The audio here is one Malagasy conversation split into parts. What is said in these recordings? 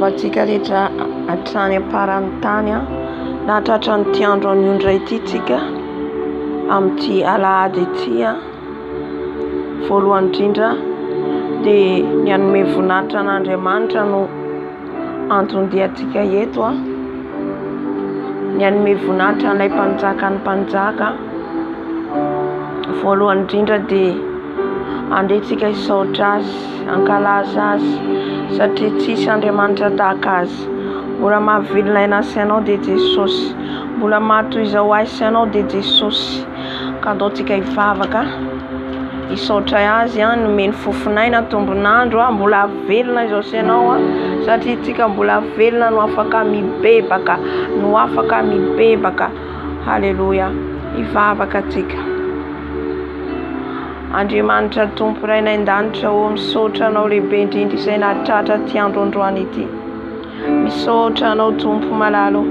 antsika rehetra hatrany aparan'ny tany na tratran'ity andro anio indray ity tsika amin'ity alahady ity voalohany indrindra dia ny hanome voninahitra an'Andriamanitra no antondiantsika eto ny hanome voninahitra an'ilay mpanjaka ny mpanjaka. Voalohany indrindra dia andehantsika hisaotra azy, hankalaza azy satria tsisy Andriamanitra tahaka azy. Mbola mahavelona inasanao dia Jesosy, mbola mahatoy izao azy ianao dia Jesosy. Ka andaontsika hivavaka hisaotra azy nomeny fofinaina tombonandro mbola velona izao ianao satria tsika mbola velona no afaka mibebaka, no afaka mibebaka. Haleluya, hivavaka tsika. Andriamanitra Tompo Ray ny an-danitra misaotra anao lehibe indrindra izay nahatratra ty androandroany ity. Misaotra anao Tompo malalo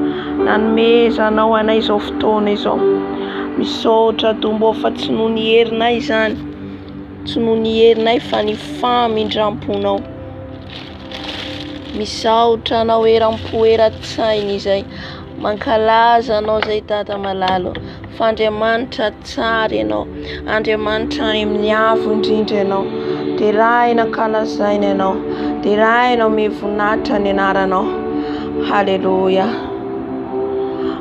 nanomeza anao anay izao fotoana izao. Misaotra Tompo fa tsy noho ny herinay izany, tsy noho ny herinay fa ny famindramponao. Misaotra anao eram-po eran-tsaina izay mankalaza anao izay Tata malalo fa Andriamanitra tsara ianao, Andriamanitra any amin'ny avo indrindra ianao. Dia raha nankalazaina ianao, dia raha hanome voninahitra ny anaranao. Haleluya.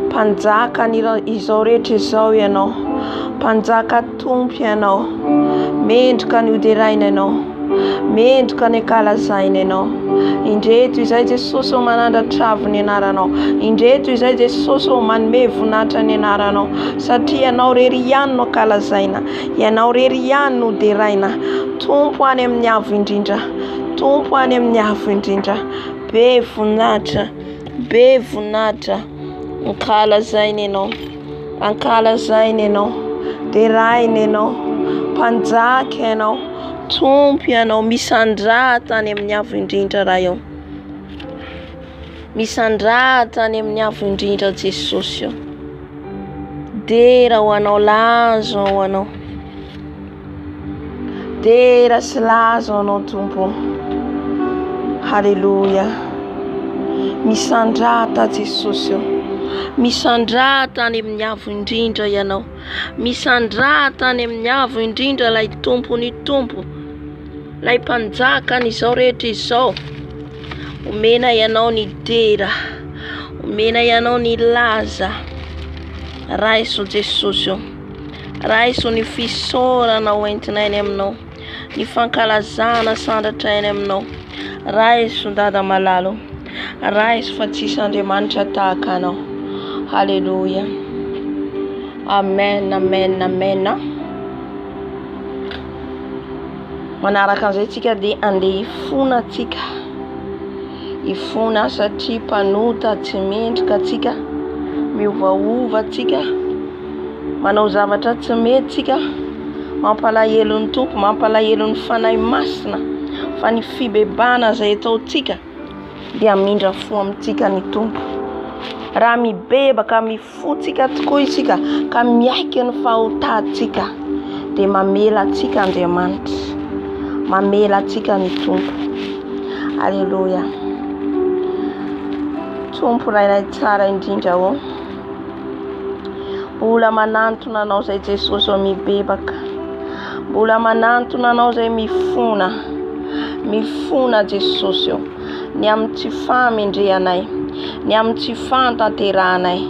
Mpanjaka izao rehetra izao ianao, mpanjaka Tompo ianao, mendrika ny hoderaina ianao, mendrika ny ankalazaina ianao. Indreto izay Jesosy manandratra ny anaranao, indreto izay Jesosy manome voninahitra ny anaranao satria ianao rery ihany no ankalazaina, ianao rery ihany no hoderaina. Tompo any amin'ny avo indrindra, Tompo any amin'ny avo indrindra. Be voninahitra, be voninahitra, ankalazaina ianao, ankalazaina ianao, deraina ianao, mpanjaka ianao, Tompo ianao. Misandrata any amin'ny avo indrindra raha io, misandrata any amin'ny avo indrindra Jesosy io. Dera ho anao, lazo ho anao, dera sy lazo ho anao Tompo. Haleluya. Misandrata Jesosy io, misandrata any amin'ny avo indrindra ianao, misandrata any amin'ny avo indrindra lay Tompo ny Tompo, lay mpanjaka n'izao rehetra izao. Omena ianao ny dera, omena ianao ny laza. Raiso Jesosy io, raiso ny fisaorana hoentina eny aminao, ny fankalazana sandratra eny aminao. Raiso Dada malalo, raiso fa tsisy Andriamanitra tahaka anao. Haleluya. Amen, amen, amen. Manaraka an'izay tsika dia andeha hifona tsika, hifona satria mpanota tsy mendrika tsika, miovaova tsika, manao zavatra tsy mety tsika, mampalahelo ny Tompo, mampalahelo ny fanahy masina. Fa ny fibebana izay ataontsika dia mindra fo amintsika ny Tompo. Raha mibebaka mifotsika tokoa isika ka miaiky ny fahotantsika dia mamela antsika Andriamanitra, mamela antsika ny Tompo. Haleluya. Tompo rainay tsara indrindra mbola manantona anao izay Jesosy mibebaka, mbola manantona anao izay mifona, mifona Jesosy ny amin'ny tsy famindreanay, ny amin'ny tsy fantanteranay.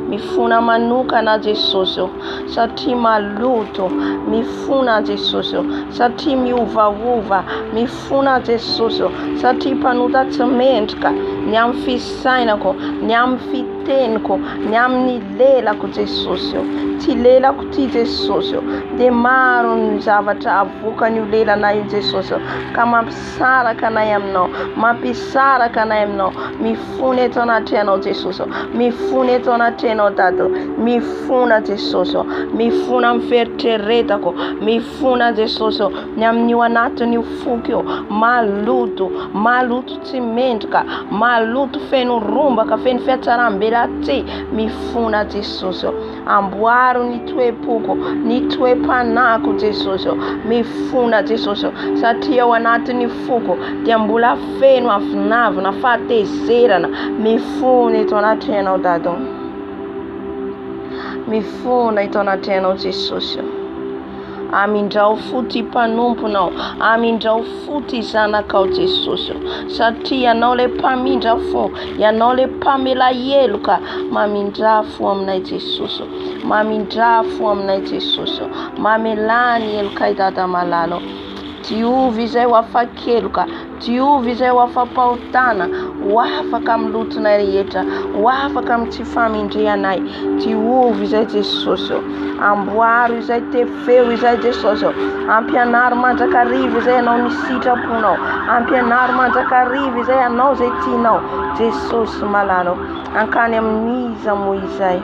Mifona manokana Jesosy satria maloto, mifona Jesosy satria miovaova, mifona Jesosy satria mpanota tsy mendrika, ny amin'ny fisainako, ny amin'ny fiteniko, ny amin'ny lelako Jesosy. Ty lelako ty Jesosy dia maro ny zavatra avoaka ny lelanay io Jesosy ka mampisaraka anay aminao, mampisaraka anay aminao. Mifona eto anatrehanao Jesosy, mifona eto anatrehanao Dada, mifona Jesosy, mifona amin'ny feritreretako, mifona Jesosy ny amin'io anatin'io foko maloto, maloto tsy mendrika, maloto feno rombaka, feno fiatsaram-bely aty mifona Jesosy amboaro ny toe-poko ny toe-panako Jesosy mifona Jesosy satria ao anatin'ny foko dia mbola feno avinavina fahatezerana mifona eto anatrehana Dado mifona eto anatrehana Jesosy amindrao foty mpanomponao amindrao foty zanakao Jesosy satria ianao le mpamindra fo ianao le mpamela heloka mamindra fo aminay Jesosy mamindra fo aminay Jesosy mamelany heloka Dada malalo diovy izay ho afa-keloka diovy izay ho afa-pahotana ho afaka amin'ny lotonay rehetra ho afaka amin'ny tsy famindrianay diovy izay Jesosy amboaro izay tefeo izay Jesosy ampianary mandrakariva izay ianao ny sitraponao ampianary mandrakariva izay ianao izay tianao Jesosy malalo ankany amin'iza moa izay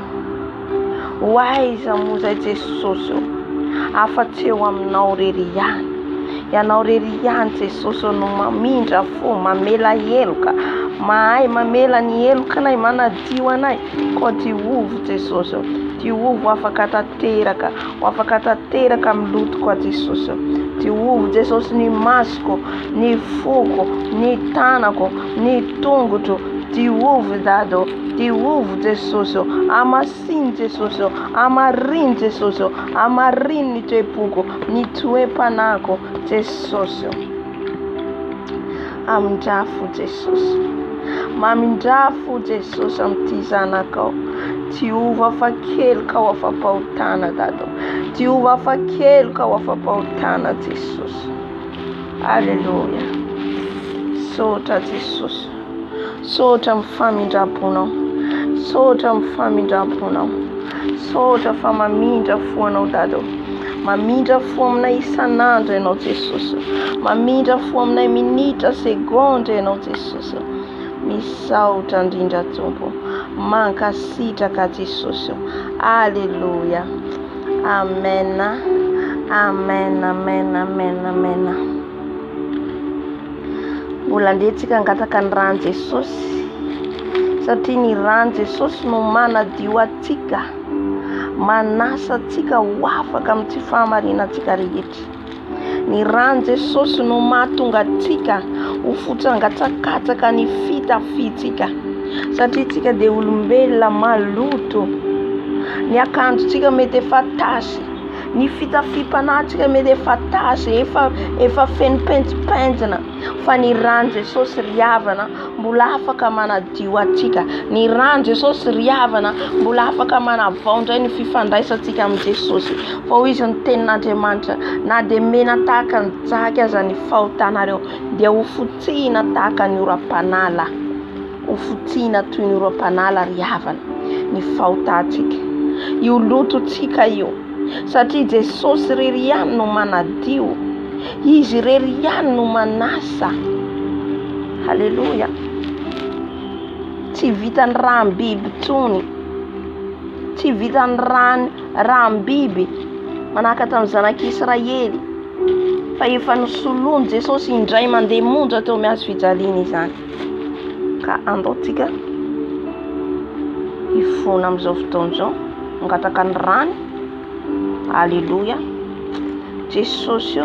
ho aiza moa izay Jesosy afa-tsy eo aminao rery ihany ianao rery ihany Jesosy no mamindra fo mamela heloka mahay mamela ny helokanay manadio anay koa diovy Jesosy diovy afaka tanteraka amin'ny loto koa Jesosy diovy Jesosy ny masoko ny foko ny tanako ny tongotro diovy Dado diovy Jesosy amasiny Jesosy amariny Jesosy amariny ny toe-poko ny toe-panako Jesosy amindrafo Jesosy mamindrafo Jesosy amin'ity zanakao diovy afa-keloka ao afa-pahotana Dado diovy afa-keloka ao afa-pahotana Jesosy alleluia sotra Jesosy sotra amin'ny famindram-ponao sotra amin'ny famindram-ponao sotra fa mamindra fo anao Dado mamindra fo aminay isan'andro ianao Jesosy mamindra fo aminay minitra segondra ianao Jesosy misaotra indrindra Tompo mankasitraka Jesosy alleluia amen amen amen amen amen mbola andehantsika angataka ny rano Jesosy satria ny rano Jesosy no manadio atsika manasa atsika ho afaka amin'ny tsy fahamarinantsika rehetra ny rano Jesosy no mahatonga atsika ho fotsangatsatsaka ny fitafitsika satria tsika dia olombelona maloto ny akanjotsika mety efa tasy ny fitafim-panahintsika mety efa tasy efa feno pentimpentina fa ny rano Jesosy ry havana mbola afaka manadio atsika ny rano Jesosy ry havana mbola afaka manavaondray ny fifandraisantsika amin'ny Jesosy fa ho izy ny tenin'Andriamanitra na dia mena tahaka ny jaky aza ny fahotanareo dia ho fotsina tahaka ny oram-panala ho fotsina toy ny oram-panala ry havana ny fahotantsika io lototsika io satria Jesosy rery ihany no manadio izy rery ihany no manasa halleluja tsy vitany rahambiby tsony tsy vitany rahambiby manahaka tamin'ny zanak'Israely fa efa nosoloany Jesosy indray mandeha monja teo mihazo fijaliana izany ka andaotsika ifona amin'izao fotoana izao angataka ny rano alleluia Jesosy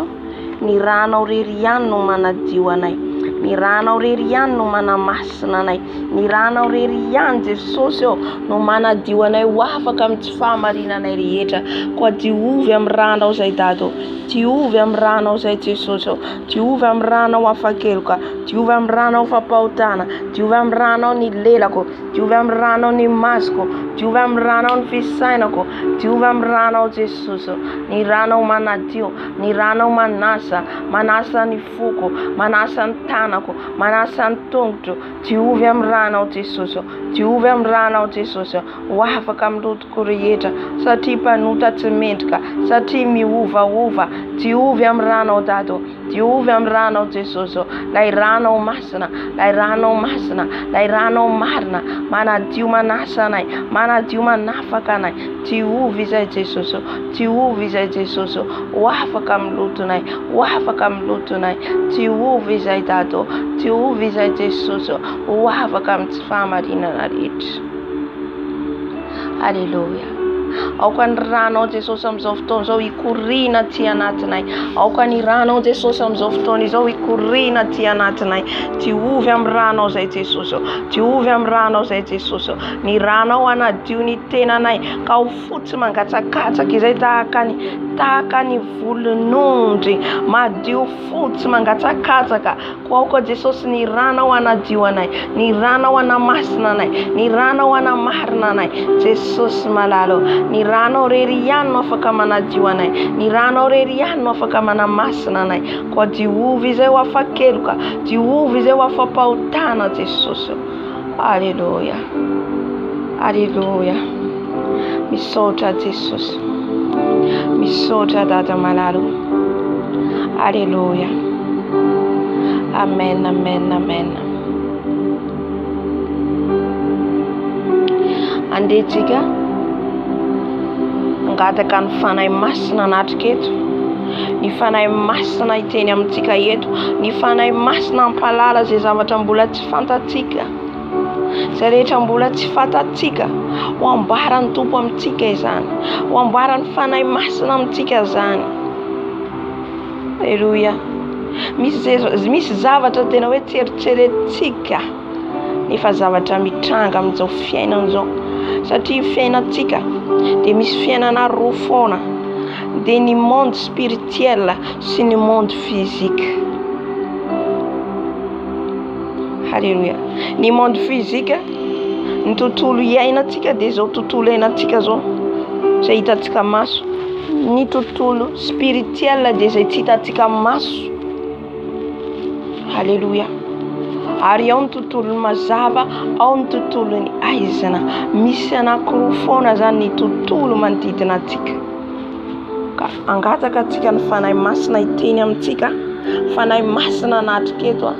ny ranao rery ihany no manadio anay ny ranao rery ihany no manamasina anay ny ranao rery ihany Jesosy no manadio anay ho afaka amin'ny tsy fahamarinanay rehetra koa diovy amin'ny ranao izay Dado diovy amin'ny ranao izay Jesosy diovy amin'ny ranao afa-keloka diovy amin'ny ranao fampahotana diovy amin'ny ranao ny lelako diovy amin'ny ranao ny masoko diovy amin'ny ranao ny fisainako diovy amin'ny ranao Jesosy ny ranao manadio ny ranao manasa ny foko manasa ny tanako manasa ny tongotro diovy amin'ny ranao Jesosy diovy amin'ny ranao Jesosy ho afaka amin'ny lotoko rehetra satria mpanota tsy mendrika satria miovaova diovy amin'ny ranao Dado diovy amin'ny ranao Jesosy lay ranao masina lay ranao masina lay ranao marina manadio manasa anay manadio manafaka anay diovy izay Jesosy diovy izay Jesosy ho afaka amin'ny lotonay ho afaka amin'ny lotonay diovy izay Dado diovy izay Jesosy ho afaka amin'ny tsy fahamarinana rehetra Aleluia. Aoka ny ranao Jesosy amin'izao fotoana izao hikorina aty anatinay. Aoka ny ranao Jesosy amin'izao fotoana izao hikorina aty anatinay. Diovy amin'ny ranao izay Jesosy. Diovy amin'ny ranao izay Jesosy. Ny ranao anadio ny tenanay ka ho fotsy mangatsakatsaka izay tahaka ny volon'ondry. Madio fotsy mangatsakatsaka. Aoka Jesosy ny ranao anadio anay. Ny ranao anamasina anay. Ny ranao anamarina anay. Jesosy malalo. Ny ranao rery ihany no afaka manadio anay. Ny ranao rery ihany no afaka manamasina anay. Koa diovy izay ho afakeloka. Diovy izay ho afampahotana Jesosy. Aleluia. Aleluia. Misaotra Jesosy. Misaotra Dada malalo. Aleluia. Amen, amen, amen. Andetsika angataka ny fanahy masina anatrika eto. Ny fanahy masina iteny amintsika eto. Ny fanahy masina ampalala izay zavatra mbola tsy fantatsika. Izay rehetra mbola tsy fantatsika, ho ambarany Tompo amintsika izany. Ho ambarany fanahy masina amintsika izany. Aleluia. Misy zavatra tena hoe tsy eritreretintsika nefa zavatra mitranga amin'izao fiainana izao. Satria fiainantsika dia misy fiainana roa foana, dia ny monde spirituel sy ny monde physique. Alléluia. Ny monde physique ny tontolo iainantsika dia izao tontolo iainantsika izao izay hitantsika maso. Ny tontolo spirituel dia izay tsy hitantsika maso. Alléluia. Ary ao ny tontolo mazava, ao ny tontolo ny aizana. Misy anankiroa foana zany ny tontolo manodidina antsika. Ka angataka antsika ny fanahy masina iteny amintsika. Fanahy masina anatrika eto.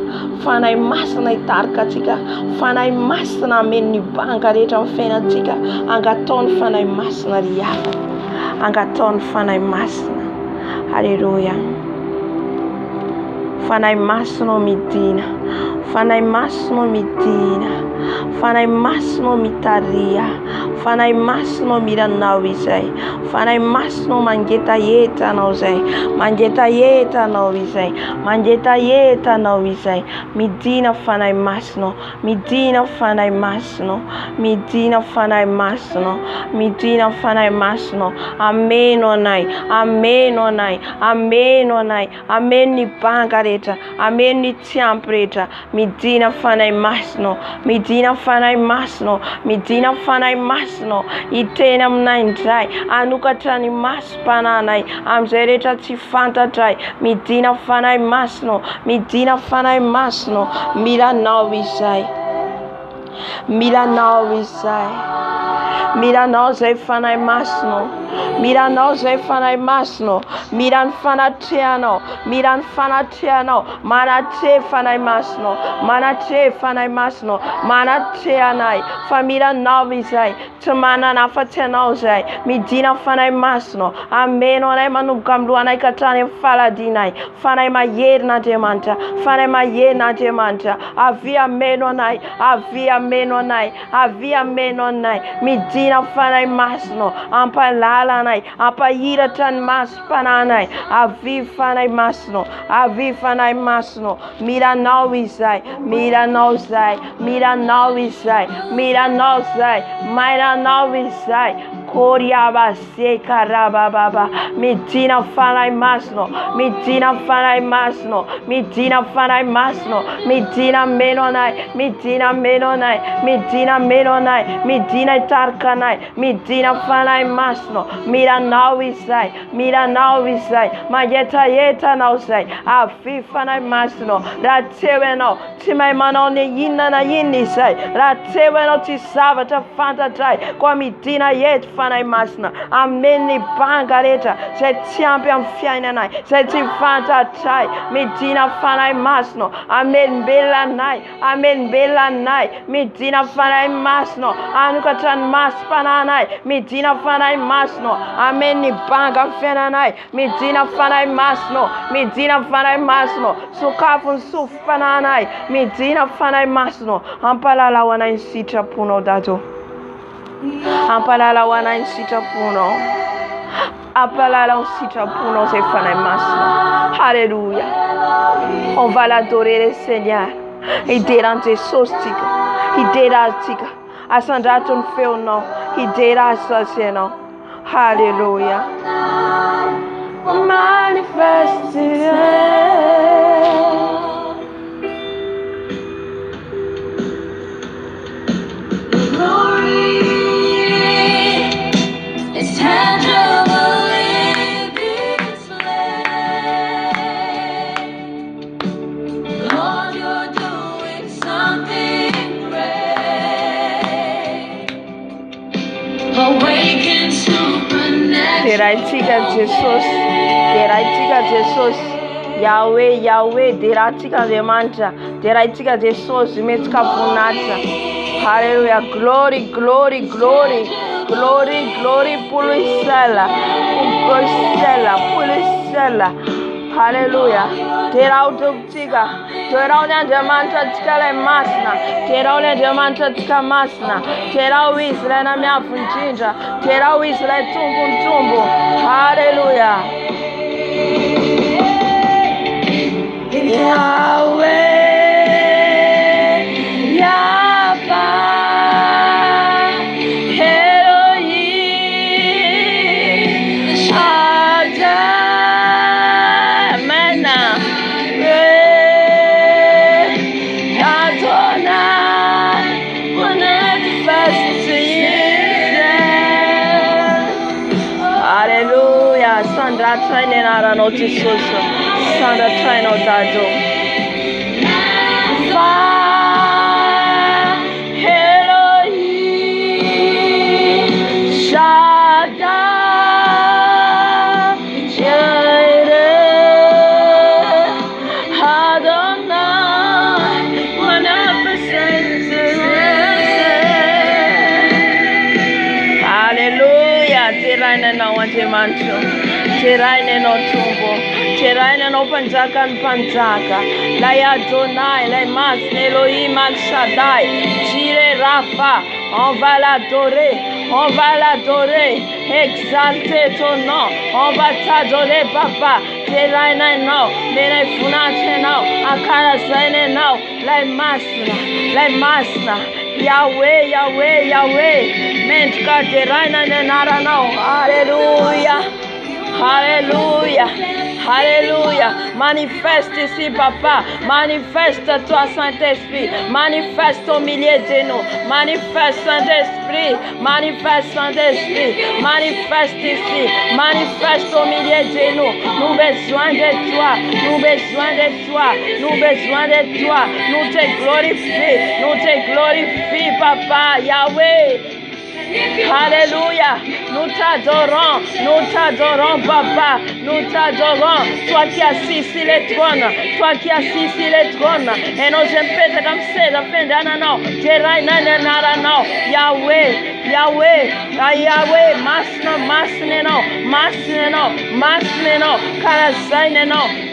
Fanahy masina hitarika antsika. Fanahy masina ameny ny banga rehetra amin'ny fiainantsika. Angatao ny fanahy masina ry hafa. Angatao ny fanahy masina. Aleluia. Fanahy masina midina. Fanahy masina midina. Fanahy masina mitaria. Fanahy masina miranao izay. Fanahy masina mangetaeta anao izay. Mangetaeta anao izay. Mangetaeta anao izay. Midina fanahy masina. Midina fanahy masina. Midina fanahy masina. Midina fanahy masina. Ameno anay. Ameno anay. Ameno anay. Ameno ny banga rehetra. Ameno ny tsiampy rehetra. Midina fanahy masina. Midina fanahy masina. Midina fanahy masina. Iteny aminay indray. Anokatra ny masom-pananay amin'izay rehetra tsy fantatray. Midina fanahy masina. Midina fanahy masina. Milanao izay. Milanao izay. Milanao izay fanahy masina. Milanao izay fanahy masina. Milany fanatrehanao. Milany fanatrehanao. Manatre fanahy masina. Manatre fanahy masina. Manatre anay. Fa milanao izay. Tsy manana afa-tsy anao izay. Midina fanahy masina. Ameno anay manomboka amin'ny lohanay ka hatrany amin'ny faladinay. Fanahy maherin'Andriamanitra. Fanahy maherin'Andriamanitra. Avy ameno anay. Avy ameno anay. Avy ameno anay. Midina fanahy masina. Ampalala anay. Ampahiratra ny masom-pananay. Avy fanahy masina. Avy fanahy masina. Milanao izay. Milanao izay. Milanao izay. Milanao izay. Milanao izay. Koriaba sekarababa. Midina fanahy masina. Midina fanahy masina. Midina fanahy masina. Midina meno anay. Midina meno anay. Midina meno anay. Midina itarika anay. Midina fanahy masina. Milanao izay. Milanao izay. Mangetaeta anao izay. Avy fanahy masina. Raha tsy eo ianao tsy mahay manao ny inona na inona izay. Raha tsy eo ianao tsy zavatra fantatray. Koa midina eto fanahy masina. Ameny ny banga rehetra izay tsy ampy amin'ny fiainanay. Izay tsy fantatray. Midina fanahy masina. Ameny belanay. Ameny belanay. Midina fanahy masina. Anokatra ny masom-pananay. Midina fanahy masina. Ameny ny banga amin'ny fiainanay. Midina fanahy masina. Midina fanahy masina. Sokafo ny sofim-pananay. Midina fanahy masina. Ampalalao anay ny sitraponao Dado. Ampalala wana insita puno. Ampalala insita puno Stéphane Masna. Alléluia. On va l'adorer le Seigneur. Il dérange sostika. Il dérange. Asandra ton feu au nom. Il dérange ça Seigneur. Alléluia. Manifeste. Deraitika Jesus, Yahweh, deraitika demanta, deraitika Jesus, metka funata. Hallelujah, glory pulisela. Hallelujah. Terautika, teraunya demanta tikale masna, teraunya demanta tika masna, terauisle na miafunjinja, terauisle tumbu. Hallelujah. Yahweh. Sandra traine nara noti soso. Sandra traine otajo. Elohim Shaddai Jireh Adonai Hallelujah. Tiraine na wante mancho. Tiraine no tumbo, tiraine no panjaka. La Adonai, la Mas, Elohim Al Shaddai, Jireh Rapha, on va l'adorer, exalter ton nom, on va t'adorer Papa, tiraine no, nene funate no, akara saine no, la Masna, Yahweh, mentka tiraine nara no, Alléluia. Manifeste ici, Papa. Manifeste-toi, Saint-Esprit. Manifeste au milieu de nous. Manifeste, Saint-Esprit. Manifeste ici. Manifeste au milieu de nous. Nous besoin de toi. Nous te glorifions, Papa. Yahweh. Alléluia, nous t'adorons Papa, nous t'adorons, toi qui assis sur les trônes, et nous impètes comme c'est la fin d'un an, Yahweh, masneno,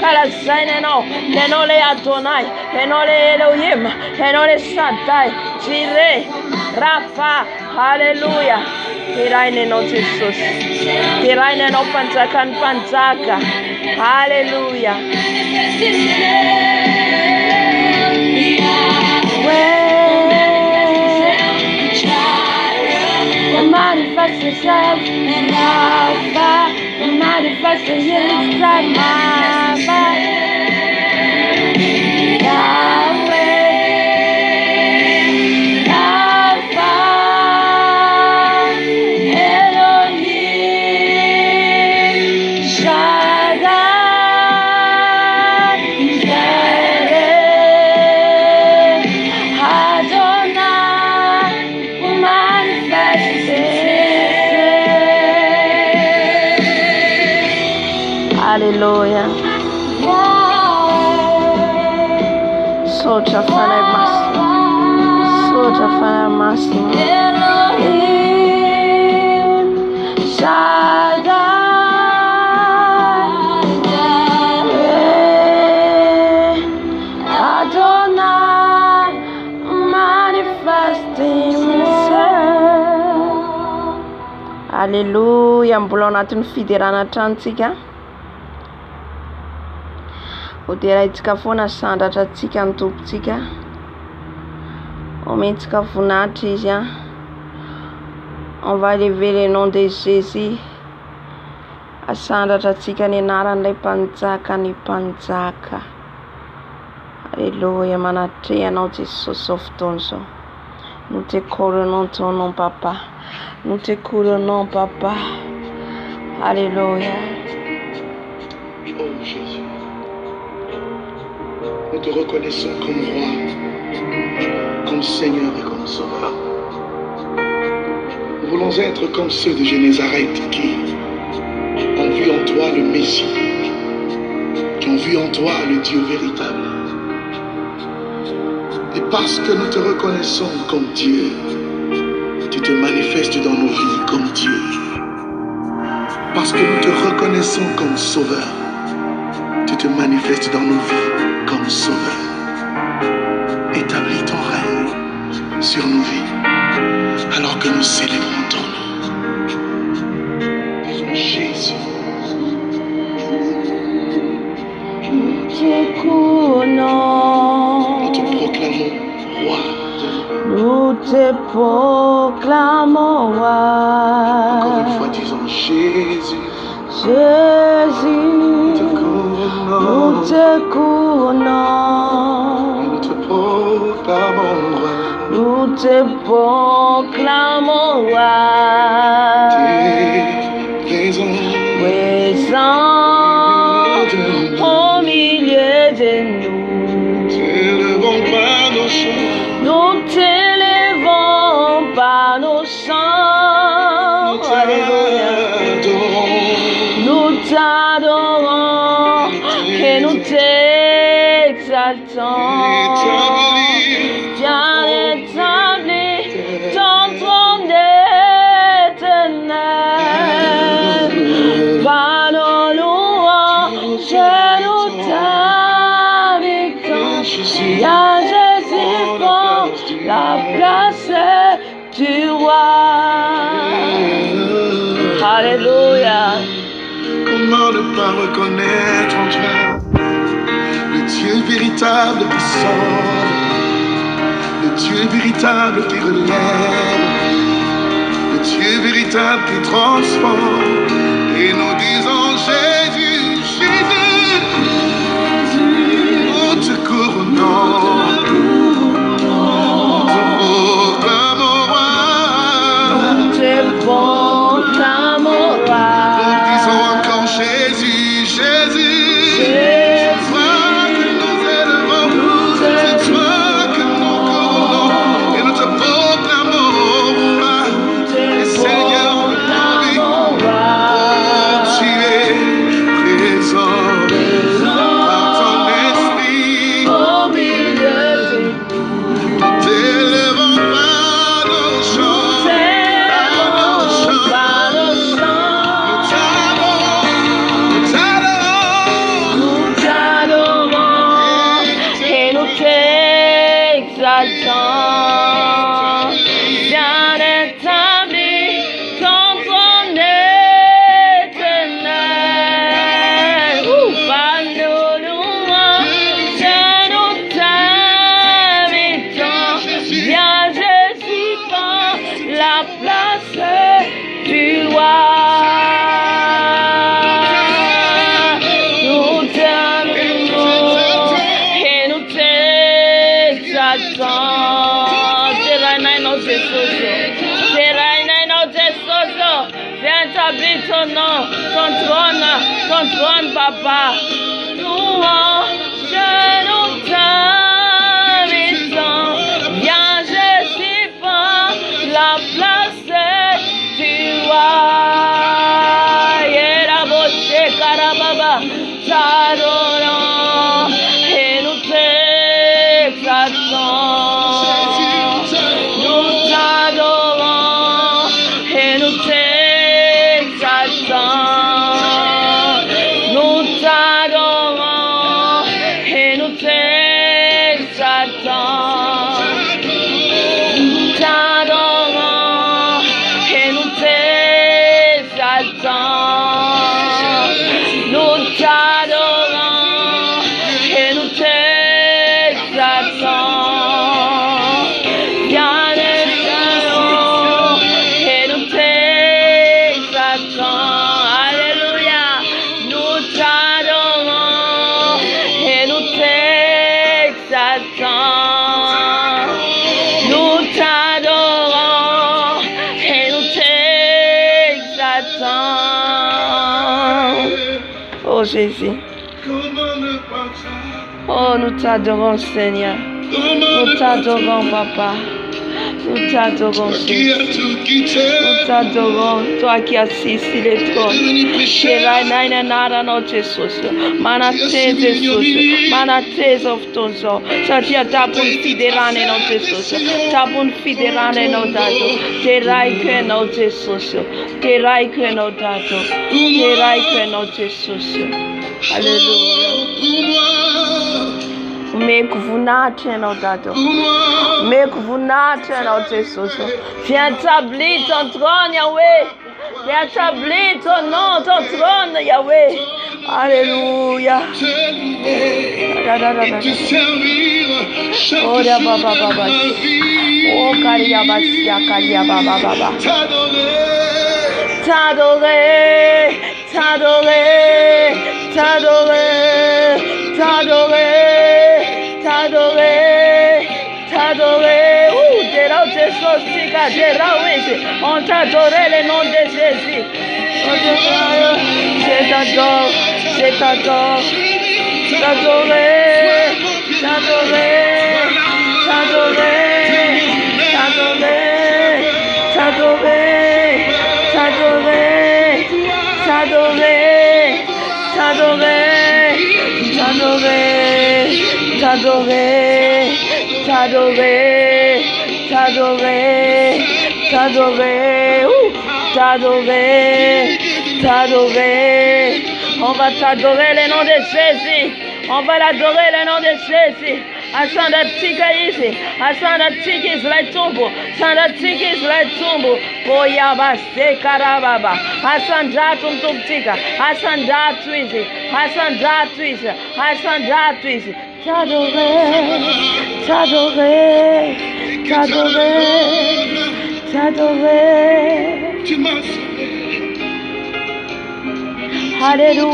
kalazaineno, lenole Adonai, lenole Elohim, lenole Shaddai, Jireh, Rapha, Hallelujah. Tiraine no Jesus. Tiraine no panzaka. Hallelujah. Manifest yourself, Rafa. Manifest yourself, Rafa. Hallelujah. Socha fana master. Elohim Shaddai Adonai manifesting himself. Alléluia, mbola ao anatin'ny fiderana trantsika. Hoderaitsika foana sandratra antsika ny tompontsika. Omentsika voninahitra izy a. On va lever le nom de Jésus. Asandratra antsika ny anaran'ilay mpanjaka ny mpanjaka. Alléluia, manatrihanao Jesosy zao fotoana zao. Nous te couronnons ton nom, papa. Nous te couronnons, papa. Alléluia. Oh Jésus, nous te reconnaissons comme roi, comme Seigneur et comme Sauveur. Nous voulons être comme ceux de Génézareth qui ont vu en toi le Messie, qui ont vu en toi le Dieu véritable. Et parce que nous te reconnaissons comme Dieu, tu te manifestes dans nos vies comme Dieu. Parce que nous te reconnaissons comme Sauveur, tu te manifestes dans nos vies comme Sauveur. Établis ton règne sur nos vies, alors que nous célébrons ton nom. Disons Jésus. Nous te couronnons. Nous te proclamons roi. Nous te proclamons roi. Encore une fois, disons Jésus. Jésus, Nous te couronnons. nous te couronnons. Nous te proclamons roi. Nous te proclamons roi. Présent au milieu de nous. t'élevons par nos chants. Nous t'élevons par nos chants. Alléluia. Nous t'adorons et nous t'exaltons. Viens établir ton trône éternel. Par nos louanges, nous t'invitons. Viens Jésus, prends la place du roi. Alléluia. Comment ne pas reconnaître en toi le Dieu véritable qui sauve, le Dieu véritable qui relève, le Dieu véritable qui transforme. Et nous disons Jésus, Jésus, nous te couronnons, nous te proclamons roi. Nous te proclamons roi. Nous disons encore Jésus, Jésus. C'est toi que nous élevons, c'est toi que nous couronnons et nous te proclamons roi. Et Seigneur, oh, tu es présent par ton esprit. Au milieu de Nous t'élevons par nos chants, par nos chants. par nos chants. Nous t'adorons, Nous t'adorons et nous t'exaltons. Viens établir ton trône éternel. Par nos louanges, nous t'invitons. Viens Jésus, prends la place du roi. Nous t'adorons et nous t'exaltons. Terrain no Jésus, terrain no Jésus. Viens établir ton nom, ton trône, papa. Louange, nous t'invitons. Viens Jésus, prends la place du roi. Yeraboshe karababa, t'adorons et nous t'exaltons. Nous t'adorons et nous t'exaltons. Nous t'adorons et nous t'exaltons. Oh Jésus. Comment ne pas Oh, nous t'adorons, Seigneur. Nous t'adorons, Papa. Nous t'adorons, qui Jésus. a tout quitté, Nous t'adorons, toi qui assis sur le trône. devenu péché, Kerai nara no Jesus. Mana te Jesus. Mana te of tonso. Satia tapun fiderane no Jesus. Tapun fiderane no dato. Terai que no Jesus. Terai que no dato. Terai que no Jesus. Alléluia. pour moi, Mekuvunate no dato. pour moi. Mekuvunate no Jesus. Viens établir ton trône, Yahweh. Viens établir ton nom, ton trône, Yahweh. Alléluia. Te servir chaque Oh, jour Baba, de Baba. ma vie. Oh, Kalia Basia, Kalia Baba, Baba. T'adorer, T'adorer, t'adorer, t'adorer, t'adorer, t'adorer, t'adorer. Ouh, Dera Jesus, Tika, Dera Wese. On t'adorait le nom de Jésus. On t'adore, je t'adore, je t'adore, t'adorer, t'adorer, t'adorer, t'adorer, t'adorer, t'adorer, t'adorer, t'adorer, t'adorer, t'adorer, t'adorer, t'adorer, t'adorer, t'adorer, t'adorer. On va t'adorer le nom de Jésus. On va l'adorer le nom de Jésus. Asanda tika izi, asanda tiki is like tumbo, asanda tiki is like tumbo, boyaba se karababa, asanda tum tika, asanda twizi, asanda twizi, asanda twizi. T'adorer, t'adorer, t'adorer, t'adorer. tu m'as sauvé. Alléluia.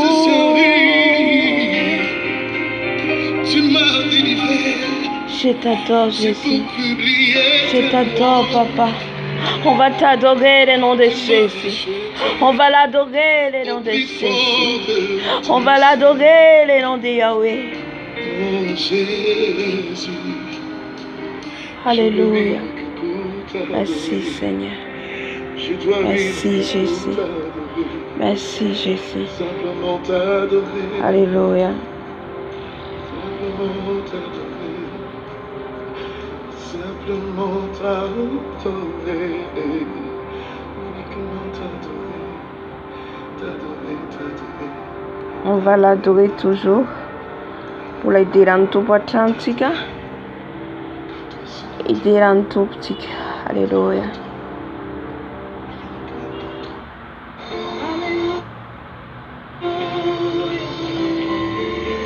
Tu m'as délivré. Je t'adore, Jésus. Pour publier Je t'adore, Papa. On va t'adorer le nom de Jésus. On va l'adorer le nom de Jésus. On va l'adorer le nom de Yahweh. Oh Jésus. Alléluia. Merci, Seigneur. Je dois Merci, vivre Jésus. pour t'adorer. Merci, Jésus. Simplement t'adorer. Alléluia. Simplement t'adorer. Simplement t'adorer. Uniquement t'adorer. T'adorer, t'adorer. On va l'adorer toujours. Pour l'aider en tout petit. Aider en tout petit. Alléluia.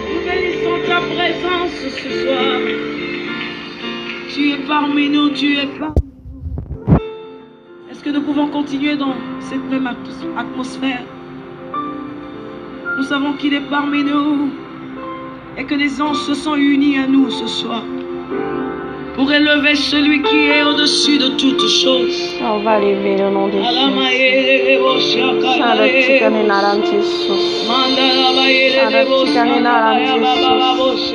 Nous bénissons ta présence ce soir. Tu es parmi nous, tu es parmi nous. Est-ce que nous pouvons continuer dans cette même atmosphère? Nous savons qu'il est parmi nous et que les anges se sont unis à nous ce soir pour élever celui qui est au-dessus de toutes choses. On va lever le nom de Jésus. Saint Tikane Naran Jesus. Saint Tikane Naran Jesus.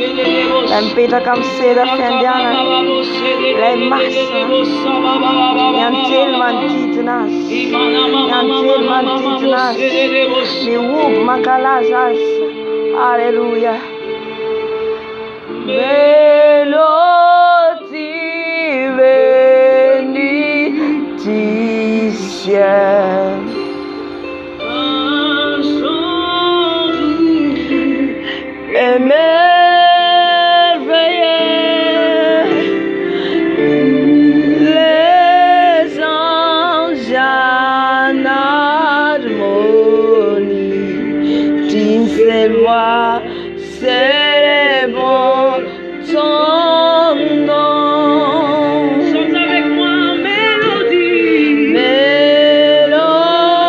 L'empita kam seda fendiana. Les massa. Yantil mantitnas. Yantil mantitnas. Les wub makalazas. Alléluia. Mélodie bénitienne. Et merveilleux, les anges en harmonie, d'une seule voix, célébrons ton nom. Chante avec moi, mélodie. Mélodie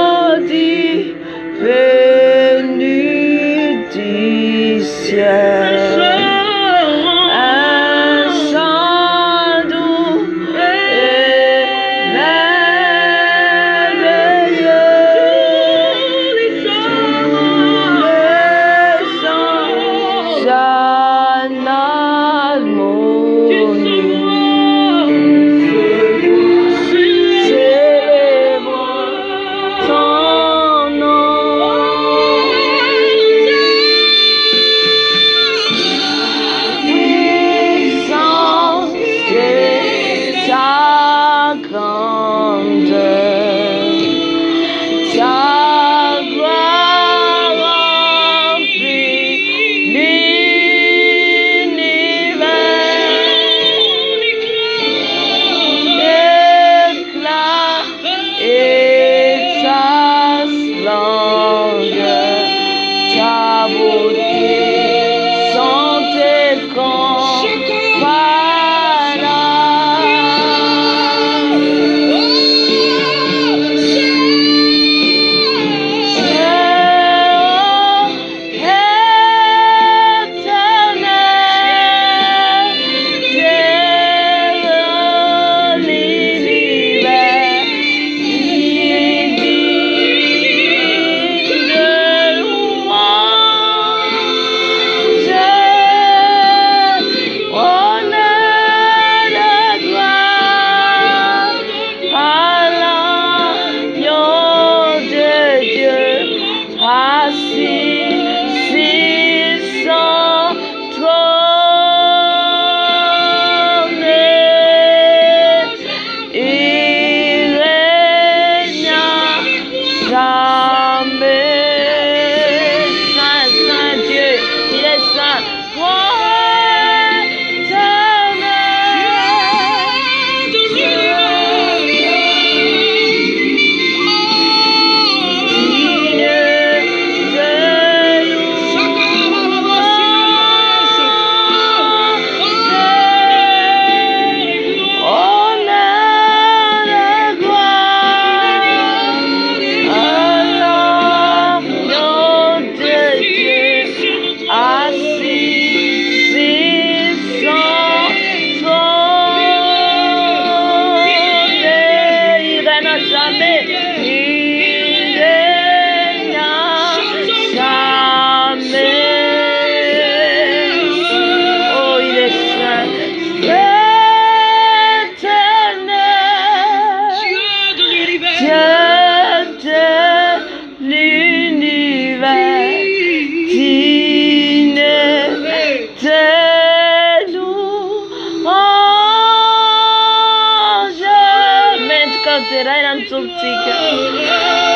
Terai Nantutika.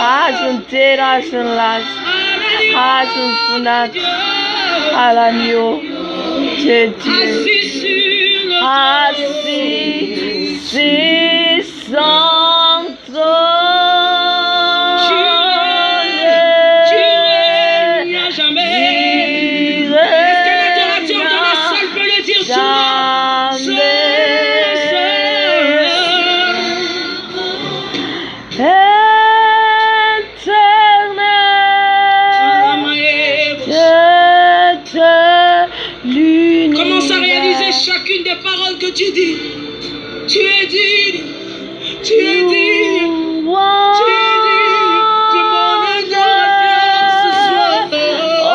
Asun Tera Sunlas. Asun Funat. Alanio. Assis sans trône. Tu règnes à jamais. Est-ce que l'adorateur de la salle peut le dire Commence à réaliser chacune des paroles que tu dis. Tu es digne. Tu es digne. Tu es digne de mon adoration ce soir.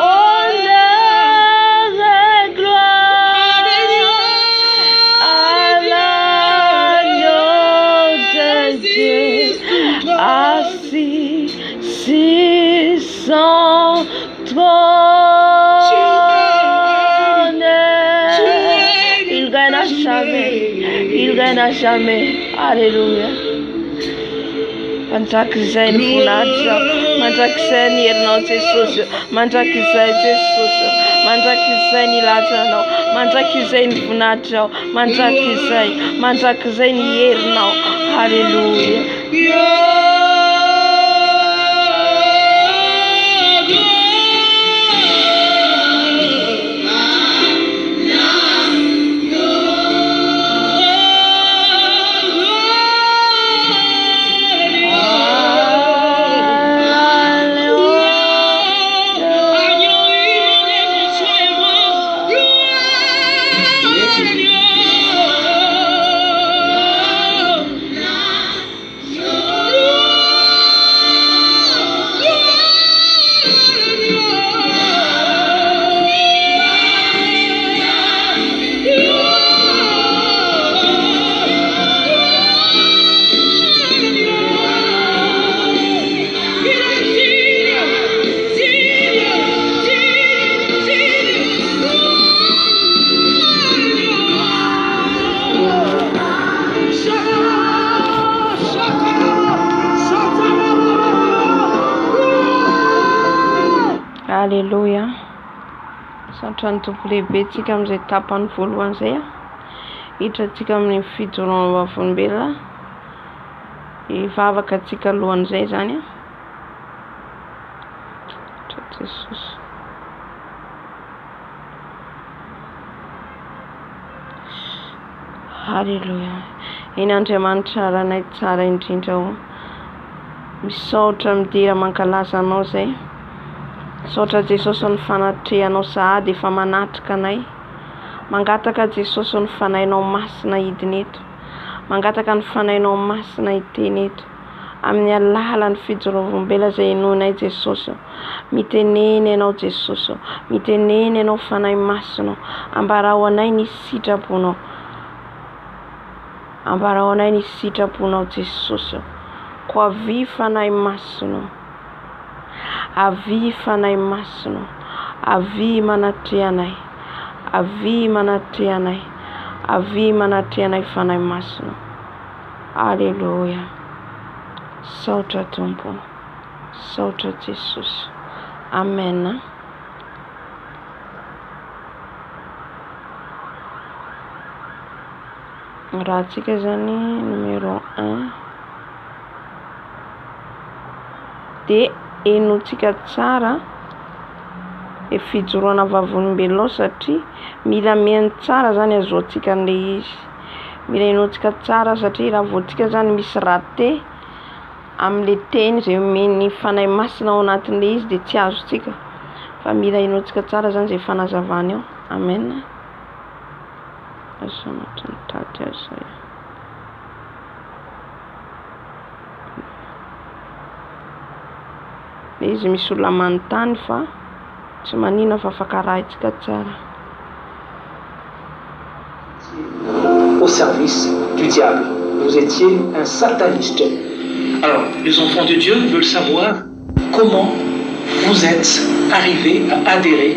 Honneur et gloire à l'agneau de Dieu, assis sans trône. Il gagne à jamais. Il gagne à jamais. Alléluia. Manjakizai ny voninahitra, manjakizai ny herinao Jesosy, manjakizai Jesosy, manjakizai ny latranao, manjakizai ny voninahitrao, manjakizai ny herinao. Alléluia. Alléluia. Satrany tompo lehibe tsika amin'izay tapany voalohany zay. Hitantsika amin'ny fijoroana vavolombelona. Ivavaka tsika alohan'izay zany. Jesus. Alléluia. Eny Andriamanitra ranay tsara indrindra ho. Misaotra midira mankalaza anao zay. Misaotra Jesosy ny fanatrehanao sahady efa manatrika anay. Mangataka Jesosy ny fanainao masina hidiny eto. Mangataka ny fanainao masina hiteny eto. Amin'ny alalan'ny fijorovam-bela izay enoinay Jesosy. Miteneny ianao Jesosy. Miteneny ianao fanahy masinao. Ambarao anay ny sitraponao. Ambarao anay ny sitraponao Jesosy. Ko avy fanahy masinao. Avy fanahy masinao. Avy manatrehanay. Avy manatrehanay. Avy manatrehanay fanahy masinao. Alléluia. Saotra Tompo. Saotra Jesosy. Amen. Raha tsika zany numéro 1 de enotsika tsara e fijoroana vavolombelona satria mila mihaino tsara zany azoantsika an'ilay izy. Mila enotsika tsara satria raha voantsika zany misy raté amin'ilay teny izay omeny fanahy masina ao anatin'ilay izy de tsy azontsika. Fa mila enotsika tsara zany izay fanazavana eo. Amen. Izy misy olona manontany fa tsy manina fa fakarahintsika tsara. Au service du diable. Vous étiez un sataniste. Alors, les enfants de Dieu veulent savoir comment vous êtes arrivés à adhérer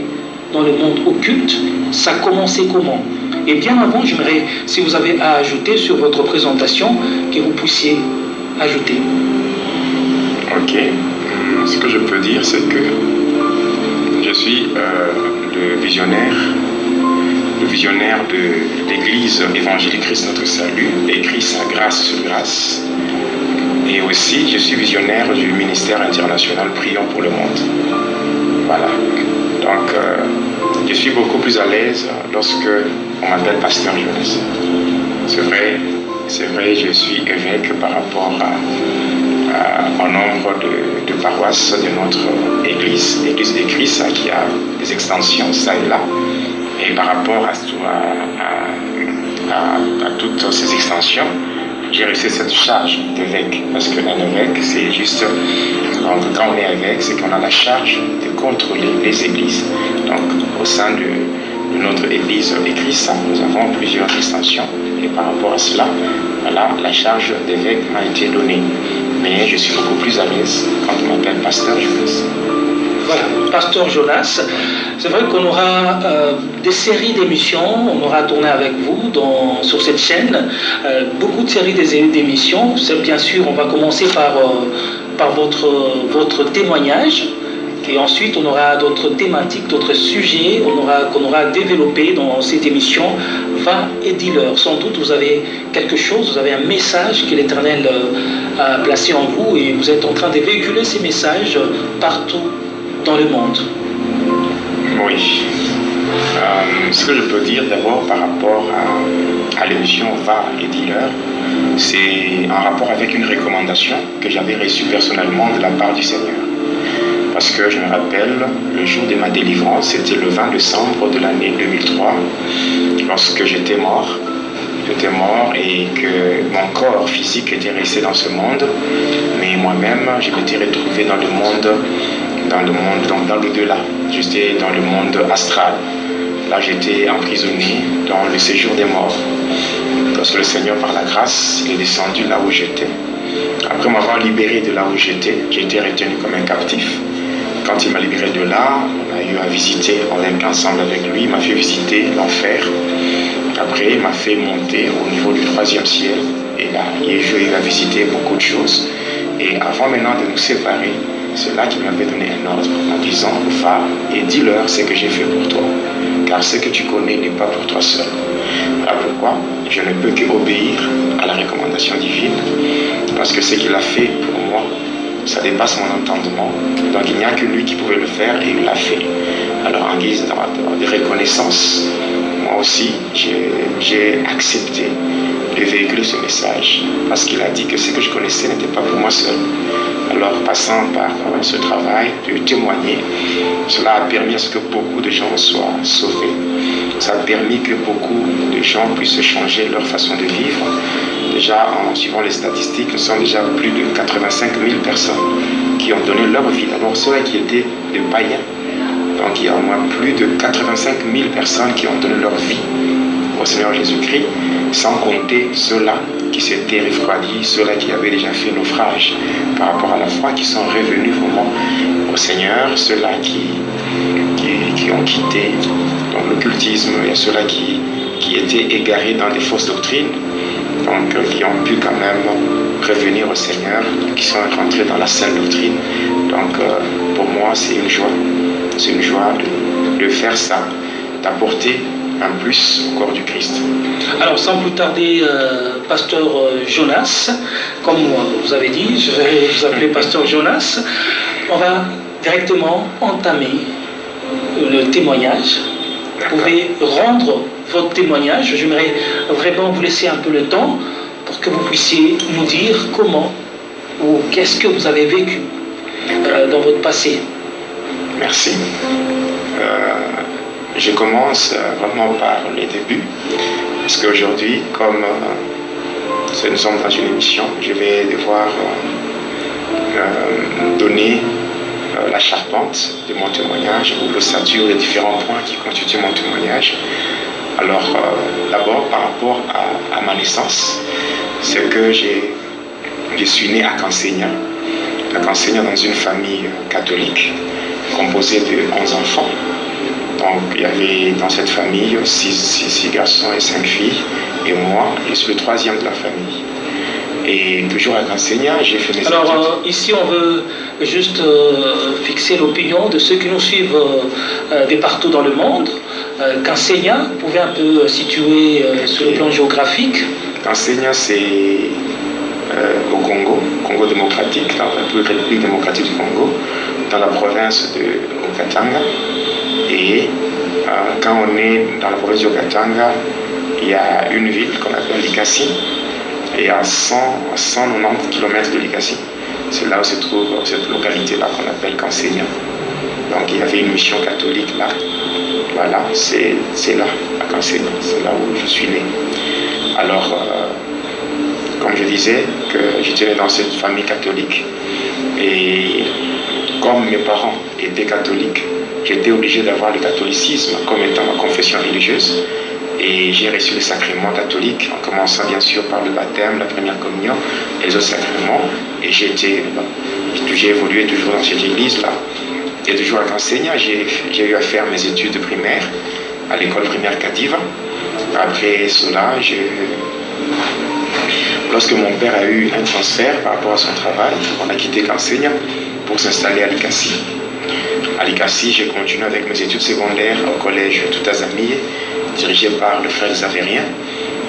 dans le monde occulte. Ça a commencé comment? Et bien avant, j'aimerais, si vous avez à ajouter sur votre présentation, que vous puissiez ajouter? Ok. Ce que je peux dire, c'est que je suis le visionnaire de l'Église évangélique Christ notre salut, écrit sa grâce sur grâce. Et aussi, je suis visionnaire du ministère international Prions pour le monde. Voilà. Donc, je suis beaucoup plus à l'aise lorsque on m'appelle pasteur Jonas. C'est vrai, je suis évêque par rapport au nombre de paroisses de notre église de Christ, qui a des extensions, ça et là. Et par rapport à toutes ces extensions, j'ai reçu cette charge d'évêque. Parce qu'un évêque, c'est juste, quand on est évêque, c'est qu'on a la charge de contrôler les églises. Donc, au sein de notre église de Christ, nous avons plusieurs extensions. Et par rapport à cela, voilà, la charge d'évêque m'a été donnée. Mais je suis beaucoup plus à l'aise quand on m'appelle pasteur Jonas. Voilà, pasteur Jonas. C'est vrai qu'on aura des séries d'émissions, on aura tourné avec vous sur cette chaîne, beaucoup de séries d'émissions. Bien sûr, on va commencer par votre témoignage, et ensuite on aura d'autres thématiques, d'autres sujets qu'on aura développés dans cette émission Va et dis-leur. Sans doute vous avez quelque chose, vous avez un message que l'Éternel a placé en vous, et vous êtes en train de véhiculer ces messages partout dans le monde. Oui. Ce que je peux dire d'abord par rapport à l'émission Va et dis-leur, c'est en rapport avec une recommandation que j'avais reçue personnellement de la part du Seigneur. Parce que je me rappelle, le jour de ma délivrance, c'était le 20 décembre de l'année 2003, lorsque j'étais mort et que mon corps physique était resté dans ce monde, mais moi-même, je m'étais retrouvé dans l'au-delà. J'étais dans le monde astral. Là, j'étais emprisonné dans le séjour des morts. Parce que le Seigneur, par la grâce, est descendu là où j'étais. Après m'avoir libéré de là où j'étais retenu comme un captif. Quand il m'a libéré de là, on a eu à visiter, on a été ensemble avec lui, il m'a fait visiter l'enfer. Après, il m'a fait monter au niveau du 3e ciel. Et là, il a visité beaucoup de choses. Et avant maintenant de nous séparer, c'est là qu'il m'avait donné un ordre en disant, va et dis-leur ce que j'ai fait pour toi. Car ce que tu connais n'est pas pour toi seul. Voilà pourquoi je ne peux qu'obéir à la recommandation divine. Parce que ce qu'il a fait pour moi, ça dépasse mon entendement. Donc il n'y a que lui qui pouvait le faire et il l'a fait. Alors en guise de reconnaissance, moi aussi j'ai accepté de véhiculer ce message. Parce qu'il a dit que ce que je connaissais n'était pas pour moi seul. Alors passant par ce travail de témoigner, cela a permis à ce que beaucoup de gens soient sauvés. Ça a permis que beaucoup de gens puissent changer leur façon de vivre. Déjà, en suivant les statistiques, nous sommes déjà plus de 85 000 personnes qui ont donné leur vie. D'abord, ceux qui étaient des païens. Donc, il y a au moins plus de 85 000 personnes qui ont donné leur vie au Seigneur Jésus-Christ, sans compter ceux-là qui s'étaient refroidis, ceux-là qui avaient déjà fait naufrage par rapport à la foi, qui sont revenus vraiment au Seigneur, ceux-là qui ont quitté donc, l'occultisme, il y a ceux-là qui étaient égarés dans des fausses doctrines, donc qui ont pu quand même revenir au Seigneur, qui sont rentrés dans la saine doctrine. Donc pour moi c'est une joie de faire ça, d'apporter un plus au corps du Christ. Alors sans plus tarder, pasteur Jonas, comme vous avez dit, je vais vous appeler pasteur Jonas, on va directement entamer le témoignage. Vous pouvez rendre votre témoignage. J'aimerais vraiment vous laisser un peu le temps pour que vous puissiez nous dire comment ou qu'est-ce que vous avez vécu dans votre passé. Merci. Je commence vraiment par les débuts, parce qu'aujourd'hui, comme nous sommes dans une émission, je vais devoir donner la charpente de mon témoignage, ou l'ossature des différents points qui constituent mon témoignage. Alors, d'abord, par rapport à ma naissance, c'est que je suis né à Kansénia dans une famille catholique, composée de 11 enfants. Donc, il y avait dans cette famille 6 garçons et 5 filles, et moi, je suis le 3e de la famille. Et toujours à Enseignant, j'ai fait mes études. Alors ici, on veut juste fixer l'opinion de ceux qui nous suivent de partout dans le monde. Qu'Enseignant, vous pouvez un peu situer sur le plan géographique. Enseignant, c'est au Congo, Congo démocratique, dans la République démocratique du Congo, dans la province de Okatanga. Et quand on est dans la province de Okatanga, il y a une ville qu'on appelle Likasi, et à 190 km de Likasi, c'est là où se trouve cette localité-là qu'on appelle Kansenya. Donc il y avait une mission catholique là. Voilà, c'est là, à Kansenya, c'est là où je suis né. Alors, comme je disais, que j'étais né dans cette famille catholique, et comme mes parents étaient catholiques, j'étais obligé d'avoir le catholicisme comme étant ma confession religieuse. Et j'ai reçu le sacrement catholique, en commençant bien sûr par le baptême, la première communion et les autres sacrements. Et j'ai évolué toujours dans cette église-là. Et toujours à Enseignant, j'ai eu à faire mes études primaires à l'école primaire Kadiva. Après cela, lorsque mon père a eu un transfert par rapport à son travail, on a quitté Enseignant pour s'installer à Likasi. À Likasi, j'ai continué avec mes études secondaires au collège Toutazamie, dirigé par le frère Xavérien.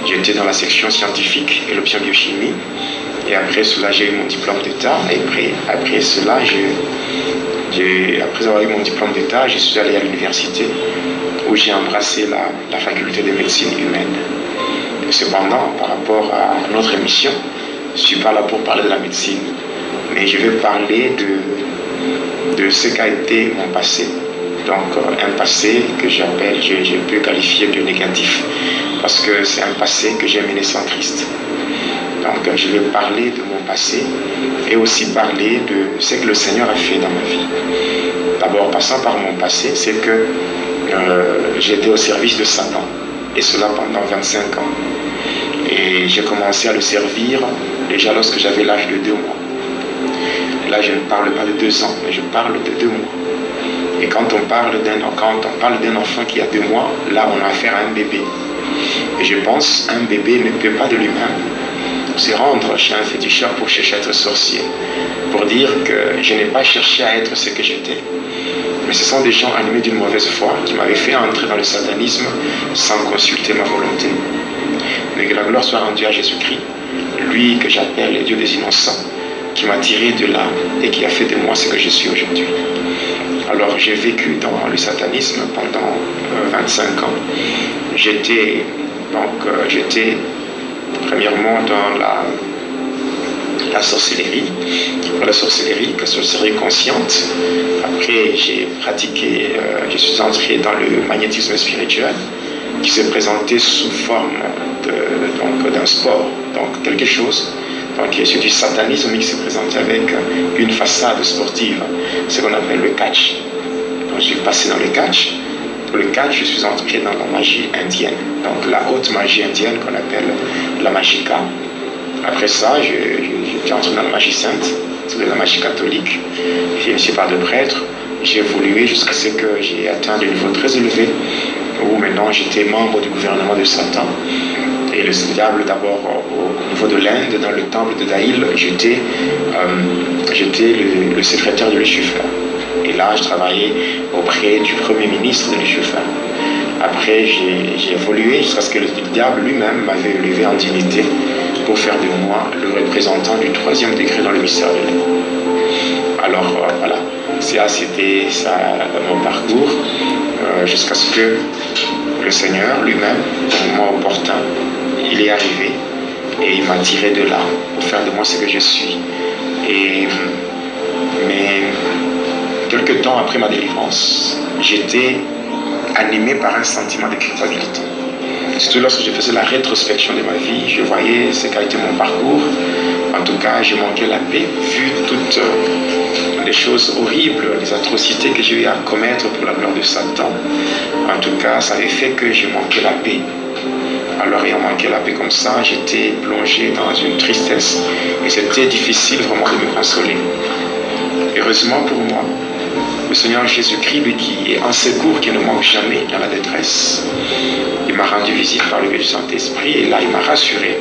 J'étais dans la section scientifique et l'option biochimie. Et après cela, j'ai eu mon diplôme d'État. Et après cela, après avoir eu mon diplôme d'État, je suis allé à l'université où j'ai embrassé la faculté de médecine humaine. Et cependant, par rapport à notre émission, je ne suis pas là pour parler de la médecine, mais je vais parler de ce qu'a été mon passé. Donc un passé que je peux qualifier de négatif, parce que c'est un passé que j'ai mené sans Christ. Donc je vais parler de mon passé et aussi parler de ce que le Seigneur a fait dans ma vie. D'abord, passant par mon passé, c'est que j'étais au service de Satan, et cela pendant 25 ans. Et j'ai commencé à le servir déjà lorsque j'avais l'âge de 2 mois. Là, je ne parle pas de 2 ans, mais je parle de 2 mois. Et quand on parle d'un enfant qui a 2 mois, là on a affaire à un bébé. Et je pense un bébé ne peut pas de lui-même se rendre chez un féticheur pour chercher à être sorcier, pour dire que je n'ai pas cherché à être ce que j'étais. Mais ce sont des gens animés d'une mauvaise foi qui m'avaient fait entrer dans le satanisme sans consulter ma volonté. Mais que la gloire soit rendue à Jésus-Christ, lui que j'appelle le Dieu des innocents, qui m'a tiré de là et qui a fait de moi ce que je suis aujourd'hui. Alors j'ai vécu dans le satanisme pendant 25 ans. J'étais premièrement dans la sorcellerie, la sorcellerie consciente. Après j'ai pratiqué, je suis entré dans le magnétisme spirituel qui s'est présenté sous forme d'un sport, donc quelque chose. Donc c'est du satanisme qui s'est présenté avec une façade sportive, ce qu'on appelle le catch. Donc je suis passé dans le catch. Pour le catch, je suis entré dans la magie indienne, donc la haute magie indienne qu'on appelle la magika. Après ça, j'ai entré dans la magie sainte, c'est la magie catholique. J'ai initié par 2 prêtres. J'ai évolué jusqu'à ce que j'ai atteint des niveaux très élevés, où maintenant j'étais membre du gouvernement de Satan. Et le diable, d'abord au niveau de l'Inde, dans le temple de Daïl, j'étais le secrétaire de Lucifer. Et là, je travaillais auprès du premier ministre de Lucifer. Après, j'ai évolué jusqu'à ce que le diable lui-même m'avait élevé en dignité pour faire de moi le représentant du 3e degré dans le mystère de l'air. Alors voilà, c'était ça mon parcours, jusqu'à ce que le Seigneur lui-même, au moment opportun, il est arrivé et il m'a tiré de là pour faire de moi ce que je suis. Mais quelques temps après ma délivrance, j'étais animé par un sentiment de culpabilité. Surtout lorsque je faisais la rétrospection de ma vie, je voyais ce qu'a été mon parcours. En tout cas, j'ai manqué la paix, vu toutes les choses horribles, les atrocités que j'ai eu à commettre pour la gloire de Satan. En tout cas, ça avait fait que j'ai manqué la paix. Alors, ayant manqué la paix comme ça, j'étais plongé dans une tristesse et c'était difficile vraiment de me consoler. Heureusement pour moi, le Seigneur Jésus-Christ, lui qui est un secours qui ne manque jamais dans la détresse, il m'a rendu visite par le biais du Saint-Esprit et là il m'a rassuré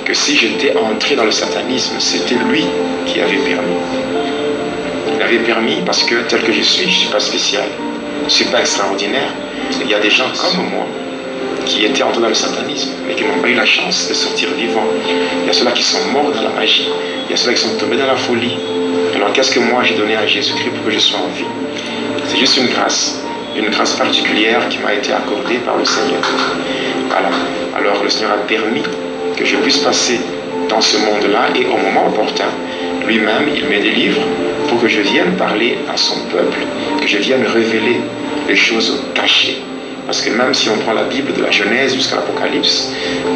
que si j'étais entré dans le satanisme, c'était lui qui avait permis. Il avait permis parce que tel que je suis pas spécial, je ne suis pas extraordinaire. Il y a des gens comme moi qui étaient entrés dans le satanisme, mais qui n'ont pas eu la chance de sortir vivants. Il y a ceux-là qui sont morts dans la magie, il y a ceux-là qui sont tombés dans la folie. Alors qu'est-ce que moi j'ai donné à Jésus-Christ pour que je sois en vie? C'est juste une grâce particulière qui m'a été accordée par le Seigneur. Voilà. Alors le Seigneur a permis que je puisse passer dans ce monde-là et au moment opportun, lui-même, il me délivre pour que je vienne parler à son peuple, que je vienne révéler les choses cachées. Parce que même si on prend la Bible de la Genèse jusqu'à l'Apocalypse,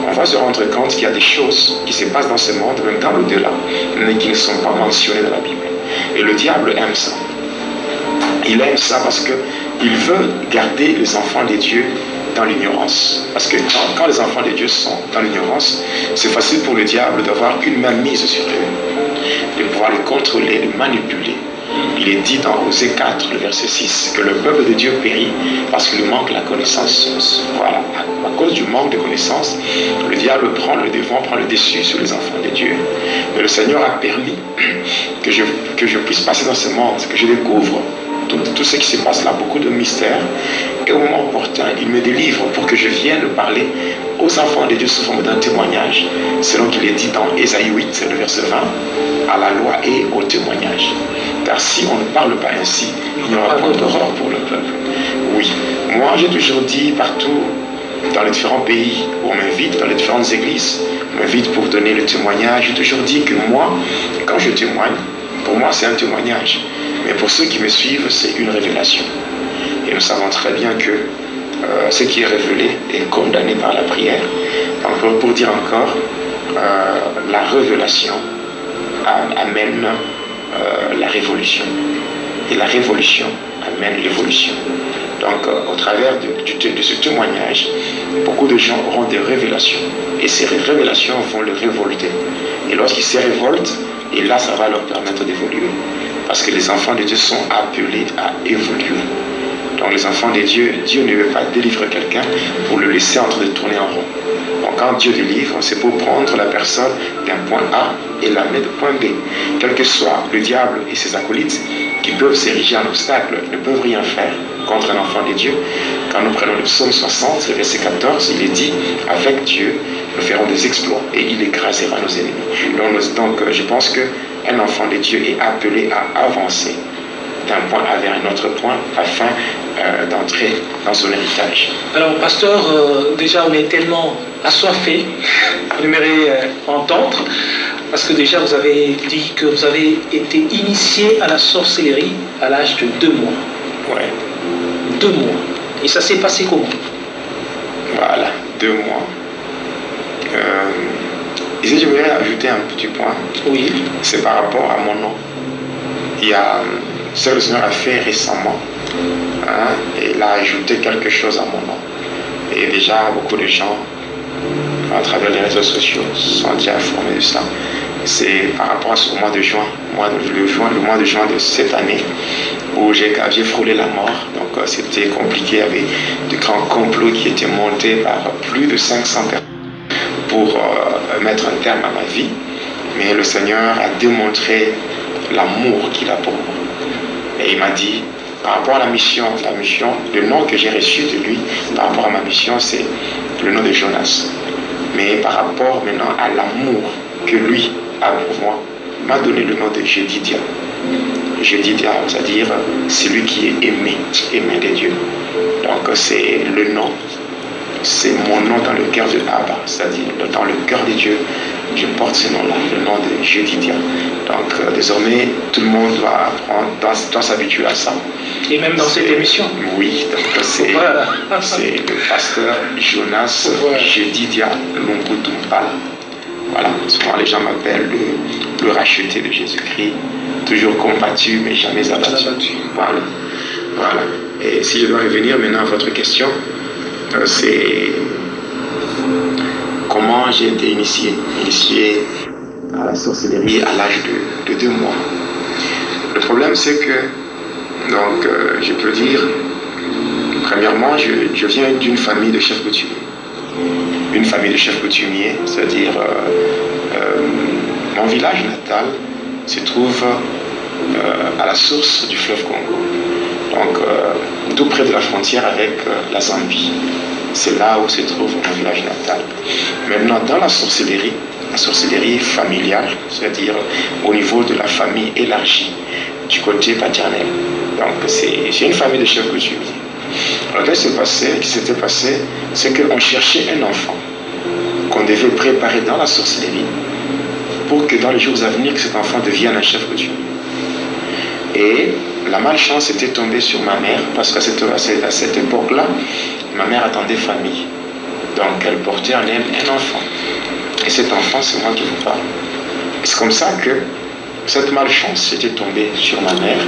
on va se rendre compte qu'il y a des choses qui se passent dans ce monde, même dans l'au-delà, mais qui ne sont pas mentionnées dans la Bible. Et le diable aime ça. Il aime ça parce qu'il veut garder les enfants de Dieu dans l'ignorance. Parce que quand les enfants de Dieu sont dans l'ignorance, c'est facile pour le diable d'avoir une main mise sur eux, de pouvoir les contrôler, les manipuler. Il est dit dans Osée 4, le verset 6, que le peuple de Dieu périt parce qu'il lui manque la connaissance. Voilà, à cause du manque de connaissance, le diable prend le devant, prend le dessus sur les enfants de Dieu. Mais le Seigneur a permis que je puisse passer dans ce monde, que je découvre tout ce qui se passe là, beaucoup de mystères. Et au moment opportun, il me délivre pour que je vienne parler aux enfants de Dieu sous forme d'un témoignage, selon qu'il est dit dans Ésaïe 8, le verset 20, à la loi et au témoignage. Car si on ne parle pas ainsi, il n'y aura pas d'horreur pour le peuple. Oui, moi j'ai toujours dit partout, dans les différents pays où on m'invite, dans les différentes églises, on m'invite pour donner le témoignage, j'ai toujours dit que moi, quand je témoigne, pour moi c'est un témoignage. Mais pour ceux qui me suivent, c'est une révélation. Et nous savons très bien que ce qui est révélé est condamné par la prière. Donc, pour dire encore, la révélation amène la révolution. Et la révolution amène l'évolution. Donc, au travers de ce témoignage, beaucoup de gens auront des révélations. Et ces révélations vont le révolter. Et lorsqu'ils se révoltent, et là, ça va leur permettre d'évoluer. Parce que les enfants de Dieu sont appelés à évoluer. Donc les enfants de Dieu, Dieu ne veut pas délivrer quelqu'un pour le laisser en train de tourner en rond. Donc quand Dieu délivre, c'est pour prendre la personne d'un point A et la mettre au point B. Quel que soit le diable et ses acolytes qui peuvent s'ériger en obstacle, ne peuvent rien faire contre un enfant de Dieu. Quand nous prenons le psaume 60, le verset 14, il est dit, avec Dieu, nous ferons des exploits et il écrasera nos ennemis. Donc je pense qu'un enfant de Dieu est appelé à avancer d'un point A vers un autre point afin d'entrer dans son héritage. Alors, pasteur, déjà on est tellement assoiffé, on aimerait entendre, parce que déjà vous avez dit que vous avez été initié à la sorcellerie à l'âge de 2 mois. Ouais. 2 mois. Et ça s'est passé comment? Voilà, 2 mois. Ici, je voudrais ajouter un petit point. Oui. C'est par rapport à mon nom. Il y a ce que le Seigneur a fait récemment. Et il a ajouté quelque chose à mon nom. Et déjà, beaucoup de gens, à travers les réseaux sociaux, sont déjà informés de ça. C'est par rapport au mois de juin, le mois de juin de cette année, où j'ai frôlé la mort. Donc c'était compliqué, il y avait de grands complots qui étaient montés par plus de 500 personnes pour mettre un terme à ma vie. Mais le Seigneur a démontré l'amour qu'il a pour moi. Et il m'a dit, par rapport à la mission, le nom que j'ai reçu de lui, par rapport à ma mission, c'est le nom de Jonas. Mais par rapport maintenant à l'amour que lui a pour moi, il m'a donné le nom de Jédidia. Jédidia, c'est-à-dire celui qui est aimé de Dieu. Donc c'est le nom, c'est mon nom dans le cœur de Abba, c'est-à-dire dans le cœur de Dieu, je porte ce nom-là, le nom de Jédidia. Donc désormais, tout le monde doit apprendre, doit s'habituer à ça. Et même dans cette émission. Oui, donc c'est le pasteur Jonas Jédidia Longotumpala. Voilà, souvent les gens m'appellent le racheté de Jésus-Christ, toujours combattu mais jamais abattu. Voilà. Et si je dois revenir maintenant à votre question, c'est comment j'ai été initié à la sorcellerie à l'âge de 2 mois. Le problème c'est que Donc, je peux dire, premièrement, je viens d'une famille de chefs coutumiers. Une famille de chefs coutumiers, c'est-à-dire mon village natal se trouve à la source du fleuve Congo. Donc, tout près de la frontière avec la Zambie. C'est là où se trouve mon village natal. Maintenant, dans la sorcellerie familiale, c'est-à-dire au niveau de la famille élargie, du côté paternel. Donc, c'est une famille de chefs coutumiers. Alors, ce qui s'était passé, c'est qu'on cherchait un enfant qu'on devait préparer dans la sorcellerie pour que dans les jours à venir, que cet enfant devienne un chef coutumier. Et la malchance était tombée sur ma mère, parce qu'à cette époque-là, ma mère attendait famille. Donc elle portait en elle un enfant. Et cet enfant, c'est moi qui vous parle. Et c'est comme ça que cette malchance était tombée sur ma mère,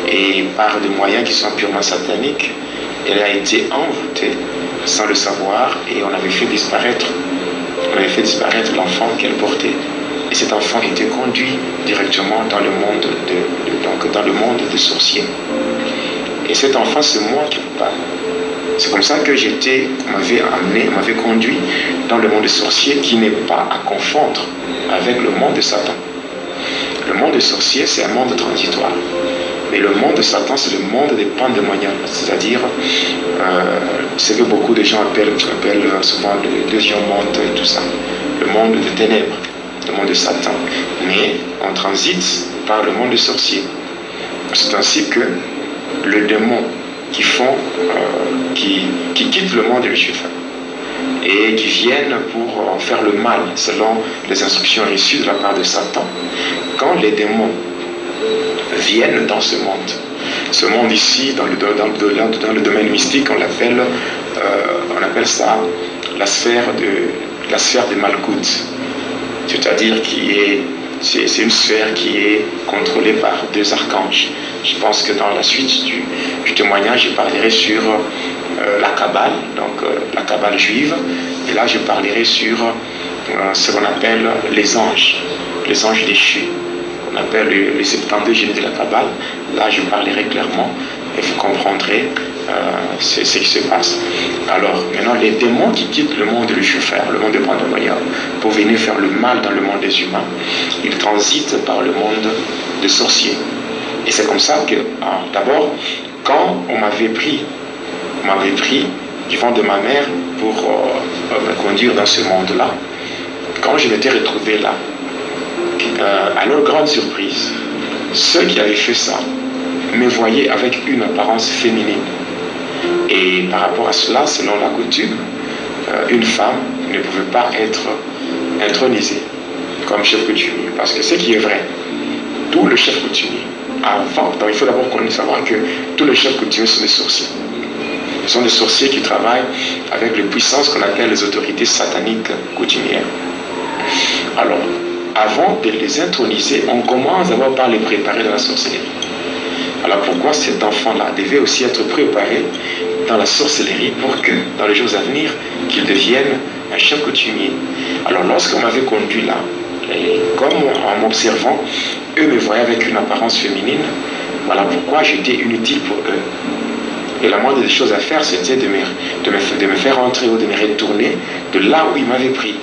et par des moyens qui sont purement sataniques, elle a été envoûtée sans le savoir, et on avait fait disparaître l'enfant qu'elle portait. Et cet enfant était conduit directement dans le monde des sorciers. Et cet enfant, c'est moi qui vous parle. C'est comme ça que on m'avait conduit dans le monde des sorciers, qui n'est pas à confondre avec le monde de Satan. Le monde des sorciers, c'est un monde transitoire. Mais le monde de Satan, c'est le monde des pandémoniums, c'est-à-dire ce que beaucoup de gens appellent souvent le deuxième monde et tout ça, le monde des ténèbres, le monde de Satan. Mais on transite par le monde des sorciers. C'est ainsi que les démons qui quittent le monde de Lucifer et qui viennent pour faire le mal selon les instructions reçues de la part de Satan, quand les démons viennent dans ce monde ici, dans le domaine mystique, on appelle ça la sphère de Malkout, c'est-à-dire c'est une sphère qui est contrôlée par 2 archanges. Je pense que dans la suite du témoignage, je parlerai sur la Kabbale, donc la Kabbale juive, et là je parlerai sur ce qu'on appelle les anges déchus. On appelle les 72 génies de la Kabbale. Là, je parlerai clairement et vous comprendrez ce qui se passe. Alors, maintenant, les démons qui quittent le monde de Lucifer, le monde de Pandémonium, pour venir faire le mal dans le monde des humains, ils transitent par le monde des sorciers. Et c'est comme ça que, d'abord, quand on m'avait pris du ventre de ma mère pour me conduire dans ce monde-là, quand je m'étais retrouvé là, à leur grande surprise, ceux qui avaient fait ça me voyaient avec une apparence féminine. Et par rapport à cela, selon la coutume, une femme ne pouvait pas être intronisée comme chef coutumier. Parce que ce qui est vrai, tous les chefs coutumiers, donc il faut d'abord savoir que tous les chefs coutumiers sont des sorciers. Ce sont des sorciers qui travaillent avec les puissances qu'on appelle les autorités sataniques coutumières. Alors, avant de les introniser, on commence d'abord par les préparer dans la sorcellerie. Alors pourquoi cet enfant-là devait aussi être préparé dans la sorcellerie pour que, dans les jours à venir, qu'il devienne un chef coutumier. Alors lorsqu'on m'avait conduit là, et comme en m'observant, eux me voyaient avec une apparence féminine, voilà pourquoi j'étais inutile pour eux. Et la moindre des choses à faire, c'était de me faire entrer ou de me retourner de là où ils m'avaient pris.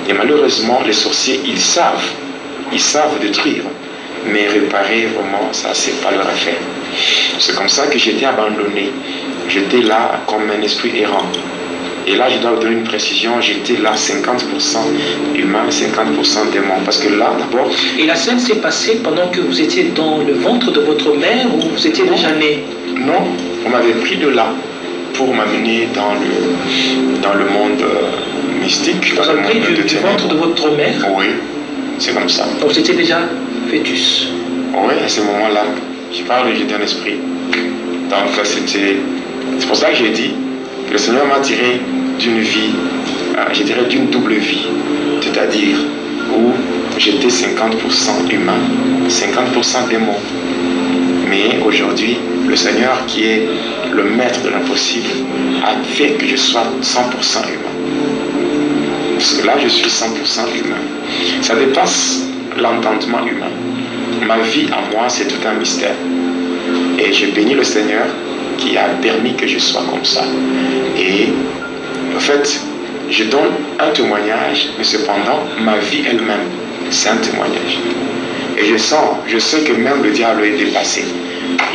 Et malheureusement, les sorciers, ils savent détruire. Mais réparer, vraiment, ça, c'est pas leur affaire. C'est comme ça que j'étais abandonné. J'étais là comme un esprit errant. Et là, je dois vous donner une précision, j'étais là 50% humain, 50% démon. Parce que là, d'abord... Et la scène s'est passée pendant que vous étiez dans le ventre de votre mère ou vous étiez déjà né? Non, on m'avait pris de là pour m'amener dans le monde mystique. Vous avez pris du ventre de votre mère? Oui, c'est comme ça. Donc c'était déjà fœtus? Oui, à ce moment-là, je parle, j'étais un esprit. Donc c'est pour ça que j'ai dit que le Seigneur m'a tiré d'une vie, je dirais d'une double vie, c'est-à-dire où j'étais 50% humain, 50% démon. Mais aujourd'hui, le Seigneur qui est le maître de l'impossible a fait que je sois 100% humain. Parce que là, je suis 100% humain. Ça dépasse l'entendement humain. Ma vie à moi, c'est tout un mystère. Et je bénis le Seigneur qui a permis que je sois comme ça. Et en fait, je donne un témoignage, mais cependant, ma vie elle-même, c'est un témoignage. Et je sais que même le diable est dépassé.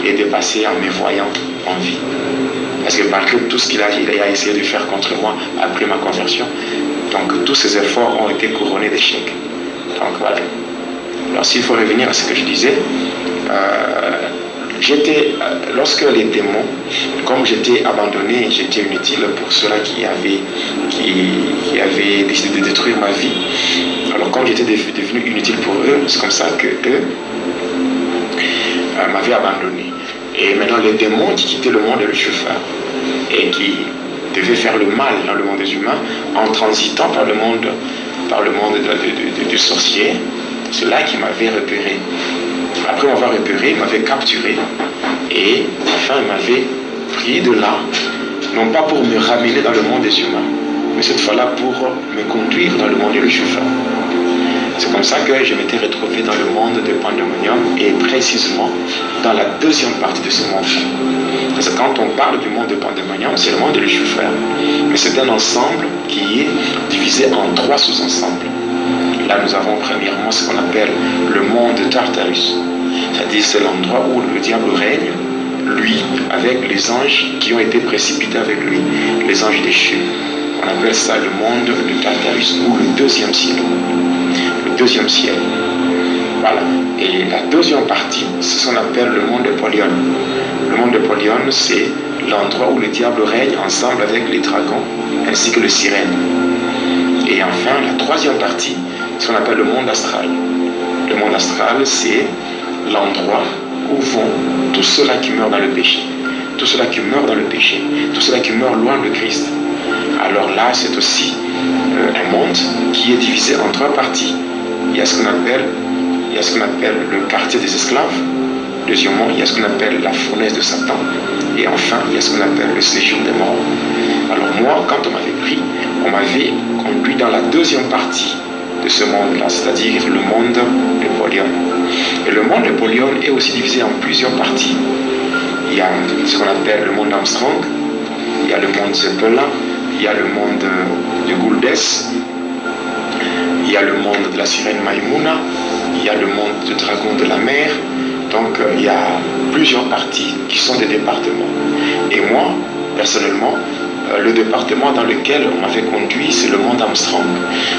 Il est dépassé en me voyant en vie. Parce que malgré tout ce qu'il a essayé de faire contre moi après ma conversion, donc tous ces efforts ont été couronnés d'échecs. Donc voilà. Alors s'il faut revenir à ce que je disais, lorsque les démons, comme j'étais abandonné, j'étais inutile pour ceux-là qui avaient décidé de détruire ma vie. Alors comme j'étais devenu inutile pour eux, c'est comme ça que eux m'avaient abandonné. Et maintenant les démons qui quittaient le monde de Lucifer et qui devaient faire le mal dans le monde des humains en transitant par le monde du sorcier, c'est là qu'ils m'avaient repéré. Après m'avoir repéré, ils m'avaient capturé et enfin ils m'avaient pris de là, non pas pour me ramener dans le monde des humains, mais cette fois-là pour me conduire dans le monde de Lucifer. C'est comme ça que je m'étais retrouvé dans le monde de Pandemonium et précisément dans la deuxième partie de ce monde. Parce que quand on parle du monde de Pandemonium, c'est le monde de Lucifer. Mais c'est un ensemble qui est divisé en 3 sous-ensembles. Là, nous avons premièrement ce qu'on appelle le monde de Tartarus. C'est-à-dire c'est l'endroit où le diable règne, lui, avec les anges qui ont été précipités avec lui, les anges déchus. On appelle ça le monde de Tartarus ou le deuxième ciel. Le deuxième ciel. Voilà. Et la deuxième partie, c'est ce qu'on appelle le monde de Polion. Le monde de Polion, c'est l'endroit où le diable règne ensemble avec les dragons ainsi que les sirènes. Et enfin, la troisième partie, c'est ce qu'on appelle le monde astral. Le monde astral, c'est l'endroit où vont tous ceux-là qui meurent dans le péché. Tous ceux-là qui meurent dans le péché. Tous ceux-là qui meurent loin de Christ. Alors là, c'est aussi un monde qui est divisé en 3 parties. Il y a ce qu'on appelle le quartier des esclaves. Deuxièmement, il y a ce qu'on appelle la fournaise de Satan. Et enfin, il y a ce qu'on appelle le séjour des morts. Alors moi, quand on m'avait pris, on m'avait conduit dans la deuxième partie de ce monde-là, c'est-à-dire le monde de Polion. Et le monde de Polion est aussi divisé en plusieurs parties. Il y a ce qu'on appelle le monde Armstrong, il y a le monde Zeppelin, il y a le monde de Gouldes, il y a le monde de la sirène Maïmouna, il y a le monde du dragon de la mer. Donc il y a plusieurs parties qui sont des départements. Et moi, personnellement, le département dans lequel on m'avait conduit, c'est le monde Armstrong.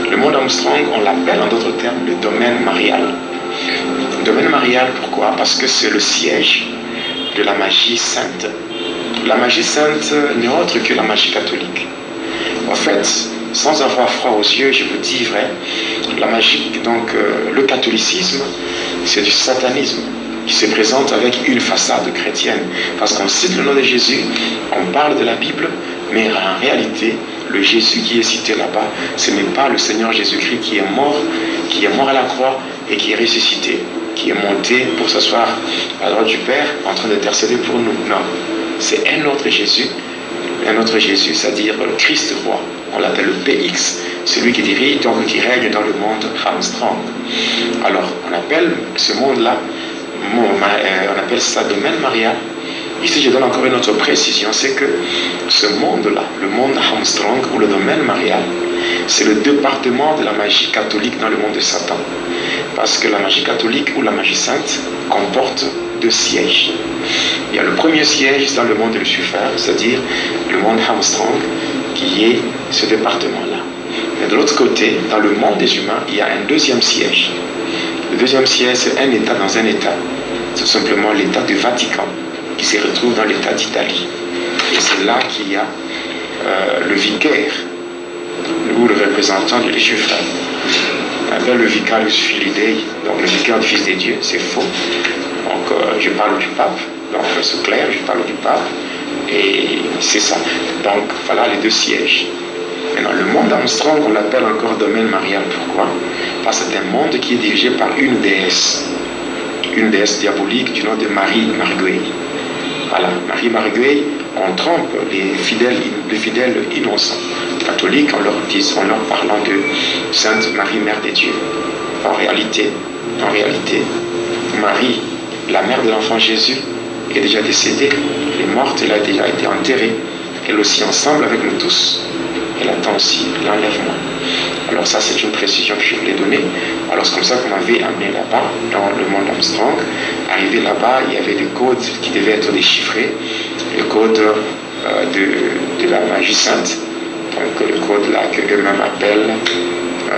Le monde Armstrong, on l'appelle en d'autres termes le domaine marial. Le domaine marial, pourquoi? Parce que c'est le siège de la magie sainte. La magie sainte n'est autre que la magie catholique. En fait, sans avoir froid aux yeux, je vous dis vrai, la magie, donc le catholicisme, c'est du satanisme qui se présente avec une façade chrétienne. Parce qu'on cite le nom de Jésus, on parle de la Bible, mais en réalité, le Jésus qui est cité là-bas, ce n'est pas le Seigneur Jésus-Christ qui est mort à la croix et qui est ressuscité, qui est monté pour s'asseoir à la droite du Père en train d'intercéder pour nous. Non, c'est un autre Jésus, c'est-à-dire le Christ roi. On l'appelle le PX, celui qui dirige, donc qui règne dans le monde Armstrong. Alors, on appelle ce monde-là, on appelle ça domaine marial. Ici, je donne encore une autre précision, c'est que ce monde-là, le monde Armstrong ou le domaine marial, c'est le département de la magie catholique dans le monde de Satan. Parce que la magie catholique ou la magie sainte comporte 2 sièges. Il y a le premier siège dans le monde de Lucifer, c'est-à-dire le monde Armstrong, qui est ce département-là. Mais de l'autre côté, dans le monde des humains, il y a un deuxième siège. Le deuxième siège, c'est un État dans un État. C'est simplement l'État du Vatican, qui se retrouve dans l'État d'Italie. Et c'est là qu'il y a le vicaire, ou le représentant de Lucifer. On appelle le vicarius filii Dei, donc le vicaire du Fils des dieux, c'est faux. Donc je parle du pape, donc c'est clair, je parle du pape, et c'est ça. Donc voilà les 2 sièges. Maintenant, le monde Armstrong, on l'appelle encore domaine marial. Pourquoi? Parce que c'est un monde qui est dirigé par une déesse diabolique du nom de Marie Marguerite. Voilà, Marie Marguerite, on trompe les fidèles innocents catholiques en leur parlant de Sainte Marie, Mère des Dieux. En réalité, Marie, la mère de l'enfant Jésus, est déjà décédée, elle est morte, elle a déjà été enterrée. Elle aussi ensemble avec nous tous, elle attend aussi l'enlèvement. Alors ça, c'est une précision que je voulais donner. Alors c'est comme ça qu'on m'avait amené là-bas, dans le monde Armstrong. Arrivé là-bas, il y avait des codes qui devaient être déchiffrés. Le code de la magie sainte, donc le code là que eux-mêmes appellent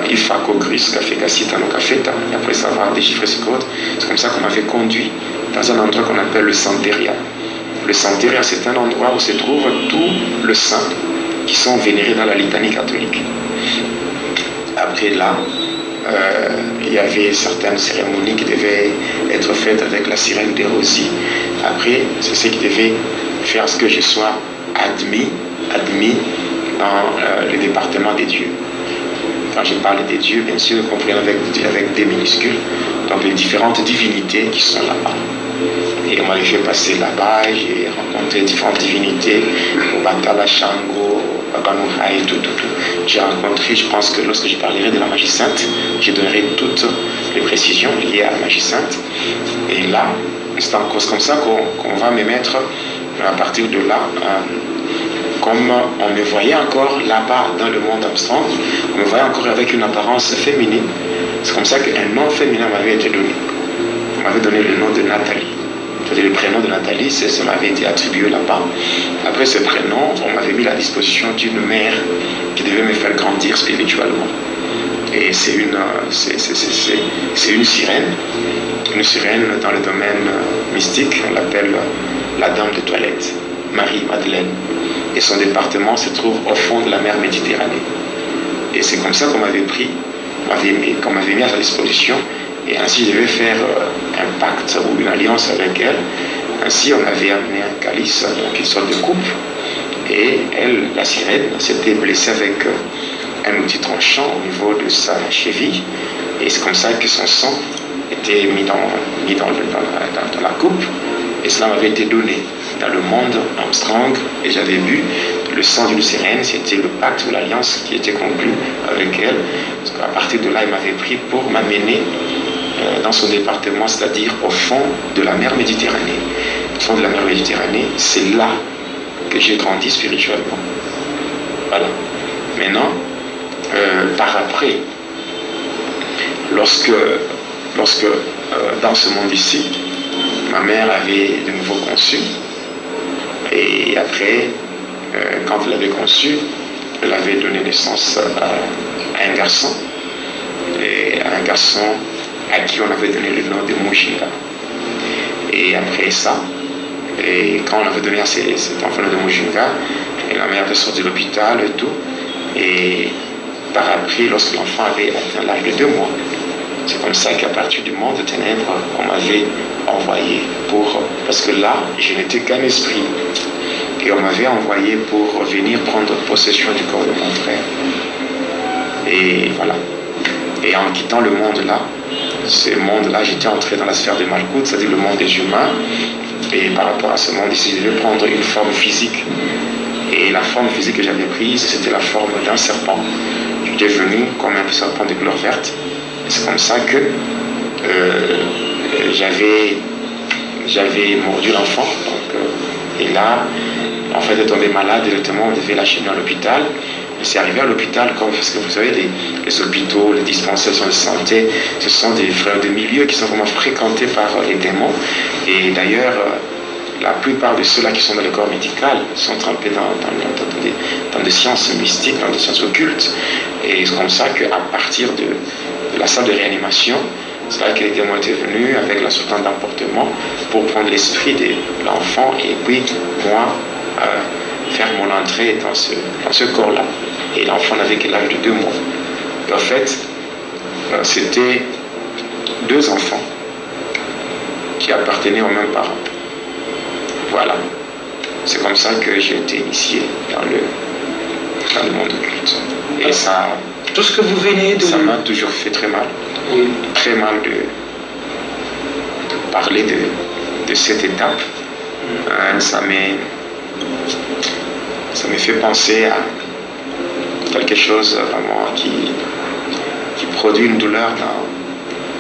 Ifakogris Kafekasitano Kafeta. Et après savoir déchiffrer ce code, c'est comme ça qu'on m'avait conduit dans un endroit qu'on appelle le Santeria. Le Santeria, c'est un endroit où se trouve tous les saints qui sont vénérés dans la litanie catholique. Après là, il y avait certaines cérémonies qui devaient être faites avec la sirène des rosiers. Après, c'est ce qui devait faire ce que je sois admis dans le département des dieux. Quand je parle des dieux, bien sûr, compris avec des minuscules, donc les différentes divinités qui sont là-bas. Et on m'avait fait passer là-bas, j'ai rencontré différentes divinités, Obatala, Shango, Babanuhai, tout. J'ai rencontré, je pense que lorsque je parlerai de la magie sainte, je donnerai toutes les précisions liées à la magie sainte. Et là, c'est en cause comme ça qu'on va me mettre à partir de là, comme on me voyait encore là-bas dans le monde Armstrong, on me voyait encore avec une apparence féminine. C'est comme ça qu'un nom féminin m'avait été donné. On m'avait donné le nom de Nathalie. Le prénom de Nathalie, ça m'avait été attribué là-bas. Après ce prénom, on m'avait mis à la disposition d'une mère qui devait me faire grandir spirituellement. Et c'est une sirène dans le domaine mystique, on l'appelle la dame de toilette, Marie-Madeleine. Et son département se trouve au fond de la mer Méditerranée. Et c'est comme ça qu'on m'avait pris, qu'on m'avait mis à sa disposition. Et ainsi, je devais faire un pacte ou une alliance avec elle. Ainsi, on avait amené un calice, donc une sorte de coupe. Et elle, la sirène, s'était blessée avec un outil tranchant au niveau de sa cheville. Et c'est comme ça que son sang était mis dans la coupe. Et cela m'avait été donné dans le monde Armstrong. Et j'avais bu le sang d'une sirène. C'était le pacte ou l'alliance qui était conclu avec elle. Parce qu'à partir de là, elle m'avait pris pour m'amener dans son département, c'est-à-dire au fond de la mer Méditerranée. Au fond de la mer Méditerranée, c'est là que j'ai grandi spirituellement. Voilà. Maintenant, par après, lorsque dans ce monde ici, ma mère avait de nouveau conçu, et après, quand elle avait conçu, elle avait donné naissance à un garçon, à qui on avait donné le nom de Mujinga. Et après ça, quand on avait donné à cet enfant de Mujinga, la mère avait sorti de l'hôpital et tout. Et par après, lorsque l'enfant avait atteint l'âge de 2 mois, c'est comme ça qu'à partir du monde de ténèbres, on m'avait envoyé parce que là, je n'étais qu'un esprit. Et on m'avait envoyé pour venir prendre possession du corps de mon frère. Et voilà. Et en quittant le monde-là, ce monde-là, j'étais entré dans la sphère de Malkout, c'est-à-dire le monde des humains. Et par rapport à ce monde ici, je devais prendre une forme physique. Et la forme physique que j'avais prise, c'était la forme d'un serpent. J'étais venu comme un serpent de couleur verte. Et c'est comme ça que j'avais mordu l'enfant. Et là, en fait, elle est tombée malade directement, on devait l'acheminer à l'hôpital. Et c'est arrivé à l'hôpital, parce que vous savez, les hôpitaux, les dispensaires de santé, ce sont des frères de milieu qui sont vraiment fréquentés par les démons. Et d'ailleurs, la plupart de ceux-là qui sont dans le corps médical sont trempés dans des sciences mystiques, dans des sciences occultes. Et c'est comme ça qu'à partir de la salle de réanimation, c'est là que les démons étaient venus avec la sultane d'emportement pour prendre l'esprit de l'enfant et puis moi faire mon entrée dans ce corps-là. Et l'enfant n'avait que l'âge de 2 mois. Et en fait, c'était 2 enfants qui appartenaient aux mêmes parents. Voilà. C'est comme ça que j'ai été initié dans le monde occulte. Et ça, tout ce que vous venez de... Ça m'a toujours fait très mal. Oui. Très mal de parler de cette étape. Ça me fait penser à quelque chose vraiment qui produit une douleur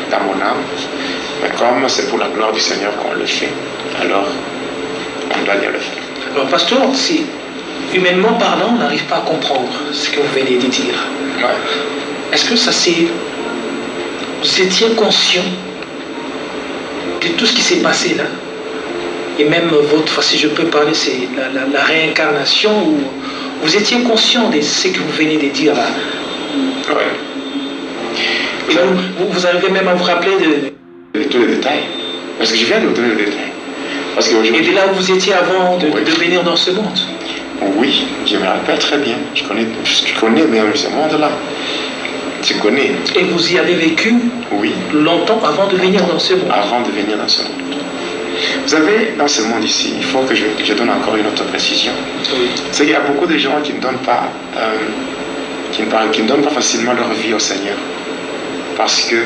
dans mon âme. Mais comme c'est pour la gloire du Seigneur qu'on le fait, alors on doit bien le faire. Alors, pasteur, si humainement parlant, on n'arrive pas à comprendre ce que vous venez de dire, Ouais. est-ce que ça c'est... Vous étiez conscient de tout ce qui s'est passé là? Et même votre, enfin, si je peux parler, c'est la réincarnation, où vous étiez conscient de ce que vous venez de dire là? Ouais. Et vous arrivez même à vous rappeler De tous les détails. Parce que je viens de vous donner les détails. Parce que et de là où vous étiez avant de Oui. venir dans ce monde? Oui, je me rappelle très bien. Je connais même ce monde-là. Je connais. Et vous y avez vécu Oui, longtemps avant de venir dans ce monde? avant de venir dans ce monde. Vous savez, dans ce monde ici, il faut que je donne encore une autre précision. Oui. C'est qu'il y a beaucoup de gens qui ne donnent pas, qui ne donnent pas facilement leur vie au Seigneur. Parce que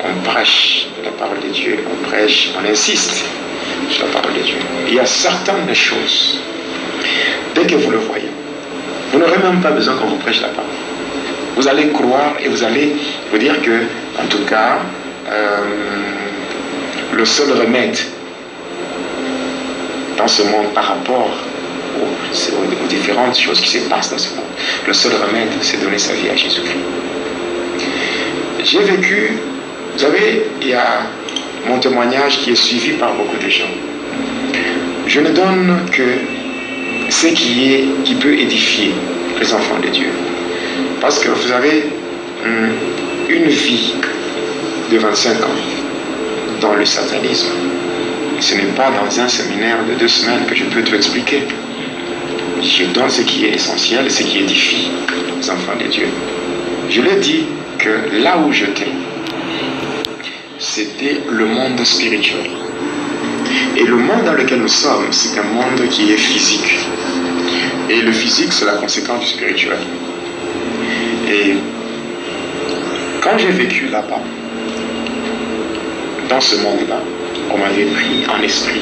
on prêche la parole de Dieu, on prêche, on insiste sur la parole de Dieu. Il y a certaines choses, dès que vous le voyez, vous n'aurez même pas besoin qu'on vous prêche la parole. Vous allez croire et vous allez vous dire que, en tout cas, le seul remède dans ce monde par rapport aux différentes choses qui se passent dans ce monde, le seul remède, c'est donner sa vie à Jésus-Christ. J'ai vécu, vous savez, il y a mon témoignage qui est suivi par beaucoup de gens. Je ne donne que ce qui peut édifier les enfants de Dieu. Parce que vous avez une vie de 25 ans dans le satanisme. Ce n'est pas dans un séminaire de 2 semaines que je peux tout expliquer. Je donne ce qui est essentiel et ce qui édifie les enfants de Dieu. Je l'ai dit que là où j'étais, c'était le monde spirituel. Et le monde dans lequel nous sommes, c'est un monde qui est physique. Et le physique, c'est la conséquence du spirituel. Et quand j'ai vécu là-bas, dans ce monde-là, on m'avait pris en esprit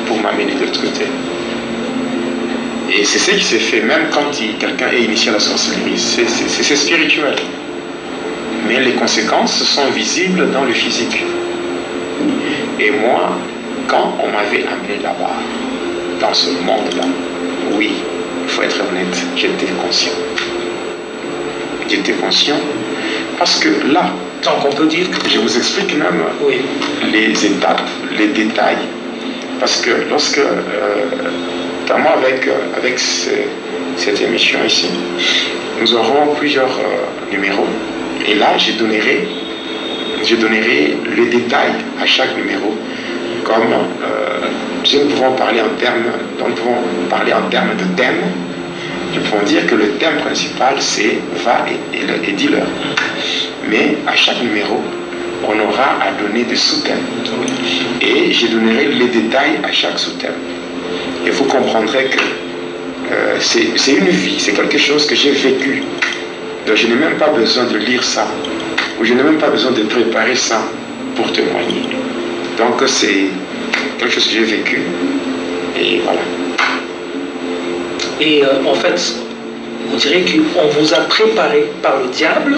pour m'amener de l'autre côté. Et c'est ce qui s'est fait, même quand quelqu'un est initié à la sorcellerie, c'est spirituel. Mais les conséquences sont visibles dans le physique. Et moi, quand on m'avait amené là-bas, dans ce monde-là, oui, il faut être honnête, j'étais conscient. J'étais conscient parce que là, Donc on peut dire que... je vous explique même Oui. les étapes, les détails. Parce que lorsque, notamment avec cette émission ici, nous aurons plusieurs numéros. Et là, je donnerai les détails à chaque numéro. Comme nous pouvons parler en termes de thème. Nous pouvons dire que le thème principal, c'est va et dis-leur. Mais à chaque numéro, on aura à donner des sous-thèmes. Et je donnerai les détails à chaque sous-thème. Et vous comprendrez que c'est une vie, c'est quelque chose que j'ai vécu. Donc je n'ai même pas besoin de lire ça, ou je n'ai même pas besoin de préparer ça pour témoigner. Donc c'est quelque chose que j'ai vécu, et voilà. Et en fait, on dirait qu'on vous a préparé par le diable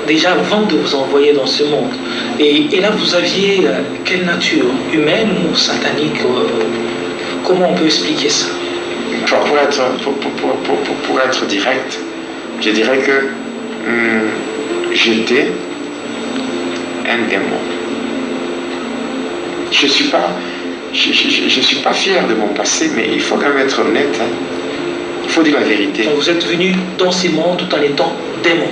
déjà avant de vous envoyer dans ce monde. Et là, vous aviez quelle nature? Humaine ou satanique? Comment on peut expliquer ça? Pour être direct, je dirais que j'étais un démon. Je suis pas fier de mon passé, mais il faut quand même être honnête. Hein. Il faut dire la vérité. Donc vous êtes venu dans ces mondes tout en étant démon.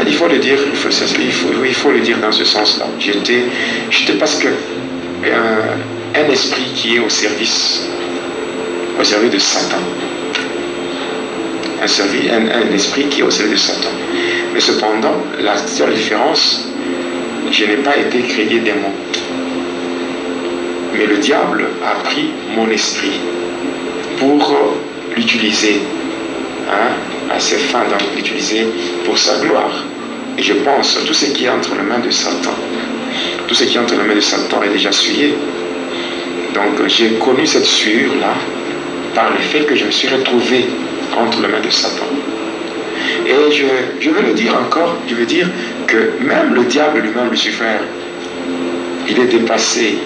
Il faut le dire, il faut le dire dans ce sens-là. J'étais parce que un esprit qui est au service de Satan. Un esprit qui est au service de Satan. Mais cependant, la seule différence, je n'ai pas été créé démon. Mais le diable a pris mon esprit pour l'utiliser à ses fins, donc l'utiliser pour sa gloire. Et je pense tout ce qui est entre les mains de Satan, tout ce qui est entre les mains de Satan est déjà souillé. Donc j'ai connu cette souillure-là par le fait que je me suis retrouvé entre les mains de Satan. Et je veux le dire encore, je veux dire que même le diable lui-même, Lucifer, il est dépassé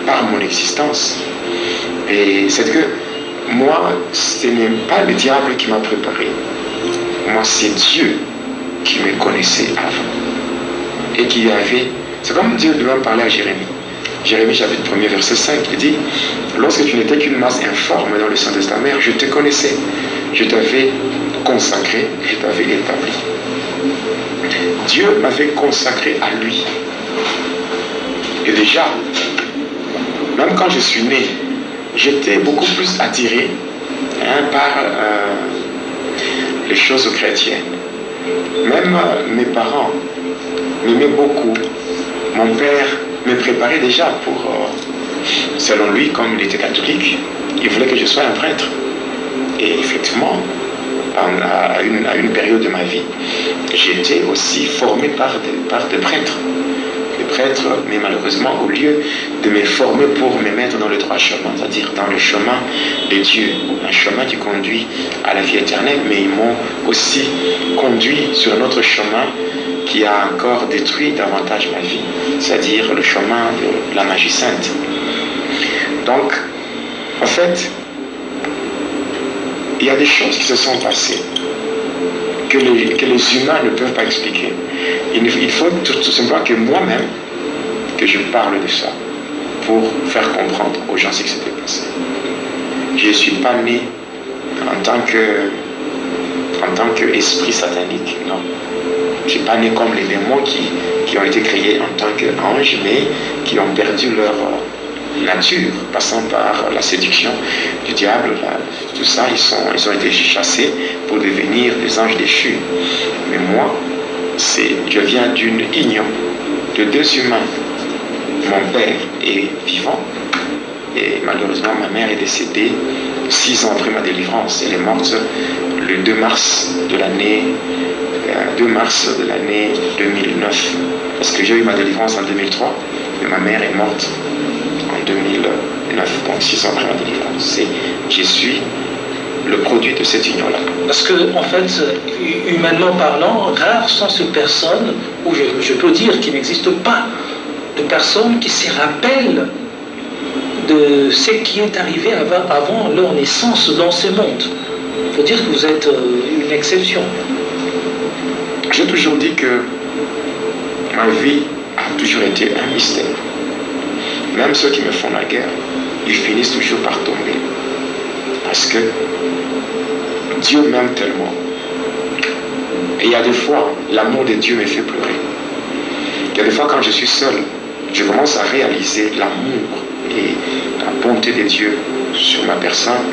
par mon existence. Et c'est que moi, ce n'est pas le diable qui m'a préparé. Moi, c'est Dieu qui me connaissait avant. Et qui avait... C'est comme Dieu devait parler à Jérémie. Jérémie chapitre 1er verset 5, il dit: lorsque tu n'étais qu'une masse informe dans le sein de ta mère, je te connaissais. Je t'avais consacré, je t'avais établi. Dieu m'avait consacré à lui. Et déjà, même quand je suis né, j'étais beaucoup plus attiré par les choses chrétiennes. Même mes parents m'aimaient beaucoup. Mon père me préparait déjà pour, selon lui, comme il était catholique, il voulait que je sois un prêtre. Et effectivement, à une période de ma vie, j'ai été aussi formé par des prêtres. Des prêtres, mais malheureusement, au lieu de me former pour me mettre dans le droit chemin, c'est-à-dire dans le chemin de Dieu, un chemin qui conduit à la vie éternelle, mais ils m'ont aussi conduit sur un autre chemin qui a encore détruit davantage ma vie, c'est-à-dire le chemin de la magie sainte. Donc, en fait, il y a des choses qui se sont passées que les humains ne peuvent pas expliquer. Il faut tout simplement que moi-même, que je parle de ça, pour faire comprendre aux gens ce qui s'était passé. Je ne suis pas né en tant qu'esprit satanique, non. Je ne suis pas né comme les démons qui ont été créés en tant qu'anges, mais qui ont perdu leur nature, passant par la séduction du diable, tout ça, ils ont été chassés pour devenir des anges déchus. Mais moi, je viens d'une union de deux humains. Mon père est vivant et malheureusement ma mère est décédée 6 ans après ma délivrance. Elle est morte le 2 mars de l'année 2009, parce que j'ai eu ma délivrance en 2003 et ma mère est morte en 2009, donc 6 ans après ma délivrance. Je suis le produit de cette union-là. Parce que, en fait, humainement parlant, rares sont ces personnes où je peux dire qu'il n'existe pas de personnes qui se rappellent de ce qui est arrivé avant leur naissance dans ce monde. Il faut dire que vous êtes une exception. J'ai toujours dit que ma vie a toujours été un mystère. Même ceux qui me font la guerre, ils finissent toujours par tomber. Parce que Dieu m'aime tellement. Et il y a des fois, l'amour de Dieu me fait pleurer. Il y a des fois, quand je suis seul, je commence à réaliser l'amour et la bonté de Dieu sur ma personne.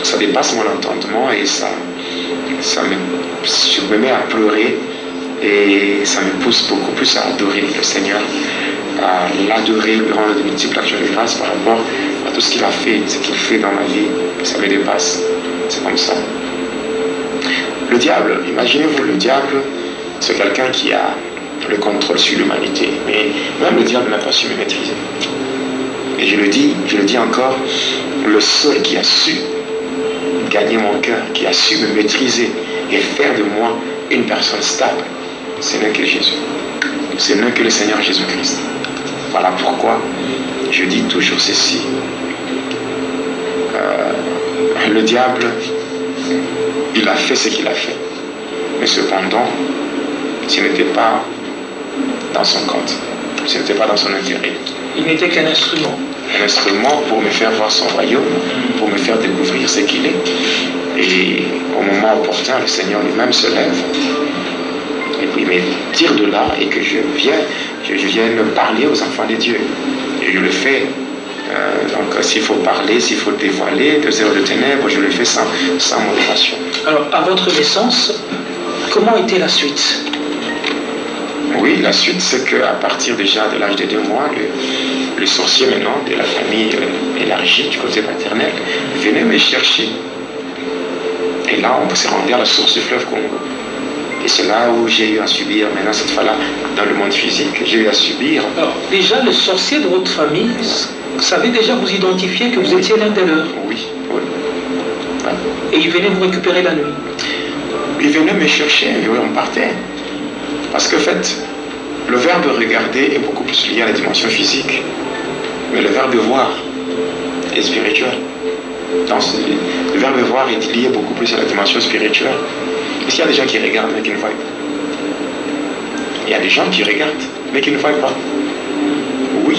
Ça dépasse mon entendement et je me mets à pleurer et ça me pousse beaucoup plus à adorer le Seigneur, à l'adorer, lui rendre de multiples actions de grâce par rapport à tout ce qu'il a fait, ce qu'il fait dans ma vie. Ça me dépasse. C'est comme ça. Le diable, imaginez-vous, le diable, c'est quelqu'un qui a le contrôle sur l'humanité. Mais même le diable n'a pas su me maîtriser. Et je le dis encore, le seul qui a su gagner mon cœur, qui a su me maîtriser et faire de moi une personne stable, ce n'est que Jésus. Ce n'est que le Seigneur Jésus-Christ. Voilà pourquoi je dis toujours ceci. Le diable, il a fait ce qu'il a fait. Mais cependant, ce n'était pas dans son compte. Ce n'était pas dans son intérêt. Il n'était qu'un instrument. Un instrument pour me faire voir son royaume, pour me faire découvrir ce qu'il est. Et au moment opportun, le Seigneur lui-même se lève. Et puis il me tire de là et que je vienne parler aux enfants de Dieu. Et je le fais. Donc s'il faut parler, s'il faut dévoiler 2 heures de ténèbres, je le fais sans modération. Alors, à votre naissance, comment était la suite? Oui, la suite, c'est qu'à partir déjà de l'âge de 2 mois, le sorcier maintenant de la famille élargie du côté paternel venait me chercher. Et là, on s'est rendu à la source du fleuve Congo. Et c'est là où j'ai eu à subir, maintenant cette fois-là, dans le monde physique, j'ai eu à subir. Alors, déjà, le sorcier de votre famille savait déjà vous identifier que vous étiez l'un des leurs. Oui. Ouais. Et il venait vous récupérer la nuit. Il venait me chercher et on partait. Parce que, en fait, le verbe regarder est beaucoup plus lié à la dimension physique. Mais le verbe voir et spirituelle. Donc, le verbe voir est lié beaucoup plus à la dimension spirituelle. Est-ce qu'il y a des gens qui regardent mais qui ne voient pas? Il y a des gens qui regardent mais qui ne voient pas. Oui.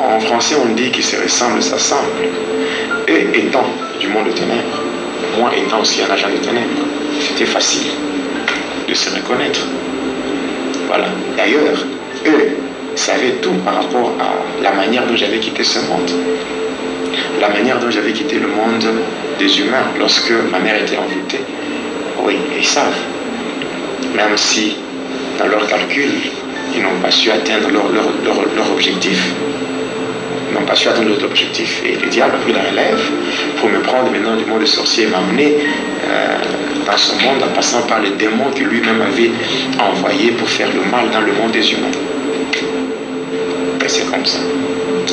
En français, on dit qu'ils se ressemblent, s'assemblent. Eux étant du monde de ténèbres, moi étant aussi un agent de ténèbres, c'était facile de se reconnaître. Voilà. D'ailleurs, eux savaient tout par rapport à la manière dont j'avais quitté ce monde. La manière dont j'avais quitté le monde des humains lorsque ma mère était envoûtée. Oui, ils savent. Même si, dans leur calcul, ils n'ont pas su atteindre leur objectif. Ils n'ont pas su atteindre leur objectif. Et le diable a pris la relève pour me prendre maintenant du monde des sorciers et m'amener dans ce monde en passant par les démons que lui-même avait envoyés pour faire le mal dans le monde des humains. Et c'est comme ça.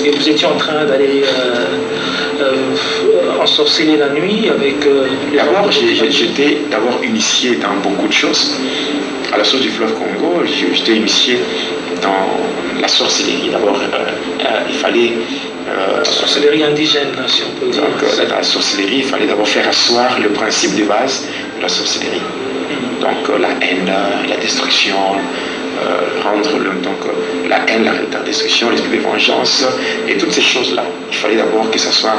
Et vous étiez en train d'aller ensorceler la nuit avec... D'abord, j'étais d'abord initié dans beaucoup de choses. À la source du fleuve Congo, j'étais initié dans la sorcellerie. D'abord, il fallait... sorcellerie indigène, si on peut dire. Donc, dans la sorcellerie, il fallait d'abord faire asseoir le principe de base de la sorcellerie. Donc, la haine, la destruction, la haine, la destruction, l'esprit de vengeance, et toutes ces choses-là. Il fallait d'abord que ça soit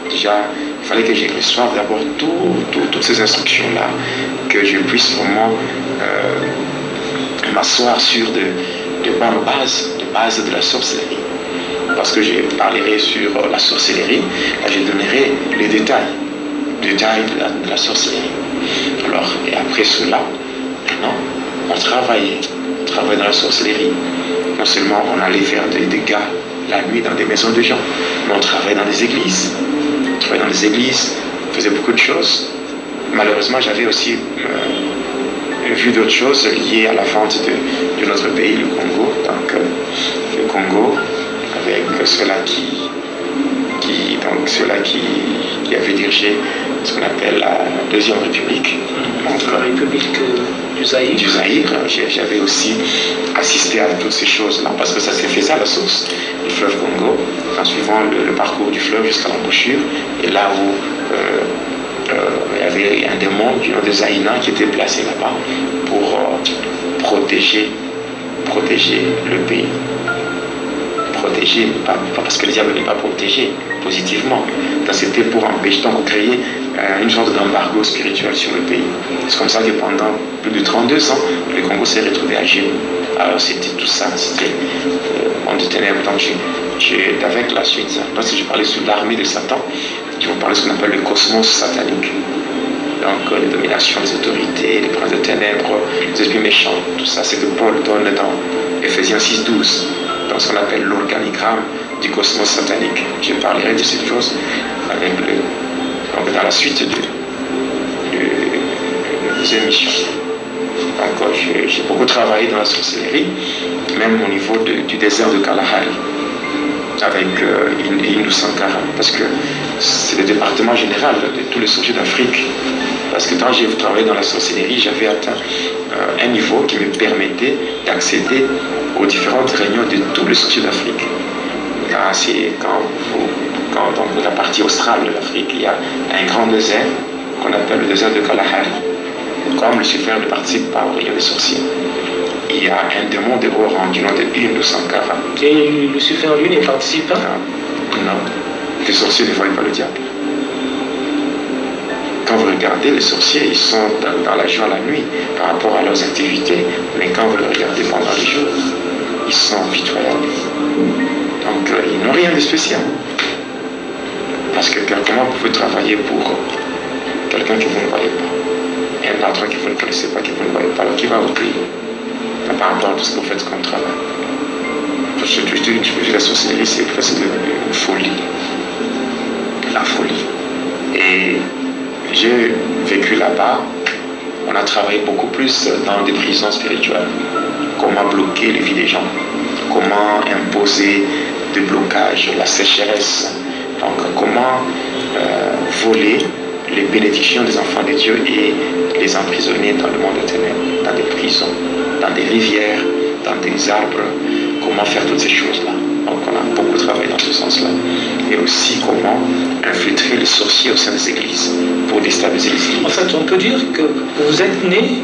déjà... Il fallait que je reçoive d'abord toutes ces instructions-là, que je puisse vraiment m'asseoir sur de bonnes bases de la sorcellerie. Parce que je parlerai sur la sorcellerie, là je donnerai les détails de la sorcellerie. Alors, et après cela, maintenant, on travaillait dans la sorcellerie. Non seulement on allait faire des dégâts la nuit dans des maisons de gens, mais on travaillait dans des églises. On travaillait dans les églises, on faisait beaucoup de choses. Malheureusement, j'avais aussi vu d'autres choses liées à la vente de notre pays, le Congo. Donc, le Congo, avec ceux-là qui avaient dirigé ce qu'on appelle la Deuxième République. Donc, la République du Zaïre. J'avais aussi assisté à toutes ces choses-là, parce que ça s'est fait ça à la source du fleuve Congo, en suivant le parcours du fleuve jusqu'à l'embouchure, et là où il y avait un démon du nom de Zaïna qui était placé là-bas pour protéger le pays. Protéger, pas parce que le diable n'est pas protégé positivement. C'était pour empêcher, donc créer une sorte d'embargo spirituel sur le pays. C'est comme ça que pendant plus de 32 ans, le Congo s'est retrouvé à genoux. Alors c'était tout ça, c'était monde de ténèbres. Donc avec la suite, lorsque je parlais sur l'armée de Satan, je vous parlais de ce qu'on appelle le cosmos satanique. Donc les dominations des autorités, les princes de ténèbres, les esprits méchants, tout ça, c'est que Paul donne dans Ephésiens 6:12, dans ce qu'on appelle l'organigramme du cosmos satanique. Je parlerai de cette chose avec donc dans la suite de nos émissions. Donc j'ai beaucoup travaillé dans la sorcellerie, même au niveau du désert de Kalahari, avec Hindu Sankara, parce que c'est le département général de tous les sorciers d'Afrique. Parce que quand j'ai travaillé dans la sorcellerie, j'avais atteint un niveau qui me permettait d'accéder aux différentes réunions de tous les sorciers d'Afrique. Quand dans la partie australe de l'Afrique, il y a un grand désert qu'on appelle le désert de Kalahari. Comme Lucifer ne participe pas aux réunions des sorciers, il y a un démon de haut rang du nom de Hindu Sankara. Et Lucifer, lui, ne participe pas? Non. Les sorciers ne voient pas le diable. Quand vous regardez, les sorciers, ils sont dans la joie la nuit par rapport à leurs activités, mais quand vous les regardez pendant le jour, ils sont pitoyables. Donc, ils n'ont rien de spécial. Parce que comment vous pouvez travailler pour quelqu'un que vous ne voyez pas, un patron que vous ne connaissez pas, que vous ne voyez pas, alors qui va vous payer par rapport à tout ce que vous faites comme travail? La sorcellerie, c'est presque une folie. La folie. Et j'ai vécu là-bas, on a travaillé beaucoup plus dans des prisons spirituelles. Comment bloquer les vies des gens, comment imposer des blocages, la sécheresse, donc comment voler les bénédictions des enfants de Dieu et les emprisonner dans le monde des ténèbres, dans des prisons, dans des rivières, dans des arbres, comment faire toutes ces choses-là. Donc on a beaucoup travaillé. travailler dans ce sens-là. Et aussi comment infiltrer les sorciers au sein des églises pour déstabiliser les églises. En fait, on peut dire que vous êtes né,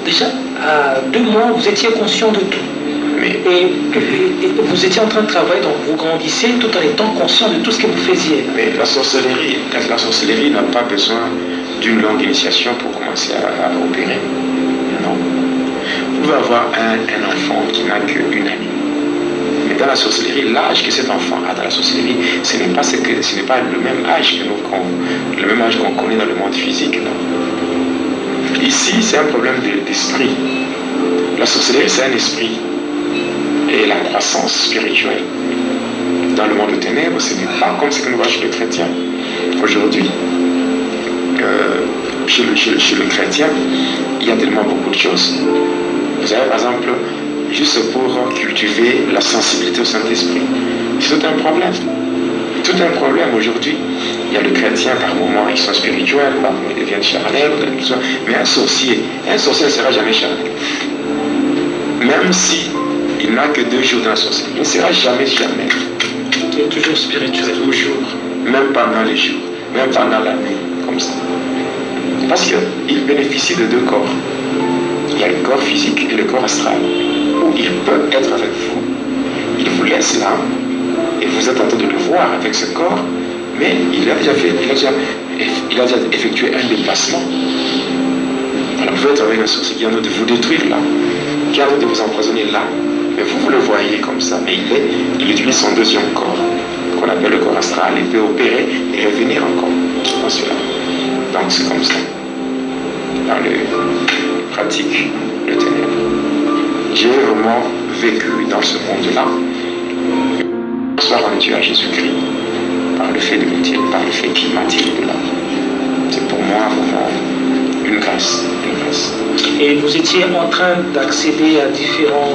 déjà à 2 mois, vous étiez conscient de tout. Mais, Et vous étiez en train de travailler, donc vous grandissez tout en étant conscient de tout ce que vous faisiez. mais la sorcellerie n'a pas besoin d'une longue initiation pour commencer à opérer. Non. Vous pouvez avoir un enfant qui n'a qu'une année. Mais dans la sorcellerie, l'âge que cet enfant a dans la sorcellerie, ce n'est pas le même âge que le même âge qu'on connaît dans le monde physique. Non. Ici, c'est un problème d'esprit. La sorcellerie, c'est un esprit. Et la croissance spirituelle dans le monde des ténèbres, ce n'est pas comme ce que nous voyons chez les chrétiens. Aujourd'hui, chez le chrétien, il y a tellement beaucoup de choses. Vous avez par exemple, juste pour cultiver la sensibilité au Saint-Esprit, c'est tout un problème. Tout un problème aujourd'hui. Il y a le chrétien, par moments, ils sont spirituels, par moments, ils deviennent charnels, mais un sorcier ne sera jamais charnel. Même si il n'a que 2 jours dans la sorcellerie, il ne sera jamais charnel. Il est toujours spirituel. Toujours. Même pendant les jours, même pendant la nuit, comme ça. Parce qu'il bénéficie de 2 corps. Il y a le corps physique et le corps astral, où il peut être avec vous. Il vous laisse là, et vous êtes en train de le voir avec ce corps, mais il a déjà effectué un déplacement. Alors vous pouvez être avec un sorcier qui est en train de vous détruire là, qui est en train de vous empoisonner là, mais vous le voyez comme ça, mais il utilise son 2e corps, qu'on appelle le corps astral. Il peut opérer et revenir encore dans celui-là. Donc c'est comme ça, dans le pratique de ténèbres. J'ai vraiment vécu dans ce monde-là. Soit rendu à Jésus-Christ, par le fait de me dire, par le fait qu'il m'a tiré de là. C'est pour moi vraiment une grâce, une grâce. Et vous étiez en train d'accéder à différentes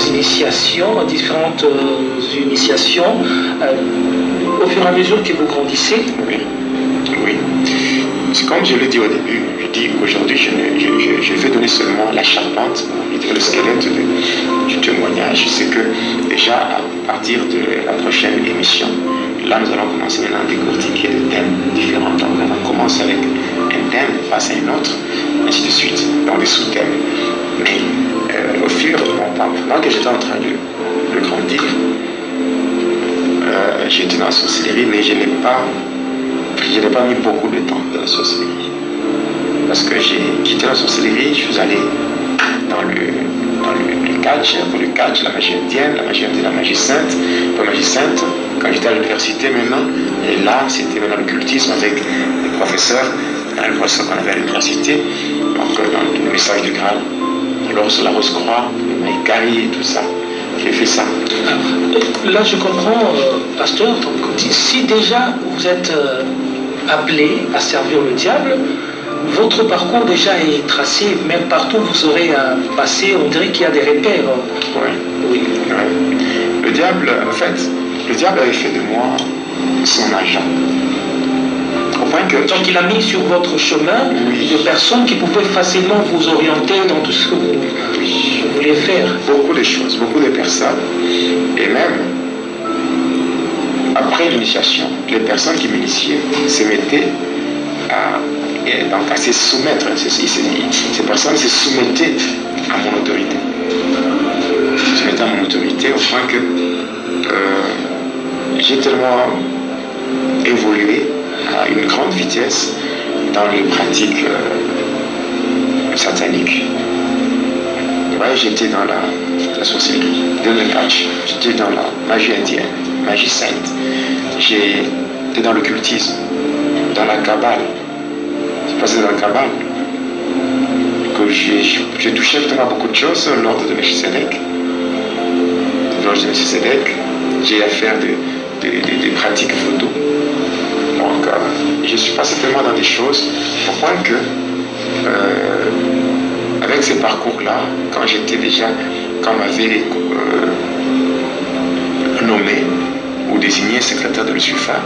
initiations, au fur et à mesure que vous grandissez. Oui, oui. C'est comme je l'ai dit au début, je dis qu'aujourd'hui je vais donner seulement la charpente, le squelette du témoignage. C'est que déjà à partir de la prochaine émission, là nous allons commencer maintenant à décortiquer des thèmes différents. Donc on commence avec un thème face à un autre, ainsi de suite, dans des sous-thèmes. Mais au fur et à mesure, pendant que j'étais en train de grandir, j'étais dans la sorcellerie, mais je n'ai pas mis beaucoup de temps dans la sorcellerie. Parce que j'ai quitté la sorcellerie, je suis allé dans le catch, la magie indienne, la magie sainte. La magie sainte, quand j'étais à l'université maintenant, et là c'était maintenant l'occultisme avec les professeurs qu'on avait à l'université, donc dans le message du Graal, alors sur la Rose-Croix, le Maïkari et tout ça. J'ai fait ça. Là je comprends, pasteur, donc, si déjà vous êtes appelé à servir le diable, votre parcours déjà est tracé, même partout vous serez passé, on dirait qu'il y a des repères. Oui. Oui. Ouais. Le diable, en fait, avait fait de moi son agent. Au point que... Donc il a mis sur votre chemin des personnes qui pouvaient facilement vous orienter dans tout ce que vous vouliez faire. Beaucoup de choses, beaucoup de personnes. Et même, après l'initiation, les personnes qui m'initiaient se mettaient à se soumettre. Ces personnes se soumettaient à mon autorité. Se soumettaient à mon autorité au point que j'ai tellement évolué à une grande vitesse dans les pratiques sataniques. Ouais, j'étais dans la sorcellerie, dans le catch, j'étais dans la magie indienne, magie sainte, j'étais dans l'occultisme, dans la Kabbale. J'ai passé dans la Kabbale, que j'ai touché vraiment beaucoup de choses, l'ordre de Melchisedec. L'ordre de Melchisedec, j'ai affaire des pratiques vaudou. Donc, je suis passé tellement dans des choses, au point que, avec ces parcours-là, quand on m'avait nommé ou désigné secrétaire de Lucifer,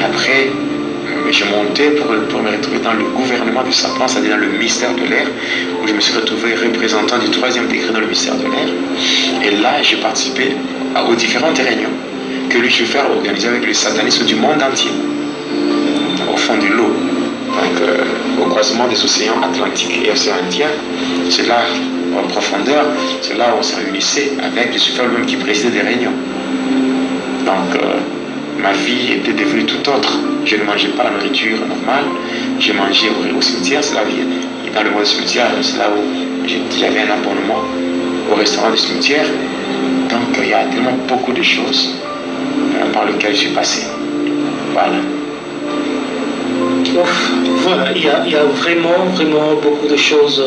après, je montais pour me retrouver dans le gouvernement de Satan, c'est-à-dire dans le mystère de l'air, où je me suis retrouvé représentant du 3e degré dans le mystère de l'air. Et là, j'ai participé aux différentes réunions que Lucifer organisait avec les satanistes du monde entier, au fond de l'eau, donc au croisement des océans Atlantique et Océan Indien. C'est là, en profondeur, c'est là où on se réunissait avec Lucifer lui-même qui présidait des réunions. Donc, ma vie était devenue tout autre. Je ne mangeais pas la nourriture normale, je mangeais au cimetière, c'est la vie. Et dans le monde du cimetière, c'est là où j'avais un abonnement au restaurant du cimetière. Donc, il y a tellement beaucoup de choses par lesquelles je suis passé. Voilà. Voilà, il y a vraiment beaucoup de choses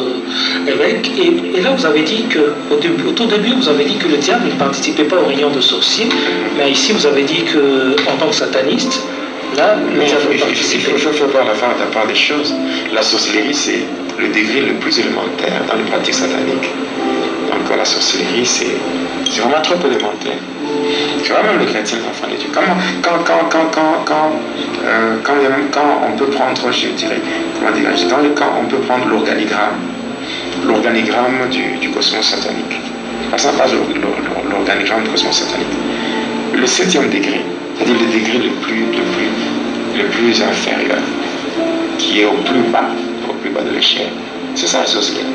avec. Et là, vous avez dit au tout début, vous avez dit que le diable ne participait pas aux réunions de sorciers, mais ici, vous avez dit qu'en tant que sataniste, là, le diable participait. Il faut voir la part des choses. La sorcellerie, c'est le degré le plus élémentaire dans les pratiques sataniques. Donc, la sorcellerie, c'est vraiment trop élémentaire. Tu vois, même le chrétien, l'enfant de Dieu. Quand on peut prendre, je dirais, quand on peut prendre l'organigramme du cosmos satanique. Passons pas l'organigramme du cosmos satanique. Le 7e degré, c'est-à-dire le degré le plus inférieur, qui est au plus bas de l'échelle, c'est ça la sorcellerie.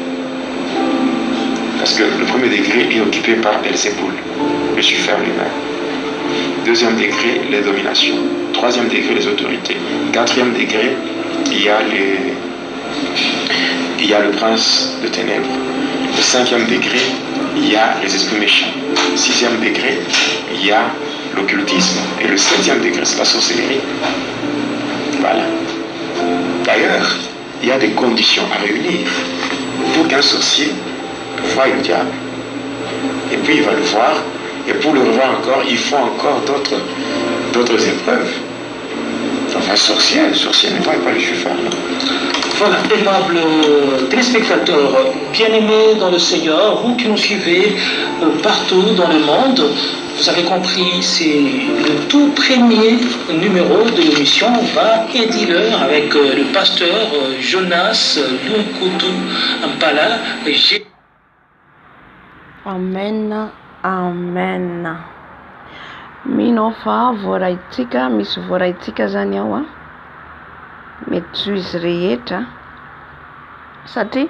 Parce que le 1er degré est occupé par Belzéboul, Lucifer lui-même. 2e degré, les dominations. 3e degré, les autorités. 4e degré, il y a le prince de ténèbres. Le 5e degré, il y a les esprits méchants. 6e degré, il y a l'occultisme. Et le 7e degré, c'est la sorcellerie. Voilà. D'ailleurs, il y a des conditions à réunir pour qu'un sorcier voit le diable. Et puis il va le voir. Et pour le revoir encore, il faut encore d'autres épreuves. Enfin, sorcier ne voit pas le Lucifer. Voilà, aimables téléspectateurs, bien-aimés dans le Seigneur, vous qui nous suivez partout dans le monde, vous avez compris, c'est le tout premier numéro de l'émission Va et Dealer avec le pasteur Jonas Lunkutu Mpala. Amen, amen. Mino fa voaraitsika, misy voaraitsika zany ao a. Mety zo izy rehetra satria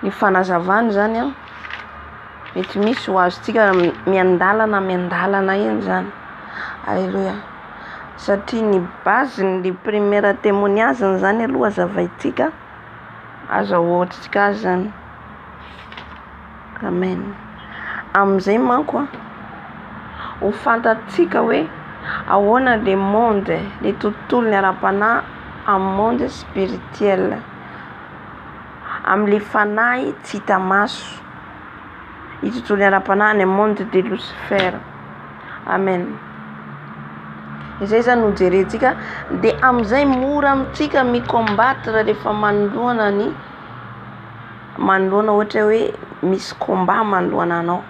ny fanazavany zany a mety misy ho azontsika miandalana eny zany. Alléluia. Satria ny base ny première témoignage zany aloha azavaitsika azahoatritsika azy zany. Amen. Amizay manko a ho fantatsika hoe ahoana le monde, le tontolo ny ara-panahy amin'ny monde spirituel, amin'le fanahy tsy hita maso, i tontolo ny ara-panahy ny monde de Lucifer. Amen. Izay zany ho jerentsika de amizay mora amitsika micombattre rehefa manoloana ohatra hoe misy combat manoloana anao,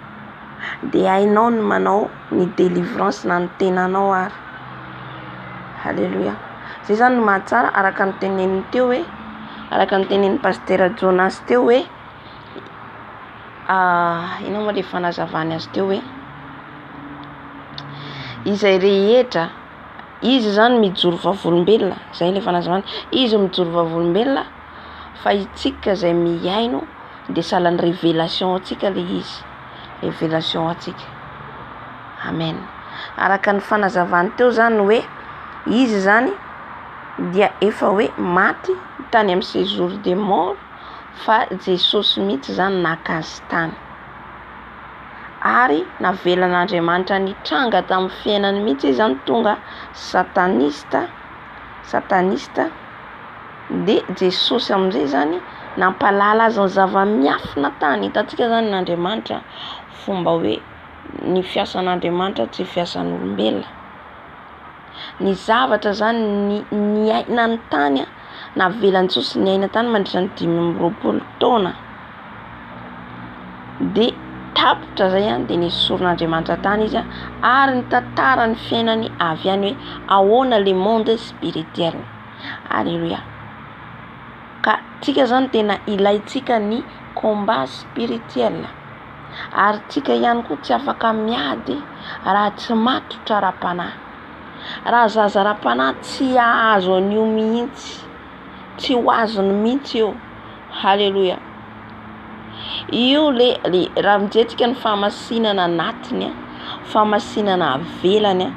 de hainao ny manao ny délivrance na ny tenanao ary. Alléluia. Zay zany no mahatsara araka ny teneniny teo hoe, araka ny teneniny pasteur Jonas teo hoe ino moa le fanazavany azy teo hoe izay rehetra izy zany mijoro vavolombelona, zay le fanazavany, izy mijoro vavolombelona fa itsika zay miaino de salan'ny révélation atsika le izy, révélation atsika. Amen. Araka ny fanazavany teo zany hoe izy zany dia efa hoe maty tany amin'ny séjour des morts, fa Jesosy mihitsy zany naka azy tany ary navelan'Andriamanitra nitranga tamin'ny fiainany mihitsy zany tonga satanista de Jesosy amizay zany nampalala azy ny zava-miafina tany. Hitantsika zany n'Andriamanitra fomba hoe ny fiasan'Andriamanitra tsy fiasan'olombelona. Ny zavatra zany ny aina ny tany navelan'i Jesosy ny aina tany mandritra ny 520 taona de tapitra zay de nisoron'Andriamanitra tany izy ary ny tantara ny fiainany avy any hoe ahoana le monde spirituel. Alléluia. Tsika zany tena ilaitsika ny combat spirituel. Ary tsika ihany koa tsy afaka miady raha tsy matotra ra-panahy. Raha zaza ra-panahy tsy azo an'io mihitsy, tsy ho azony mihitsy io. Halleluja. Io le raha mijetika ny famasinana anatiny, famasinana avelany.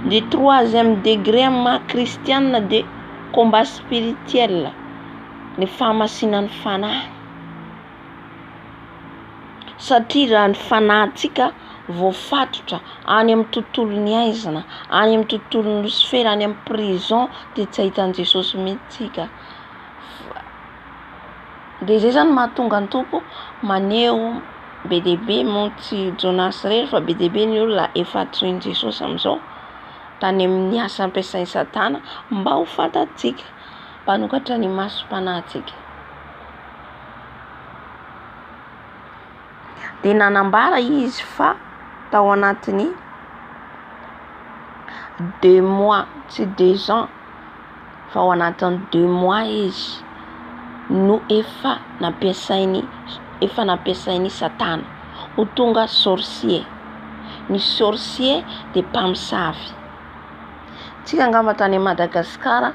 Le 3e degré ma kristianina de combat spirituel, ny famasinan'ny fanahy. Satria raha ny fanahintsika voafatotra any amin'ny tontolon'ny aizana, any amin'ny tontolon'ny Lucifera, any amin'ny prison, de tsy ahitan'i Jesosy mihitsika. De zay zany mahatonga ny tompo maneho be deaibe moa tsy Jonas rery fa be deaibe ny olona efa tsoin' Jesosy amizao tany amin'ny asa ampiasain'ny Satana mba ho fantatsika, mpanokatra ny masom-panahintsika. De nanambara izy fa tao anatiny 2 mois, tsy 2 ans, fa ao anatiny 2 mois izy no efa nampiasain'ny Satana ho tonga sorcier. Ny sorcier de mpamosavy. Tsika angamba tany Madagasikara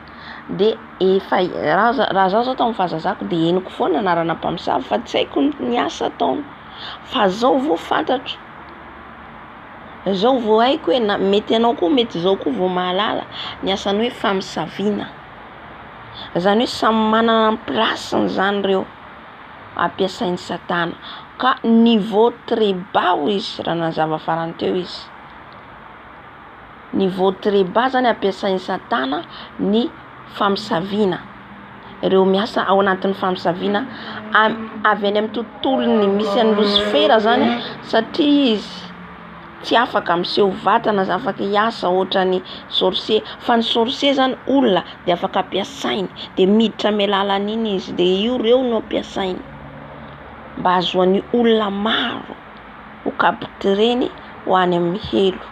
de efa raha zao tamin'ny fahazazako de henoko foana anarana mpamosavy fa tsy haiko ny asa ataony. Fa zao vao fantatro, zao vao haiko hoe mety anao koa, mety zao koa vao mahalala ny asany hoe famosaviana. Zany hoe samy manana ny plasiny zany reo ampiasain'ny Satana. Ka niveau très bas izy, raha nazava farany teo izy. Niveau très bas zany ampiasain'ny Satana ny famosaviana. Ireo miasa ao anatin'ny famosaviana avy any amin'ny tontolony misy an'ny Lucifera zany, satria izy tsy afaka miseho vatana, tsy afaka hiasa ohatran'ny sorcier. Fa ny sorcier zany olona de afaka ampiasainy, de miditra amin'ny alalan'iny izy, de io reo no ampiasainy mba ahazoany olona maro ho captureny ho any amin'ny helo.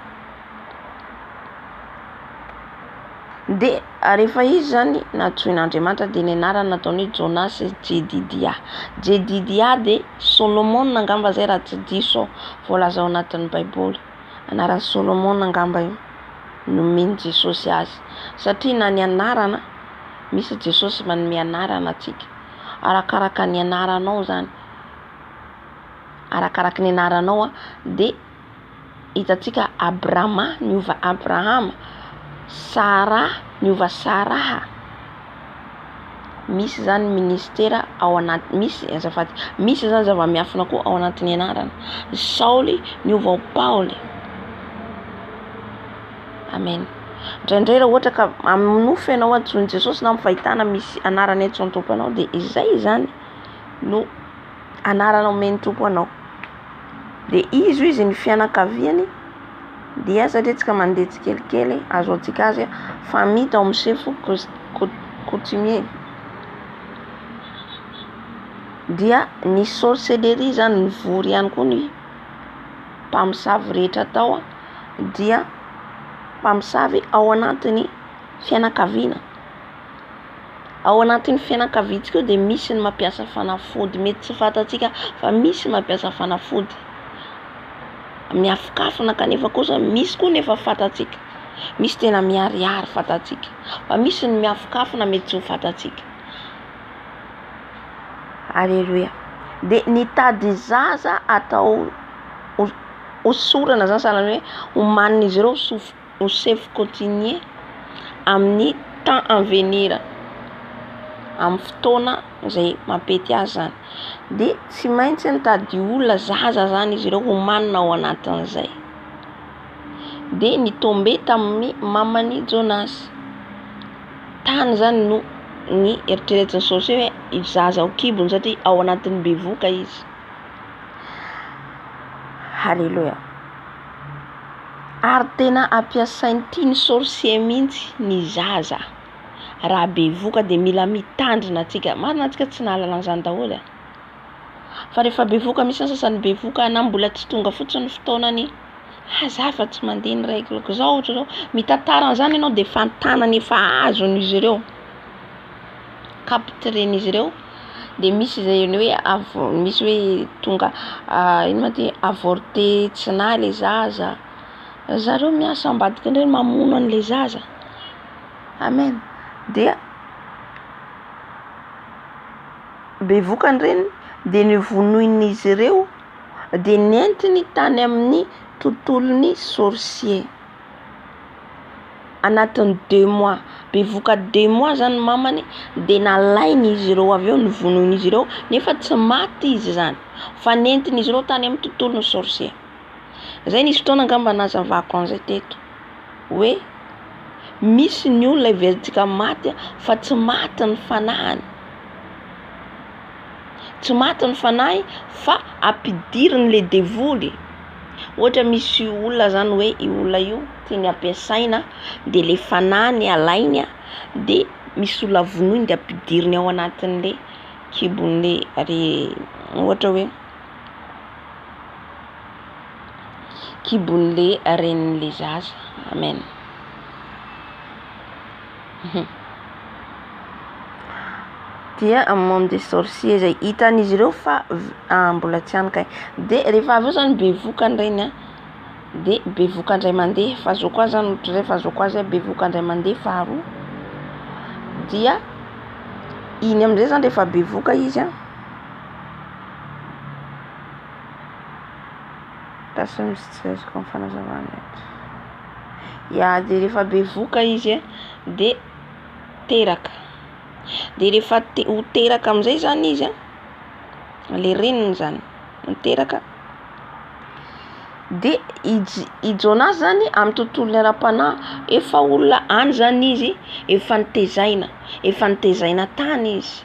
De rehefa izy zany natsoin'Andriamanitra de ny anarany nataony hoe Jonas Jedidia. Jedidia de Solomon angamba zay raha tsy diso voalaza ao anatin'ny Baiboly. Anaran'ny Solomon angamba io nomeny Jesosy azy. Satria na ny anarana misy Jesosy manome anarana atsika. Arakaraka ny anaranao zany. Arakaraka ny anaranao de hitatsika Abrahama niova Abrahama, Sara niova Saraha. Misy zany ministera ao anaty, misy zany zava-miafina koa ao anatin'ny anarana. Saoly niova Paoly. Amen. Indraindray raha ohatra ka aminofy ianao antsoin'i Jesosy na fahitana misy anarana entso tompo anao, de izay zany no anarana omeny tompo anao. De izy ny fianakaviany dia satria tsika mandeha tsikelikely azo antsika azy famille tao amin'ny chef coutumier. Dia ny sorcellerie zany ny vory ihany koa ny mpamosavy rehetra tao dia mpamosavy ao anatin'ny fianakaviana. Ao anatin'ny fianakaviantsika de misy ny mampiasa fanafody, mety tsy fantatsika fa misy mampiasa fanafody miafokafona, kanefa kosa misy koa nefa fantatsika. Misy tena miariary fantatsika, fa misy ny miafokafona mety tsy ho fantatsika. Alléluia. De nitady zaza atao hosorana zany sahalan'ny hoe homanin'izy ireo ho chef coutumier amin'ny temps en venir, amin'ny fotoana izay mampety azy zany. De tsy maintsy nitady olona zaza zany izy ireo homanina ao anatin'izay. De nitombe tamin'ny mamany Jonas. Tany zany no ny eritreretin'ny sorcier hoe zaza ho kibony satria ao anatin'ny bevoka izy. Halleluja. Ary tena ampiasainy tiany sorcier mihitsy ny zaza. Raha bevoka de mila mitandrina atsika. Marina atsika tsy nahalala an'izany daholo. Fa rehefa bevoka misy sasany bevoka na mbola tsy tonga fotsiny fotoanany, hazafa tsy mandeha ny règle zao ohatra zao mitantara an'izany ianao de fantanany efa azony izy ireo. capteren'izy ireo, de misy zay hoe misy hoe tonga ino ma ty avorté tsy na le zaza, zareo miasa ambadika ndray mamono an'le zaza. Amen. Dia bevokany reny de nivonoin'izy ireo de nentiny tany amin'ny tontolon'ny sorcier anatin'ny 2 mois. Bevoka 2 mois zany mamany de nalainy izy ireo, avy eo nivonoin'izy ireo nefa tsy maty izy zany fa nentiny izy ireo tany amin'ny tontolon'ny sorcier. Zay nisy fotoana angamba nazavako an'izay teto hoe misy ny olona iverentsika maty fa tsy maty ny fanahiny, tsy maty ny fanahy fa ampidiriny le devoly. Ohatra misy olona zany hoe io olona io tiany ampiasaina de le fanahiny alainy de misy olona vonoiny de ampidiriny ao anatin'le kibon'le ohatra hoe kibon'le renin'le zaza. Amen. Dia monde des sorciers zay hitan'izy ireo fa mbola tsy anakay. De rehefa avy eo zany bevokany reny de bevokandray mandeha fahazo koa zany ohatra zay fahazo koa zay bevokandray mandeha faharoa. Dia iny amin'izay zany rehefa bevoka izy de rehefa bevoka izy de teraka. De rehefa ho teraka amin'izay zany izy le reniny zany miteraka de ijonazy zany amin'ny tontolon'ny ara-panahy. Efa olona any zany izy, efa nitezaina tany izy.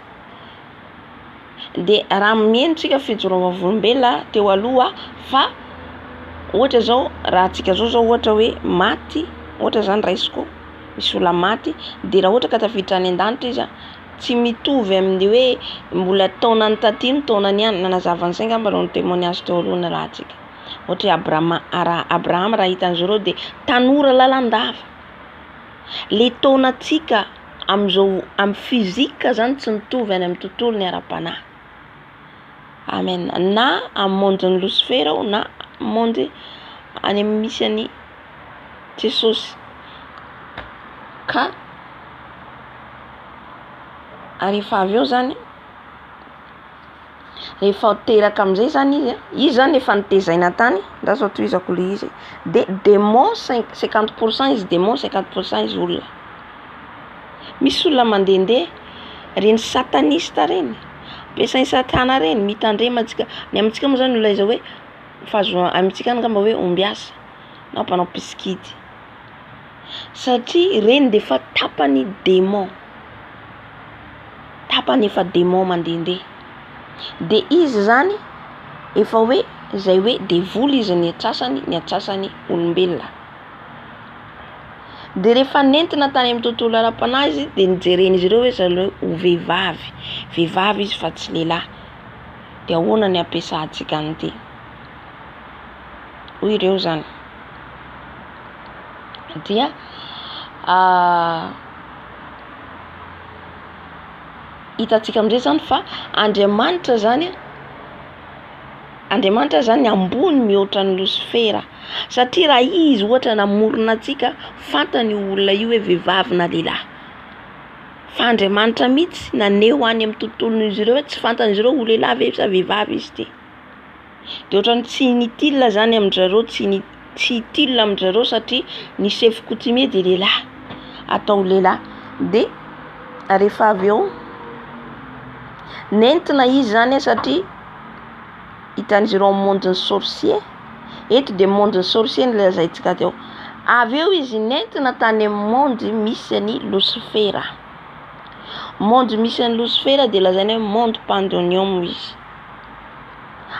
De raha mienitsika fijoroam-volombelona teo aloha fa ohatra zao raha antsika zao ohatra hoe maty, ohatra zany raisiko misy olona maty de raha ohatra ka tafiditra any an-danitra izy tsy mitovy amin'ny hoe mbola taonany taty taonany ihany. Nanazavany ngamba reo ny témoignage teo aloha raha antsika. Ohatra Abraham raha hitan'izy ireo de tanora lalandava. Le taonantsika amin'izao amin'ny fizika zany tsy mitovy any amin'ny tontolon'ny ara-panahy. Amen. Na amin'ny monde-ny Lucifer na monde any amin'ny misy any Jesosy. Ka rehefa avy eo zany rehefa teraka amin'izay zany izy zany efa nitezaina tany nda zao tohizako le izy de démon 50% izy démon 50% izy olona. Misy olona mandehandeha reny satanista reny, ampiasainy satana reny mitandrema antsika. Ny amintsika moa zany olaiza hoe fahazo amintsika angamba hoe ombiasa na mpanao piskidy satria reny de efa tapany démon, tapany efa démon mandehandeha. De izy zany efa hoe zay hoe devoly izy ny atsasany olombelona. De rehefa nentina tany amin'ny tontolo ara-panahy izy de nijeren'izy ireo hoe zareo ho vehivavy izy fa tsy lehilahy. De ahoana ny ampiasantsika an'ity hoy ireo zany. Dia hitantsika amin'izay zany fa Andriamanitra zany ambony mihoatra ny Lucifer. Satria raha izy ohatra namorona antsika fantany olona io hoe vehivavy na lehilahy. Fa Andriamanitra mihitsy naneho any amin'ny tontolon'izy ireo hoe tsy fantan'izy ireo ho lehilahy ve sa vehivavy izy ty. De ohatrany tsy inutile zany amin-jareo, tsy utile amin-jareo satria ny chef coutumier de lehilahy atao lehilahy. De rehefa avy eo nentina izy zany satria hitan'izy ireo amin'ny monde-ny sorcier. Eto de monde-ny sorcier ny lazaintsika teo. Avy eo izy nentina tany amin'ny monde misy any Lucifer. Monde misy any Lucifer de lazaina hoe monde pandonium izy.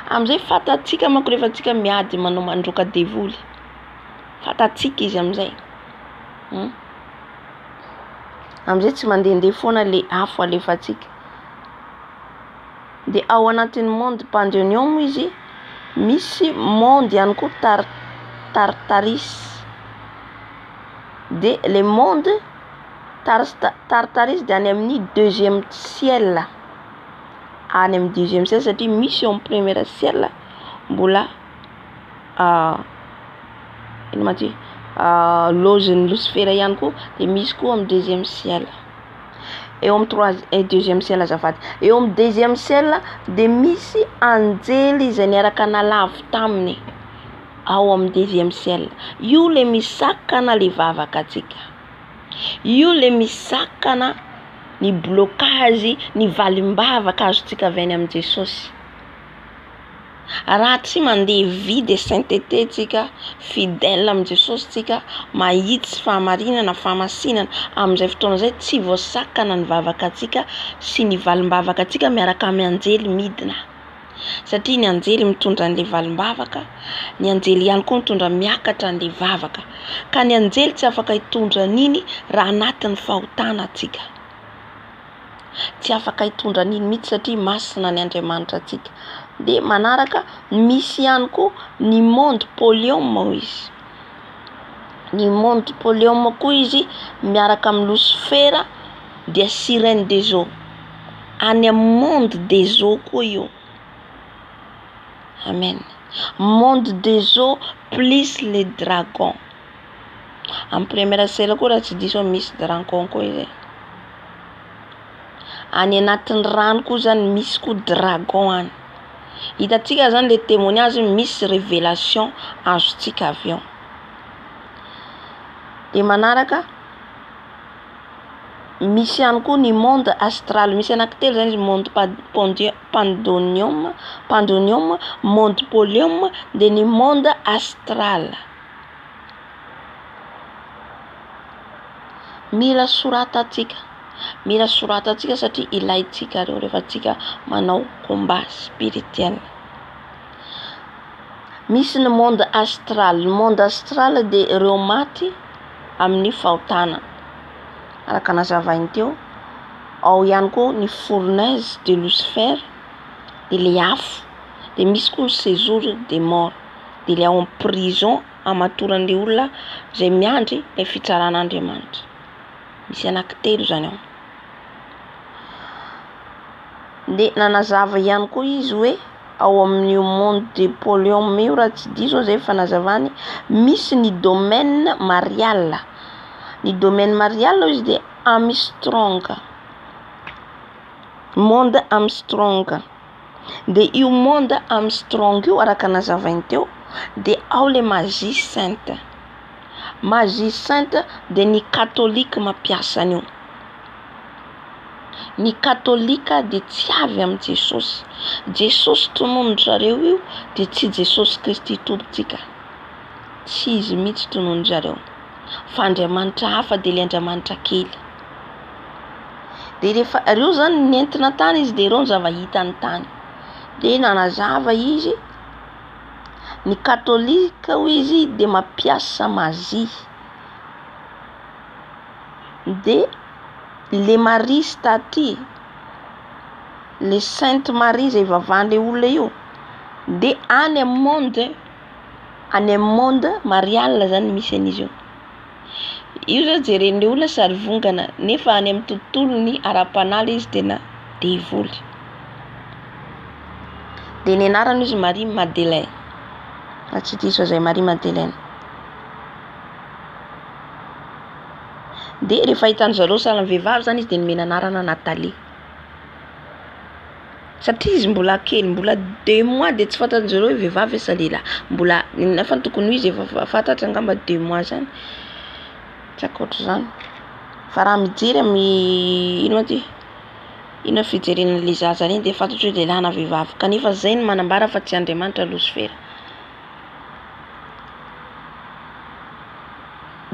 Amin'izay fatatsika manko rehefa tsika miady manao mandroka devoly, fatatsika izy amin'izay. Amin'izay tsy mandehandeha foana le afo alefatsika. De ao anatin'ny monde pandonium izy misy monde ihany koa Tartaris. De le monde Tartaris dia any amin'ny deuxième ciel. Any amin'ny deuxième ciel satria misy eo amin'ny premier ciel mbola ino ma ty lozin'ny Lucifer ihany koa, de misy koa amin'ny deuxième ciel. Eo amin'ny deuxième ciel azafady. Eo amin'ny deuxième ciel de misy anjely izay niaraka nalavo taminy ao amin'ny deuxième ciel. Io le misakana le vavaka atsika. Io le misakana ny blocage, ny valim-bavaka azotsika avy any amin'ny Jesosy. Raha tsy mandeha vie de sainteté tsika, fidèle amin'ny Jesosy tsika, mahitsy fahamarinana, fahamasinana, amin'izay fotoana izay tsy voasakana ny vavaka atsika sy ny valim-bavaka atsika miaraka amin'ny anjely midina. Satria ny anjely mitondra an'ilay valim-bavaka, ny anjely ihany koa mitondra miakatra an'ilay vavaka. Ka ny anjely tsy afaka hitondra an'iny raha anatin'ny fahotana atsika. Tsy afaka hitondra an'iny mihitsy satria masina ny Andriamanitra atsika. De manaraka misy ihany koa ny monde polium izy. Ny monde polium koa izy miaraka amin'ny Lucifer dia sirène des eaux. Any amin'ny monde des eaux koa io. Amen. Monde des eaux plus les dragons. Amin'ny première ciel koa raha tsy diso misy dragon koa izy. Any anatin'ny rano koa zany misy koa dragon any. Hitatsika zany le témoignage misy révélation azotsika avy eo. De manaraka misy ihany koa ny monde astral, misy anankitelo zany izy: monde pandonium, monde polium, de ny monde astral. Mila soratatsika satria ilaitsika reo rehefa tsika manao combat spirituel. Misy ny monde astral. Ny monde astral de reo maty amin'ny fahotana. Araka nazavainy teo, ao ihany koa ny fournaise de Lucifer, de le afo, de misy koa ny séjour des morts, de le ao amin'ny prison amatoran'le olona izay miandry le fitsaran'Andriamanitra. Misy anankitelo zany ao. De nanazava ihany koa izy hoe ao amin'ny monde de polium io raha tsy diso zay fanazavany, misy ny domaine marial. Ny domaine marial izy de Armstrong. Monde Armstrong. De io monde Armstrong io araka nazavainy teo de ao le magie sainte. Magie sainte de ny katolika mampiasa an'io. Ny katolika de tsy avy amin'ny Jesosy. Jesosy tononon'zareo io de tsy Jesosy Kristy tompontsika. Tsy izy mihitsy tononon'zareo. Fa Andriamanitra hafa de le Andriamanitra kely. De rehefa reo zany nentina tany izy de reo ny zavahitany tany. De nanazava izy ny katolika ho izy de mampiasa magie. De le Marie staty, le Sainte Marie zay vavan'le olona io, de any amin'ny monde marial zany misy an'izy io. Io zany jeren'le olona sary vongana, nefa any amin'ny tontolony ara-panaly izy tena devoly. De ny anarany izy Marie Madeleine. Tsy diso zay Marie Madeleine. De rehefa hitan'zareo salan'ny vehivavy zany izy de nomena anarana Natalie. Satria izy mbola kely, mbola 2 mois de tsy fantan'zareo hoe vehivavy sa lehilahy. Mbola nefa tokony ho izy efa fantatra angamba 2 mois zany. Tsy akoatra zany. Fa raha mijery amin'ny ino fijerena le zaza reny de fantatro hoe lehilahy na vehivavy. Kanefa zay ny manambara fa tsy Andriamanitra Lucifer.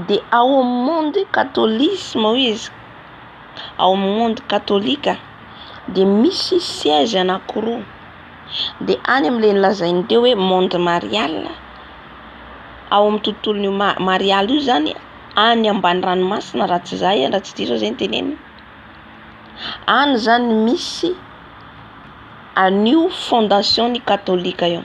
De ao amin'ny monde katôlisme izy, ao amin'ny monde katolika de misy siège anankiroa. De any amin'le nilazainy teo hoe monde marial, ao amin'ny tontolon'io marial io zany any ambany ranomasina raha tsy zay, raha tsy diso zay ny teneniny. Any zany misy an'io fondation ny katolika io.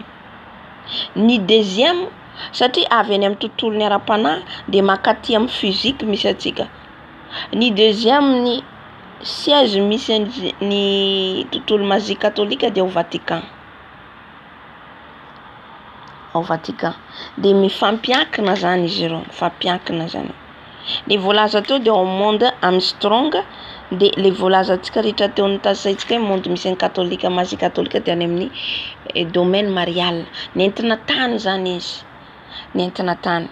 Ny deuxième satria avy any amin'ny tontolon'ny ara-panahy de makaty amin'ny physique misy atsika. Ny deuxième ny siège misy ny tontolo mazy katolika dia ao Vatican. Ao Vatican. Dia mifampiankina zany izy ireo, mifampiankina zany. Le voalaza teo dia au monde Armstrong, dia le voalaza antsika rehetra teo ny tasaintsika hoe monde misy ny katolika mazy katolika dia any amin'ny domaine marial. Nentina tany zany izy. Nentina tany.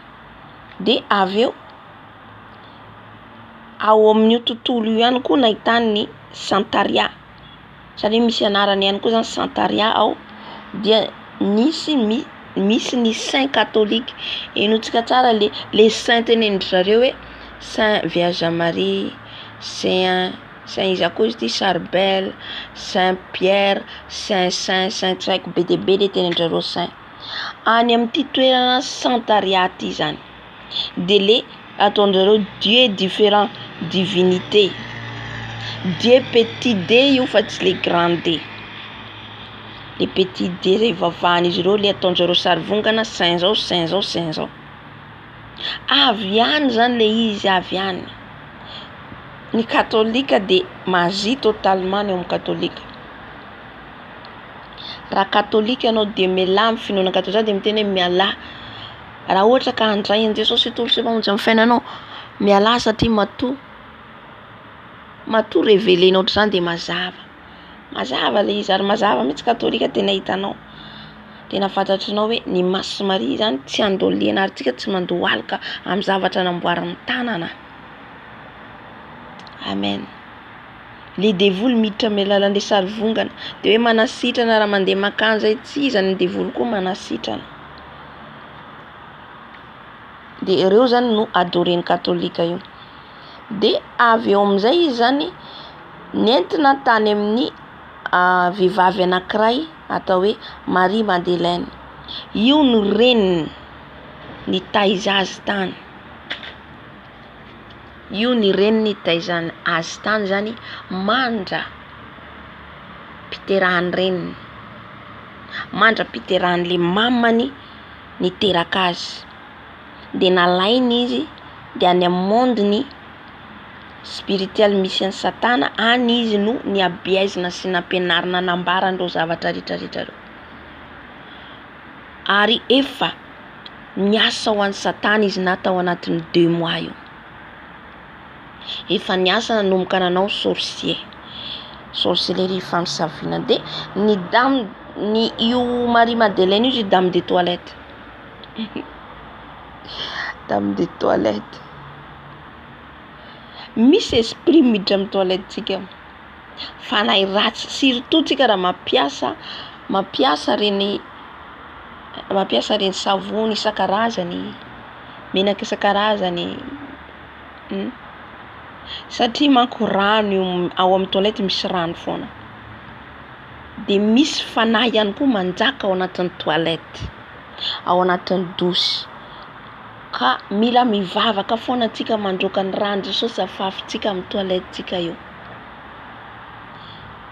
Dia avy eo ao amin'io tontolo io ihany koa nahitany ny Santaria. Satria misy anarany ihany koa zany Santaria ao, dia misy ny saint catholique. Enotsika tsara le saint tenenindry zareo hoe Saint Vierge Marie, Saint iza koa izy ty Charbel, Saint Pierre, Saint Traiko be dia be le tenenindry zareo saint. Any amin'ity toerana Santaria ty zany. Dia le ataon'jareo Dieu différent divinité. Dieu petit D io fa tsy le grand D. Le petit D zay vavahan'izy ireo le ataon'jareo sarivongana saint zao. Avy any zany le izy avy any. Ny katolika dia mazy totalement ny amin'ny katolika. Raha katolika ianao dia miala amin'ny finoana katolika dia miteny hoe miala. Raha ohatra ka handray an Jesosy tolo sy mamonjy amin'ny fiainanao, miala satria matoa révélénao ohatr'izany dia mazava le izy, ary mazava mihitsy katolika tena hitanao. Tena fantatrinao hoe ny Masy Maria zany tsy andoliana, ary tsika tsy mandohalika amin'ny zavatra namboarin'ny tanana. Amen. Le devoly miditra amin'ny alalan'le sarivongana dia hoe manasitrana raha mandeha makany zay, tsy iza ny devoly koa manasitrana. Dia ireo zany no adoren'ny katolika io. Dia avy eo amin'izay izy zany nentina tany amin'ny vehivavy anankiray atao hoe Marie Madeleine. Io no reniny ny taiza azy tany. Io ny reniny taizany azy tany zany mandra mpiterahany reniny. Mandra mpiterahan'le mamany niteraka azy. Dia nalainy izy dia any amin'ny mondeny spirituel misy an'i Satana, any izy no niabeazina sy nampianarina nambarandreo zavatra rehetrarehetra reo. Ary efa niasa ho an'i Satana izy natao anatin'ny 2 mois io. Efa niasa nanomboka nanao sorcellerie famosavina. Dia ny io Marie Madeleine io dame des toilettes. Dame des toilettes. Misy esprit miditra amin'ny toilette tsika. Fanahy ratsy, surtout tsika raha mampiasa reny savony isan-karazany, menaka isan-karazany. Satria manko rano ao amin'ny toilette misy rano foana. Dia misy fanahy ihany koa manjaka ao anatin'ny toilette, ao anatin'ny douche. Ka mila mivavaka foana antsika mandroaka ny rano Jesosy afahafintsika amin'ny toilette tsika io.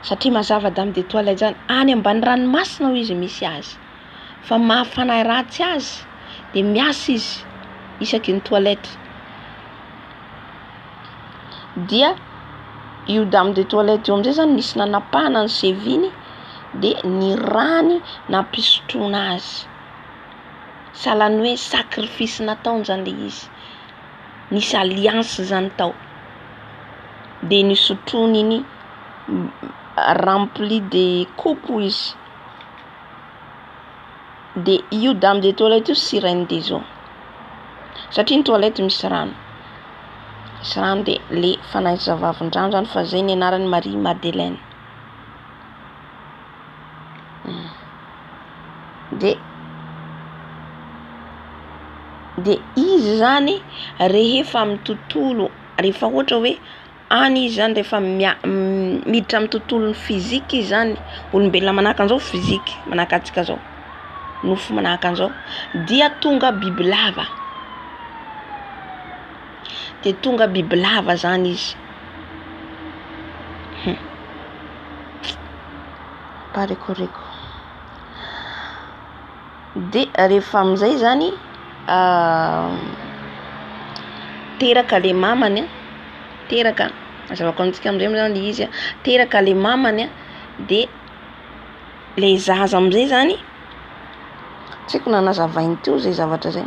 Satria mazava dame des toilettes zany any ambany ranomasina ho izy misy azy. Fa mahafanahy ratsy azy dia miasa izy isaky ny toilette. Dia io dame des toilettes io amin'izay zany nisy nanapahana ny seviny dia ny rany nampisotroana azy. Sahalan'ny hoe sacrifice nataony zany le izy. Nisy alliance zany tao. Dia nisotroany iny rempli de coupe izy. Dia io dame des toilettes io sy reine des eaux. Satria ny toilette misy rano. Misy rano dia le fanahy zavavin-drano zany, fa zay ny anarany Marie Madeleine. Dia izy zany rehefa amin'ny tontolo, rehefa ohatra hoe any izy zany rehefa miditra amin'ny tontolon'ny fizika izy zany, olombelona manahaka an'izao fizika, manahaka antsika zao, nofo manahaka an'izao, dia tonga bibilava. Dia tonga bibilava zany izy. Parekoreko. Dia rehefa amin'izay zany teraka le mamany, teraka azavako antsika am'izay zany izy teraka le mamany de le zaza am'izay zany tsy haiko nanazavainy teo zay zavatra zay.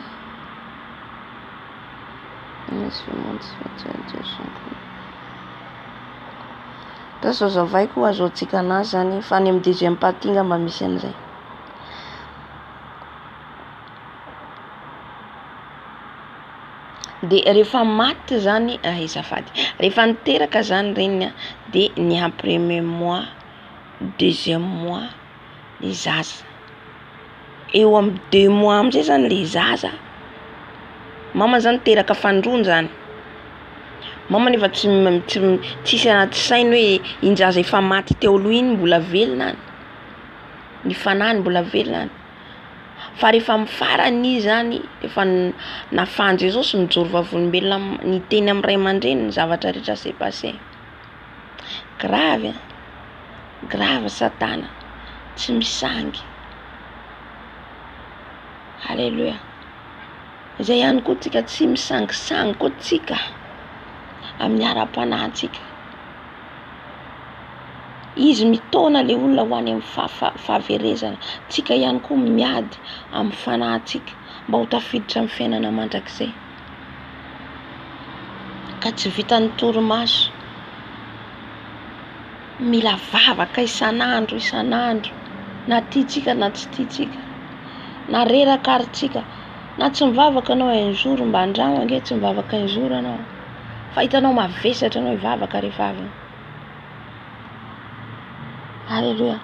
Tasa zavaiko azo atsika anazy zany fa any amin'ny deuxième partie ngamba misy an'izay. De rehefa maty zany azafady rehefa niteraka zany regny de ny a premier mois deuxième mois le zaza eo amin'ny 2 mois am'izay zany le zaza mama zany teraka fandrony zany mama nefa tsisy anaty sainy hoe injaza efa maty teo aloha iny mbola velona any ny fanany mbola velona any fa rehefa mifarany izy zany efa nafanj Jesosy mijoro vavolombelona ny teny amin'ny ray aman-dreny ny zavatra rehetra s'est passé. Grave Satana tsy misangy. Alléluia. Izay ihany koa tsika tsy misangisangy koa tsika amin'ny ara-panahintsika. Izy mitona le olona ho any amin'ny fahaverezana tsika ihany koa miady amin'ny fanahintsika mba ho tafiditra amin'ny fiainana mandrakizay ka tsy vitan'ny torimaso mila vavaka isan'andro na tiatsika na tsy tiatsika na reraka aritsika na tsy mivavaka anao un jour mba andragno ange tsy mivavaka un jour anao fa hitanao mavesatra anao hivavaka rehefa avy. Alléluia.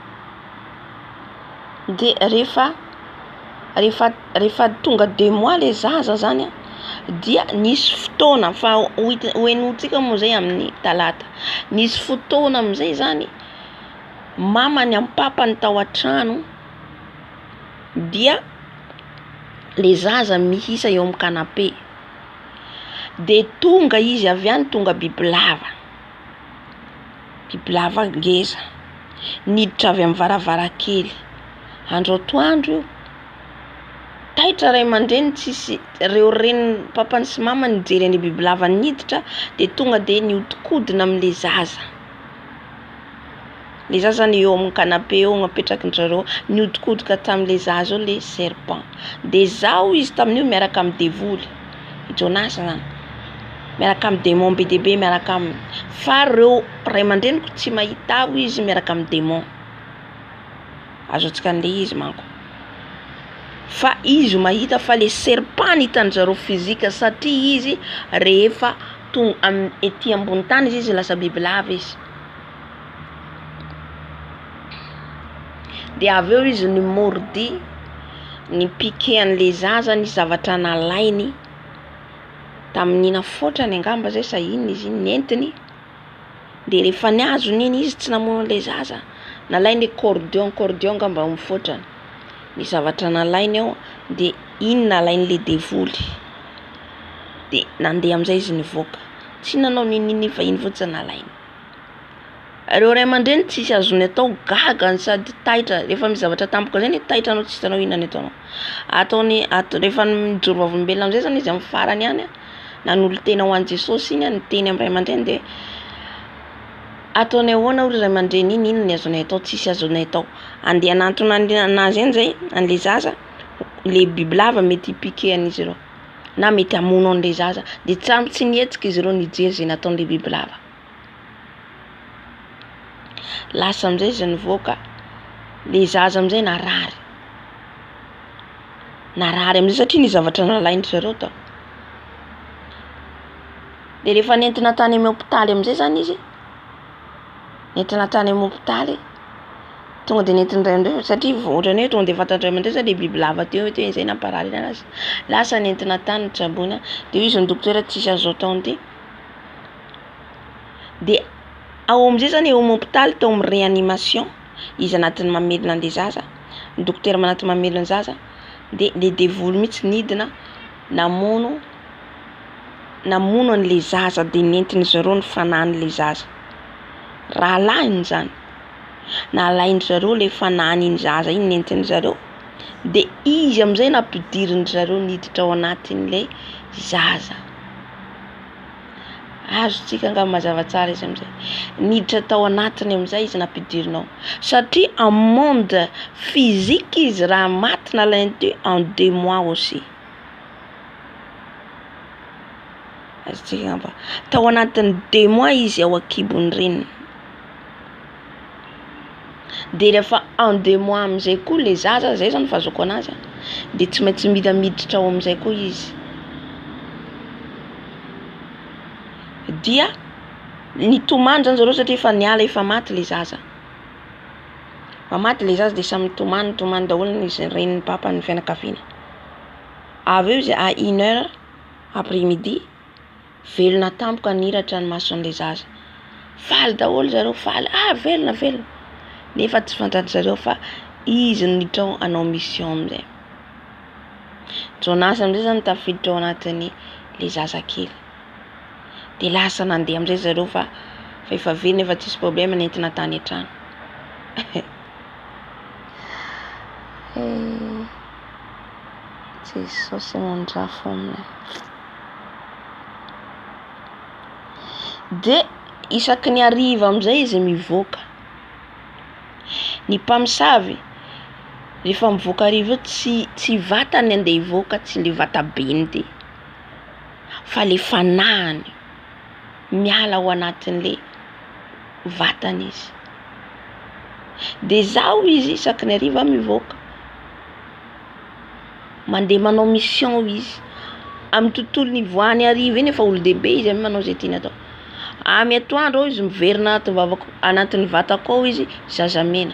De rehefa tonga 2 mois le zaza zany dia nisy fotoana fa hoenontsika moa zay amin'ny talata nisy fotoana am'izay zany mamany amin'ny papany tao an-trano dia le zaza mihisa eo amin'ny canapé de tonga izy avy any tonga bibilava ngeza niditra avy amin'ny varavarakely andro atoandro io taitra ray aman-dreny tsisy reo reny papany sy mamany nijery any bibilava niditra de tonga de niodikodina amin'le zaza ny eo amin'ny canapé eo napetrakin-jareo niodikodika tamin'le zaza eo le serpent de zao izy tamin'io miaraka amin'ny devoly Jonas zany miaraka amin'ny démon be debe miaraka amin'ny fa reo ray aman-dreniko tsy mahita ao izy miaraka amin'ny démon azo atsika an'le izy manko fa izy mahita fa le serpent hitan-jareo fizika satria izy rehefa ety ambony tany izy lasa bibilava izy de avy eo izy ny mordi ny piqué an'le zaza ny zavatra nalainy tamin'ina fotrany angamba zay sa inona izy nentiny de rehefa niazony iny izy tsy namono an'le zaza nalainy cordion ngamba amin'ny fotrany ny zavatra nalainy eo de iny nalainy le devoly de nandeha am'izay izy nivoaka tsy nanao nininy fa iny fotsiny nalainy. Reo ray aman-dreny tsisy azony atao gaga sady taitra rehefa misy zavatra tampoka zay ny taitra anao tsisy anao inona ny ataony rehefa mijoro vavolombelona am'izay zany izy amin'ny farany any nanolo tena ho an' Jesosy iny ny teny amin'ny ray aman-dreny de ataony ahoana ory ray aman-dreny iny inona ny azonay atao tsisy azonay atao andeha anantona anazy eny zay an'le zaza le bibilava mety piqué an'izy ireo na mety amono an'le zaza de tsy nietsika izy ireo nijery zay nataon'le bibilava lasa am'izay izy nivoaka le zaza am'izay narary am'izay satria ny zavatra nalainy zareo tao de rehefa nentina tany amin'ny hôpitaly am'izay zany izy nentina tany amin'ny hôpitaly tonga de nentin' ray aman-dreny satria ohatrany hoe tonga de fantatra aman-dreny sa le bibilava teo izay namparary anazy lasa nentina tany ny tsabona de izy ny dokotera tsisy azo atao an'ity de ao am'izay zany eo amin'ny hôpitaly tao amin'ny réanimation izy anatin'ny mamelona an'le zaza ny dokotera manaty mamelona ny zaza de le devoly mihitsy nidina namono an'le zaza de nentiny zareo ny fanan'le zaza raha lahiny zany nalainy zareo le fanan'iny zaza iny nentiny zareo de izy am'izay nampidiriny zareo niditra ao anatin'le zaza. azotsika nga mazava tsara izy amizay. Niditra tao anatiny amizay izy nampidirinao. Satria en monde physique izy raha maty na lenteux en 2 mois aussi. Azotsika ngamba. Tao anatiny 2 mois izy ao akibony reniny. De rehefa en 2 mois amizay koa le zaza zay zany fazoko anazy. De tsy maintsy mila miditra ao amizay koa izy. Dia nitomany zany zareo satria efa niala efa maty le zaza. Maty le zaza de samy tomany daholo izy reniny papa ny fianakaviana. Avy eo izy à 1h après-midi velona tampoka niratra ny mason'le zaza. Faly daholo zareo, faly. Velona. Nefa tsy fantatry zareo fa izy niditra ao anao mission amizay. Jonas amizay zany tafiditra ao anatiny le zaza kely. De lasa nandeha amizay zareo fa efa velona efa tsisy problème nentina tany an-trano. Jesosy mondrafo aminay. De isaky ny hariva amizay izy mivoaka. Ny mpamosavy rehefa mivoaka hariva tsy vatany andeha hivoaka, tsy le vatabeny ty, fa le fanahany miala ao anatin'le vatany izy. De zao izy isaky ny hariva mivoaka. Mandeha manao mission izy. Amin'ny tontolo ny voany hariva iny efa olo dehibe izy amy manao zay tiany atao. Amy atoandro izy miverina anatin'ny vatako ao izy zazamena.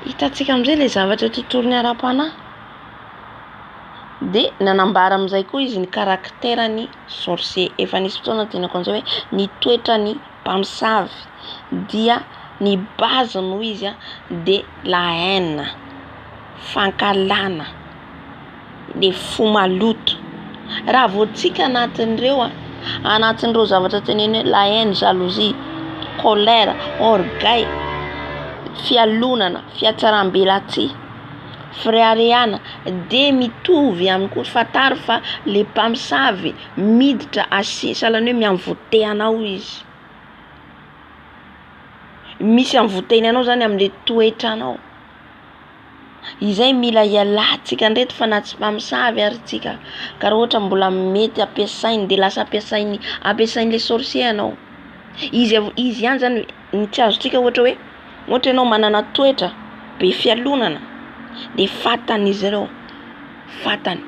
Hitantsika amizay le zavatra tontolo ny ara-panahy. De nanambara amizay koa izy ny karakterany sorcier. Efa nisy fotoana tenako an'izay hoe ny toetrany mpamosavy dia ny base noho izy de la haine, fankalana, le fo maloto. Raha voatsika anatin'ireo anatin'ireo zavatra teneny la haine, jalousie, colère, orgueil, fialonana, fiatsaram-belatsy, firareana de mitovy aminy koa. Fatary fa le mpamosavy miditra salany hoe miamvote anao izy. Misy amvoteny anao zany amle toetra anao. Izay mila ialatsika ndreto fa na tsy mpamosavy ary tsika. Ka raha ohatra mbola mety ampiasainy de lasa ampiasain'le sorcier anao. Izy ihany zany ny tsy azotsika ohatra ianao manana toetra be fialonana de fatany izy ireo. Fatany.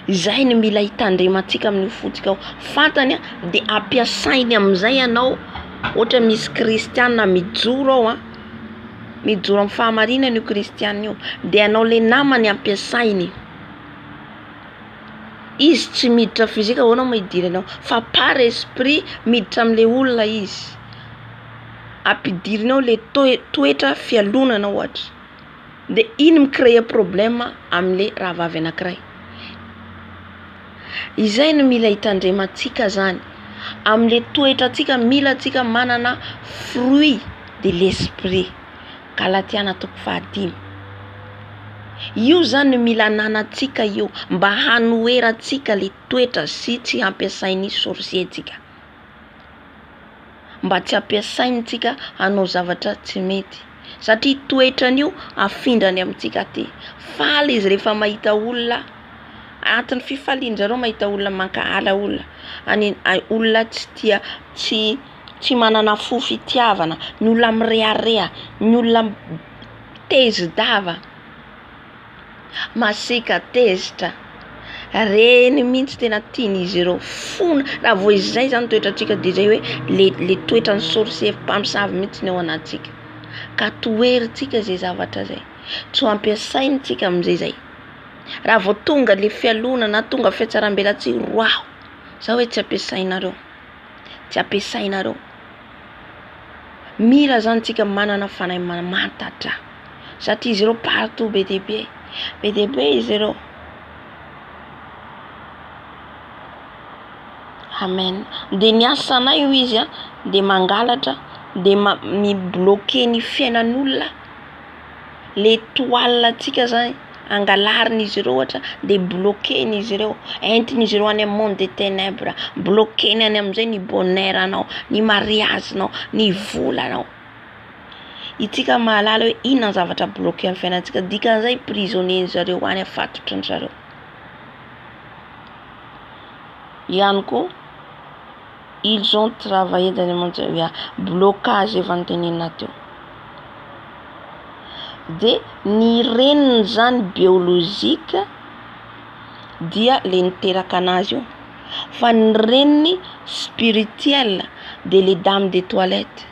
Izay ny mila hitandrematsika amin'ny fotsika ao. Fatany de ampiasainy amizay anao. Ohatra misy kristiana mijoro ao mijoro amin'ny fahamarinana io kristiana io. De anao le namany ampiasainy. Izy tsy miditra fizika hoanao mahidiry anao, fa par esprit miditra amle olona izy. Ampidirinao le toetra fialonana ohatra. De iny micréer problème amle rahavavy anankiray. Izay no mila hitandrematsika zany. Amle toetra tsika mila tsika manana fruit de l'esprit. Galatiana 5:5. Io zany mila ananatsika io mba hanoeratsika le toetra sy tsy ampiasainy sorcier tsika. Mba tsy ampiasainy tsika hanao zavatra tsy mety. Satria toetran'io afindrany amintsika ty. Faly izy rehefa mahita olona. Antony fifalian-jareo mahita olona mankahala olona. Olona tsy manana fo fitiavana, ny olona mirearea, ny olona tezidava, masika tezitra. Reny mihitsy tena tian'izy ireo. Fona raha vo izay zany toetratsika de zay hoe le toetrany sorcier mpamosavy mihitsy ny ao anatsika. Ka toeritsika zay zavatra zay. Tsy ampiasainy tsika amizay zay. Raha vo tonga le fialonana, tonga fiatsaram-belatsy roao. Zao hoe tsy ampiasainareo. Tsy ampiasainareo. Mila zany tsika manana fanahy mantatra. Satria izy ireo partout be dehibe. Be dehibe izy ireo. Amen. De ny asanay io izy de mangalatra de mibloquer ny fiainan'olona. Le toile tsika zany angalarin'izy ireo ohatra de bloquen'izy ireo, entin'izy ireo any monde des ténèbres, bloqueny any am'izay ny bonheur anao, ny mariagenao, ny volanao. Itsika mahalala hoe inona zavatra bloqué amin'ny fiainantsika, dikan'izay prisonnier-zareo any afatotran-zareo. Ihany koa ils ont travaillé dans le monde, blocage efa notenenina teo. De ny reniny zany biolojika dia le niteraka anazy io, fa ny reniny spirituel de les dames des toilettes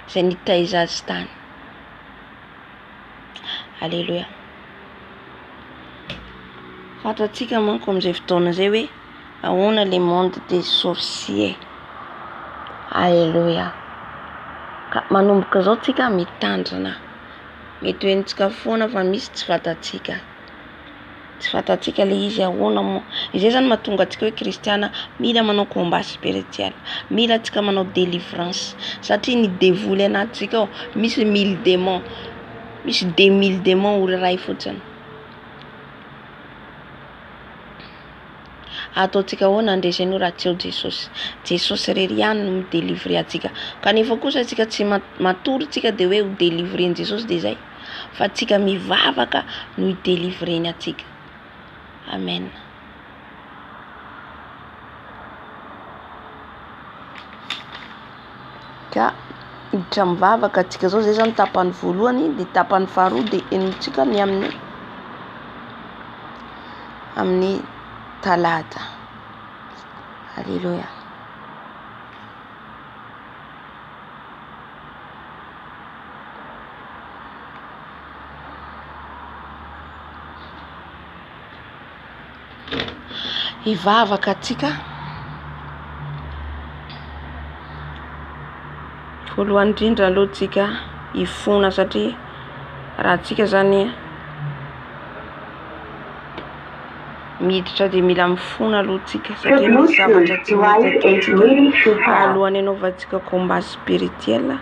zay nitaiza azy tany. Alléluia. Fatatsika manko am'izay fotoana zay hoe ahoana le monde des sorciers. Alléluia. Ka manomboka zao tsika mitandrina, mety hoe ntsika foana fa misy tsy fatatsika. Tsy fatatsika le izy ahoana mo. Izay zany mahatonga atsika hoe kristiana mila manao combat spirituel, mila tsika manao délivrance, satria ny devoly anatsika ao misy 1000 démons, misy 2000 démons ray fotsiny. Ataontsika ahoana andresany raha tsy eo Jesosy. Jesosy rery ihany no midélivrer atsika. Kanefa kosa atsika tsy matory tsika de hoe ho délivrer Jesosy de zay, fa tsika mivavaka no hidélivreny atsika. Amen. Ka hiditra mivavaka atsika zao, zay zany tapany voalohany, de tapany faharoa de enitsika ny amin'ny talata. Alléluia. Hivavaka atsika voalohany indrindra aloha tsika hifona, satria raha tsika zany miditra de mila mifona aloha tsika, satria misy zavatra tsy mety alohany anaovantsika combat spirituel.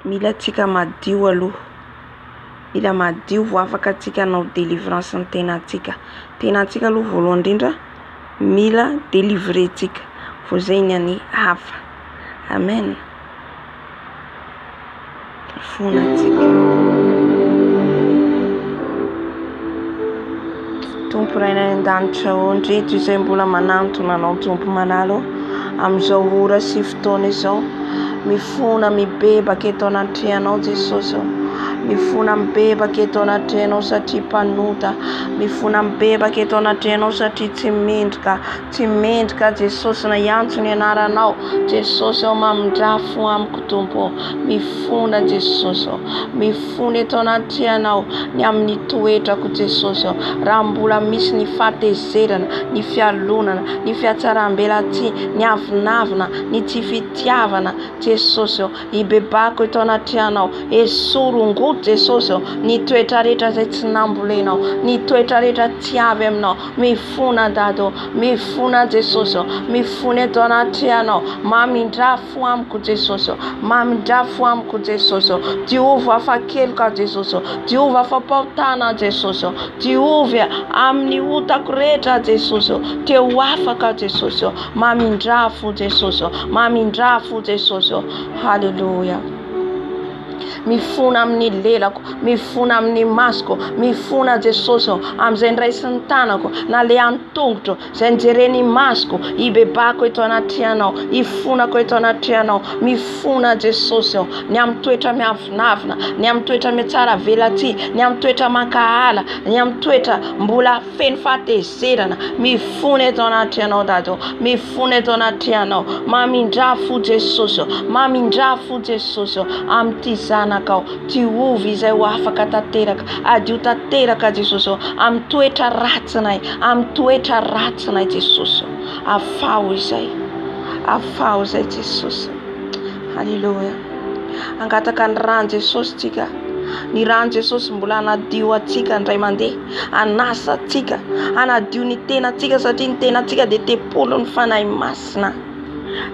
Mila tsika madio aloha, mila madio vo afaka atsika hanao délivrance ny tenatsika. Tenatsika aloha voalohany indrindra mila délivrer tsika, vo zay ny any hafa. Amen. Fona tsika. Tompo ray an-danitra ondreto izay mbola manantona anao Tompo manalo am'izao ora sy fotoana izao, mifona mibebaka eto anatrehanao Jesosy. Mifona mibebaka eto anatrehanao satria mpanota, mifona mibebaka eto anatrehanao satria tsy mendrika Jesosy, na iantso ny anaranao Jesosy ao mamindrafo amiko Tompo. Mifona Jesosy, mifona eto anatrehanao ny amin'ny toetrako Jesosy. Raha mbola misy ny fahatezerana, ny fialonana, ny fiatsaram-belatsy, ny avinavina, ny tsy fitiavana Jesosy, ibebako eto anatrehanao. Esorongo Jesosy, ny toetra rehetra zay tsy nambolenao, ny toetra rehetra tsy avy aminao, mifona Dado, mifona Jesosy, mifona eto anatrehanao. Mamindrafo amiko Jesosy, mamindrafo amiko Jesosy. Diova afakely ka Jesosy, diova afampahotana Jesosy, diovy amin'ny otako rehetra Jesosy, teo afaka Jesosy. Mamindrafo Jesosy, mamindrafo Jesosy. Haleluya. Mifona amin'ny lelako, mifona amin'ny masoko, mifona Jesosy am'izay ndray sy ny tanako, na le antongotro zay njereny masoko, ibebako eto anatrehanao, ifonako eto anatrehanao. Mifona Jesosy ny amin'ny toetra miavinavina, ny amin'ny toetra mitsara velatsy, ny amin'ny toetra mankahala, ny amin'ny toetra mbola feno fahatezerana. Mifona eto anatrehanao Dado, mifona eto anatrehanao. Mamindrafo Jesosy, mamindrafo Jesosy am'ty zanakao, ty ovy izay ho afaka tanteraka, adio tanteraka Jesosy amin'ny toetra ratsinay, amin'ny toetra ratsinay Jesosy. Afao izay Jesosy. Haleluya. Angataka ny rano Jesosy tsika, ny rano Jesosy mbola anadio atsika ndray mandeha, anasa atsika, anadio ny tenatsika, satria ny tenatsika de tempolo ny fanahy masina,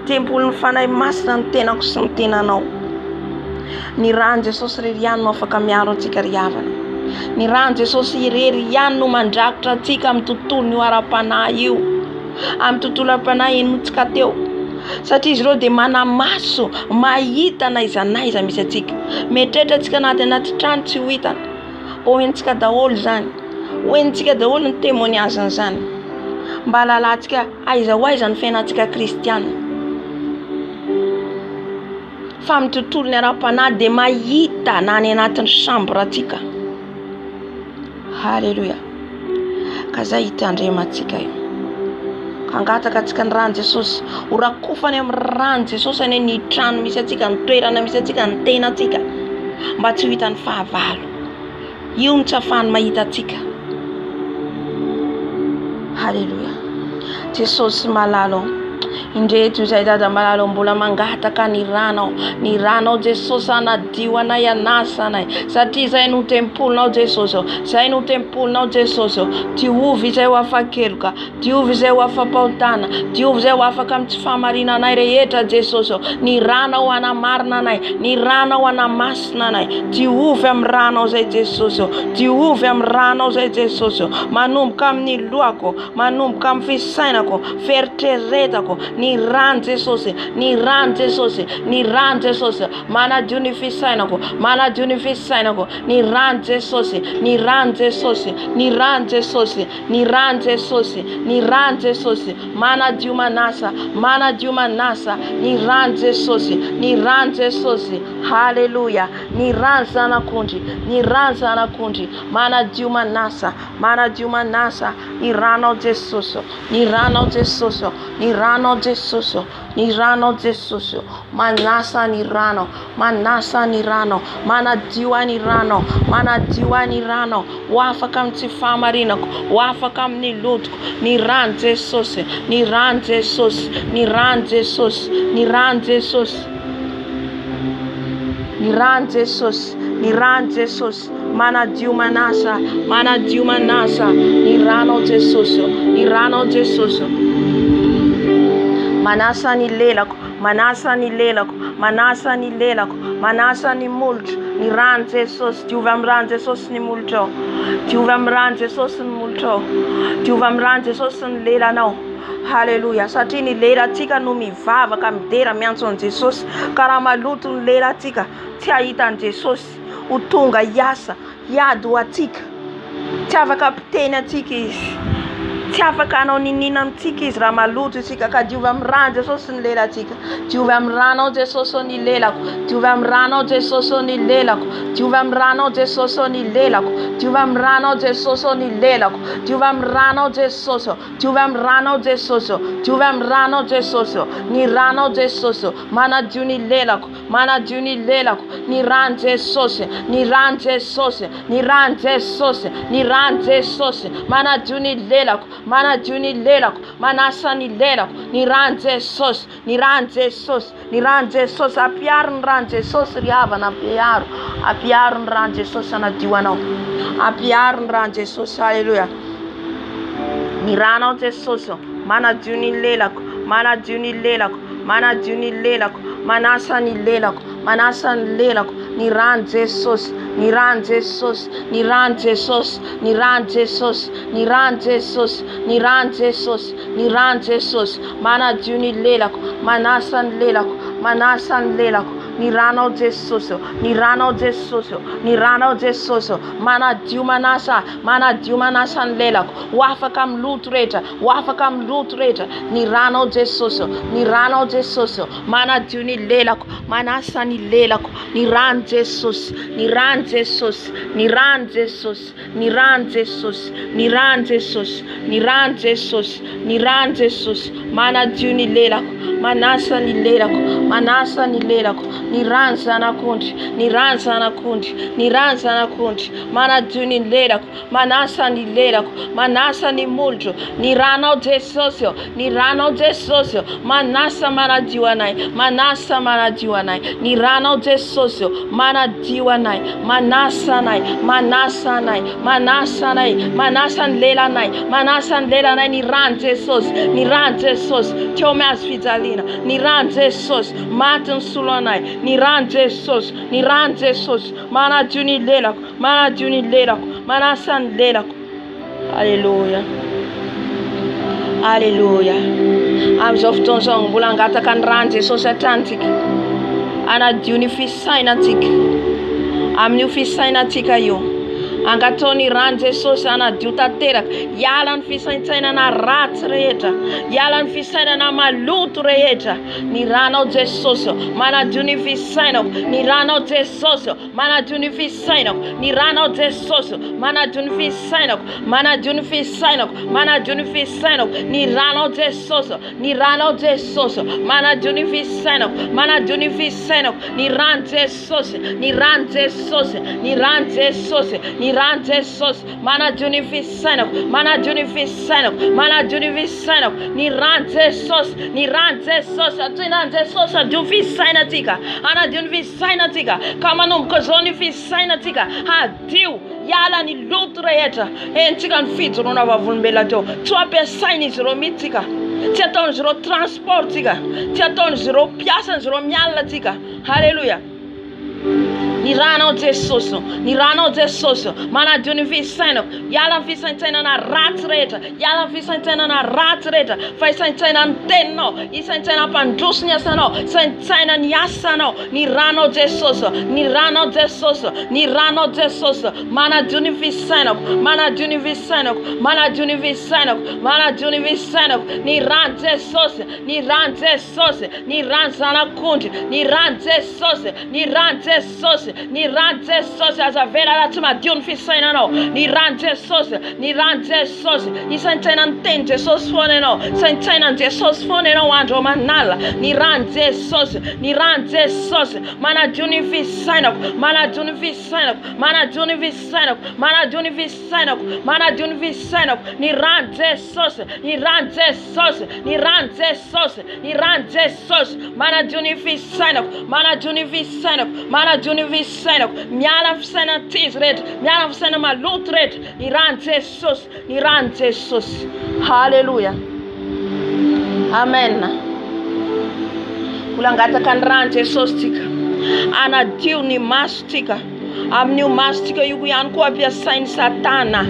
tempolo ny fanahy masina ny tenako sy ny tenanao. Ny rano Jesosy irery ihany no afaka miaro antsika ry havana. Ny rano Jesosy irery ihany no mandrakotra antsika amin'ny tontolo io ara-panahy io. Amin'ny tontolo ara-panahy enotsika teo. Satria izy ireo dia manamaso mahita na iza misy antsika. Mieritreritra antsika anaty trano tsy ho hitana. Hoentsika daholo zany. Hoentsika daholo ny témoignage zany. Mba lalantsika aiza ho aiza ny fiainantsika kristiana. Fa amin'ny tontolony ara-panahy dia mahita na any anatin'ny chambre atsika. Halleluja. Ka zay hitandremantsika io. Kangataka atsika ny rano Jesosy. Horakofany amin'ny rano Jesosy any ny trano misy atsika, ny toerana misy atsika, ny tena atsika. Mba tsy ho hitan'ny fahavalo. Io ny tsy ahafahany mahita atsika. Halleluja. Jesosy malalo. Indreto izay dada malalo mbola mangataka ny rano Jesosy anadio anay anasa anay. Satria izay no tempolinao Jesosy. Izay no tempolinao Jesosy. Diovy izay ho afakeloka. Diovy izay ho afampahotana. Diovy izay ho afaka amin'ny tsy fahamarina anay rehetra Jesosy. Ny rano ho anamarina anay. Ny rano ho anamasina anay. Diovy amin'ny rano izay Jesosy. Diovy amin'ny rano izay Jesosy. Manomboka amin'ny lohako. Manomboka amin'ny fisainako. Feritreretako. Ny rano Jesosy. Ny rano Jesosy. Ny rano Jesosy. Manadio ny fisainako. Manadio ny fisainako. Ny rano Jesosy. Ny rano Jesosy. Ny rano Jesosy. Ny rano Jesosy. Ny rano Jesosy. Manadio manasa. Manadio manasa. Ny rano Jesosy. Ny rano Jesosy. Halleluja. Ny rano zanak'ondry. Ny rano zanak'ondry. Manadio manasa. Manadio manasa. Ny rano Jesosy. Ny rano Jesosy. Ny rano Jesosy. Ny rano Jesosy. Manasa ny rano. Manasa ny rano. Manadio ny rano. Manadio ny rano. Ho afaka amin'ny tsy fahamarinako. Ho afaka amin'ny lotoko. Ny rano Jesosy. Ny rano Jesosy. Ny rano Jesosy. Ny rano Jesosy. Ny rano Jesosy. Ny rano Jesosy. Manadio manasa. Manadio manasa. Ny rano Jesosy. Ny rano Jesosy. Manasa ny lelako. Manasa ny lelako. Manasa ny lelako. Manasa ny molotro. Ny rano Jesosy. Diovy amin'ny rano Jesosy ny molotro. Diovy amin'ny rano Jesosy ny molotro. Diovy amin'ny rano Jesosy ny lelanao. Halleluja. Satria ny lelantsika no mivavaka midera miantso an Jesosy. Ka raha maloto ny lelantsika tsy ahitan Jesosy. Ho tonga hiasa. Hiady ho atsika. Tsy afaka piteny atsika izy. Tsy afaka anao ninina amintsika izy raha maloto isika. Ka diovy amin'ny rano Jesosy ny lelantsika. Diovy amin'ny rano Jesosy ny lelako. Diovy amin'ny rano Jesosy ny lelako. Diovy amin'ny rano Jesosy ny lelako. Diovy amin'ny rano Jesosy ny lelako. Diovy amin'ny rano Jesosy. Diovy amin'ny rano Jesosy. Diovy amin'ny rano Jesosy. Ny rano Jesosy. Manadio ny lelako. Manadio ny lelako. Ny rano Jesosy. Ny rano Jesosy. Ny rano Jesosy. Ny rano Jesosy. Manadio ny lelako. Manadio ny lelako. Manasa ny lelako. Ny rano Jesosy. Ny rano Jesosy. Ny rano Jesosy. Apiaro ny rano Jesosy ry havana. Apiaro. Apiaro ny rano Jesosy anadio anao. Apiaro ny rano Jesosy. Halleluja. Ny rano Jesosy. Manadio ny lelako. Manadio ny lelako. Manadio ny lelako. Manasa ny lelako. Manasa ny lelako. Ny rano Jesosy. Ny rano Jesosy. Ny rano Jesosy. Ny rano Jesosy. Ny rano Jesosy. Ny rano Jesosy. Ny rano Jesosy. Manadio ny lelako. Manasa ny lelako. Manasa ny lelako. Ny rano Jesosy. Ny rano Jesosy. Ny rano Jesosy. Manadio manasa. Manadio manasa ny lelako. Ho afaka amin'ny loto rehetra. Ho afaka amin'ny loto rehetra. Ny rano Jesosy. Ny rano Jesosy. Manadio ny lelako. Manasa ny lelako. Ny rano Jesosy. Ny rano Jesosy. Ny rano Jesosy. Ny rano Jesosy. Ny rano Jesosy. Ny rano Jesosy. Ny rano Jesosy. Manadio ny lelako. Manasa ny lelako. Manasa ny lelako. Ny rano zanak'ondry. Ny rano zanak'ondry. Ny rano zanak'ondry. Manadio ny lelako. Manasa ny lelako. Manasa ny molotro. Ny rano Jesosy. Ny rano Jesosy. Manasa manadio anay. Manasa manadio anay. Ny rano Jesosy. Manadio anay. Manasa anay. Manasa anay. Manasa anay. Manasa ny lelanay. Manasa ny lelanay. Ny rano Jesosy. Ny rano Jesosy. Teo miazo fijaliana. Ny rano Jesosy. maty ny solo anay, ny rano Jesosy, ny rano Jesosy, manadio ny lelako, manadio ny lelako, manasa ny lelako. Alléluia. Alléluia. Amin'izao fotoana izao mbola angataka ny rano Jesosy hatranintsika, anadio ny fisainantsika, amin'io fisainantsika io. Angatao ny rano Jesosy anadio tanteraka, hiala ny fisaintsainana ratsy rehetra, hiala ny fisainana maloto rehetra. Ny ranao Jesosy manadio ny fisainako, ny ranao Jesosy manadio ny fisainako, ny ranao Jesosy manadio ny fisainako, manadio ny fisainako, manadio ny fisainako, ny ranao Jesosy, ny ranao Jesosy manadio ny fisainako, manadio ny fisainako, ny rano Jesosy, ny rano Jesosy, ny rano Jesosy, ny rano Jesosy manadio ny fisainako, manadio ny fisainako, manadio ny fisainako, ny rano Jesosy, ny rano Jesosy, atoinany Jesosy adio fisainatsika, anadio ny fisainatsika, ka manomboka zao ny fisainatsika, adio hiala ny loto rehetra, entsika ny fijoroana vavolombelona teo, tsy ampiasainy izy ireo mihitsika, tsy ataon'izy ireo transportsika, tsy ataon'izy ireo mpiasany izy ireo mialina tsika. Halleluja. Ny ranao Jesosy, ny ranao Jesosy manadio ny fisainako, hiala ny fisaintsainana ratsy rehetra, hiala ny fisaintsainana ratsy rehetra, fa hisaintsaina ny teninao, hisaintsaina mpandroso ny asanao, hisaintsaina ny asanao. Ny ranao Jesosy, ny ranao Jesosy, ny ranao Jesosy manadio ny fisainako, manadio ny fisainako, manadio ny fisainako, manadio ny fisainako. Ny rano Jesosy, ny rano Jesosy, ny rano zanak'ondry, ny rano Jesosy, ny rano Jesosy, ny rano Jesosy azavela raha tsy madio ny fisainanao. Ny rano Jesosy, ny rano Jesosy, hisaintsaina ny teny Jesosy foana ianao, hisaintsaina ny Jesosy foana ianao andro aman'alina. Ny rano Jesosy, ny rano Jesosy manadio ny fisainako, manadio ny fisainako, manadio ny fisainako, manadio ny fisainako, manadio ny fisainako. Ny rano Jesosy, ny rano Jesosy, ny rano Jesosy, ny rano Jesosy manadio ny fisainako, manadio ny fisainako, manadio ny fisainako, miala fisaina tizy rehetra, miala fisaina maloto rehetra. Ny rano Jesosy, ny rano Jesosy. Halleluja. Amen. Ulangataka ny rano Jesosy tsika, anadio ny maso tsika, amin'io maso tsika io ihany koa ampiasainy Satana,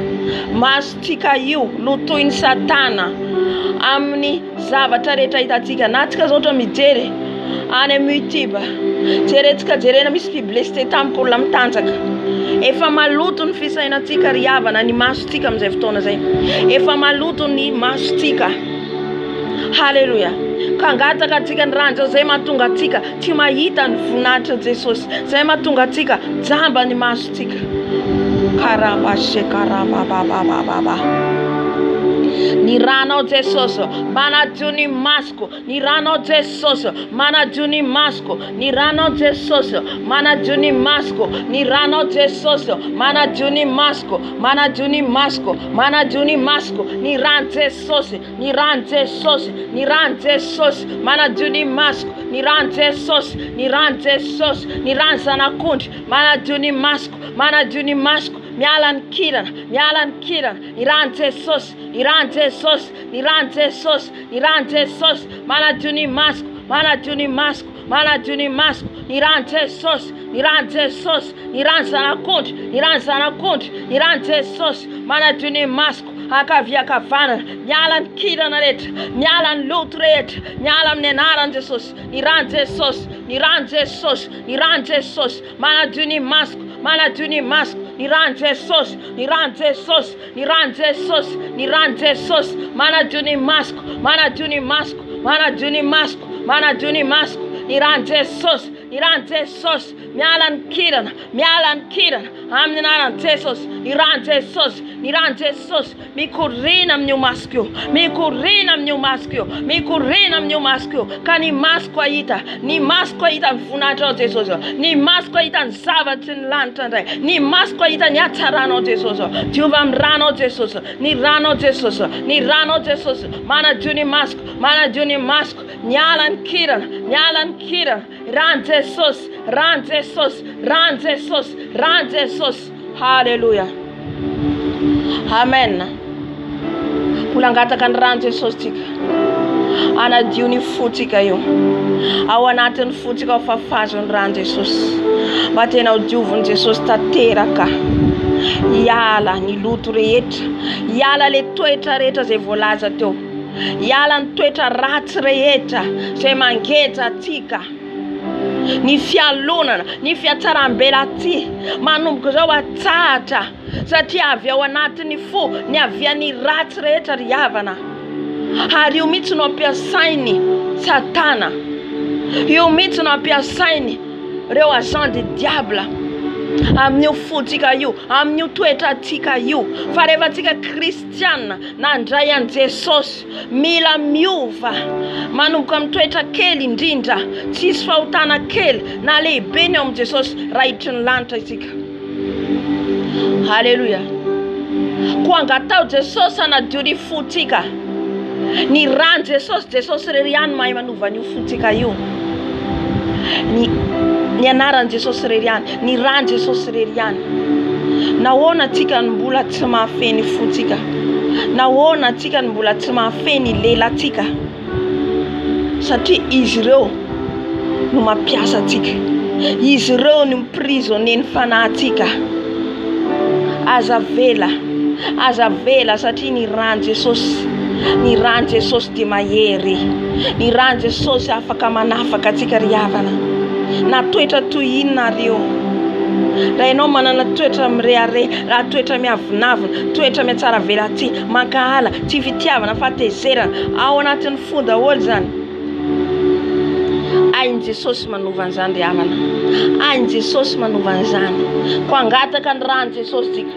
maso tsika io lotoiny Satana amin'ny zavatra rehetra hitantsika. Na tsika zao ohatra mijery any amin'ny YouTube, jerentsika jerena misy publicité tamin'olona mitanjaka, efa maloto ny fisainantsika ry havana ny masotsika amin'izay fotoana zay, efa maloto ny masotsika. Halleluja. Ka angataka antsika ny rano zay mahatonga antsika tsy mahita ny voninahitra Jesosy, zay mahatonga antsika jamba ny masotsika. Karabashe karabababababa. Ny ranao Jesosy manadio ny masoko, ny ranao Jesosy manadio ny masoko, ny ranao Jesosy manadio ny masoko, ny ranao Jesosy manadio ny masoko, manadio ny masoko, manadio ny masoko. Ny rano Jesosy, ny rano Jesosy, ny rano Jesosy manadio ny masoko, ny rano Jesosy, ny rano Jesosy, ny rano zanak'ondry manadio ny masoko, manadio ny masoko. Miala ny kirana, miala ny kirana. Ny rano Jesosy, ny rano Jesosy, ny rano Jesosy, ny rano Jesosy manadio ny masoko, manadio ny masoko, manadio ny masoko. Ny rano Jesosy, ny rano Jesosy, ny rano zanak'ondry, ny rano zanak'ondry, ny rano Jesosy manadio ny masoko. Akaviakavanana, miala ny kirana rehetra, miala ny loto rehetra, miala amin'ny anaran'i Jesosy. Ny rano Jesosy, ny rano Jesosy, ny rano Jesosy manadio ny masoko, manadio ny masoko. Ny rano Jesosy, ny rano Jesosy, ny rano Jesosy, ny rano Jesosy manadio ny masoko, manadio ny masoko, manadio ny masoko, manadio ny masoko. Ny rano Jesosy, ny rano Jesosy miala ny kirana, miala ny kirana amin'ny anaran'i Jesosy. Ny rano Jesosy, ny rano Jesosy mikorina amin'io masoko io, mikorina amin'io masoko io, mikorina amin'io masoko io. Ka ny masoko ahita, ny masoko ahita ny voninahitranao Jesosy, ny masoko ahita ny zavatry ny lanitra indray, ny masoko ahita ny hatsaranao Jesosy. Diova amin'ny ranao Jesosy, ny ranao Jesosy, ny ranao Jesosy manadio ny masoko, manadio ny masoko. Miala ny kirana, miala ny kirana. Rano Jesosy, rano Jesosy, rano Jesosy, rano Jesosy. Halleluja. Amen. Ulangataka ny rano Jesosy tsika, anadio ny fotsika io ao anatin'ny fotsika ao fafazony rano Jesosy mba tena ho dioviny Jesosy tanteraka iala ny loto rehetra iala le toetra rehetra zay voalaza teo iala ny toetra ratsy rehetra zay mangeja atsika ny fialonana ny fiatsaram-bela aty manomboka zao atsahatra satria avy ao anatin'ny fo ny avian'ny ratsy rehetra ry havana ary io mihitsy no ampiasainy Satana io mihitsy no ampiasainy reo agent de diable amin'io fotsika io amin'io toetra atsika io fa rehefa atsika kristiana nandray an Jesosy mila miova manomboka amin'ny toetra kely indrindra tsisy fahotana kely na lehibe ny ao amin'i Jesosy raitry ny lanitra isika. Haleluya. Ko angatao Jesosy anadio ny fotsika ny ran Jesosy rery ihany mahay manova n'io fotsika io ny anaran Jesosy rery ihany ny ran Jesosy rery ihany. Nahoana atsika ny mbola tsy mahafeny fotsika nahoana atsika ny mbola tsy mahafeny lelantsika satria izy ireo no mampiasa atsika izy ireo no miprisonne ny fanahintsika. Aza vela satria ny ran Jesosy dia mahery ny ran Jesosy afaka manafaka atsika ry havana na toetra toy inona reo raha ianao manana toetra mirehare raha toetra miavinavina toetra miatsara vela ty mankahala tsy fitiavana fatezerana ao anatin'ny fo daholo zany ain Jesosy manova an'izany ry havana ain Jesosy manova an'izany ko angataka ny ran Jesosy tsika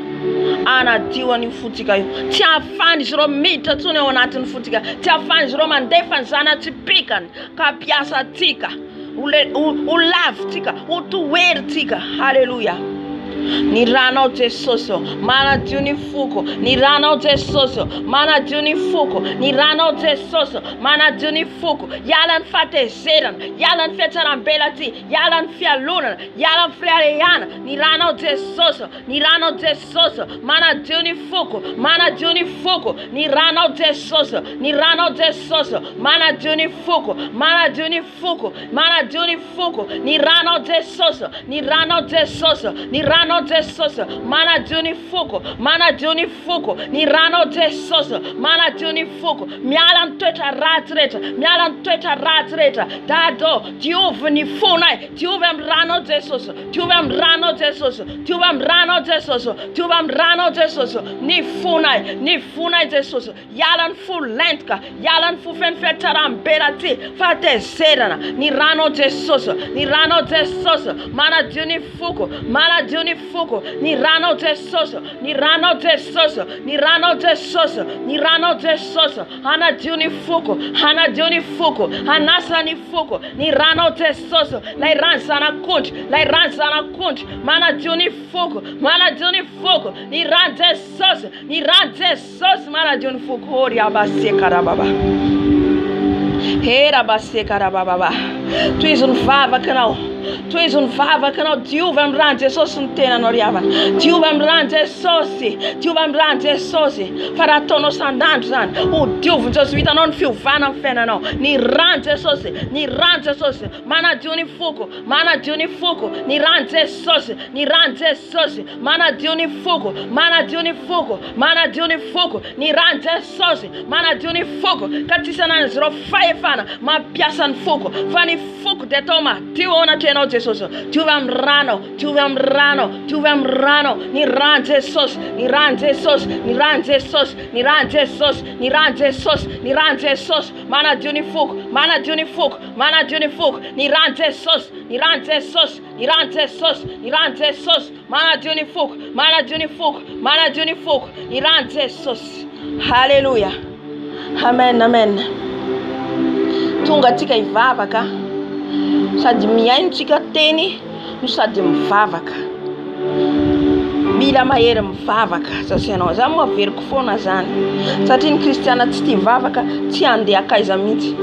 anadio an'io fotsika io tsy afany izy ireo miditra tsony ao anatin'ny fotsika tsy afany izy ireo mandefa ny zanatsipikany ka ampiasa atsika ho lavitsika ho toheritsika. Haleluya. Ny ranao Jesosy manadio ny foko ny ranao Jesosy manadio ny foko ny ranao Jesosy manadio ny foko iala ny fatezerana iala ny fiatsaram-bela ty iala ny fialonana iala ny fiarehana ny ranao Jesosy manadio ny foko manadio ny foko ny ranao Jesosy manadio ny foko manadio ny foko manadio ny foko ny ranao Jesosy ny ranao Jesosy ny ranao Jesosy manadio ny foko ny ranao Jesosy manadio ny foko miala ny toetra ratsy rehetra dado diovy ny fonay diovy amin'ny ranao Jesosy diovy amin'ny ranao Jesosy diovy amin'ny ranao Jesosy diovy amin'ny ranao Jesosy ny fonay Jesosy iala ny fo lentka iala ny fo feny fiatsaram-bela ty fatezerana ny ranao Jesosy manadio ny foko ny ranao Jesosy anadio ny foko anasa ny foko ny ranao Jesosy lay ran zanak'ondry manadio ny foko ny ran Jesosy manadio ny foko ori abasekarababa hera basekarababa toizony vavakanao diovy amin'ny ran Jesosy ny tenanao ry havana diovy amin'ny ran Jesosy fa raha ataonao sandandro zany ho diovy Jesosy vitanao ny fiovana amin'ny fiainanao ny ran Jesosy manadio ny foko ny ran Jesosy manadio ny foko ny ran Jesosy manadio ny foko ka tsisy anan'izy ireo fahefana mampiasa ny foko fa ny foko dia atao madio ao anatrenao Jesosy diovy amin'ny ranao ny ran Jesosy manadio ny foko ny ran Jesosy manadio ny foko ny ran Jesosy. Haleluya. Amen. Tonga atsika hivavaka sady miaintsika teny no sady mivavaka mila mahery mivavaka sasianao za moa veriko foana zany satria ny kristiana tsy tia mivavaka tsy andeha akaiza mihitsy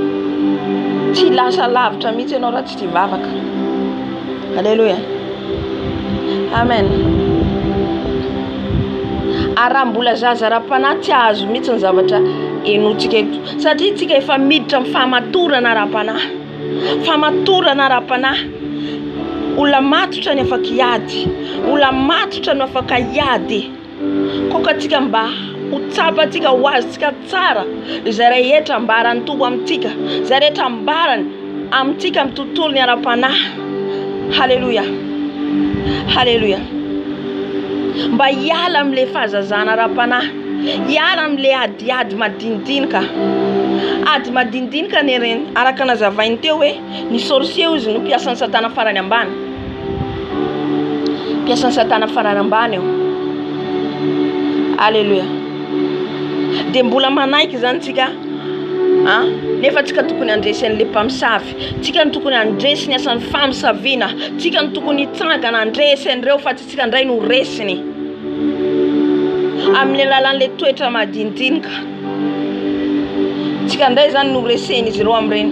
tsy lasa lavitra mihitsy ianao raha tsy tia mivavaka. Haleluya. Amen. Arambola zaza ara-panahy tsy azo mihitsy ny zavatra enotsika eto satria tsika efa miditra amin'ny fahamatorana ara-panahy. Fahamatorana ara-panahy. Olona matotra ny afaka hiady. Olona matotra no afaka hiady. Koka tsika mba ho tsapantsika ho azontsika tsara izay rehetra ambarany Tompo amintsika, izay rehetra ambarany amintsika amin'ny tontolo ny ara-panahy. Halleluja. Halleluja. Mba hiala amin'ilay fahazazana ara-panahy, hiala amin'ilay adiady madinidinika. Ady madinidinika ny reny araka nazavainy teo hoe ny sorcier izy no mpiasan'ny Satana farany ambany. Mpiasan'ny Satana farany ambany eo. Halleluja. Dia mbola manaiky zany tsika nefa tsika tokony andresy an'ilay mpamosavy, tsika no tokony andresy ny asan'ny famosaviana, tsika no tokony hitsangana andresy an'ireo fa tsy tsika indray no resiny amin'ny alalan'ilay toetra madinidinika. Tsika indray zany no reseny izy ireo amin'ireny.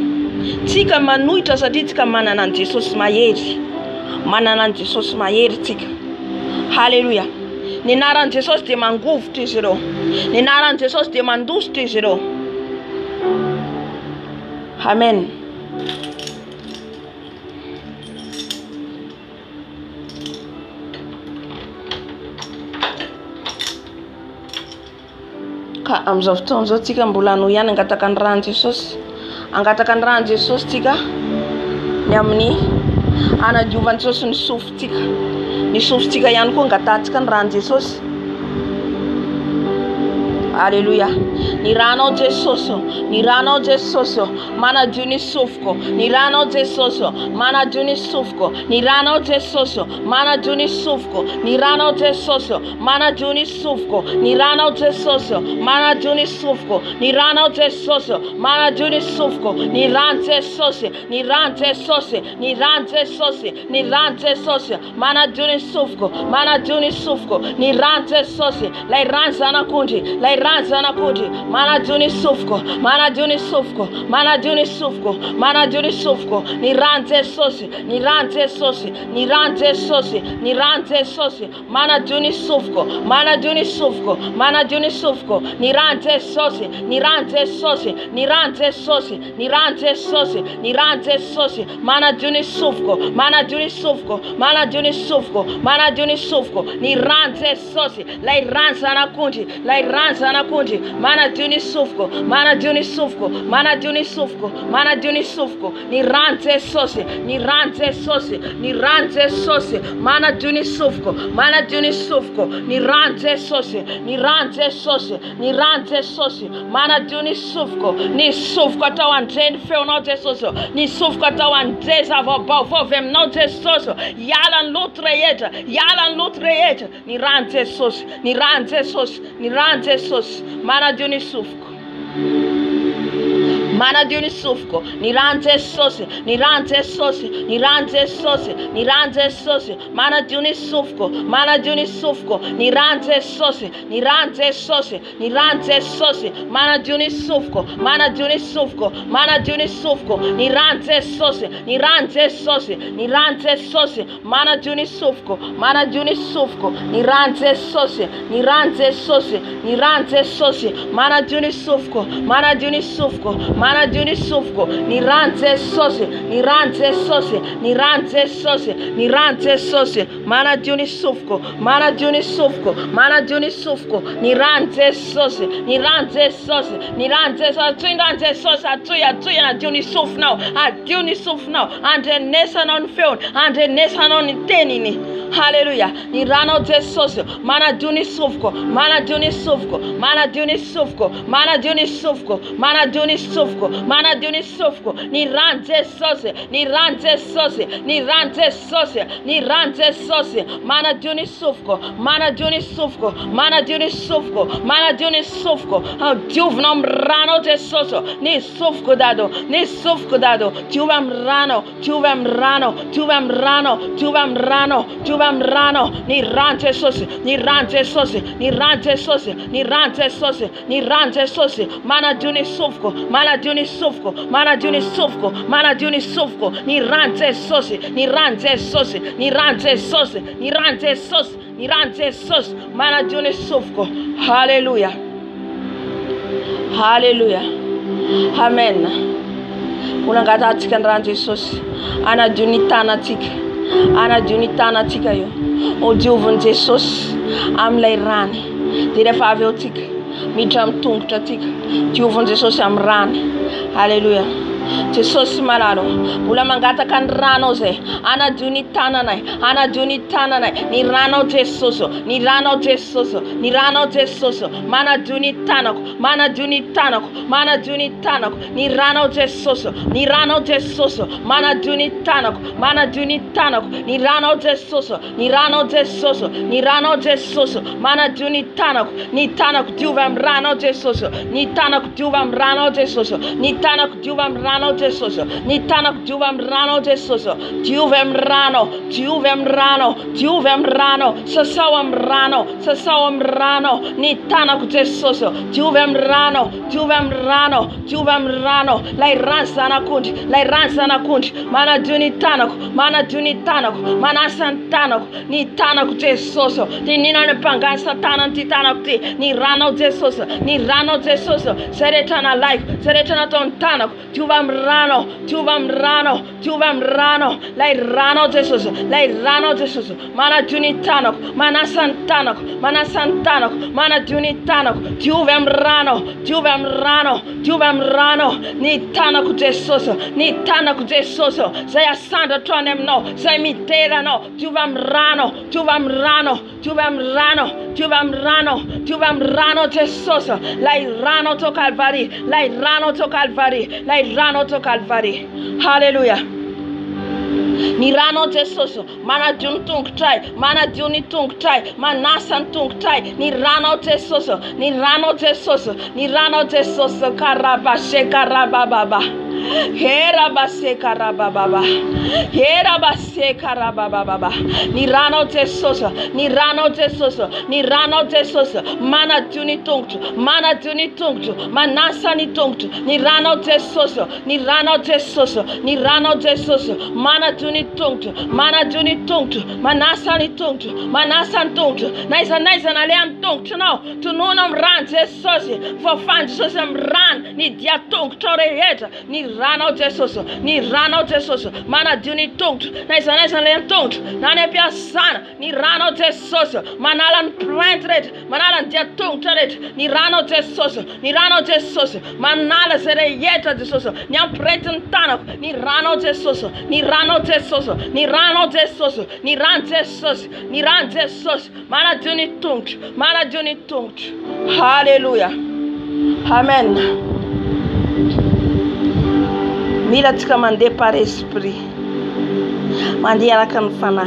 Tsika manohitra satria tsika manana an Jesosy mahery, manana an Jesosy mahery tsika. Halleluja. Ny anaran'i Jesosy dia mangovotra izy ireo, ny anaran'i Jesosy dia mandositra izy ireo. Amen. Ka amin'izao fotoana izao tsika mbola no ihany angataka ny ran'i Jesosy, angataka ny ran'i Jesosy tsika ny amin'ny anadiovan'i Jesosy ny sofintsika, ny sofintsika ihany koa angatatsika ny ran'i Jesosy. Halleluja. Ny ranao Jesosy, ny ranao Jesosy manadio ny sofiko, ny ranao Jesosy manadio ny sofiko, ny ranao Jesosy manadio ny sofiko, ny ranao Jesosy manadio ny sofiko, ny ranao Jesosy manadio ny sofiko, ny ranao Jesosy manadio ny sofiko, ny ran Jesosy, ny ran Jesosy, ny ran Jesosy, ny ran Jesosy manadio ny sofiko, manadio ny sofiko, ny ran Jesosy, lay ran zanak'ondry, lay ran zanak'ondry manadio ny sofiko, manadio ny sofiko, manadio ny sofiko, manadio ny sofiko, ny ran Jesosy, ny ran Jesosy, ny ran Jesosy, ny ran Jesosy manadio ny sofiko, manadio ny sofiko, manadio ny sofiko, ny ran Jesosy, ny ran Jesosy, ny ran Jesosy, ny ran Jesosy, ny ran Jesosy manadio ny sofiko, manadio ny sofiko, manadio ny sofiko, manadio ny sofiko, ny ran Jesosy, lay ran zanak'ondry, lay ran zanak'ondry manadio ny sofiko, manadio ny sofiko, manadio ny sofiko, manadio ny sofiko, ny ran Jesosy, ny ran Jesosy, ny ran Jesosy manadio ny sofiko, manadio ny sofiko, ny ran Jesosy, ny ran Jesosy, ny ran Jesosy manadio ny sofiko, ny sofiko atao andreny feonao Jesosy, ny sofiko atao andre zava-baovao aminao Jesosy, hiala ny loto rehetra, hiala ny loto rehetra, ny ran Jesosy, ny ran Jesosy, ny ran Jesosy manadio ny sofiko, manadio ny sofiko, ny ran Jesosy, ny ran Jesosy, ny ran Jesosy, ny ran Jesosy manadio ny sofiko, manadio ny sofiko, ny ran Jesosy, ny ran Jesosy, ny ran Jesosy manadio ny sofiko, manadio ny sofiko, manadio ny sofiko, ny ran Jesosy, ny ran Jesosy, ny ran Jesosy manadio ny sofiko, manadio ny sofiko, ny ran Jesosy, ny ran Jesosy, ny ran Jesosy manadio ny sofiko, manadio ny sofiko, manadio ny sofiko, ny ran Jesosy, ny ran Jesosy, ny ran Jesosy, ny ran Jesosy manadio ny sofiko, manadio ny sofiko, manadio ny sofiko, ny ran Jesosy, ny ran Jesosy, ny ran Jesosy, atsoy ny ran Jesosy, atsoy, atsoy anadio ny sofinao, adio ny sofinao, andrenesanao ny feony, andrenesanao ny teniny. Halleluja. Ny ranao Jesosy manadio ny sofiko, manadio ny sofiko, manadio ny sofiko, manadio ny sofiko, manadio ny sofiko, manadio ny sofiko, ny ran Jesosy, ny ran Jesosy, ny ran Jesosy, ny ran Jesosy manadio ny sofiko, manadio ny sofiko, manadio ny sofiko, manadio ny sofiko, diovinao amin'ny ranao Jesosy, ny sofiko dado, ny sofiko dado, diova amin'ny ranao, diova amin'ny ranao, diova amin'ny ranao, diova amin'ny ranao, diova amin'ny ranao, ny ran Jesosy, ny ran Jesosy, ny ran Jesosy, ny ran Jesosy, ny ran Jesosy manadio ny sofiko, manadio Dieu ni sofko, mana Dieu ni sofko, mana Dieu ni sofko, ni rante sosi, ni rante sosi, ni rante sosi, ni rante sosi, ni rante sosi, mana Dieu ni sofko. Hallelujah. Hallelujah. Amen. Unangata atika ndran Jesus. Ana Dieu ni tanatika. Ana Dieu ni tanatika yo. O Dieu Jesus. Am lay rani. Dire faviotika. Midram tungta tika. Dieu Jesus am rani. Hallelujah. Jesus malalo. Ula mangata kan rano ze. Ana Dieu ni tananai. Ana Dieu ni tananai. Ni rano Jesus. Ni rano Jesus. Ni rano Jesus. Mana Dieu ni tanako. Mana Dieu ni tanako. Mana Dieu ni tanako. Ni rano Jesus. Ni rano Jesus. Mana Dieu ni tanako. Mana Dieu ni tanako. Ni rano Jesus. Ni rano Jesus. Ni rano Jesus. Mana Dieu ni tanako. Ni tanako Dieu va rano Jesus. Ni tanako Dieu va rano Jesus. Ni tanako Dieu va rano Jesus. Ni tanako Dieu va rano Jesus. Dieu va rano. Dieu va rano. Dieu va rano. Sasawam rano. Sasawam rano. Ni tanako Jesus. Dieu va rano. Dieu va rano. Dieu va rano. Lai ransa na kundi. Lai ransa na kundi. Mana Dieu ni tanako. Mana Dieu ni tanako. Mana san tanako. Ni tanako Jesus. Ni nina ne pangan satana ti tanako ti. Ni rano Jesus. Ni rano Jesus. Seretana life. Seretana ton tanako. Dieu va rano. Dieu va rano. Dieu va rano. Lai rano Jesus. Lai rano Jesus. Mana Dieu ni tanako. Mana san tanako. Mana san tanako. Mana Dieu ni tanako. Dieu va rano. Dieu va rano. Dieu va rano. Ni tanako Jesus. Ni tanako Jesus. Say asanda tronem no. Say mitera no. Dieu va rano. Dieu va rano. Dieu va rano. Dieu va rano. Dieu va rano Jesus. Lai rano to Calvary. Lai rano to Calvary. Lai rano to Calvary. Hallelujah. Ni rano Jesus. Mana Dieu tung try. Mana Dieu ni tung try. Manasan tung try. Ni rano Jesus. Ni rano Jesus. Ni rano Jesus. Karabashe karababa. Hera base karababa. Hera base karababa. Ni rano Jesus. Ni rano Jesus. Ni rano Jesus. Mana Dieu ni tungtu. Mana Dieu ni tungtu. Manasa ni tungtu. Ni rano Jesus. Ni rano Jesus. Ni rano Jesus. Mana Dieu ni tungtu. Mana Dieu ni tungtu. Manasa ni tungtu. Manasa ni tungtu. Naisa na lean tungtu now. Tu nunam ran Jesus. For fan Jesus am ran. Ni dia tungtu reheta. Ni rano Jesus. Ni rano Jesus. Mana Dieu ni tungtu. Naisa lean tungtu. Nane pia sana. Ni rano Jesus. Manalan prentret. Manalan dia tungtu ret. Ni rano Jesus. Ni rano Jesus. Manala sere yeta Jesus. Nyam preten tanak. Ni rano Jesus. Ni rano Jesus. Ni rano Jesus. Ni ran Jesus. Ni ran Jesus. Mana Dieu ni tungtu. Mana Dieu ni tungtu. Hallelujah. Amen. Mila tika mande par esprit. Mandi ala kan fana.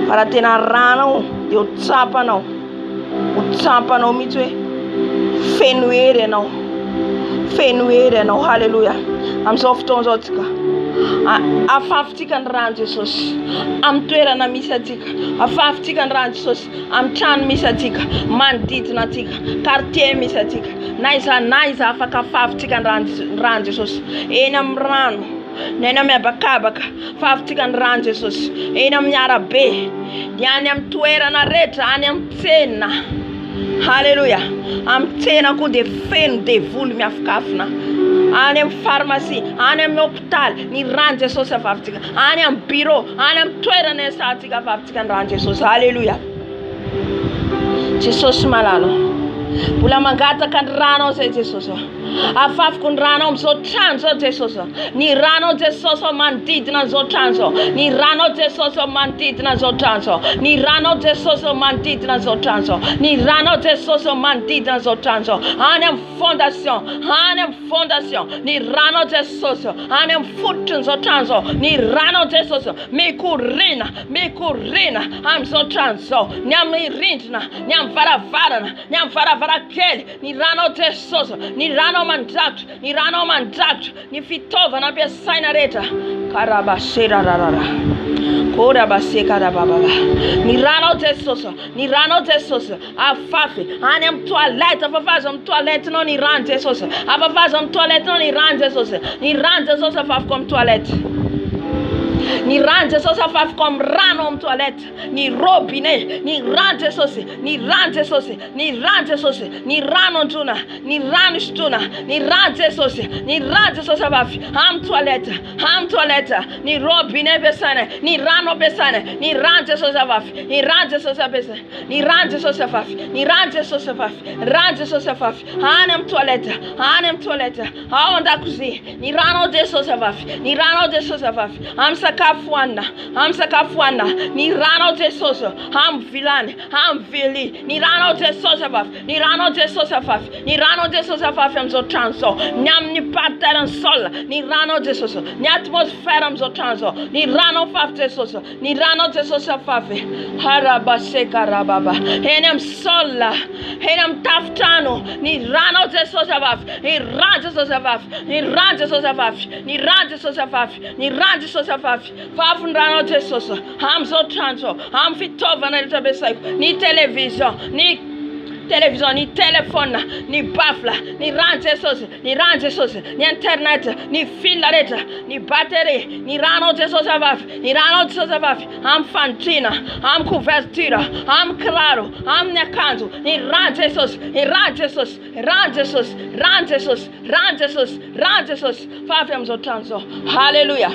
Para tena rano. Yo tsapa no. Utsapa no mitwe. Fenuere no. Fenuere no. Hallelujah. I'm soft on zotika. Afaftika ndran Jesus. Am toera na misatika. Afaftika ndran Jesus. Am chan misatika. Mandit natika. Quartier misatika. Naisa afaka afaftika ndran Jesus. Enam rano. Nena me bakabaka. Afaftika ndran Jesus. Enam nyara be. Diani am toera na reta. Ani am tena. Hallelujah. Am tena ku de fen de vul mi afkafna. Anem pharmacie, anem hospital, ni ran Jesus afaftika. Anem bureau, anem toera nessa atika afaftika ran Jesus. Hallelujah. Jesus malalo. Pula mangata kan rano se Jesus. Afaf kun rano so chanzo Jesus. Ni rano Jesus mandit na zo chanzo. Ni rano Jesus mandit na zo chanzo. Ni rano Jesus mandit na zo chanzo. Ni rano Jesus mandit na zo chanzo. Anem fondation, anem fondation. Ni rano Jesus, anem futun zo chanzo. Ni rano Jesus, me kurina, am zo chanzo. Nyam rintna, nyam vara, nyam vara keli. Ni rano Jesus, ni rano mandrakt, ni fitova na pia saina reta. Karabashera rarara. Ora baseka da baba. Ni rano Jesús. Ni rano Jesús. Afafe. Anem toilette. Afafazam toilette non ni ran Jesús. Afafazam toilette non ni ran Jesús. Ni ran Jesús afaf comme toilette. Ni ran Jesús afaf comme ranom toilette. Ni robinet. Ni ran Jesús. Ni ran Jesús. Ni ran Jesús. Ni ranon tuna. Ni ran stuna. Ni ran Jesús. Ni ran Jesús afaf. Am toilette. Am toilette. Ni robinet besane. Ni rano besane. Ni ran Jesús afaf. Ni ran Jesús besane. Ni ran Jesús afaf. Ni ran Jesús afaf. Ran Jesús afaf. Anem toilette. Anem toilette. Aonda kuzi. Ni rano Jesús afaf. Ni rano Jesús afaf. Am sakafuana. Ni rano Jesús. Am vilane. Am vili. Ni rano Jesús afaf. Ni rano Jesús afaf. Ni rano Jesús afaf am zo transo. Nyam ni pattern sol. Ni rano Jesús. Ni atmosfera am zo transo. Ni rano faf Jesús. Ni rano Jesús afaf. Haraba sekarababa. Enem sola. Enem taftano. Ni rano Jesús afaf. Ni ran Jesús afaf. Ni ran Jesús afaf. Ni ran Jesús afaf. Ni ran Jesús afaf. Fafun rano Jesús. Am zo transo. Am fitova na tabesai. Ni television. Ni téléphone, ni bafla, ni ran Jesús, ni internet, ni fil l'arrêta, ni batterie, ni rano Jesús avaf, ni rano Jesús avaf, am fantina, am couvertura, am claro, am necanto, ni ran Jesús, ran Jesús, fafem zo tanzo, hallelujah.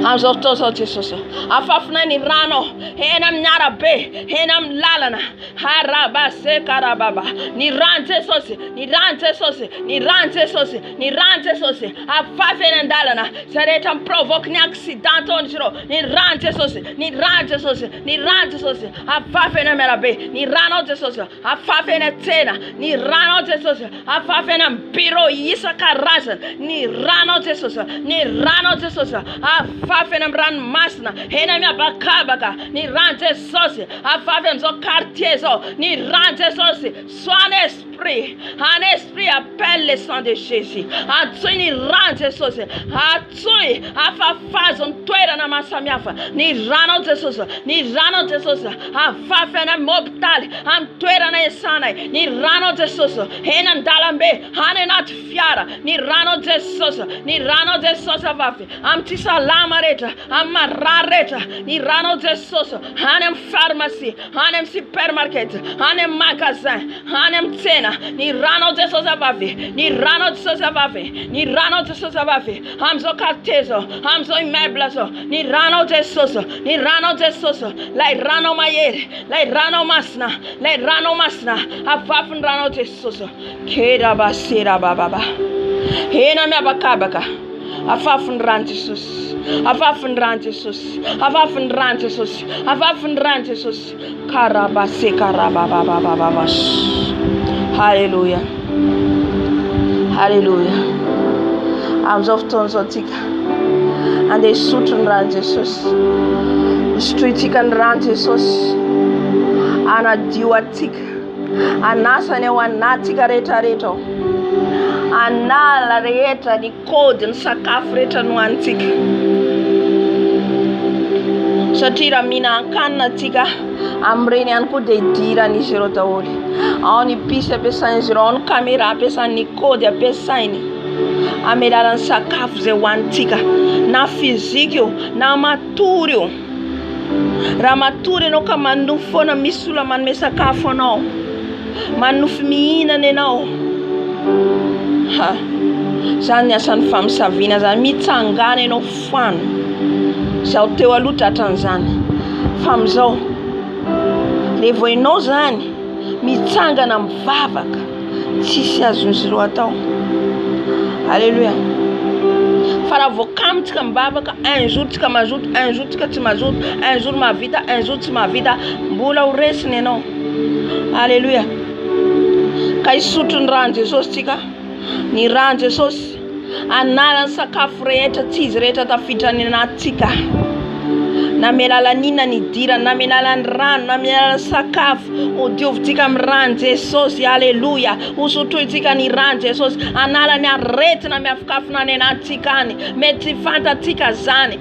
Am zotoso Jesús. Afafna ni rano. Enam nyarabe. Enam lalana. Haraba sekarababa. Ni ran Jesús. Ni ran Jesús. Ni ran Jesús. Ni ran Jesús. Afafe ndalana. Seretam provoque ni accident on jiro. Ni ran Jesús. Ni ran Jesús. Ni ran Jesús. Afafe na merabe. Ni rano Jesús. Afafe na tena. Ni rano Jesús. Afafe na biro yisa karaza. Ni rano Jesús. Ni rano Jesús. Afafem ran masna, hena mi abakabaka, ni ran Jesús, afafem zo quartier zo, ni ran Jesús, soit un esprit appelle le sang de Jésus, atui ni ran Jesús, atui, afafaz on toera na masamiafa, ni rano Jesús, afafem mobtal, am toera na esana, ni rano Jesús, hena dalambe, hanenat fiara, ni rano Jesús afafe, am tisa lama reta, amarrareta, ni rano Jesús, hanem pharmacie, hanem supermarket, hanem magasin, hanem cena, ni rano Jesús avave, ni rano Jesús avave, hamzo cartezo, hamzo imeblazo, ni rano Jesús, lai rano mayer, lai rano masna, afafun rano Jesús, keda basira bababa, hena me abakabaka. Afafun ran Jesús. Karabase karababa. Hallelujah. I'm of tons of tika. And they sutun ran Jesús. Street chicken ran Jesús. Ana diwatik. Anasa ne wanatika reto. Anala reta ni code sakafo rehetra no antsika satria mina ankanina atsika amreny ihany koa dia idiran'izy ireo daholo ao ny pisy ampiasain'izy ireo ao ny caméra ampiasainy code ampiasainy amy alalan'ny sakafo izay hoanitsika na fizika io na matory io raha matory ianao ka manofo foana misy olona manome sakafo anao manofo mihinana ianao zany asan'ny famisaviana zany mitsangana ianao foano zaho teo aloha tratran'izany fa amizao rehefa ianao zany mitsangana mivavaka tsisy azon'izy ireo atao. Alléluia. Fa raha voakamitsika mivavaka un jour tsika mazoto, un jour tsika tsy mazoto, un jour mahavita, un jour tsy mahavita, mbola ho resiny ianao. Alléluia. Ka hisotro ny rano Jesosy tsika, ny rano Jesosy analany sakafo rehetra tsy izy rehetra tafiditra ny anatsika na amin'ny alalan'inona ny idirana, na amin'ny alalan'ny rano, na amin'ny alalan'ny sakafo. Ho diovintsika amin'ny rano Jesosy, haleloia. Ho sotrointsika ny rano Jesosy, anala ny aretina miafokafona any anatintsika any. Mety tsy fantatsika zany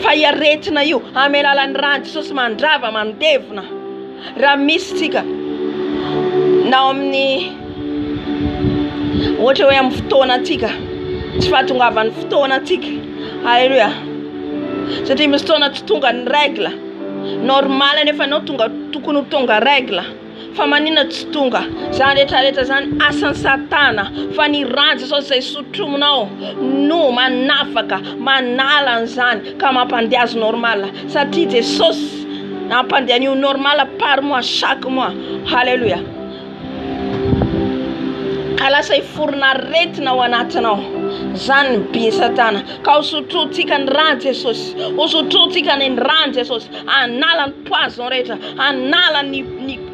fa iaretina io amin'ny alalan'ny rano Jesosy mandrava mandevona. Raha misy tsika na amin'ny ohatra hoe amin'ny fotoana atsika tsy fahatongavan'ny fotoana atsika, haleluia, satria misy fotoana tsy tonga ny règle normale nefa anao tokony ho tonga règle, fa maninona tsy tonga zany rehetrarehetra zany asan'ny Satana. Fa ny rano Jesosy izay sotrominao no manafaka manala an'izany ka mampandeha azy normale, satria Jesosy nampandeha an'io normale par mois chaque mois, haleluia. Ka lasa hiforona aretina ao anatinao, zany ny bi Satana. Ka ho sotrotsika ny rano Jesosy, ho sotrotsika ny rano Jesosy, anala ny poison rehetra, anala ny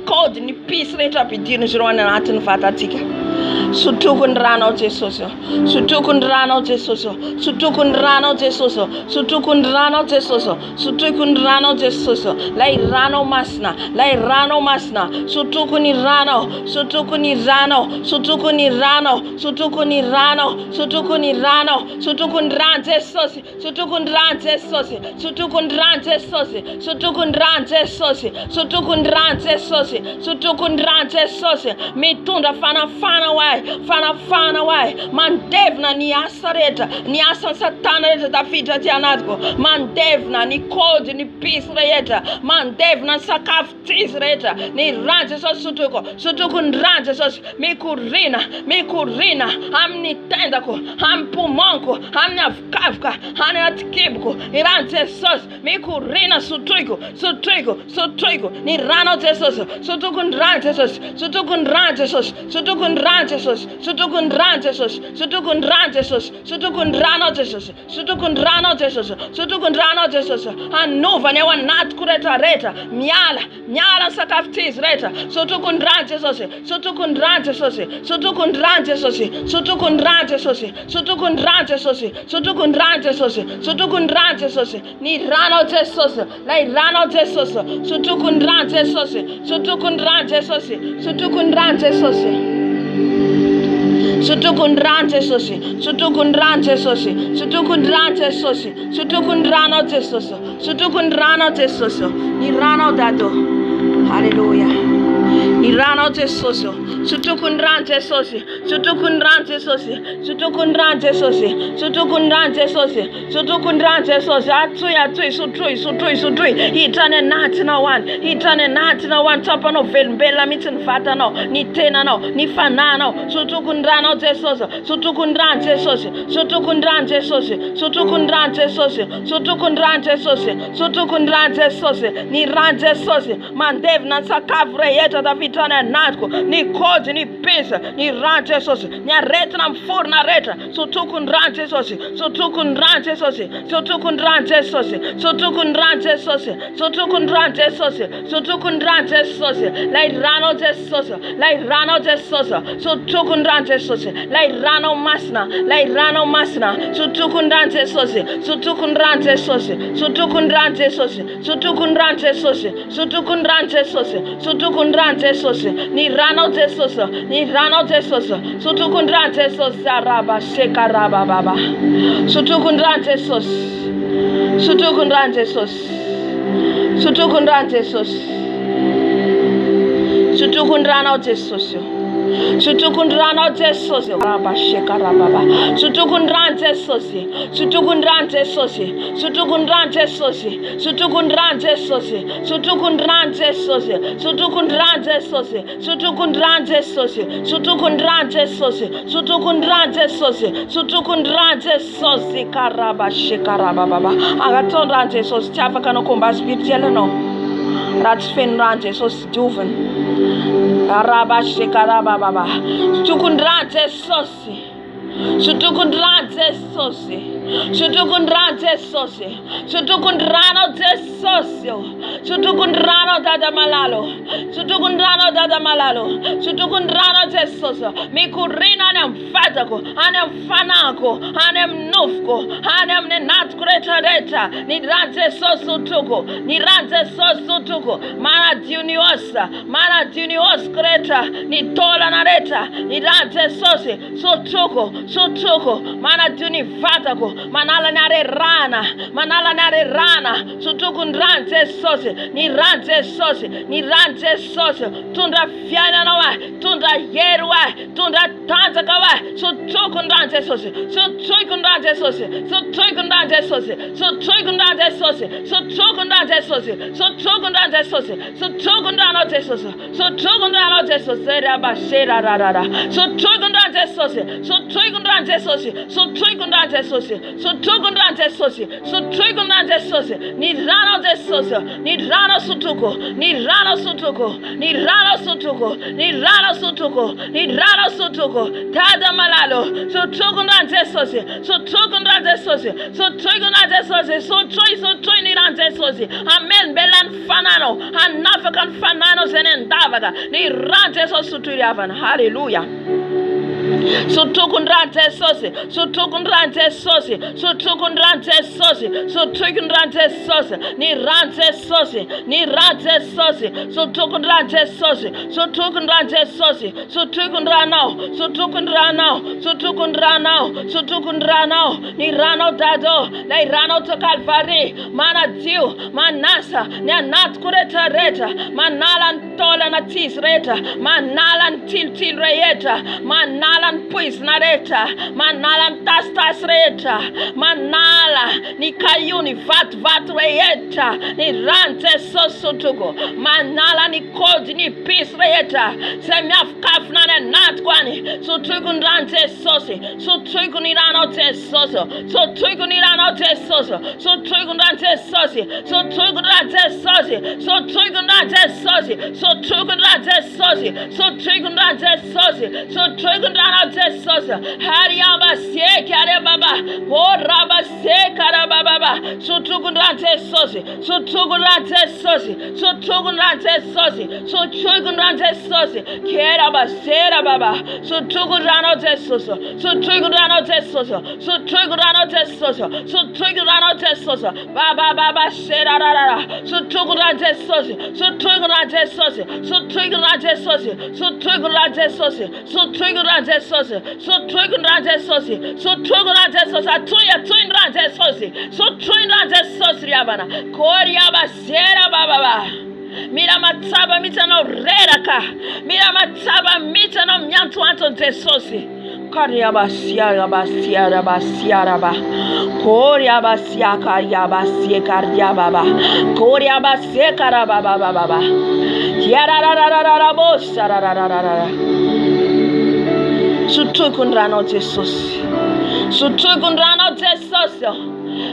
kody, ny pisy rehetra ampidiriny izy ireo any anatin'ny vatantsika. Sotroko ny rano ao Jesosy, sotroko ny rano ao Jesosy, sotroko ny rano ao Jesosy, sotroko ny rano ao Jesosy, sotroko ny rano ao Jesosy. Lay rano masina, lay rano masina, sotroko ny rano, sotroko ny rano, sotroko ny rano, sotroko ny rano, sotroko ny rano, sotroko ny rano Jesosy, sotroko ny rano Jesosy, sotroko ny rano Jesosy, sotroko ny rano Jesosy, sotroko ny rano Jesosy, sotroko ny rano Jesosy. Mitondra fanafana hoay, mandevina ny asa rehetra, ny asan'ny Satana rehetra tafiditra aty anatiko, mandevina ny kody, ny pisy rehetra, mandevina ny sakafo tsisy rehetra, ny rano Jesosy sotroko, sotroko ny rano Jesosy. Mikorina amin'ny tendako, amin'ny pomonko, amin'ny avokavoka, any anaty kiboko, ny rano Jesosy. Mikorina sotroiko, ny rano Jesosy, sotroko ny rano Jesosy, sotroko ny rano Jesosy, sotroko ny rano Jesosy, sotroko ny rano Jesosy, sotroko ny rano Jesosy, sotroko ny rano Jesosy, sotroko ny rano Jesosy, sotroko ny rano Jesosy. Anovany ao anatiko rehetrarehetra, miala ny sakafo tsisy rehetra, sotroko ny rano Jesosy, sotroko ny rano Jesosy, sotroko ny rano Jesosy, sotroko ny rano Jesosy, sotroko ny rano Jesosy, sotroko ny rano Jesosy, sotroko ny rano Jesosy. Ny rano Jesosy, lay rano Jesosy, sotroko ny rano Jesosy, sotroko ny rano Jesosy, sotroko ny rano Jesosy. Sotroko ny rano Jesosy, sotroko ny rano Jesosy, sotroko ny rano Jesosy, sotroko ny rano Jesosy, sotroko ny rano Jesosy. Ny rano Dado, haleluia. Ny rano Jesosy, sotroko ny rano Jesosy, sotroko ny rano Jesosy, sotroko ny rano Jesosy, sotroko ny rano Jesosy, sotroko ny rano Jesosy. Atsoy, sotroy, hitrany anatinao any, hitrany anatinao any, tsapanao velombelona mihitsy ny vatanao, ny tenanao, ny fananao. Sotroko ny rano Jesosy, sotroko ny rano Jesosy, sotroko ny rano Jesosy, sotroko ny rano Jesosy, sotroko ny rano Jesosy, sotroko ny rano Jesosy. Ny rano Jesosy mandevina ny sakafo rehetra tafitrany anatiko, ny kody, ny pisa, ny rano Jesosy. Ny aretina miforona rehetra, sotroko ny rano Jesosy, sotroko ny rano Jesosy, sotroko ny rano Jesosy, sotroko ny rano Jesosy, sotroko ny rano Jesosy, sotroko ny rano Jesosy. Lay rano Jesosy, lay rano Jesosy, sotroko ny rano Jesosy. Lay rano masina, sotroko ny rano Jesosy, sotroko ny rano Jesosy, sotroko ny rano Jesosy, sotroko ny rano Jesosy, sotroko ny rano Jesosy, sotroko ny rano Jesosy. Ny rano Jesosy, ny rano Jesosy, sotroko ny rano Jesosy. Araba shekaraba baba, sotroko ny rano Jesosy, sotroko ny rano Jesosy, sotroko ny rano Jesosy, sotroko ny rano Jesosy. Sotroko ny rano Jesosy, araba shekaraba baba, sotroko ny rano Jesosy, sotroko ny rano Jesosy, sotroko ny rano Jesosy, sotroko ny rano Jesosy, sotroko ny rano Jesosy, sotroko ny rano Jesosy, sotroko ny rano Jesosy, sotroko ny rano Jesosy, sotroko ny rano Jesosy, sotroko ny rano Jesosy. Karaba shekaraba baba. Agatao ny rano Jesosy, tsy afaka anao combat spirituel anao raha tsy feno rano Jesosy dioviny. Araba shekaraba baba, sotroko ny rano Jesosy, Sutukundran Jesusi. Sutukundran Jesusi. Sutukundrano Jesosio. Sutukundrano Dada Malalo. Sutukundrano Dada Malalo. Sutukundrano Jesoso. Mikurina nem fatako. Anem fanako. Anem nufko. Anem nenat kretareta. Nidran Jesosu tuko. Nidran Jesosu tuko. Mana duniosa. Mana dunios kreta. Nitola nareta. Nidran Jesosi. Sotuko. Sotuko. Mana duni fatako. Manala nare rana. Manala nare rana. Sutukundran Jesosi. Nidran Jesosi. Nidran Jesosi. Tundra fiana nawa. Tundra yerwa. Tundra tanza kawa. Sutukundran Jesosi. Sutukundran Jesosi. Sutukundran Jesosi. Sutukundran Jesosi. Sutukundran Jesosi. Sutukundran Jesosi. Sutukundran Jesosi. Sutukundran Jesosi. Rabashera rara. Sutukundran Jesosi. Sutukundran Jesosi. Sutukundran Jesosi. Sutukundran Jesosi. Sutukundran Jesosi. Nidran Jesosi. Nidran sutuko. Nidran sutuko. Nidran sutuko. Nidran sutuko. Nidran sutuko. Tada malalo. Sutukundran Jesosi. Sutukundran Jesosi. Sutukundran Jesosi. Sutui nidran Jesosi. Amen. Belan fanano. Anafakan fanano zenendavaga. Nidran Jesosi suturiavan. Hallelujah. Sutukundran Jesosi. Sutukundran Jesosi. Sutukundran Jesosi. Sutukundran Jesosi. Nidran Jesosi. Nidran Jesosi. Sutukundran Jesosi. Sutukundran Jesosi. Sutukundran now. Sutukundran now. Sutukundran now. Sutukundran now. Nirano dado. Nairano to Calvary. Mana Diu. Manasa. Nyanat kureta reta. Manalan tola natis reta. Manalan til reta. Manalan puis nareta. Manalan tas reta. Manala nikayuni vat reta. Ni rante sosutugo. Manala ni kodi ni pis reta. Semyaf kafnane nat kwani. Sutukundran Jesosi. Sutukundran Jesosi. Sutukundran Jesosi. Sutukundran Jesosi. Sutukundran Jesosi. Sutukundran Jesosi. Sutukundran Jesosi. Sutukundran Jesosi. Sutukundran Jesosi. Hariaba se kare baba. Horaba se kare baba. Sutukundran Jesosi. Sutukundran Jesosi. Sutukundran Jesosi. Sutukundran Jesosi. Keraba sera baba. Sutukundran Jesosi. Sutukundran Jesosi. Sutukundran Jesosi. Sutukundran Jesosi. Baba sera rara. Sutukundran Jesosi. Sutukundran Jesosi. Sutukundran Jesosi. Sutukundran Jesosi. Sutukundran Jesosi. Sutukundran Jesosi. Sutukundran Jesosi. Atuindran Jesosi. Sutukundran Jesosi yabana. Koriaba sera baba. Mira matsaba mitano reraka. Mira matsaba mitano myantuanto Jesosi. Kariabasia basiaraba. Koriabasia kariabasia kariababa. Koriabasia karababa baba. Tiararararara bosarararara. Sutukundrano Jesosi. Sutukundrano Jesosi.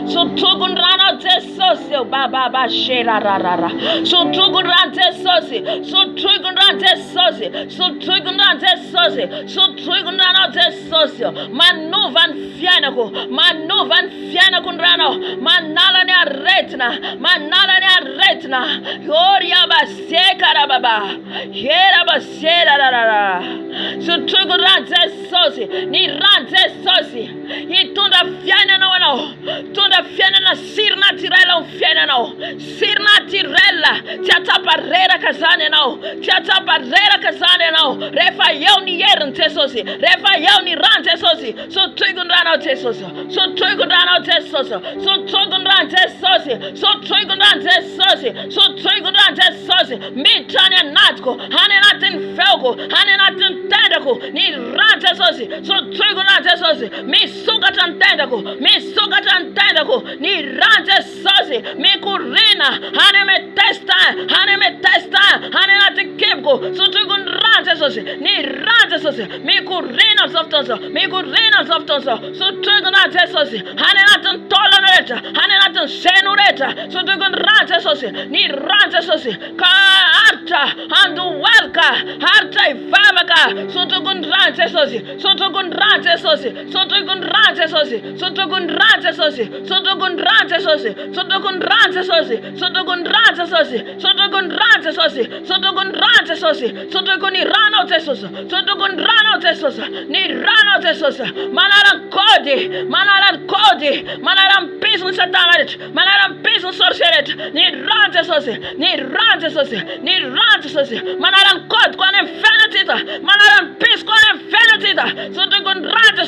Sutukundran Jesosi. Baba shera rara. Sutukundran Jesosi. Sutukundran Jesosi. Sutukundran Jesosi. Sutukundran Jesosi. Manuvan fianako. Manuvan fianakundrano. Manala ne retna. Manala ne retna. Yoria basekara baba. Yera basera rara. Sutukundran Jesosi. Ni ran Jesosi. Itunda fiana no no. Tunda fiana na sirna tirela un fiana no. Sirna tirela. Tiata barreira kazane no. Tiata barreira kazane no. Refa eu ni yerin Jesosi. Refa eu ni ran Jesosi. So tuigundran Jesosi. So tuigundran Jesosi. So tuigundran Jesosi. So tuigundran Jesosi. So tuigundran Jesosi. Mitanya natko. Hane natin felko. Hane natin tendako. Ni ran Jesosi. So tuigundran Jesosi. Mi sugatan tendako. Mi sugatan tendako. Ni ran Jesosi. Mi kurina. Hane me testa. Hane me testa. Hane natin kipko. So tuigundran Jesosi. Ni ran Jesosi. Mi kurina softonso. Mi kurina softonso. So tuigundran Jesosi. Hane natin tolaneta. Hane natin senureta. So tuigundran Jesosi. Ni ran Jesosi. Ka harta anduwalka harta ivavaka sotokundrate sosi sotokundrate sosi sotokundrate sosi sotokundrate sosi sotokundrate sosi sotokundrate sosi sotokundrate sosi sotokundrate sosi sotokundrate sosi sotokunirana tesosa sotokundrana tesosa ni rana tesosa manaran kodi manaran business atarit manaran business sorceret ni rante sosi manaran kod kwa infernitita manaran peace kwa infernitita sotokundrate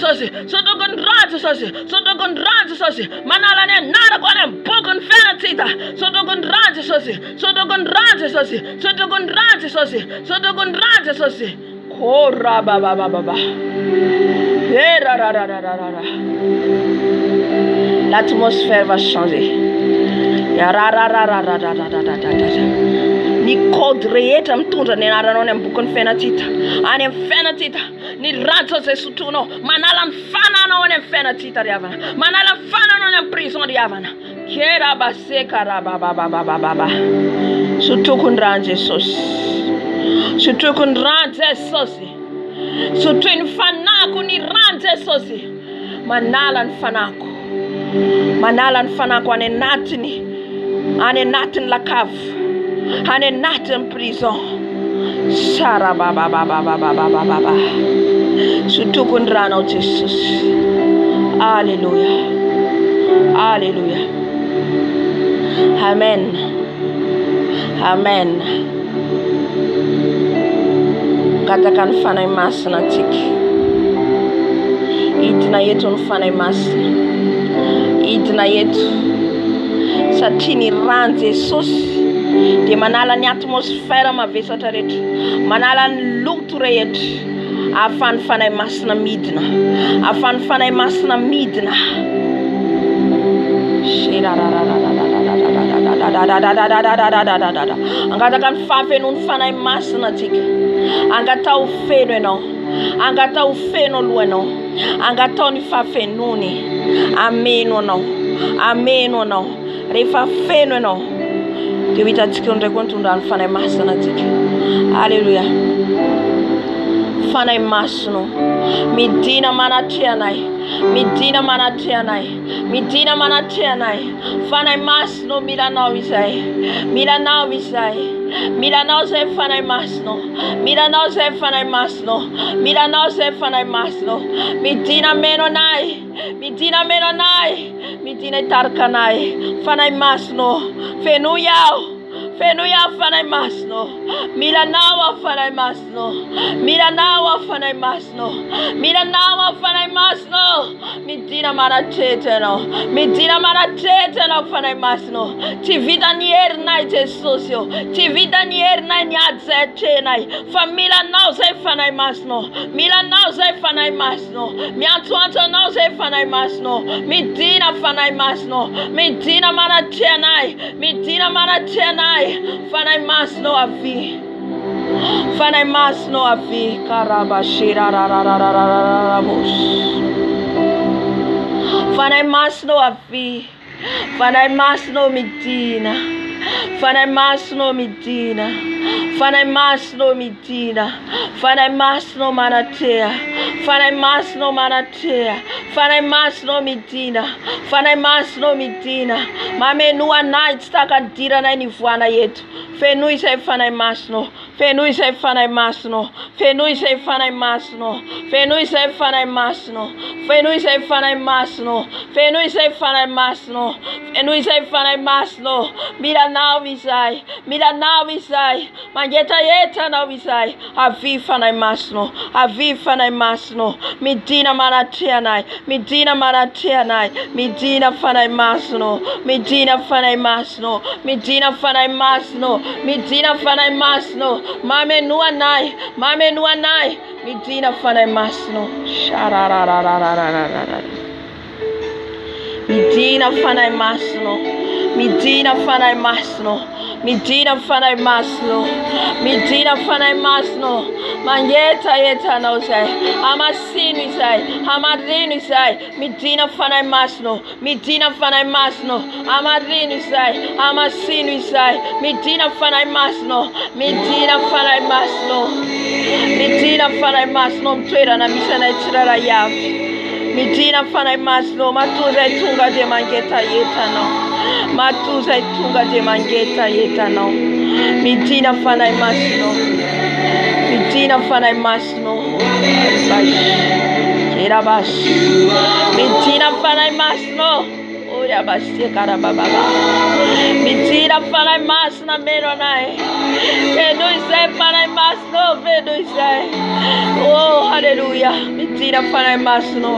sosi manala ne nada kwa book infernitita sotokundrate sosi Kora baba. L'atmosphère va changer. Ni kodreyeta mtunda ni naranone mbukon fenatita. Ane fenatita. Ni ranto se sutuno. Manala mfana na one fenatita riavana. Manala mfana na one prison riavana. Kera baseka baba. Sutukundranje sos. Sutukundranje sosi. Sutuin fanaku ni ranje sosi. Manalan fanaku ane natin la cave ane natin prison sara baba sutukundrano Jesus. Hallelujah. Amen. Katakan fanay mas na tiki idina yetu nfanay mas idina yetu satini ranje sos de manala ni atmosfera mavesatra rehetra manala ny loto rehetra afany fanay masina midina angataka ny fafenony fanay masina tsika angatao feno ianao angatao feno aloha ianao angatao ny fafenony ameno anao rehefa feno ianao dia ho hitantsika ndraiky koa nitondrany fanay masina tsika. Alleluia. Fanay masino midina manatreanay fanay masino milanao izay fanay masino midina meno anay midina itarika anay fanay masino feno yaho fanay masino milanao fanay masino midina manateteno fanay masino tsy vitany herinay Jesosy io tsy vitany herinay niady zay atrenay fa milanao zay fanay masino miantsoantso anao zay fanay masino midina fanay masino midina manatreanay fanay masino avi karabashira fanay masino avi fanay masino midina fanay masino manatea fanay masino midina mameno anay tsy takadirana ny voana eto feno izay fanay masino milanao izay mangetaheta izay avi fanay masino midina manatreanay midina fanay masino mameno anay midina fanay masino midina fanay masino Midina fanai masno. Midina fanai masno. Midina fanai masno. Mangeta yeta no sai. Amasini sai. Amarini sai. Midina fanai masno. Midina fanai masno. Amarini sai. Amasini sai. Midina fanai masno. Midina fanai masno. Midina fanai masno. Mtwera na misana itirara yavi. Midina fanai masno. Matuza itunga de mangeta yeta no. Matuza itunga de mangeta yeta no. Midina fanai masno. Midina fanai masno. Kera bash. Midina fanai masno. Oya bashi kara baba. Midina fanai masna meronai. Vedo isai fanai masno. Vedo isai. Oh hallelujah. Midina fanai masno.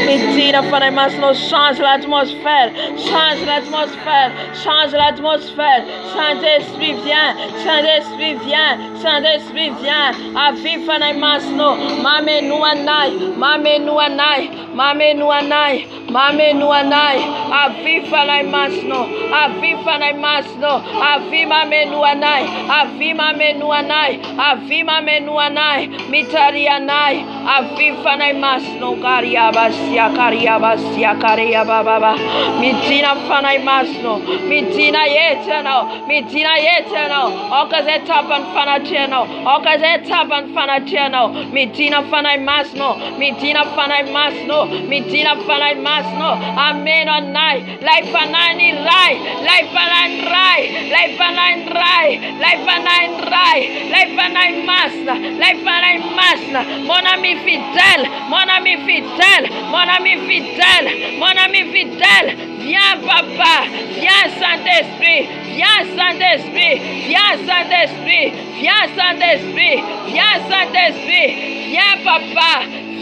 Midina fanai masno. Change l'atmosphère. Change l'atmosphère. Change l'atmosphère. Saint-Esprit viens. Saint-Esprit viens. Saint-Esprit viens. Aviv fanai masno. Mame nuanai. Mame nuanai. Mame nuanai. Mame nuanai. Aviv fanai masno. Aviv fanai masno. Aviv mame nuanai. Aviv mame nuanai. Aviv mame nuanai. Mitarianai. Aviv fanai masno. Kariabasia. Kariabasia. Kariababa. Midina fanai masno. Midina yetano. Midina yetano. Okazetapan fanatiano. Okazetapan fanatiano. Midina fanai masno. Midina fanai masno. Midina fanai masno. Amen on night. Life anani rai. Life anani rai. Life anani rai. Life anani rai. Life anani masna. Life anani masna. Mon ami fidèle. Mon ami fidèle. Mon ami fidèle. Mon ami fidèle. Viens papa. Viens Saint-Esprit. Viens Saint-Esprit. Viens Saint-Esprit. Viens Saint-Esprit. Viens Saint-Esprit. Viens papa.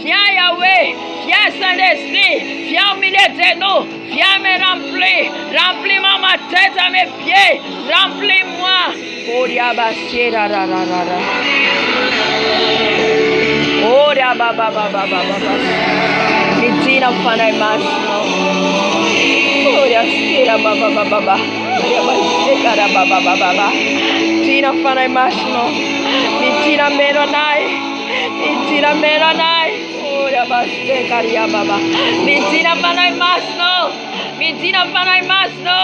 Viens Yahweh. Viens Saint-Esprit. Viens au milieu de nous. Viens me remplir. Remplis-moi ma tête à mes pieds. Remplis-moi. Oria basira ra ra ra ra. Oria ba ba ba ba ba ba ba. Midina fanai masno. Oria skira ba ba ba ba ba. Oria basira ba ba ba ba ba. Midina fanai masno. Midina meronai. Midina meronai. Oria basira karia baba. Midina fanai masno. Midina fanai masno.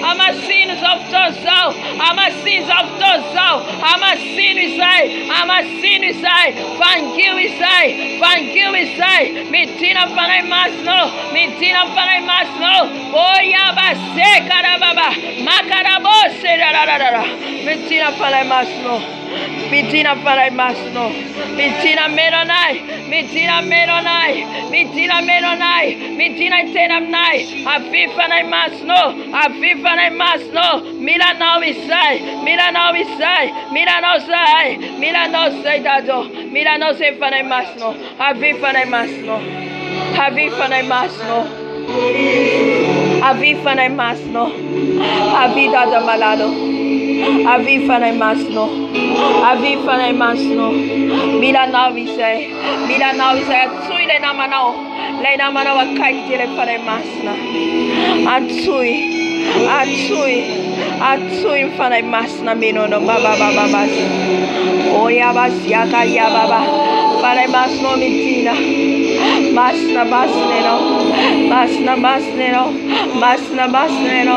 I'm a sin of Tozo. I'm a sin of Tozo. I'm a sin inside. I'm a sin inside. Thank you inside. Thank you inside. Midina fanai masno. Midina fanai masno. Oya base karababa. Makarabo se ra ra ra ra. Midina fanai masno. Midina fanai masno. Midina meronai. Midina meronai. Midina meronai. Midina tenamnai. Aviv fanai masno. Aviv fanai masno. Milano isai. Milano isai. Milano sai. Milano sai dado. Milano sai fanai masno. Aviv fanai masno. Aviv fanai masno. Aviv fanai masno. Aviv dada malado. Aviv fanai masno. Aviv fanai masno. Milano isai. Milano isai. Tsui le namanao. Le namanao akaiti le fanai masna. Atsui. Atsui. Atsui fanai masna minono baba baba bas. Oya bas yaka ya baba. Fanai masno mitina. Masna masneno. Masna masneno. Masna masneno.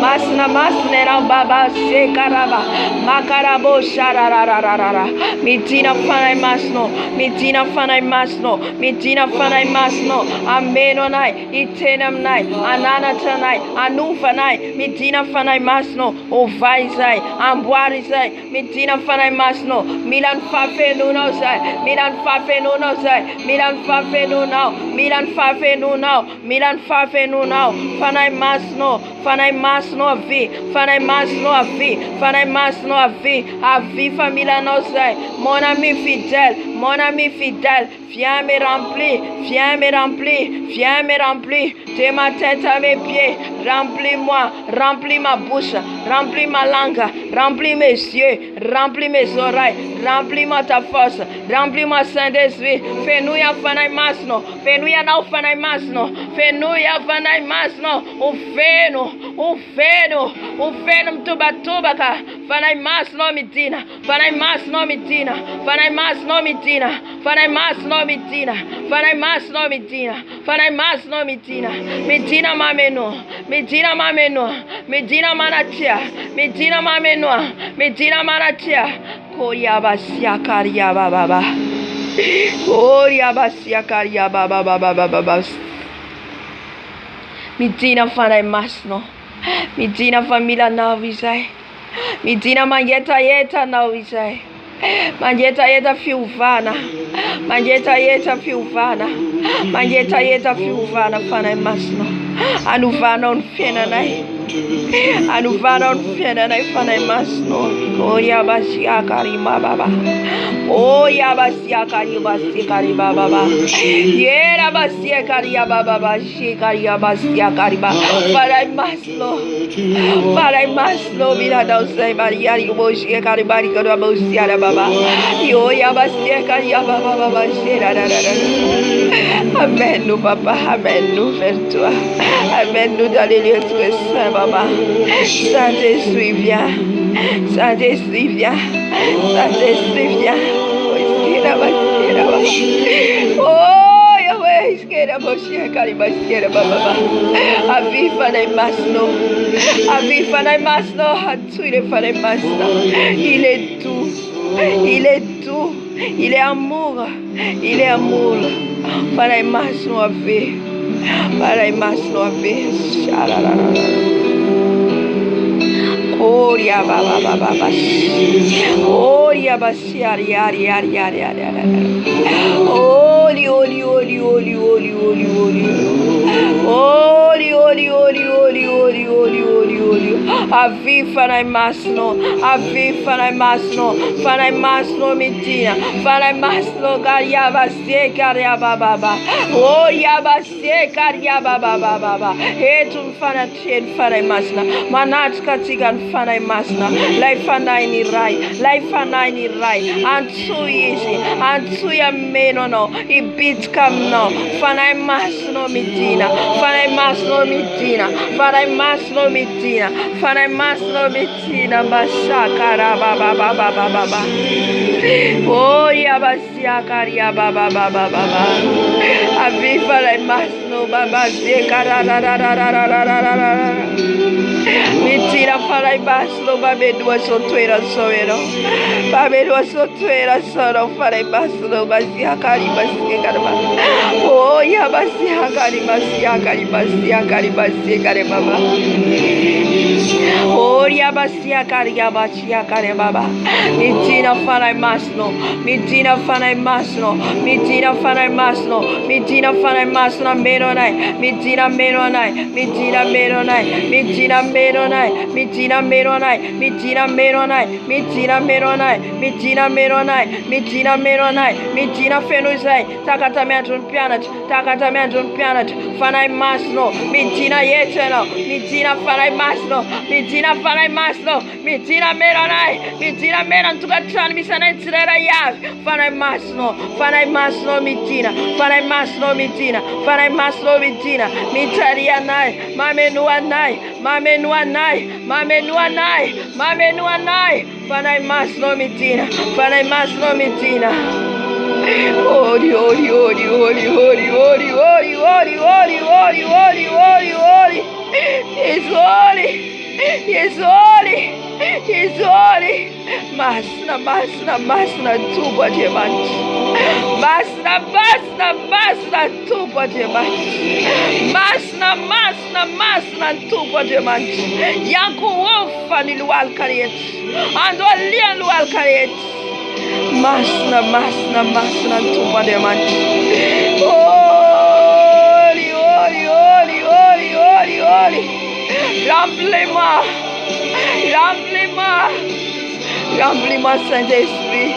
Masna masneno baba sekaraba. Makarabo shararararara. Mitina fanai masno. Mitina fanai masno. Mitina fanai masno. Amenonai. Itenam nai. Ananatanai. Anufanai. Mitina fanai masno. Ovaisai. Ambuarisai. Mitina fanai masno. Milan fafe nuno sai. Milan fafe nuno sai. Milan fafe nuno. Milan fafe nuno. Milan fafe nuno. Fanai masno. Fanai masno avi. Fanai masno avi. Fanai masno avi. Avi famila no sai. Mon ami fidèle. Mon ami fidèle. Viens me remplir. Viens me remplir. Viens me remplir. De ma tête à mes pieds. remplis-moi, remplis ma bouche, remplis ma langue, remplis mes yeux, remplis mes oreilles, remplis-moi ta force, remplis-moi Saint-Esprit, fais-nous ya fanay masno, fais-nous ya na fanay masno, fais-nous ya fanay masno, ufeno mtuba fanay masno mitina, fanay masno mitina, fanay masno mitina, fanay masno mitina, fanay masno mitina, fanay masno mitina, mitina mameno, mitina mameno, mitina manatia, mitina mameno, mitina manatia, koya basia karia baba, koya basia karia baba, mitina fanay masno, mitina família navisai, mitina yeta navisai. Manjeta fiuvana, manjeta fiuvana, fanay masno, anuvana on fenanay, fanay masno, oya basia karima baba, oya basia karima baba, yera basia karia baba, shikaria basia kariba, fanay masno, mira dausay Maria, yoboshi karibari karabosia baba, yoya basia karia baba, shira. Amen nous papa, amen nous vers toi, amen nous dans les lieux tout saint baba. Saint-Esprit viens, Saint-Esprit viens, Saint-Esprit viens. Oh Yahweh, iskera bosia karibaskera baba. Aviva na masno, aviva na masno, hatuile fane masno. Il est tout, il est tout, il est amour, il est amour. Para masno ave, para masno ave. Oria baba. Oria basiari. Oli. Aviva na masno, fanay masno mitina, fanay masno karia baba. Oria basie karia baba. Etun fanay masna, manat katigan fanay masna, life fanay ni rai, antu ya meno no, ibit kam no, fanay masno mitina, fanay masno mitina, basakara baba. Oh ya basia karia baba. Aviva la masno baba sekara. Mitina farai baslo babe dua sotuera soero. Babe dua sotuera soro farai baslo basia kari basia karba. Oh ya basia kari baba. Oh ya basia kari baba. Mitina farai masno. Mitina farai masno meronai. Mitina fenuzai. Takata pianat. Fanai masno. Mitina yeteno. Mitina fanai masno. Mitina meronai. Mitina meron tukatan misana itrera yav. Fanai masno mitina. Fanai masno mitina. Mitaria nai. Mamenua nai. Fanai masno mitina. Ori. He's holy. Masna tuba diamante. Masna tuba diamante. Masna tuba diamante. Yanku wofa ni lual kariet. Ando alia lual kariet. Masna tuba diamante. Ori. Remplis-moi, Saint-Esprit.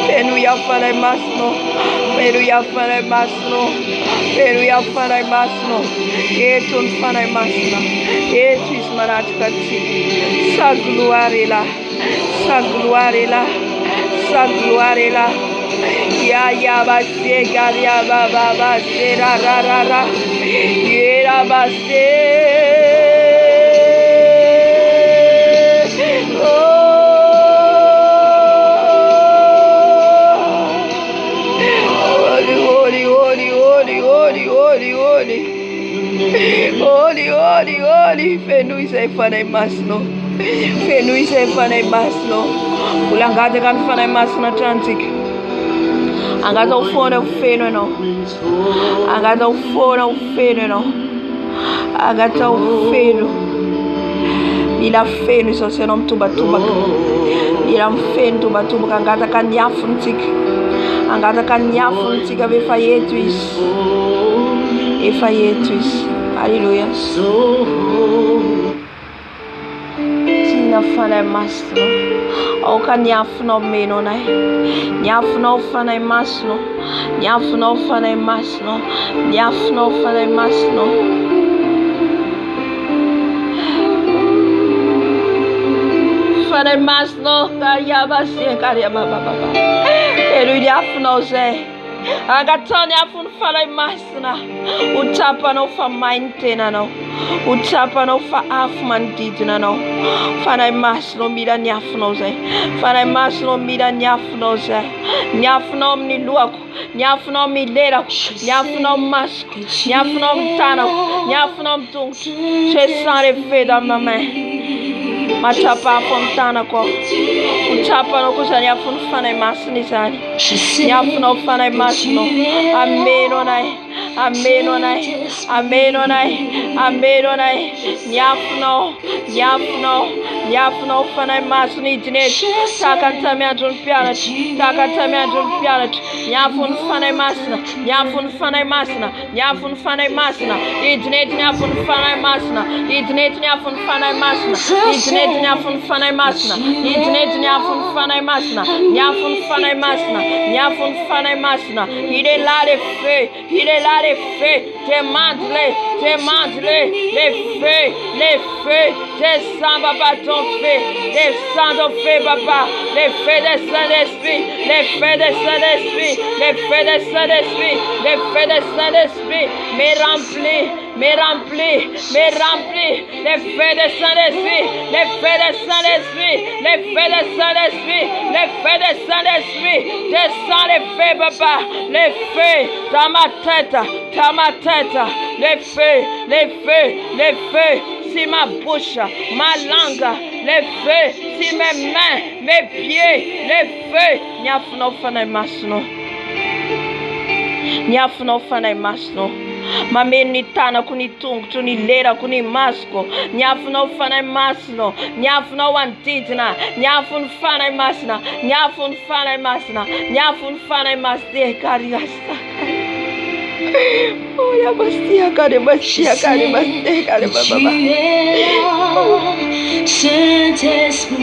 Fais-nous ya fana masno. Fais-nous ya fana masno. Fais-nous ya fana masno. Etun fana masna. Etus marat kati. Sa gloire est là. Sa gloire est là. Sa gloire est là. Ya ba se garia ba se ra. Yera ba se. Holy, fais-nous ces fanay masno. Fais-nous ces fanay masno. Ulangate kan fanay masno chantik. Angata ufona ufeno no. Angata ufona ufeno no. Angata ufeno. Bila feno so senom tuba. Bila feno tuba angata kan yafuntik. Angata kan yafuntik ave fayetuis. E fayetuis. Alléluia. Tina fana masno. O kan nyafno meno nai. Nyafno fana masno. Nyafno fana masno. Nyafno fana masno. Fana masno kariaba se kariaba baba. Elu nyafno se. Agatani afun fala masna. Utapa no fa maintainer no. Utapa no fa afman didna no. Fana masno mida nyafno ze. Fana masno mida nyafno ze. Nyafno ni luako. Nyafno mi lera. Nyafno mask. Nyafno tano. Nyafno tung. Je sens les faits dans ma main. Machapa fontana ko. Uchapa no kusani afun fana masni sani. Nyafno fana masno. Amen onai. Amen onai. Amen onai. Amen onai. Nyafno fana masni dinet. Takanta mi adun pianat. Takanta mi adun pianat. Nyafun fana masna. Nyafun fana masna. Nyafun fana masna. Idinet nyafun fana masna. Idinet nyafun fana masna. Idinet nyafun fana masna. Idinet nyafun fana masna. Nyafun fana masna. Nyafun fana masna. Il est là les feux. Il est là les feux. Demande-les. Demande-les. Les feux. Descends, papa, ton feu. Descends ton feu, papa. Les feux des Saint-Esprit. Les feux des Saint-Esprit. Les feux des Saint-Esprit. Les feux des Saint-Esprit. Mais remplis. Les feux des Saint-Esprit. Les feux des Saint-Esprit. Les feux des Saint-Esprit. Les feux des Saint-Esprit. Descends les feux, papa. Les feux dans ma tête. Dans ma tête. Les feux. Si ma bouche, ma langue, les feux, si mes mains, mes pieds, les feux. Nyafno fana masno. Mameni tana kuni tung tuni lera kuni masko. Nyafno fana masno. Nyafno wantitna. Nyafun fana masna. Nyafun fana masna. Nyafun fana masde kariasta. Oh ya bastia kare bastia kare bastia kare baba. Saint-Esprit,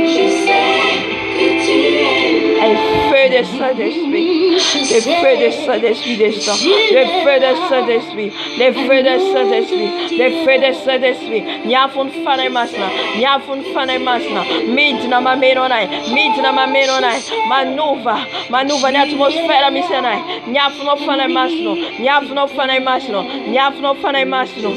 je sais que tu es. Le feu de Saint-Esprit. Le feu de Saint-Esprit descend. Le feu de Saint-Esprit. Le feu de Saint-Esprit. Le feu de Saint-Esprit. Nyafun fana masna. Nyafun fana masna. Midna ma menonai. Midna ma menonai. Manuva ni atmosfera misenai. Nyafun fana masno. Nyafun fana masno. Nyafun fana masno.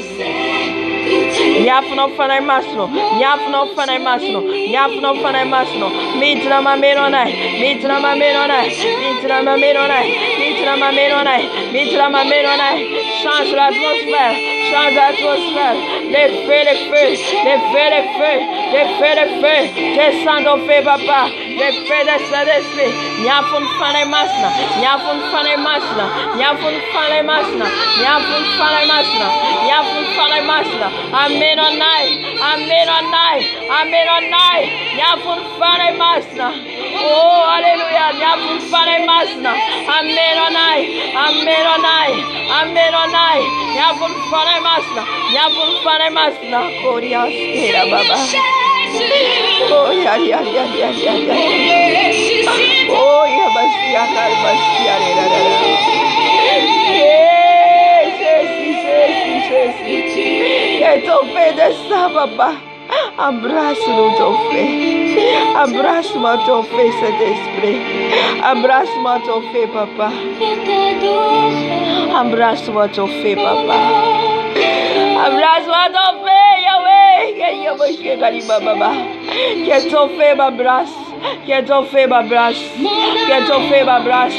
Nyafno fana masno. Nyafno fana masno. Nyafno fana masno. Midna ma menonai. Midna ma menonai. Midna ma menonai. Midna ma menonai. Midna ma menonai. Change l'atmosphère. Change l'atmosphère. Les feux. Descends au feu, papa. Les feux de Saint-Esprit. Nyafun fana masna. Nyafun fana masna. Nyafun fana masna. Nyafun fana masna. Nyafun fana masna. Amen onai. Amen onai. Amen onai. Nyafun fana masna. Oh, alléluia. Nyafun fana masna. Amen onai. Amen onai. Amen onai. Nyafun fana masna. Nyafun fana masna. Korea stera baba. Oh, ya, ya, ya, ya, ya, ya. Oh, ya, basia, kar, basia, re, ra, ra, ra. Que ton fait de ça, papa. Embrasse-nous, ton fait. Embrasse-moi, ton fait, Saint-Esprit. Embrasse-moi, ton fait, papa. Embrasse-moi, ton fait, papa. Embrasse-moi, ton fait, Yahweh. Que ton fait m'embrasse. Que ton fait m'embrasse. Que ton fait m'embrasse.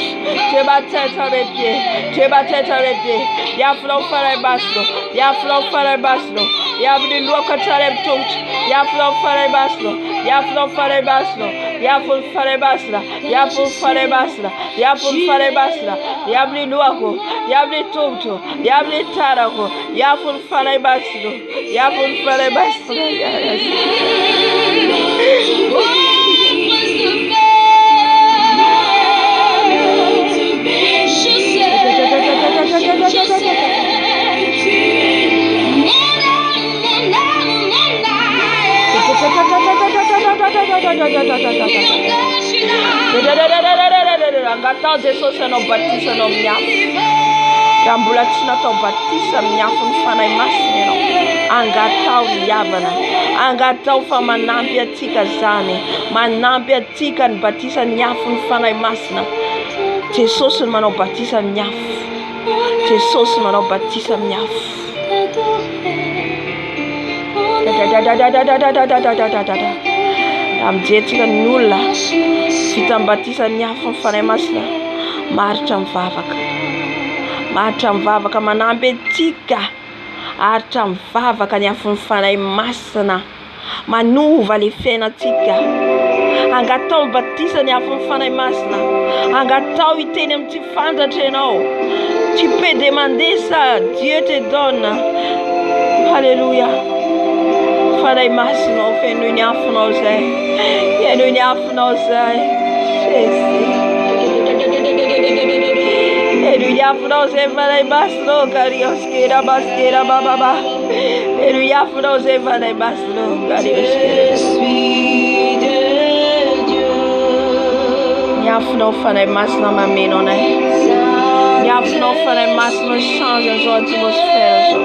Tu ma tête à mes pieds. Tu ma tête à mes pieds. Ya flow fare basno. Ya flow fare basno. Ya vni luoka tarem tungt. Ya flow fare basno. Ya flow fare basno. Ya full fare basna. Ya full fare basna. Ya full fare basna. Ya vni luoko. Ya vni tungt. Ya vni tarako. Ya full fare basno. Ya full fare basno. Angata Jesus no batisa no mnyafu. Rambula tina to batisa mnyafu mfana imasino. Angata uyabana. Angata ufama nampia tika zane. Manampia tika batisa mnyafu mfana imasina. Jesus no batisa mnyafu. Jesus no batisa mnyafu. Amjetika nulla fitambatisa nyafu mfanay masina maritra mivavaka manampy atsika aritra mivavaka nyafu mfanay masina manova le fiainatsika angatao mibatisa nyafu mfanay masina angatao iteny amin'ty fantatra ianao tu peux demander ça Dieu te donne alléluia Fanay masina fenoi ny afonao zay fenoi ny afonao zay Jésus fenoi ny afonao zay fanay masina karioskera baskera bababa fenoi ny afonao zay fanay masina karioskera ny afonao fanay masina mameno anay ny afonao fanay masina change zao atmosfera zao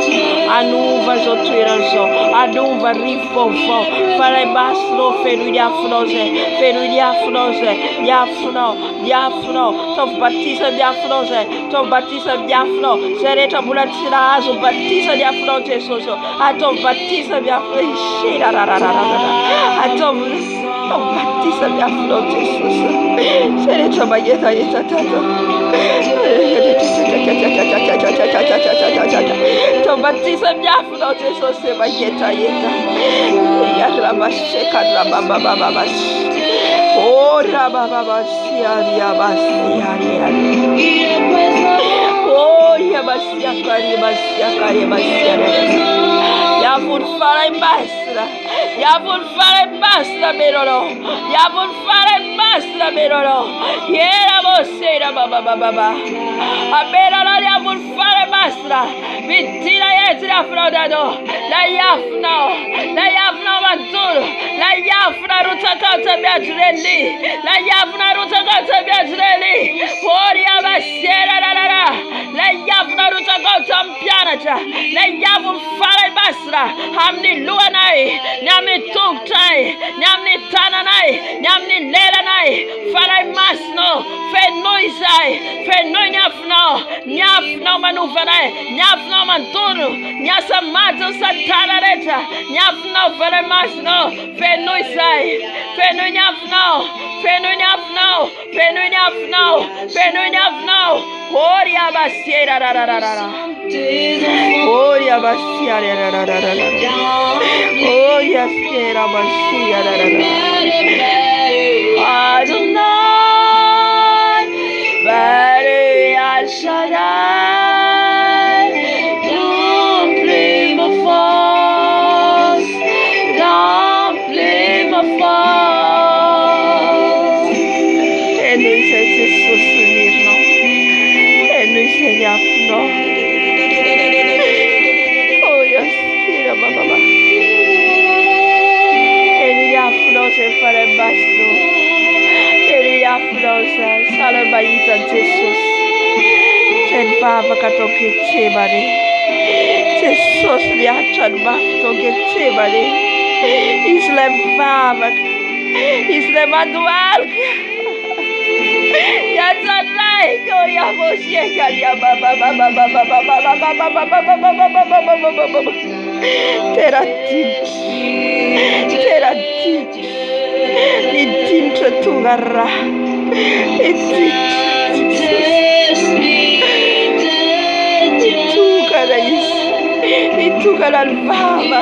anova zao toerana zao anova rivo vaovao fanay masina fenoi ny afonao zay fenoi ny afonao zay ny afonao taovy batisa ny afonao zay taovy batisa ny afonao zay rehetra mbola tsy nahazo batisa ny afonao Jesosy ataovy batisa ny afonao ataovy batisa ny afonao Jesosy zay rehetra magnetagneta tato batisa miafonao Jesosy magnetagneta yarabasheka rababababasy oh rabababasy ariabasy oh yabasiakari yavol faray basra meroro yavol faray basra meroro yerabosera babababa aberala yavol faray basra vitira yetra fraudado la yafna maduro la yafna rutakata beatreli la yafna rutakata beatreli poria basera la yafna rutakata mpianatra la yavol faray basra amni luanai nyamni tuktai nyamni tananai nyamni lelanai faray masno fenoi nyafno manuvanai nyafno mantunu nyasamato satana reta nyafno faray masno fenoi nyafno Oria basiera Oria basiera Oria sera basiera Adonai Bari Al-Shaddai remplis ma force et nous c'est soutenir non et nous c'est non oh yes kira baba et nous Baita Jesus. Sen Baba katoke chebare. Jesus liachan baftoke chebare. Islam Baba. Islam Adwalk. Ya Tanai ko ya Moshe ya Baba Baba Baba Baba Baba. Tera teach. Ni tintra tungara. Itu kan Baba.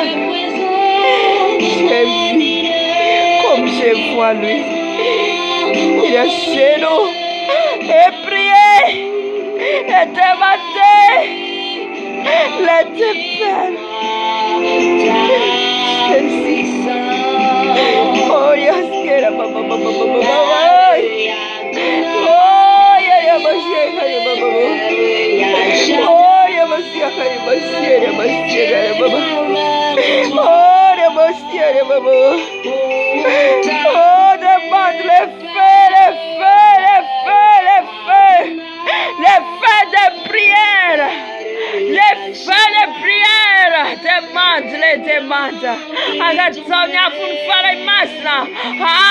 Je vis comme je vois lui. Il est chez nous. Et prier. Et demander. L'éternel. Oh, yes, get up, Baba. Oh, yeah, Baba. Oh, demande les feux de prière. Les feux de prière. Demande. Agatonia fare masna.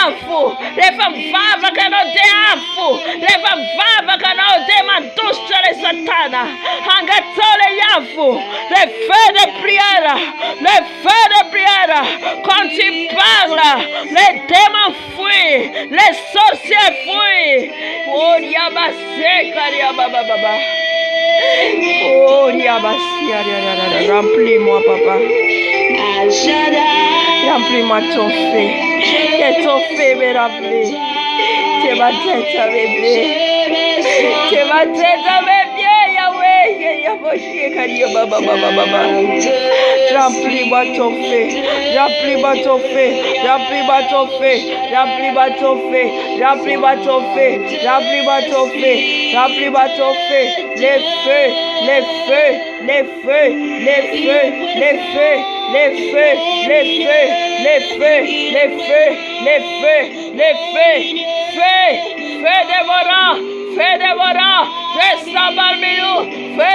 Afu. Les femmes vava canote afu. Les femmes vava canote mantusha le satana. Agatole yafu. Les feux de prière. Les feux de prière. Quand tu parles, les démons fuient. Les sorciers fuient. Oh, yabase karia baba. Oh, Yabasia, remplis-moi, papa. Remplis-moi ton feu. Que ton feu me remplisse. Tu vas t'être avec bien. Tu vas t'être avec bien, Yahweh. Remplis-moi ton feu. Remplis-moi ton feu. Remplis-moi ton feu. Remplis-moi ton feu. Remplis-moi ton feu. Remplis-moi ton feu. Remplis-moi ton feu. Les feux. Les feux, les feux, les feux, les feux, les feux, les feux, les feux, les feux, les feux, les feux, feu, feu dévorant, feu dévorant, descends parmi nous, feu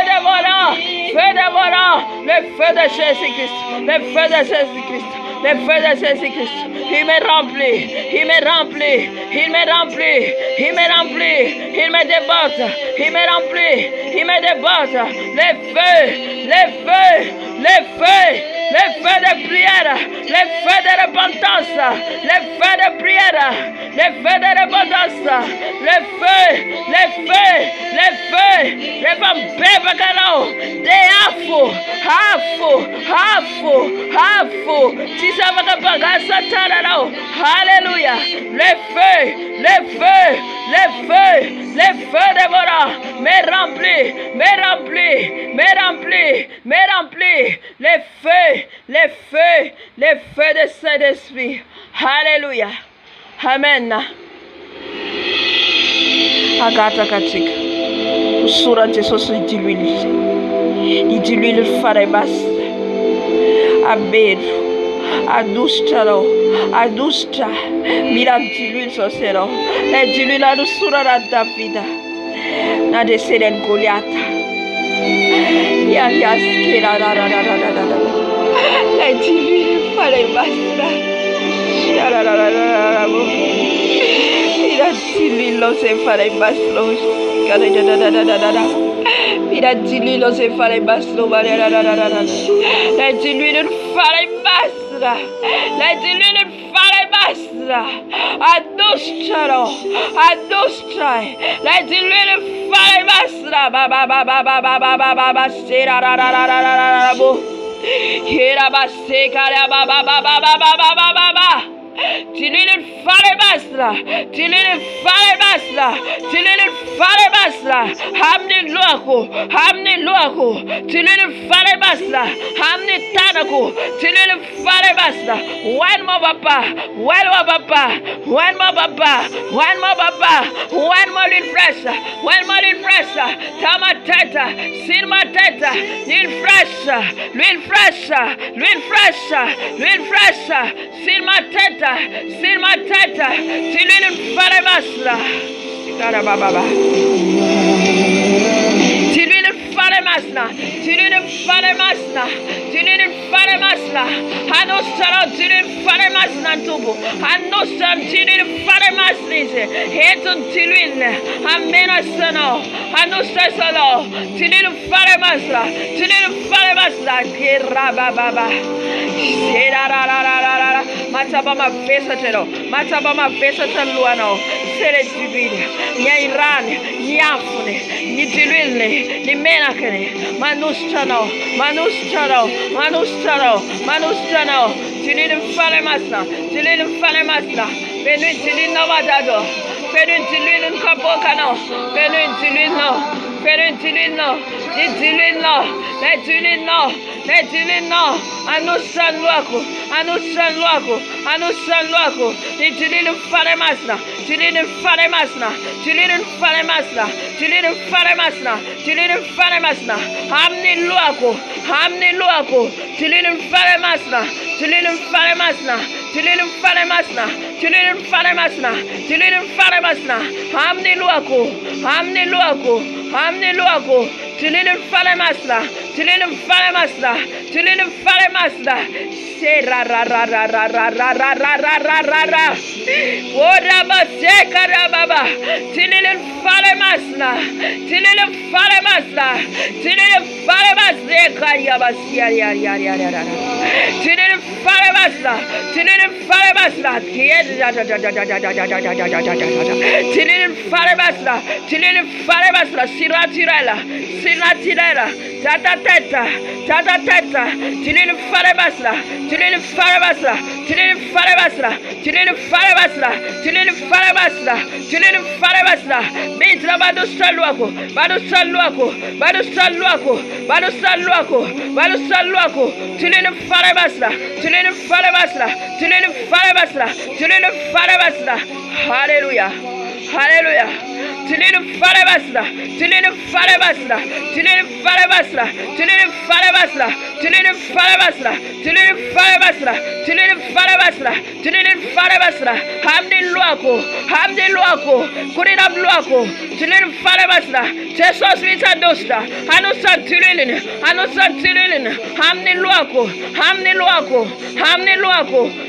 dévorant, le feu de Jésus-Christ, le feu de Jésus-Christ. Le feu de Jésus-Christ, il me remplit, il me remplit, il me remplit, il me remplit, il me déborde, il me remplit, il me déborde. Les feux, les feux, les feux, les feux de prière, les feux de repentance, les feux de prière, les feux de repentance, les feux, les feux, les feux, les femmes bébés, des afos, Alléluia. Les feux, les feux, les feux, les feux dévorants, me remplis, me remplis, me remplis, me remplis. Les feux, les feux, les feux de Saint-Esprit. Alléluia. Amen. Agata katika. Usura Jesus idilwili fare basta. Abedo. Adustra, mira dilui sosero, la dilui la rusura la Davida, na descere en Goliata, ya skira la dilui fare basta, mira dilui lo se fare basta, mira dilui lo se fare basta, la dilui lo fare basta. La dilune fare basta, adustra, la dilune fare basta, ba sera hera baseka ba dilune fare basta, dilune fare basta, dilune fare basta, hamne loako, dilune fare basta, hamne tanako, dilune fare basta. One more papa, one more papa, one more papa, one more papa, one more refresh, one more refresh. Tama teta, sin ma teta, l'huile fraîche, l'huile fraîche, l'huile fraîche, l'huile fraîche, sin ma teta, tu l'huile fare basta. Matabama vesatero, matabama vesatero luano, sere divine, nyairan, nyafune, nidilwilne, nimenakene, manustano, manustano, manustano, manustano, tilin falemasna, Benin tilin nawadado, Benin tilin kabokano, Benin tilin no, Benin tilin no, Didilin no, Nedilin no, Nedilin no, Anusan luako, Anusan luako, Anusan luako, Didilin falemasna, Tilin falemasna, Tilin falemasna, Tilin falemasna, Tilin falemasna, Hamni luako, Tilin falemasna, Tilin falemasna, Tilin falemasna, Tilin falemasna, Tilin falemasna, Hamni luako, Tilin falemasna, Tilin falemasna, Tilin falemasna, Sera ra ra ra ra ra ra ra ra ra ra ra ra. Ora baseka ra baba. Tilin falemasna, Tilin falemasna, Tilin falemasna ya basia ya. Tilin falemasna, Tilin falemasna. Tilin falemasna, Tilin falemasna. Siratirela, tata tata, Tilin falemasna, Tilin falemasna, Tilin falemasna, Tilin falemasna, Tilin falemasna, Tilin falemasna. Mitra badusaluako, badusaluako, badusaluako, badusaluako, badusaluako. Tilin falemasna, Tilin falemasna, Tilin falemasna, Tilin falemasna. Hallelujah, hallelujah. Tilin falemasna, Tilin falemasna, Tilin falemasna, Tilin falemasna, Tilin falemasna, Tilin falemasna, Tilin falemasna, Tilin falemasna. Hamdi luako, kurina luako, Tilin falemasna. Jesus vita dosta, anusan tilin, hamdi luako,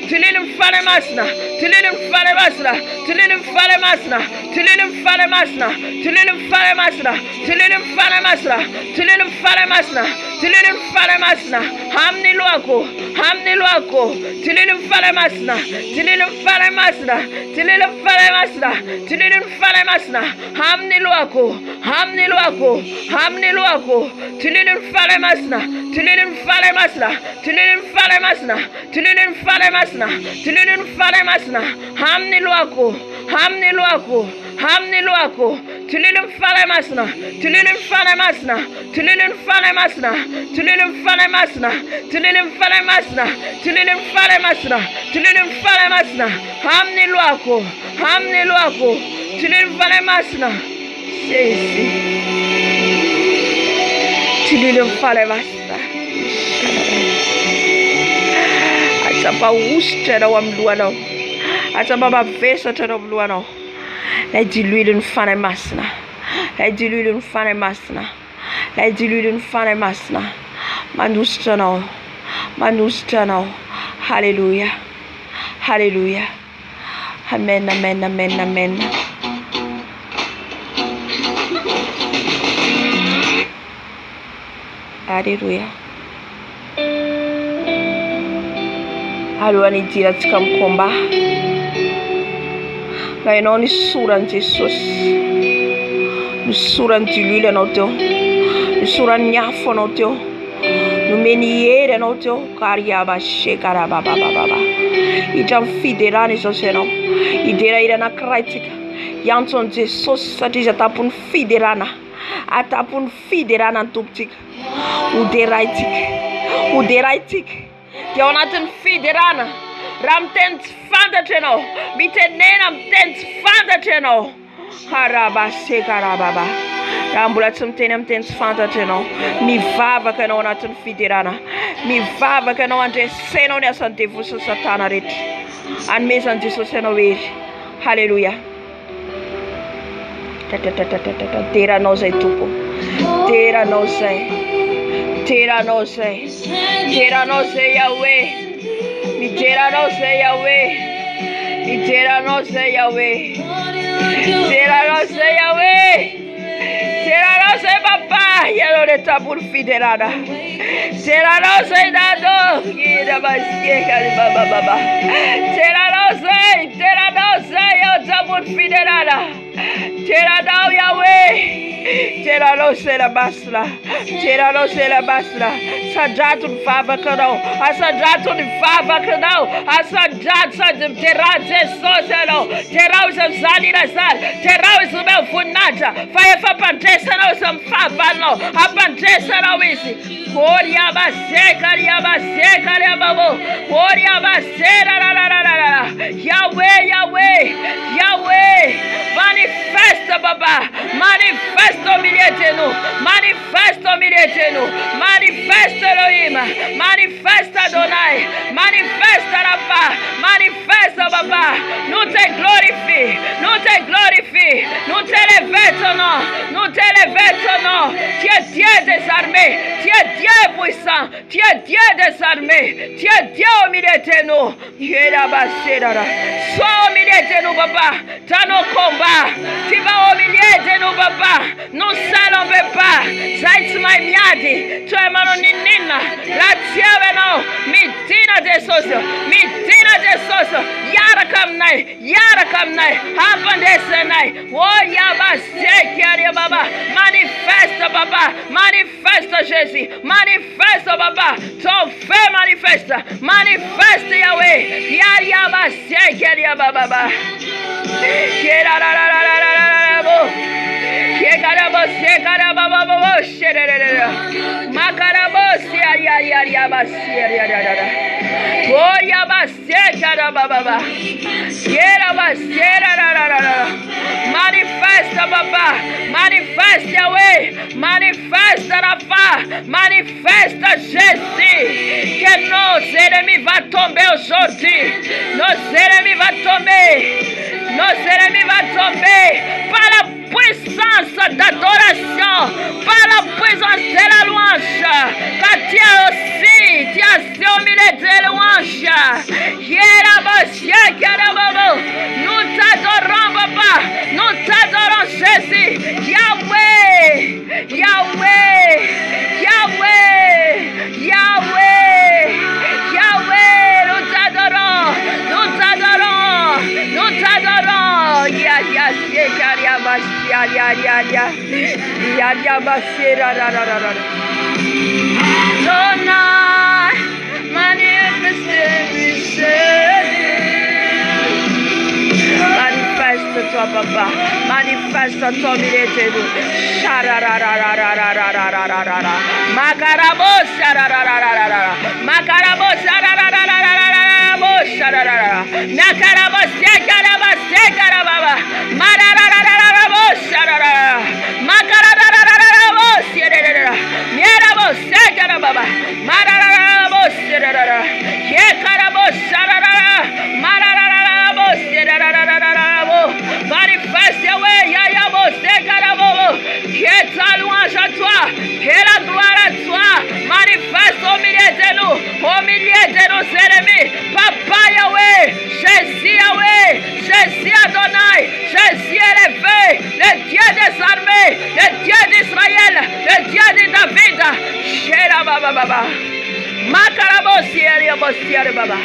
Tilin falemasna, Tilin falemasna, Tilin falemasna, Tilin falemasna, Tilin falemasna, Tilin falemasna, Tilin falemasna, Tilin falemasna. Hamni luako, Tilin falemasna, Tilin falemasna, Tilin falemasna, Tilin falemasna. Hamni luako, Tilin falemasna, Tilin falemasna, Tilin falemasna, Tilin falemasna, Tilin falemasna. Hamni luako, Tilin falemasna, Tilin falemasna, Tilin falemasna, Tilin falemasna, Tilin falemasna, Tilin falemasna, Tilin falemasna. Hamni luako, Tilin falemasna. Sesi, Tilin falemasna. Atapa ustera wa mluano, atapa vesa tera mluano. La diluire falemasna, la diluire falemasna, la diluire falemasna. Manustano, hallelujah, hallelujah, amen, amen, amen, amen. Hallelujah. Hallelujah, nitira tikamkomba. Na inoni sura Jesus. Ni sura ntilile noto. Ni sura nyafo noto. Numeniere noto kariaba shekara baba. Itam fiderani soseno. Idera ira na kritika. Yanton Jesus satija tapun fiderana. Atapun fiderana tuptik. Uderaitik. Jonathan fiderana. Ram tent fanda cheno. Bitenenam tent fanda cheno. Haraba shekara baba. Rambula tumtenam tent fanda cheno. Mi vava que não natun fiderana. Mi vava que não ante seno ne sante vusu satana ret. An mesan Jesus seno we. Hallelujah. Tiranose tupo. Tiranose. Tiranose. Tiranose Yahweh. Tiranose Yahweh. Tiranose Yahweh. Tiranose Yahweh. Tiranose papa. Yalo de tabur fiderada. Tiranose dado. Yida basie kali baba baba. Tiranose. Tiranose yo tabur fiderada. Tiranao Yahweh. Tiranose la basla. Tiranose la basla. Sajatun fava canal. A sajatun fava canal. A sajat sajum terate soselo. Terausa zanira sal. Terausa meu funata. Fire for pantesa no some fava no. A pantesa no isi. Koria baseka baseka babo. Koria basera la la la la. Yahweh Yahweh Yahweh. Manifesta baba. Manifesta milietenu. Manifesta milietenu. Manifesta Elohim. Manifesta Adonai. Manifesta Rafa. Manifesta baba. Nous te glorifions. Nous te glorifions. Nous t'élevons ton nom. Nous t'élevons ton nom. Tu es Dieu des armées. Tu es Dieu puissant. Tu es Dieu des armées. Tu es Dieu au milieu de nous. Sois au milieu de nous, papa. Dans nos combats. Tu vas au milieu de nous, papa. Nous seuls on ne veut pas. Zaitz my miadi. Tu es manoninina. La tiave no. Mitina de soso. Mitina de soso. Yara kamnai. Yara kamnai. Hapandesenai. Oh yaba sekiari baba. Manifeste baba. Manifeste Jésus. Manifeste baba. Ton feu manifeste. Manifeste Yahweh. Yaba sekiari baba. Kera la la la la la la bo. Kekarabo sekarabo bo sherere. Makarabo ya basia ya. Oh ya basia baba. Kera basia la la la la. Manifeste baba. Manifeste Yahweh. Manifeste Rafa. Manifeste Jésus. Que nos ennemis vont tomber aujourd'hui. Nos ennemis vont tomber. Nos ennemis vont tomber par la puissance d'adoration, par la puissance de la louange, car tu as aussi au milieu de louange. Nous t'adorons, papa, nous t'adorons, Jésus. Yahweh, Yahweh, Yahweh, Yahweh, Yahweh, nous t'adorons, nous t'adorons, nous t'adorons. Tonight, manifeste-toi, papa. Manifeste-toi, milieu de nous. Macarabo, Macarabo, manifeste ta louange à toi, et la gloire à toi, manifeste au milieu de nous, au milieu de nos ennemis, papa Yahweh, Jésus Yahweh, Jésus Adonai, Jésus élevé, le Dieu des armées, le Dieu d'Israël, le Dieu de David, Shera Baba Baba, Makarabosi Eliabosi Baba,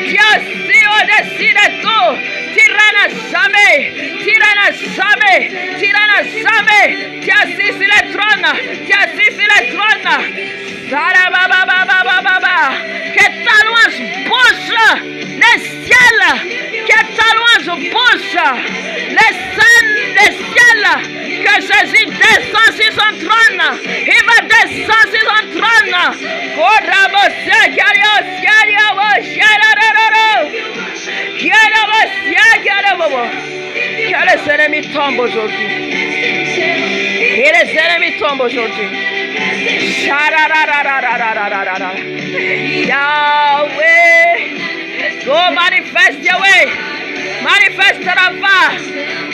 tu es aussi au-dessus de tout. Tirana jamais, tirana jamais, tirana jamais. Tu assis sur le trône, tu assis sur le trône. Que ta louange bouge les ciels, que ta louange bouge les ciels. Que Jésus descend sur son trône, il va descendre sur son trône. Que les ennemis tombent aujourd'hui. Et les ennemis tombent aujourd'hui. Yahweh, go manifeste Yahweh. Manifeste Rafa.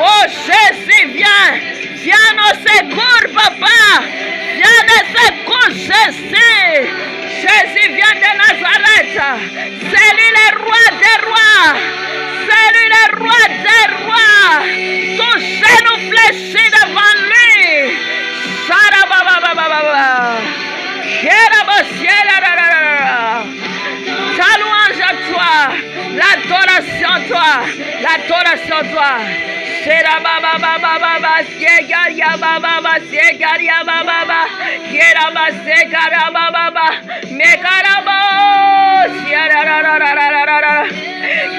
Oh Jésus, viens au secours, papa. Viens de secours, Jésus. Jésus vient de Nazareth. C'est lui le roi des rois. C'est lui le roi des rois. Tous genoux fléchis devant lui. Ta louange à toi, l'adoration à toi, l'adoration à toi. Shera baba baba baba segaria baba baba segaria baba baba yera baba segara baba baba mekarabo shera ra ra ra ra ra ra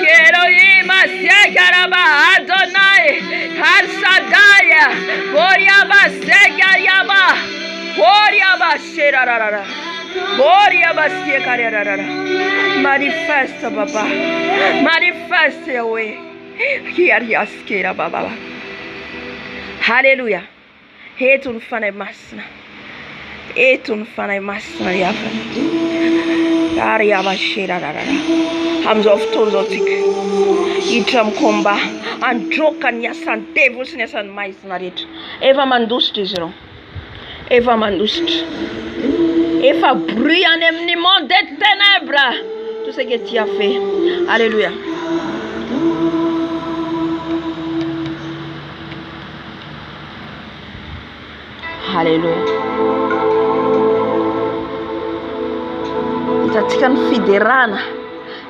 yero ima segara ba Adonai Al Shaddai Gloria ba segaria ba Gloria ba shera ra ra ra Gloria ba segaria ra ra ra manifeste papa manifeste Yahweh. Hallelujah. Hetun fanay masna. Etun fanay masna yafa. Karia bashira rara. Hamzof tozotik. Itram komba. Androkan yasan devils yasan maisnarit. Eva mandust isro. Eva mandust. Eva brille ni monde des ténèbres. Tout ce que tu as fait. Alléluia. Hallelujah. Itatika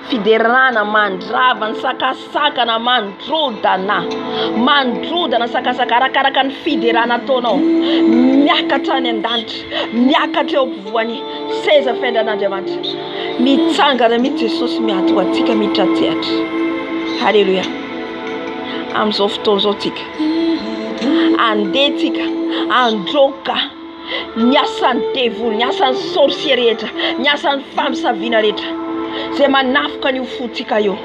fiderana mandrava sakasaka na mandrodana sakasaka arakaraka ny fiderana ataonao miakatra any an-danitra miakatra eo ampovoany seza fendran'Andriamanitra mitsangana mihitsy Jesosy miato atsika mitratsehatra. Halleluja. Amin'izao fotoana izao tsika andeha tsika androka ny asan'ny devoly, ny asan'ny sorcier rehetra, ny asan'ny famisaviana rehetra zay manafika ny fotsika io.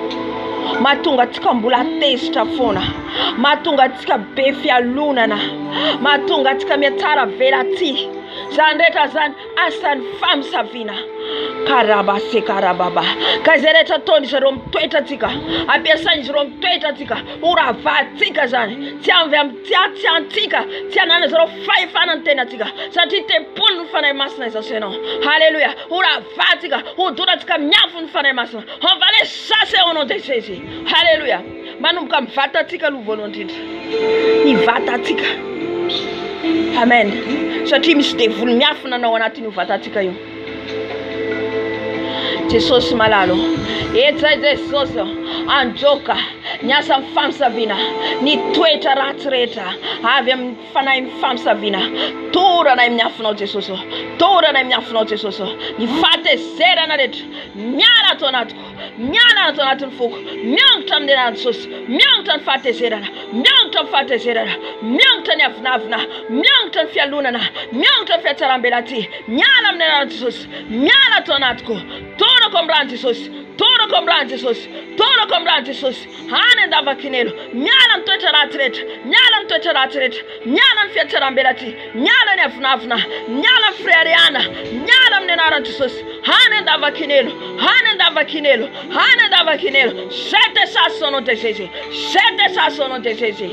Mahatonga antsika mbola atezitra foana, mahatonga antsika be fialonana, mahatonga antsika miatsara velaty. Zany rehetra zany asan'ny famisaviana. Karabase karababa. Ka izay rehetra ataony zareo mitoetra antsika, ampiasainy zareo mitoetra antsika, horavatsika zany. Tsy avy amin'ny antsika, tsy hanana zareo fahefana ny tena antsika. Satria tempony ny fanahy masina izao senao. Halleluja. Horavatsika, hodorantsika miafo ny fanahy masina. On va les chasser au nom de Jésus. Halleluja. Manomboka mivata antsika aloha voalohany indrindra. Mivata antsika. Amen. Satria misy devoly miafo nanao anatin'io vata antsika io. Jesosy malalo. Etra Jesosy androka ny asa mifampisaviana, ny toetra ratsy rehetra avy amin'ny fanahy mifampisaviana. Torana miafinao Jesosy. Torana miafinao Jesosy. Ny fatezerana rehetra miala ato anatiko. Miala ato anatin'ny foko. Miongitra amin'ny anarana Jesosy. Miongitra ny fatezerana. Miongitra ny fatezerana. Miongitra ny avinavina. Miongitra ny fialonana. Miongitra ny fiatsaram-belaty. Miala amin'ny anarana Jesosy. Miala ato anatiko. Torako amin'ny rano Jesosy. Torako amin'ny rano Jesosy. Torako amin'ny rano Jesosy. Any andavakinelo. Miala ny toetra ratsy rehetra. Miala ny toetra ratsy rehetra. Miala ny fiatsaram-belaty. Miala ny avinavina. Miala ny friariana. Miala amin'ny anarana Jesosy. Any andavakinelo. Any andavakinelo. Any andavakinelo. Jette ça au nom de Jésus. Jette ça au nom de Jésus.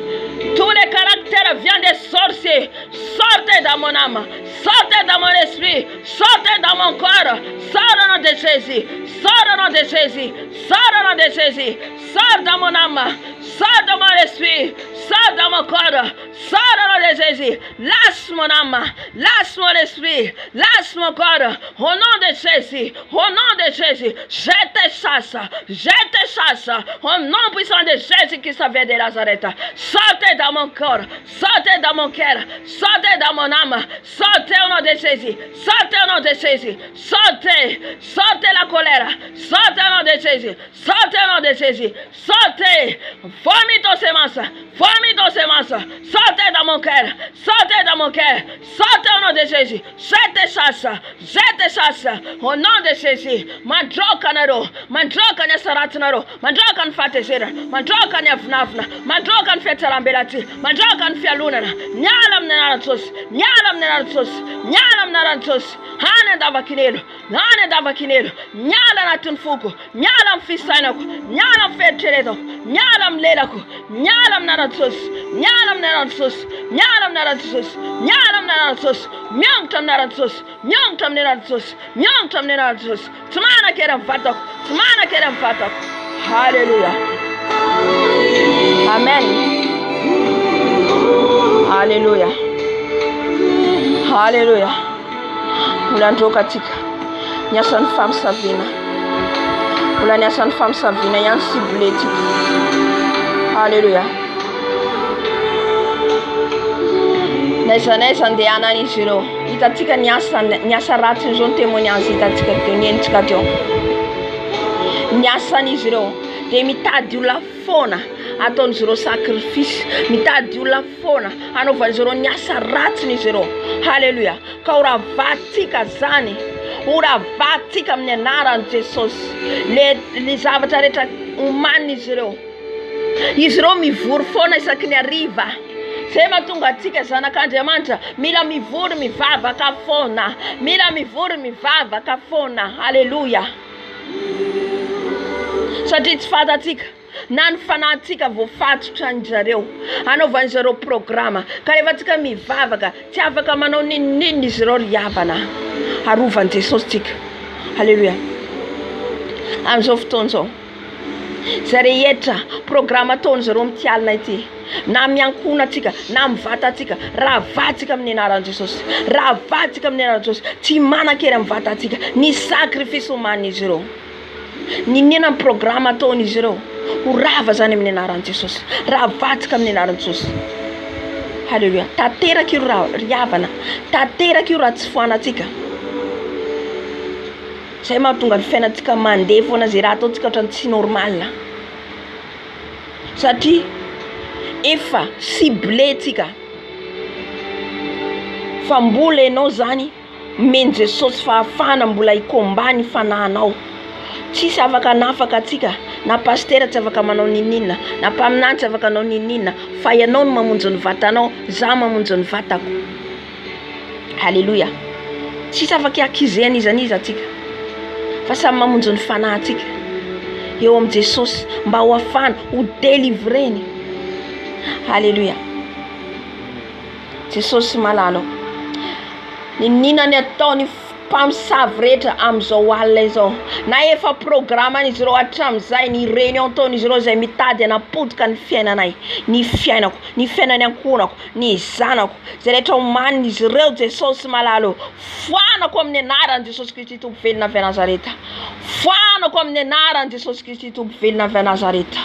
Tous les caractères viennent des sorciers. Sortez dans mon âme. Sortez dans mon esprit. Sortez dans mon corps. Sors au nom de Jésus. Sors au nom de Jésus. Sors au nom de Jésus. Sors dans mon âme. Sors dans mon esprit. Sors dans mon corps. Sors au nom de Jésus. Lâche mon âme. Lâche mon esprit. Lâche mon corps. Au nom de Jésus. Au nom de Jésus. Je te chasse. Je te chasse. Au nom puissant de Jésus qui savait de Nazareth. Sortez dans mon corps. Sortez dans mon cœur. Sortez dans mon âme. Sortez au nom de Jésus. Sortez au nom de Jésus. Sortez. Sortez la colère. Sortez au nom de Jésus. Sortez au nom de Jésus. Sortez. Vomite aux semences. Vomit dans ces masses. Sortez dans mon cœur. Sortez dans mon cœur. Sortez au nom de Jésus. Jete chasse. Jete chasse. Au nom de Jésus. Mandroka naro. Mandroka ne sarat naro. Mandroka ne fatesera. Mandroka ne fnafna. Mandroka ne fetarambelati. Mandroka ne fialuna. Nyalam ne narantos. Nyalam ne narantos. Nyalam narantos. Hane davakinelo. Hane davakinelo. Nyala na tunfuko. Nyalam fisainako. Nyalam fetereto. Nyalam lelako. Nyalam narantos. Nyalam narantos. Nyalam narantos. Nyalam narantos. Myongtam narantos. Myongtam narantos. Myongtam narantos. Tumana keram fatok. Tumana keram fatok. Hallelujah. Amen. Hallelujah. Hallelujah. Ulantoka tika. Nyasan femme Savina. Ulan nyasan femme Savina yan ciblé tika. Hallelujah. Nessa ndiana ni zero. Itatika nyasa rati zon témoignage itatika tonien tika tion. Nyasa ni zero. De mitadi la fona. Aton zero sacrifice. Mitadi la fona. Anova zero nyasa rati ni zero. Hallelujah. Kaura vatika zani. Ura vatika mnenara Jesus. Le zavata reta umani zero. Izero mi vurfona isakini arriva. Sema tungatika sana kandemanta. Mila mivuru mivava kafona. Mila mivuru mivava kafona. Hallelujah. Sadit fadatika. Nan fanatika vo fatu chanjareu. Ano vanjaro programa. Karevatika mivava ka. Tiava ka mano nini zero yavana. Haruvan Jesus tika. Hallelujah. I'm so tonso. Zereyeta programa tonzero mtial na iti. Na miankuna tika, na mvata tika, ravatika mnenara Jesus. Ravatika mnenara Jesus. Timana kera mvata tika. Ni sacrifice umani zero. Ni nina programa toni zero. Urava zani mnenara Jesus. Ravatika mnenara Jesus. Hallelujah. Tatera ki riavana. Tatera ki ratsfana tika. Sema tunga fena tika mande fona zerato tika tanti normal. Sati efa ciblé tika. Fambule no zani menje sos fa fana mbula ikombani fana nao. Tisa avaka nafaka tika na pastera tsavaka manao ninina na pamnan tsavaka nao ninina fa yanao mamunjony vatanao za mamunjony vatako. Hallelujah. Tisa avaka akizeny izaniza tika. Fa samy mamonjony fana tika. Eo am Jesus mba ho afana ho délivreny. Hallelujah. Jesus malalo. Ninina ni ataony mpamosavy rehetra am'izao alina izao. Na efa programa izy ireo hatram'izay ny réunion taon'izy ireo izay mitady hanapotika ny fiainanay, ny fiainako, ny fiainany ankonako, ny zanako, izay rehetra omaniny izy ireo Jesosy malalo. Foanako amin'ny anaran'i Jesosy Kristy Tompo velona avy Nazareta. Foanako amin'ny anaran'i Jesosy Kristy Tompo velona avy Nazareta.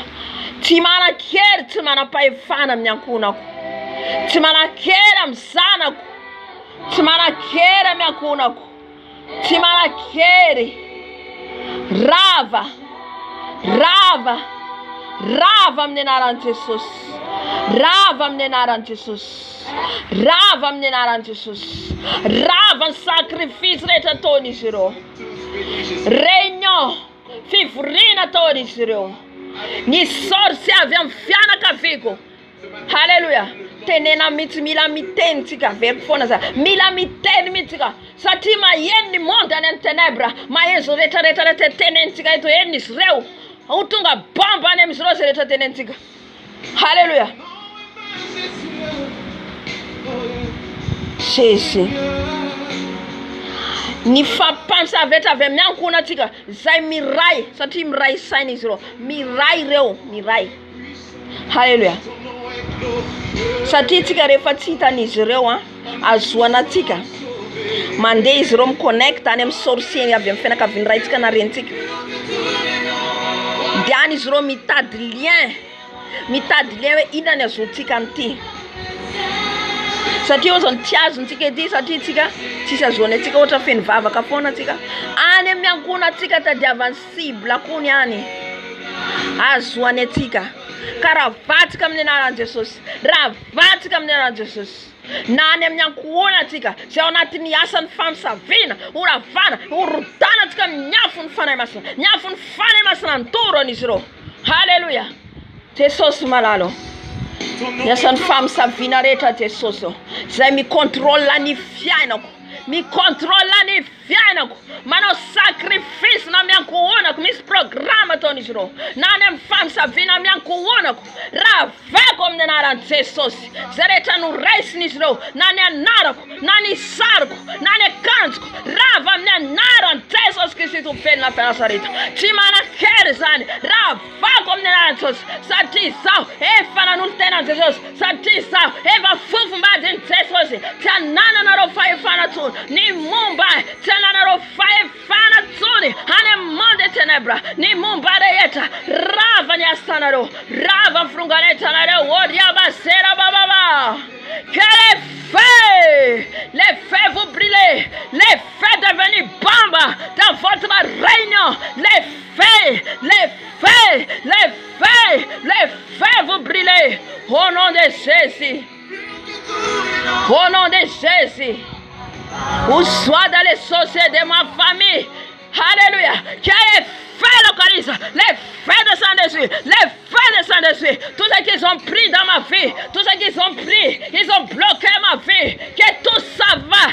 Tsy manan-kery, tsy manam-pahefana amin'ny ankonako. Tsy manan-kery amin'ny zanako. Tsy manan-kery amin'ny ankonako. Tsy manan-kery. Rava. Rava. Rava amin'ny anaran'i Jesosy. Rava amin'ny anaran'i Jesosy. Rava amin'ny anaran'i Jesosy. Rava ny sacrifice rehetra ataon'izy ireo. Réunion fivoriana ataon'izy ireo. Ny sorsi avy amin'ny fianakaviko. Hallelujah. Tenena mihitsy mila miteny tsika veriko foana za. Mila miteny mihitsy ka. Satria maheno ny monde any amin'ny ténèbres. Maheno zao rehetrarehetra tenenitsika eto henony izy ireo. Ho tonga bomba any amin'izy ireo zay rehetra tenenitsika. Hallelujah. Jésus. Ny fampamosavy rehetra avy amin'ny ankonatsika zay miray satria miray saina izy ireo. Miray ireo, miray. Hallelujah. Satria tsika rehefa tsy hitan'izy ireo azoanatsika. Mandeha izy ireo miconnecte any amin'ny sorcier avy amin'ny fianakavian'ny raitsika na renitsika. Diany izy ireo mitady lien. Mitady lien hoe inona ny azoantsika an'ity. Satria ozany tsy azontsika ety satria tsika tsisy azoany atsika ohatra feno vavaka foana tsika. Any amin'ny ankonatsika tadiavan'ny cible akony any. Azoany atsika. Karavatsika amin'ny anaran'i Jesosy. Ravatsika amin'ny anaran'i Jesosy. Na any amin'ny ankohona atsika zay ao anatin'ny asan'ny famisaviana oravana orodana atsika miafo ny fanahy masina miafo ny fanahy masina nitoro an'izy ireo. Halleluja. Jesosy malalo. Ny asan'ny famisaviana rehetra Jesosy zay mikontrola ny fiainako. Mikontrola ny fiainako. Manao sacrifice na miankohonako misy programma ataon'izy ireo. Na any amin'ny famisaviana miankohonako. Ravako amin'ny anaran'i Jesosy. Zay rehetra noraisin'izy ireo na ny anarako na ny sariko na ny akanjoko. Rava amin'ny anaran'i Jesosy Kristy tompony na Nazareta. Tsy manan-kery zany. Ravako amin'ny anaran'i Jesosy. Satria zaho efa nanolo-tenan'i Jesosy. Satria zaho efa fofombadin'i Jesosy. Tsy anananareo fahefana tsony. Ni momba tsy ananareo fahefana tsony any amin'ny monde ténèbres. Ni momba rehetra rava ny asanareo. Rava ny fironganetanareo. Oriabasera bababa. Que les feux vous brûlez. Les feux devenus bombes dans votre réunion. Les feux vous brûlez. Au nom de Jésus. Au nom de Jésus. Ou soit dans les sociétés de ma famille. Alléluia. Que les feux localisent. Les feux descendent dessus. Les feux descendent dessus. Tout ce qu'ils ont pris dans ma vie. Tout ce qu'ils ont pris. Ils ont bloqué ma vie. Que tout ça va.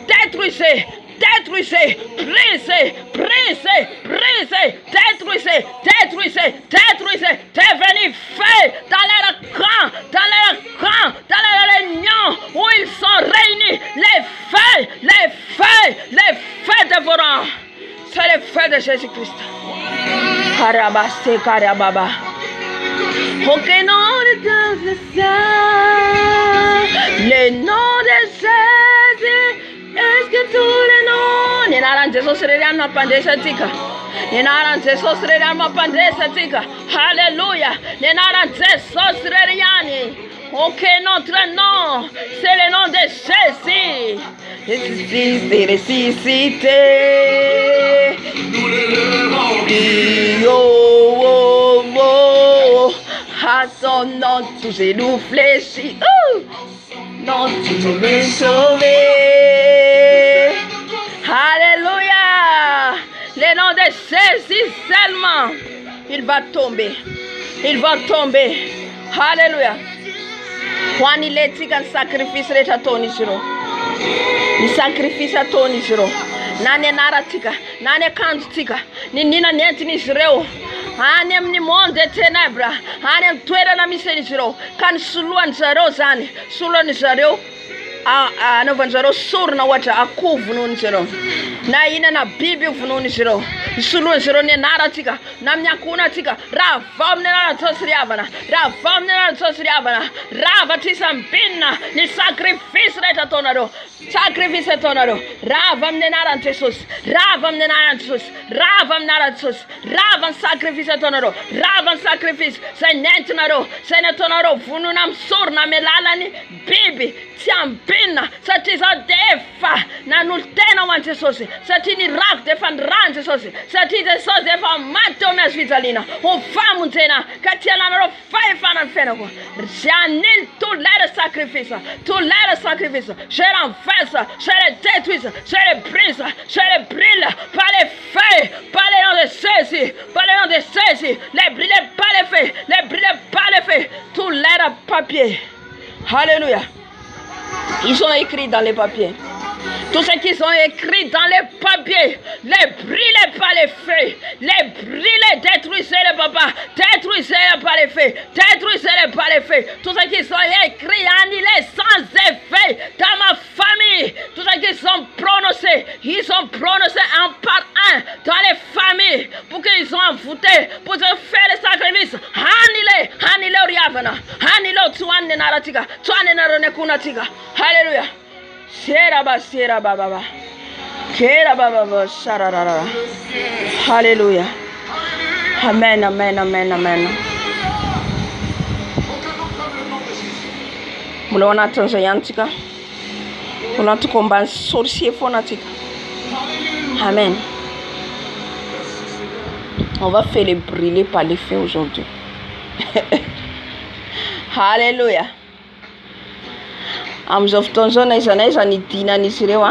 Détruisez. Détruisez, brisez, brisez, brisez, détruisez, détruisez, détruisez, devenez feu dans leur camp, dans leur camp, dans leur réunion où ils sont réunis. Les feux dévorants. C'est le feu de Jésus-Christ. Karabase, karababa. Aucun nom de Jésus, le nom de Jésus. Est-ce que tous les noms Ninaran Jesus Redan Mapandesa Tika Ninaran Jesus Redan Mapandesa Tika Alléluia Ninaran Jesus Rediani. Aucun autre nom, c'est le nom de Jésus. Ressuscité, ressuscité. Oh, oh, oh. À son nom, tous genoux fléchis. Non, tu peux sauver. Alléluia. Le nom de Jésus seulement. Il va tomber. Il va tomber. Alléluia. Quand il est dit qu'un sacrifice est à ton isiro. Le sacrifice à ton isiro. Nane naratika. Nane kantika. Nina nientini isiro. Anem ni monde ténèbres. Anem tuera na miseri isiro. Kan suluan zaro zani. Suluan zaro. Anaovanjareo sorona ohatra akoho vonoiny zareo na ina na biby vonoiny zareo soloany zareo ny anaratsika na miankohona atsika raha vao amin'ny anaran'i Jesosy riavana raha vao amin'ny anaran'i Jesosy riavana ravatra isam-binina ny sacrifice rehetra ataonareo sacrifice ataonareo rava amin'ny anaran'i Jesosy rava amin'ny anaran'i Jesosy rava amin'ny anaran'i Jesosy rava ny sacrifice ataonareo rava ny sacrifice zay nentinareo zay nataonareo vonoina amin'ny sorona amin'ny lalany biby tsy ambinina satria zaho dia efa nanolo-tena ho an'i Jesosy satria ny rako dia efa nirany Jesosy satria Jesosy dia efa maty teo amin'ny hazo fijaliana ho famonjena ka tsy ananareo fahefana ny fiainako j'annule tout leur sacrifice je renverse je les détruise je les brise je les brûle par les feux par le nom de Jésus par le nom de Jésus les brûler par les feux les brûler par les feux tout leur papier. Alléluia. Ils ont écrit dans les papiers. Tout ce qu'ils ont écrit dans les papiers, les brûlez par les feux, les brûlez, détruisez-les, papa, détruisez-les par les feux, détruisez-les par les feux. Tout ce qu'ils ont écrit, annulez sans effet dans ma famille. Tout ce qu'ils ont prononcé, ils ont prononcé un par un dans les familles pour qu'ils ont envoûté, pour faire les sacrifices. Annulez, annulez, Riavana, annulez, tuane naratika, tuane naronekunatika. Alléluia. Sera baba. Kera baba shararara. Hallelujah. Amen, amen, amen, amen. Mulaona tonzo yantika. Mulaona tukomba sorcier fonatika. Amen. On va faire les brûler par les feux aujourd'hui. Haleluya. Amizao fotoana zao naiza naiza nidinan'izy ireo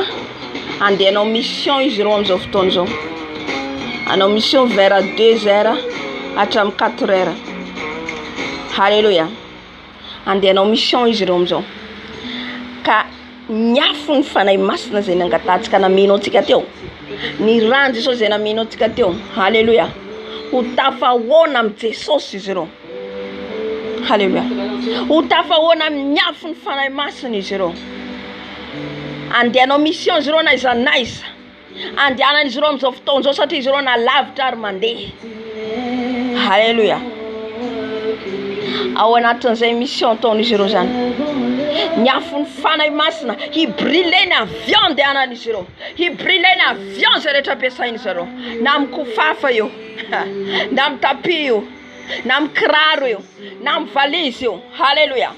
andeha hanao mission izy ireo amizao fotoana zao. Hanao mission vers 2h hatramin'ny 4h. Haleluya. Andeha hanao mission izy ireo amizao. Ka niafo ny fanahy masina zay nangatantsika namenao antsika teo. Ny rano Jesosy zay namenao antsika teo. Haleluya. Ho tafahoana amin'ny Jesosy izy ireo. Haleluya. Ho tafahoana amin'ny afo ny fanahy masina izy ireo. Andehanao mission izy ireo na iza naiza. Andehanan'izy ireo amizao fotoana zao satria izy ireo nalavitra ary mandeha. Haleluya. Ao anatin'izay mission ataon'izy ireo zany. Ny afo ny fanahy masina hibriller ny avion andehanan'izy ireo. Hibriller ny avion zay rehetra ampiasain'izy ireo. Na amin'ny kofafa io. Na amin'ny tapis io. Na amin'ny kiraro io. Na amin'ny valise io. Haleluya.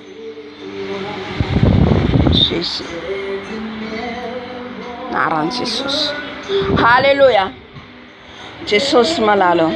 Jésus. Naran'i Jesosy. Haleluya. Jesosy malala.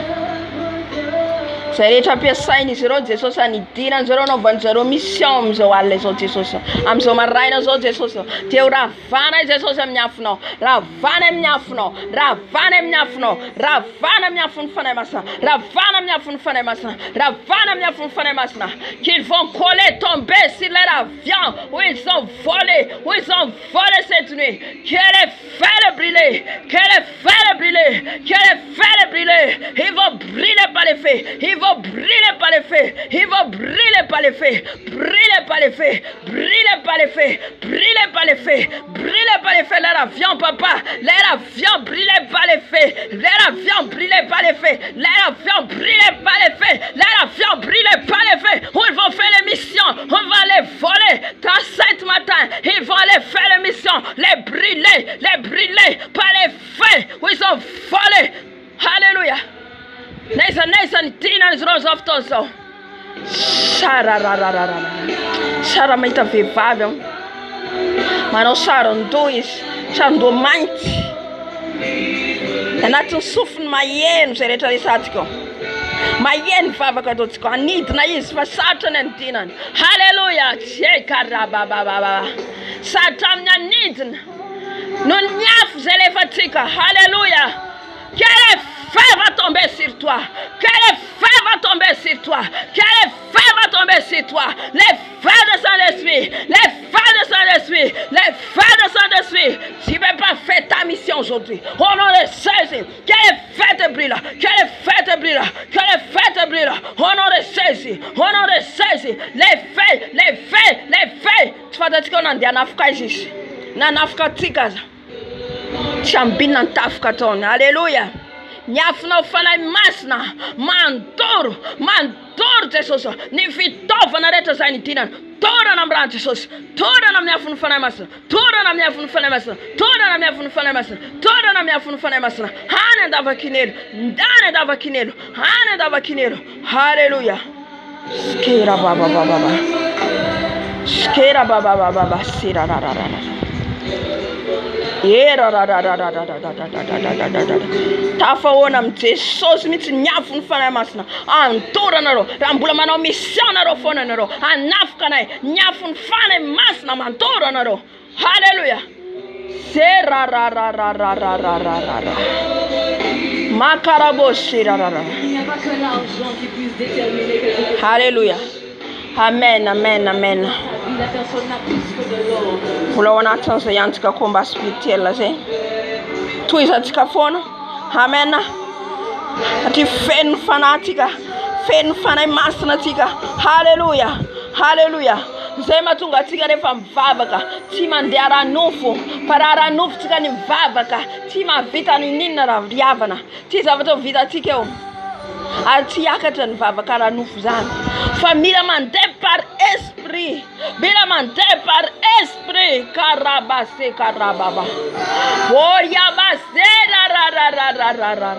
Zay rehetra ampiasain'izy ireo Jesosy anidirany zareo anaovan'izy ireo mission amizao alina izao Jesosy. Amizao maraina zao Jesosy. Teo ravana Jesosy amin'ny afonao. Ravana amin'ny afonao. Ravana amin'ny afonao. Ravana amin'ny afony fanahy masina. Ravana amin'ny afony fanahy masina. Ravana amin'ny afony fanahy masina. Qu'ils vont coller, tomber sur leur avion où ils ont volé, où ils ont volé cette nuit. Que les fers brûler, que les fers brûler, que les fers brûler. Ils vont brûler par les feux. Ils vont brûler par les feux. Ils vont brûler par les feux. Brûler par les feux. Brûler par les feux. Brûler par les feux. Brûler par les feux. Leur avion, papa. Leur avion brûlé par les feux. Leur avion brûlé par les feux. Leur avion brûlé par les feux. Leur avion brûlé par les feux. Où ils vont faire les missions. On va les voler. Dans ce matin, ils vont aller faire les missions. Les brûler par les feux. Où ils ont volé. Alléluia. Naiza nitina n'izy ireo zao fotoana zao. Sara mahita vehivavy aho. Manao saron-doha izy. Saron-doha mainty. Anatin'ny sofiny maheno zay rehetra resantsika. Maheno vavaka ataontsika. Anidina izy fa sarotra ny anidinany. Haleluya. Tsekarabababa. Sarotra amin'ny anidina. No niafo zay lefatsika. Haleluya. Quel feu va tomber sur toi. Quel feu va tomber sur toi. Quel feu va tomber sur toi. Les feux de Saint-Esprit. Les feux de Saint-Esprit. Les feux de Saint-Esprit. Tu ne peux pas faire ta mission aujourd'hui. Au nom de Jésus. Que les feux te brûlent. Que les feux te brûlent. Que les feux te brûlent. Au nom de Jésus. Au nom de Jésus. Les feux. Les feux. Les feux. Tu vas te dire qu'on a dit anafuka ici. Nanafuka tikaza. Chambina ntafuka tona. Alléluia. Niafina fanahy masina mandoro Jesosy ny fitaovana rehetra zay nidinana torana amin'ny rano Jesosy torana amin'ny afony fanahy masina torana amin'ny afony fanahy masina torana amin'ny afony fanahy masina torana amin'ny afony fanahy masina hany andavakinelo ndany andavakinelo hany andavakinelo. Haleluya. Skera baba sirararara. Tafahoana amin'ny Jesosy mihitsy niafo ny fanahy masina antorana reo raha mbola manao mission nareo foana nareo anafoka anay niafo ny fanahy masina mantorana reo. Haleluya. Serarararararararara makarabosirarara. Il n'y a pas que l'argent qui puisse déterminer quelque chose. Haleluya. Amen. La personne n'a plus que de l'or. Vola ao anatin'izay antsika komba spirituel zay toizantsika foana. Amen. Satria feno fanahytsika, feno fanahy masina atsika. Haleluya. Haleluya. Zay mahatonga atsika rehefa mivavaka tsy mandeha ranofo fa raha ranofo tsika ny mivavaka tsy mahavita ny ninona raha riavana tsy zavatra vita atsika eo ary tsy hiakatra ny vavaka ranofo zany fa mila mandeha par esprit. Mila mandeha par esprit. Karabase karababa. Oriabase rarararararara.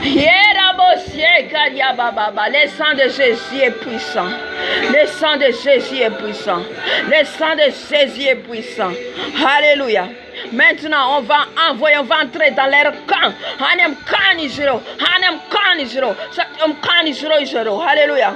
Yerabosie kariababa. Le sang de Jésus est puissant. Le sang de Jésus est puissant. Le sang de Jésus est puissant. Alléluia. Maintenant, on va envoyer, on va entrer dans leur camp. Alléluia.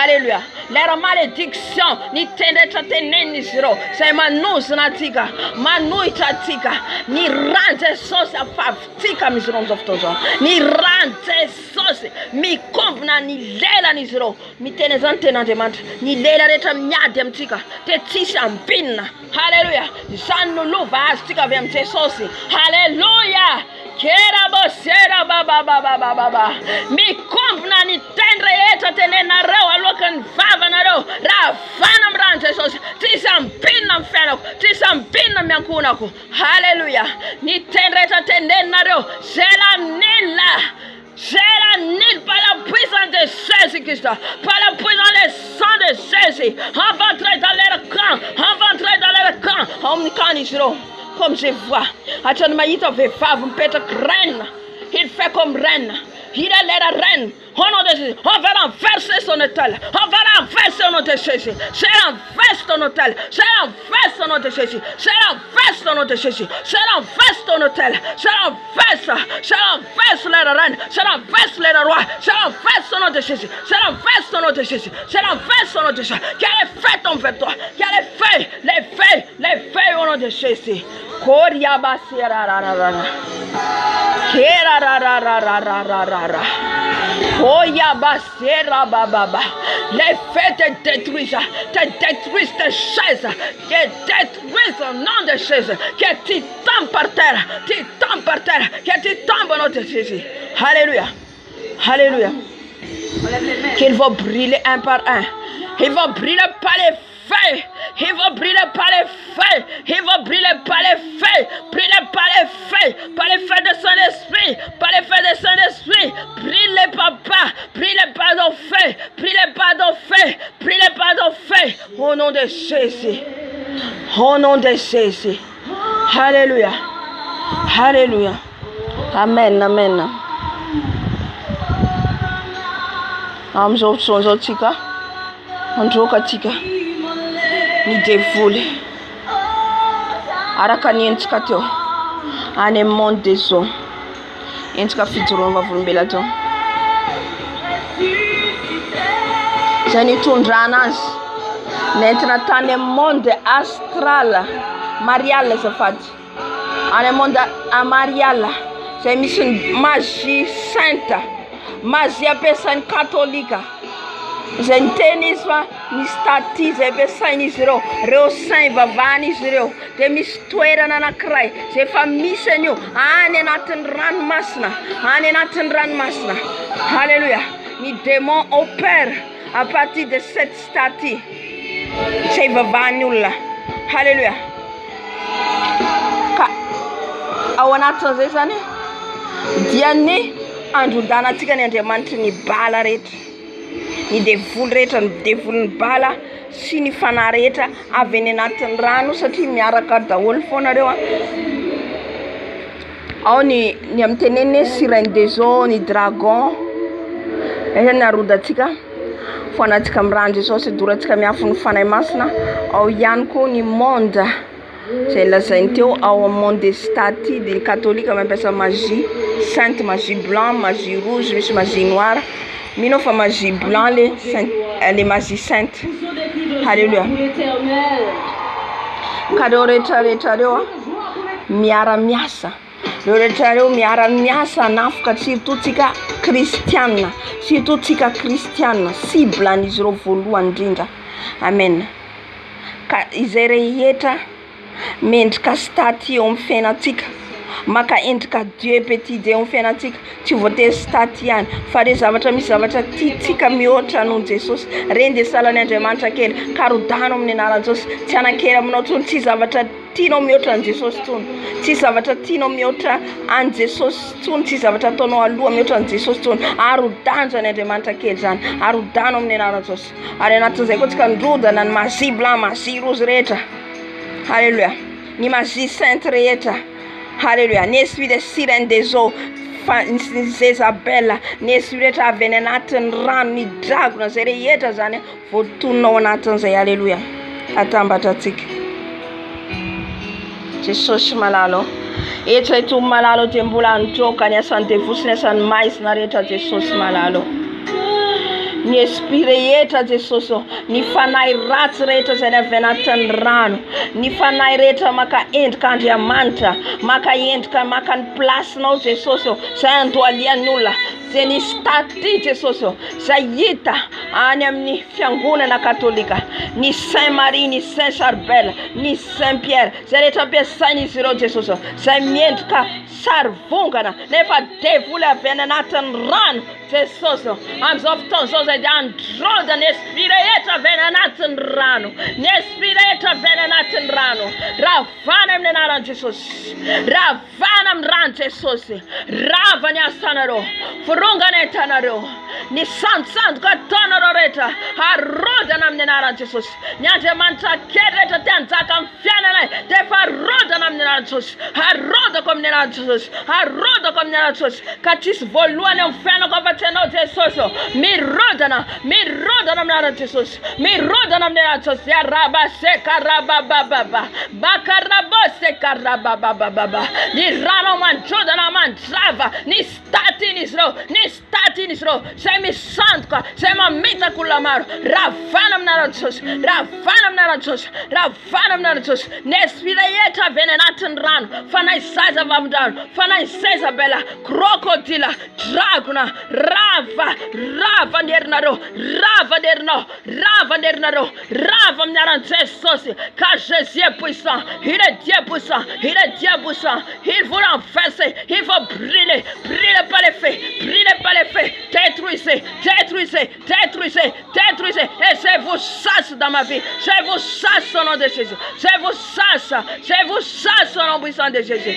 Alléluia. Leur malédiction ni tendetra teneni zero. C'est manus natika. Manui tatika. Ni rante sauce afaftika mizron zoftozo. Ni rante sauce. Mi kompna ni lela ni zero. Mi tenezante na demant. Ni lela reta mnyade mtika. Te tisha mpina. Alléluia. Janu luva astika vem te sauce. Alléluia. Kera bosera baba. Mi kompna ni tendre eta tenena rewa lokan vava na ro. Ravana mrante sauce. Tisha mpina mfenako. Tisha mpina myankunako. Alléluia. Ni tendre eta tenena ro. Sela nila. C'est la nuit par la puissance de Jésus-Christ, par la puissance du sang de Jésus. On va entrer dans leur camp, on va entrer dans leur camp. On me canne, comme je vois. Attends, il peut être reine. Il fait comme reine. Il est la reine. Au nom de Jésus, on va renverser son hôtel. On va renverser son hôtel. C'est renverse ton hôtel. C'est renverse ton hôtel. C'est renverse ton hôtel. C'est renverse ton hôtel. C'est renverse la reine. C'est renverse le roi. C'est renverse son hôtel. C'est renverse ton hôtel. C'est renverse son hôtel. Quel est fait envers toi? Quel est fait? Les faits au nom de Jésus. Koria basira rara. Kera rara. Oya basera baba. Les faits te détruisent tes chaises, te détruisent au nom de Jésus, que tu tombes par terre, que tu tombes au nom de Jésus. Alléluia. Alléluia. Qu'il va brûler un par un. Il va brûler par les feux. Il va brûler par les feux. Il va brûler par les feux. Brûler par les feux. Par les feux de son esprit. Par les feux de son esprit. Brûlez papa. Brûlez pas dans feu. Brûlez pas dans feu. Brûlez pas dans feu. Au nom de Jésus. Au nom de Jésus. Alléluia. Alléluia. Amen. Amen. Amzo sonzo tika. Androka tika. Ni dévoile. Araka ni entika teo. Ane monde des eaux. Entika fituro va vumbela to. Zani tundranas. Nentra tane monde astral. Marial zafati. Ane monde amarial. C'est mission magie sainte. Magie personne catholique. Zentenisma ni statize besaini zero reo sain vavani zero de mistoera na nakrai ze famille nyo ane natin ran masna Alléluia. Ni démon opère à partir de cette statue c'est vavani. Alléluia. Ka awana tranzesane diane andu dana tika ni Andriamanitra ni bala retra. Ni devoly rehetra ny devoly ny bala sy ny fanahy rehetra avy any anatin'ny rano satria miaraka daholo foana reo. Ao ny amin'ny teneny sirène des eaux ny dragon ny arodantsika foanatsika amin'ny rano Jesosy dorantsika miafo ny fanahy masina. Ao ihany koa ny monde zay lazainy teo ao monde des statues de catholique mampiasa magie sainte, magie blanc, magie rouge, misy magie noire. Mino fa magie blanc les magie sainte. Alléluia. Kado rehetra reo miara miasa. Reo rehetra reo miara miasa nafoka surtout tsika kristiana. Surtout tsika kristiana cible an'izy reo voalohany indrindra. Amen. Ka izay rehetra mendrika statue eo amin'ny fiainantsika. Maka endrika Dieu petit Dieu amin'ny fiainantsika. Tsy voatery statue ihany fa re zavatra misy zavatra tiatsika mihoatra noho Jesosy. Reny de salan'ny Andriamanitra kely karodano amin'ny anaran'i Jesosy. Tsy anankely aminao tsony tsy zavatra tianao mihoatra an Jesosy tsony. Tsy zavatra tianao mihoatra an Jesosy tsony. Tsy zavatra ataonao aloha mihoatra an Jesosy tsony. Arodano ny Andriamanitra kely zany. Arodano amin'ny anaran'i Jesosy. Ary anatin'izay koa tsika ndrodana ny magie blanc, magie rouge rehetra. Alléluia. Ny magie sainte rehetra. Alléluia. N'esprit de sirène des eaux. Zezabela. N'esprit rehetra avy any anatin'ny rano ny dragona zay rehetra zany voatononao anatin'izay. Alléluia. Atambatratsika. Jesosy malalo. Etra ito malalo dia mbola androka ny asan'ny devosy ny asan'ny maizina rehetra Jesosy malalo. Ny esprit rehetra Jesosy, ny fanahy ratsy rehetra izay avy anatin'ny rano, ny fanahy rehetra maka endrika Andriamanitra, maka endrika maka ny plasinao Jesosy, izay andohalian'ny olona. Zay nisy taty Jesosy, izay hita any amin'ny fiangonana katolika, ny Saint Marie, ny Saint Charbel, ny Saint Pierre, izay rehetra ampiasain'izy ireo Jesosy, izay miendrika sarivongana nefa devoly avy any anatin'ny rano Jesosy. Amin'izao fotoana izao izay dia androda ny esprit rehetra avy any anatin'ny rano, ny esprit rehetra avy any anatin'ny rano, ravana amin'ny anaran'i Jesosy, ravana amin'ny rano Jesosy, rava ny asanareo, furongana entanareo, ny sandosandoka ataonareo rehetra harodana amin'ny anaran'i Jesosy. Ny Andriamanitra kely rehetra tia hanjaka amin'ny fiainana dia efa harodana amin'ny anaran'i Jesosy, harodako amin'ny anaran'i Jesosy, harodako amin'ny anaran'i Jesosy, ka tsisy voalohany amin'ny fiainako afa-tsy ianao Jesosy, mirodana amin'ny anaran'i Jesosy, mirodana amin'ny anaran'i Jesosy. Yarabasekarabababa, bakarabosekarabababa, ny rano mandrodana mandrava, ny statin'izy ireo, ny statin'izy ireo, izay misandoka, izay mamitaka olona maro, ravana amin'ny anaran'i Jesosy, ravana amin'ny anaran'i Jesosy, ravana amin'ny anaran'i Jesosy. Ny esprit rehetra avy any anatin'ny rano, fanahy zaza vavin-drano, fanahy Jezabela, krokodila, dragona, rava ny herinareo, rava ny herinao, rava ny herinareo, rava amin'ny anaran'i Jesosy, car Jésus est puissant, il est Dieu puissant, il est Dieu puissant, il vous renverser, il va brûler, brûlez pas les faits, brûlez pas les faits, détruisez, détruisez, détruisez, détruisez, et je vous chasse dans ma vie, je vous chasse au nom de Jésus, je vous chasse au nom puissant de Jésus.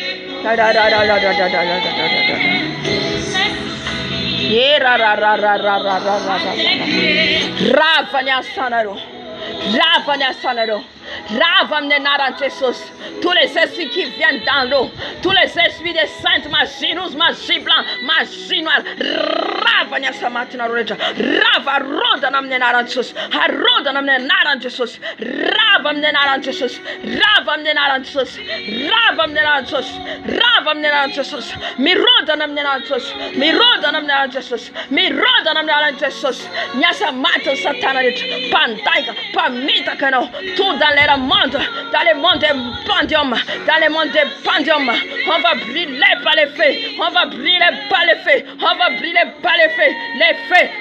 Rava amin'ny anaran'i Jesosy, tous les esprits qui viennent dans l'eau, tous les esprits des saintes, magie rouge, magie blanc, magie noire, rava ny asa matinareo rehetra, rava rodana amin'ny anaran'i Jesosy, harodana amin'ny anaran'i Jesosy, rava amin'ny anaran'i Jesosy, rava amin'ny anaran'i Jesosy, rava amin'ny anaran'i Jesosy, rava amin'ny anaran'i Jesosy, mirodana amin'ny anaran'i Jesosy, mirodana amin'ny anaran'i Jesosy, mirodana amin'ny anaran'i Jesosy. Ny asa matin'ny satana rehetra, mpandaika, mpamitaka anao, tout dans les mondes, dans le monde des pendiums, dans le monde des pendiums, on va brûler par les feux, on va brûler par les feux, on va brûler par les feux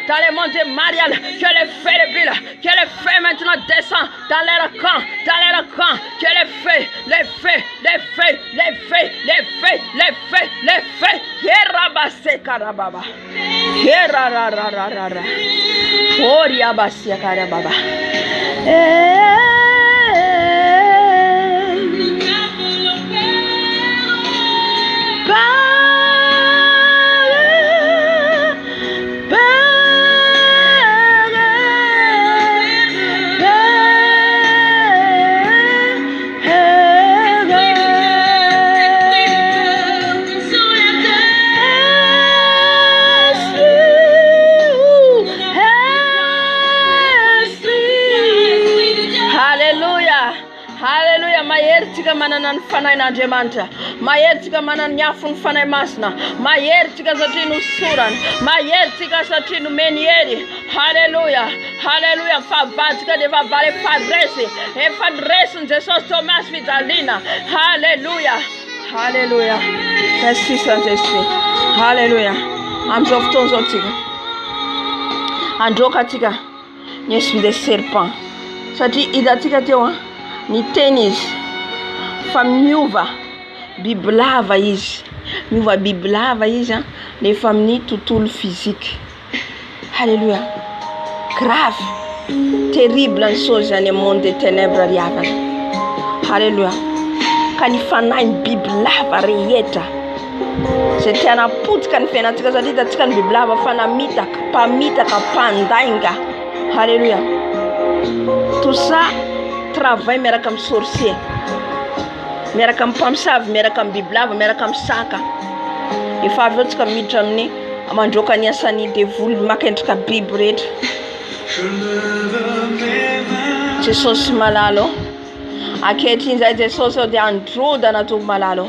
dans le monde des mariages, que les feux les brûlent, que les feux maintenant descendent dans leur camp, que les feux, Yerabase karababa, Yerarararara, Oriabase karababa. Maheritsika manana ny fanahin'Andriamanitra, maheritsika manana ny afo ny fanahy masina, maheritsika satria nosorana, maheritsika satria nomeny hery. Halleluja, halleluja. Favadika dia vavary efa resiny Jesosy teo miasy fijaliana. Halleluja, halleluja. Merci Saint-Esprit, halleluja. Amin'izao fotoana izao tsika androka tsika ny esprit de serpent, satria hitantsika teo ny teny izy fa miova bibilava izy, miova bibilava izy nefa amin'ny tontolo fizika. Halleluja. Grave, terrible ny chose any monde des ténèbres riavana. Halleluja. Ka ny fanahy ny bibilava rehetra zay tiana potika ny fiainantsika, satria hitantsika ny bibilava fa namitaka, mpamitaka, mpandainga. Halleluja. Tout ça travail miaraka amin'ny sorcier, miaraka amin'ny mpamosavy, miaraka amin'ny bibilava, miaraka amin'ny saka. Efa avy eo tsika miditra amin'ny mandroaka ny asan'ny devoly makendrika biby rehetra. Jesosy malalo, Ankehitriny zay Jesosy dia androdana toby malalo.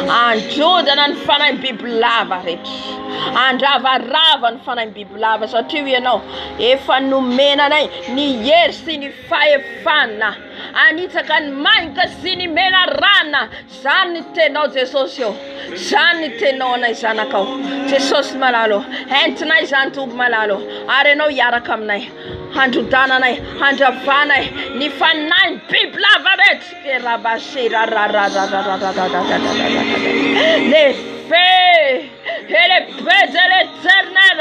Androdana ny fanahy bibilava rehetra. Andravarava ny fanahy bibilava satria ianao efa nomenanay ny hery sy ny fahefana. Anitsaka ny mainka sy ny mena rana. Zany ny tenao Jesosy eo. Zany ny tenao anay zanakao. Jesosy malalo. Entinay zany toby malalo. Ary ianao hiaraka aminay. Handrodananay, handravanay ny fanahy bibilava rehetra. Les faits et les paix de l'Éternel.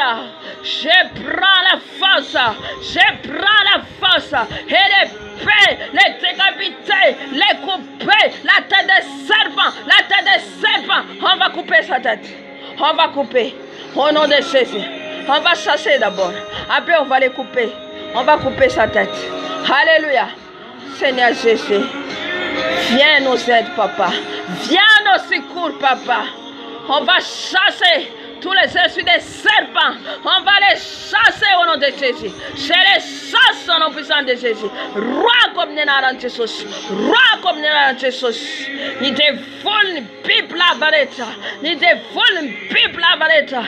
Je prends la force, je prends la force et les paix, les décapités, les couper, la tête des serpents, la tête des serpents. On va couper sa tête. On va couper. Au nom de Jésus. On va chasser d'abord. Après on va les couper. On va couper sa tête. Alléluia. Seigneur Jésus. Viens nous aider, papa. Viens nous secours, papa. On va chasser tous les esprits des serpents. On va les chasser au nom de Jésus. Je les chasse au nom puissant de Jésus. Roi comme Nénaran Jésus. Roi comme Nénaran Jésus. Ni dévoile ni Bible la vareta. Ni dévoile ni Bible la vareta.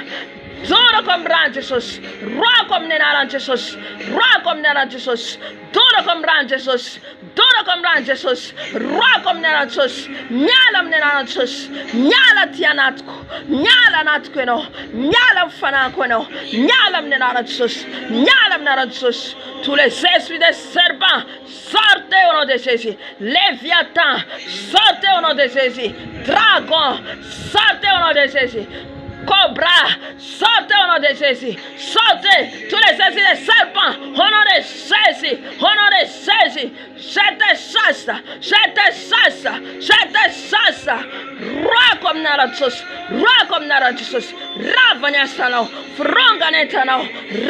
Duro comme Ran Jésus. Roi comme Nénaran Jésus. Roi comme Nénaran Jésus. Duro comme Ran Jésus. Duro comme Ran Jésus. Roi comme Nénaran Jésus. Nyala Nénaran Jésus. Nyala tianatko. Nyala natkweno. Nyala fanakweno. Nyala Nénaran Jésus. Nyala Nénaran Jésus. Tous les esprits des serpents, sortez au nom de Jésus. Léviathan, sortez au nom de Jésus. Dragon, sortez au nom de Jésus. Cobra, sortez au nom de Jésus. Sortez tous les esprits des serpents au nom de Jésus. Au nom de Jésus. Je te chasse. Je te chasse. Je te chasse. Roi comme Naratus. Roi comme Naratus. Ravanya Sanao. Fronganetanao.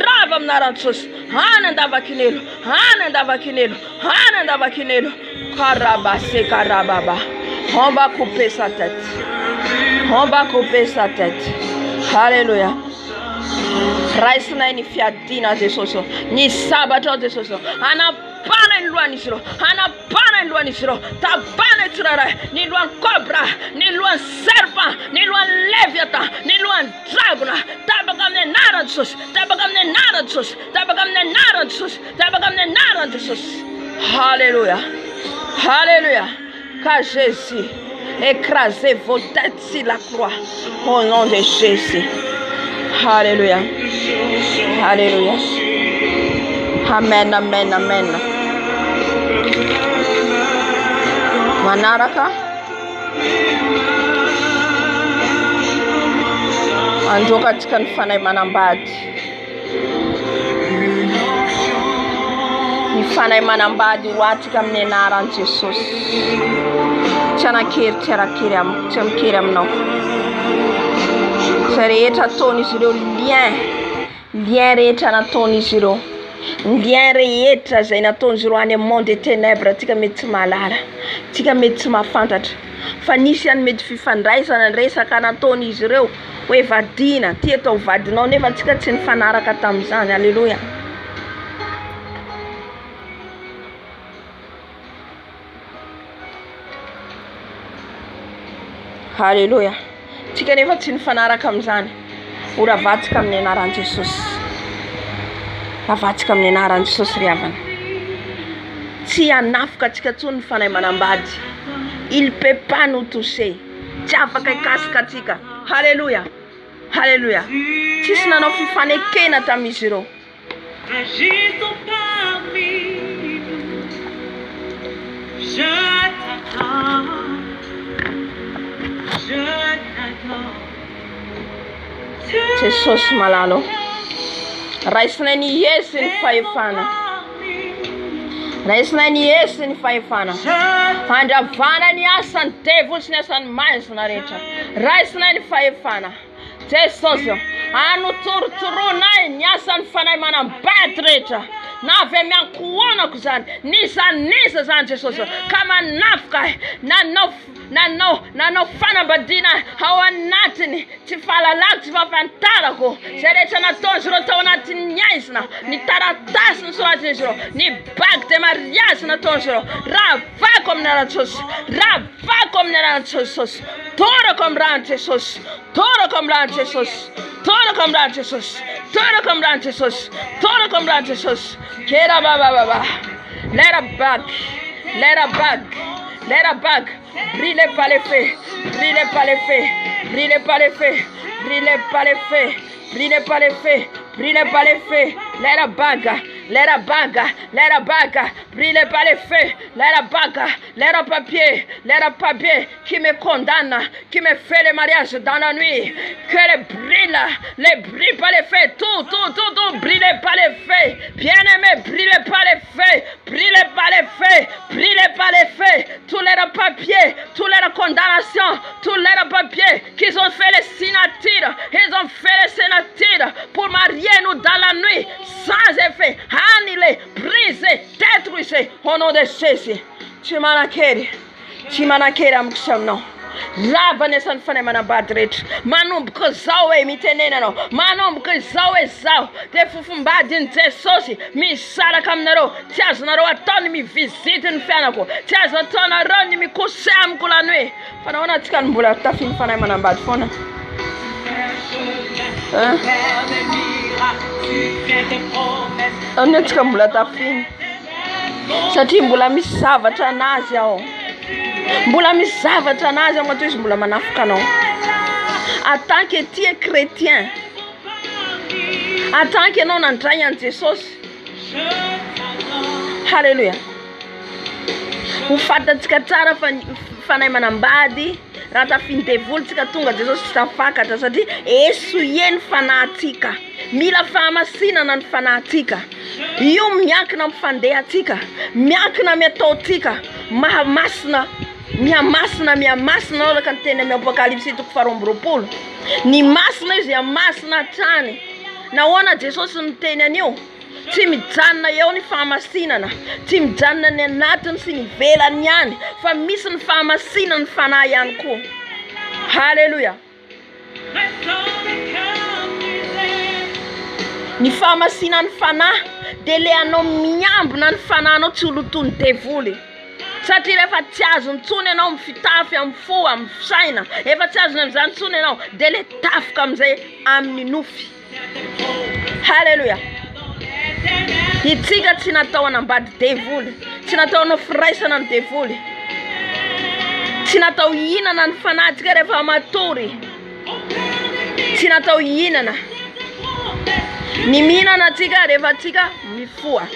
Ravam Naratus. Ananda Vakinelo. Ananda Vakinelo. Ananda Vakinelo. Karabase Karababa. On va couper sa tête. On va couper sa tête. Alléluia. Raisna ni fiatina Jesuso. Ni sabato Jesuso. Anapana nluanisiro. Anapana nluanisiro. Tabana tirara. Ni luan cobra. Ni luan serpent. Ni luan leviathan. Ni luan dragon. Tabagamne nara Jesus. Tabagamne nara Jesus. Tabagamne nara Jesus. Tabagamne nara Jesus. Alléluia. Alléluia. Car Jésus écrasez vos têtes sur la croix au nom de Jésus. Alléluia. Alléluia. Amen, amen, amen. Manaraka. Anjoka katika mfano manambadi. Mifana manambadi watu kamnenara Jesus. Tianakiri aminao. Rehetra ataon'izy ireo lien rehetra nataon'izy ireo. Lien rehetra zay nataon'izy ireo any amin'ny monde des ténèbres tika mety tsy mahalala. Tika mety tsy mahafantatra. Fa nisy any mety fifandraisana resaka nataon'izy ireo hoe vadina, ty atao vadinao nefa tsika tsy nifanaraka tamin'izany. Alléluia. Alléluia. Tika nefa tsy nifanaraka amin'izany. Ora vatsika amin'ny anaran'i Jesosy. Ravatsika amin'ny anaran'i Jesosy ry havana. Tsy hanafika tsika tsony ny fanahy manambady. Il peut pas nous toucher. Tsy afaka hikasika atsika. Alléluia. Alléluia. Tsisy nanao fifanekena tamin'izy ireo. Agissons parmi nous. Je t'attends. Jesosy malalo. Raisinay ny Yesu ny fahefana. Raisinay ny Yesu ny fahefana. Handravana ny asany devil sy ny asany maizina rehetra. Raisinay ny fahefana. Jesosy anotorotoroanay ny asany fanahy manambady rehetra. navy miankoanako zany nizaniza zany Jesosy kama nafika nanao fanambadiana ao anatiny tsy fahalalako tsy fahafantarako zay rehetra nataony zireo tao anatin'ny aizina ny taratasy ny soratiny zireo ny bague de mariage nataony zireo ravako amin'ny anarany Jesosy ravako amin'ny anarany Jesosy torako amin'ny ran'ny Jesosy torako amin'ny ran'ny Jesosy torako amin'ny ran'ny Jesosy torako amin'ny ran'ny Jesosy torako amin'ny ran'ny Jesosy kera baba let a bag brûlez par les feux brûlez par les feux brûlez par les feux brûlez par les feux brûlez par les feux brûlez par les feux let a bag brûlez par les feux let a papier qui me condamne qui me fait le mariage dans la nuit que les brûle par les feux tout brûlez par les feux bien-aimés brûlez par les feux brûlez par les feux brûlez par les feux tous les papiers tous les condamnations tous les papiers qu'ils ont fait les signatures ils ont fait les signatures pour marier nous dans la nuit sans effet annulé brisé détruisé au nom de Jésus Chimanakeri amksamno Ravane san fane manambady rehetra manomboka zao mitenena anao manomboka zao zao de fofombadiny Jesosy misaraka aminareo tsy azonareo ataony mivizity ny fianako tsy azo ataonareo ny mikose amiko la nuit fa nahoana antsika mbola tafiny fanahy manambady foana amin'ny antsika mbola tafiny satria mbola misy zavatra anazy ao mbola misy zavatra anazy ao matoy izy mbola manafika anao en tant que tu es chrétien en tant que anao nandray an Jesosy halleluja ho fantatsika tsara fanahy manambady raha tafiny devolontsika tonga Jesosy tsy tafakatra satria esoie ny fanahintsika mila fahamasinana ny fanahintsika io miankina amin'ny fandehantsika miankina amin'ny ataontsika miamasina araka ny teny amin'ny Apocalypse 2:20 ny masina izy amasina hatrany nahoana Jesosy ny teny anio tsy mijanona eo ny fahamasinana tsy mijanona ny anatiny sy ny ivelany ihany fa misy ny fahamasinana ny fanahy ihany koa halleluja ny fahamasinana ny fanahy de le anao miambina ny fanahinao tsy holotony devoly satria rehefa tsy azo ntsony ianao mifitafy amin'ny fo amin'ny saina efa tsy azony amin'izany ntsony ianao de le tafika amin'izay amin'ny nofy halleluja itsika tsy natao hanambady devoly tsy natao hanao firaisana ny devoly tsy natao hihinana ny fanahintsika rehefa matory tsy natao hihinana ny mihinana atsika rehefa atsika mifoa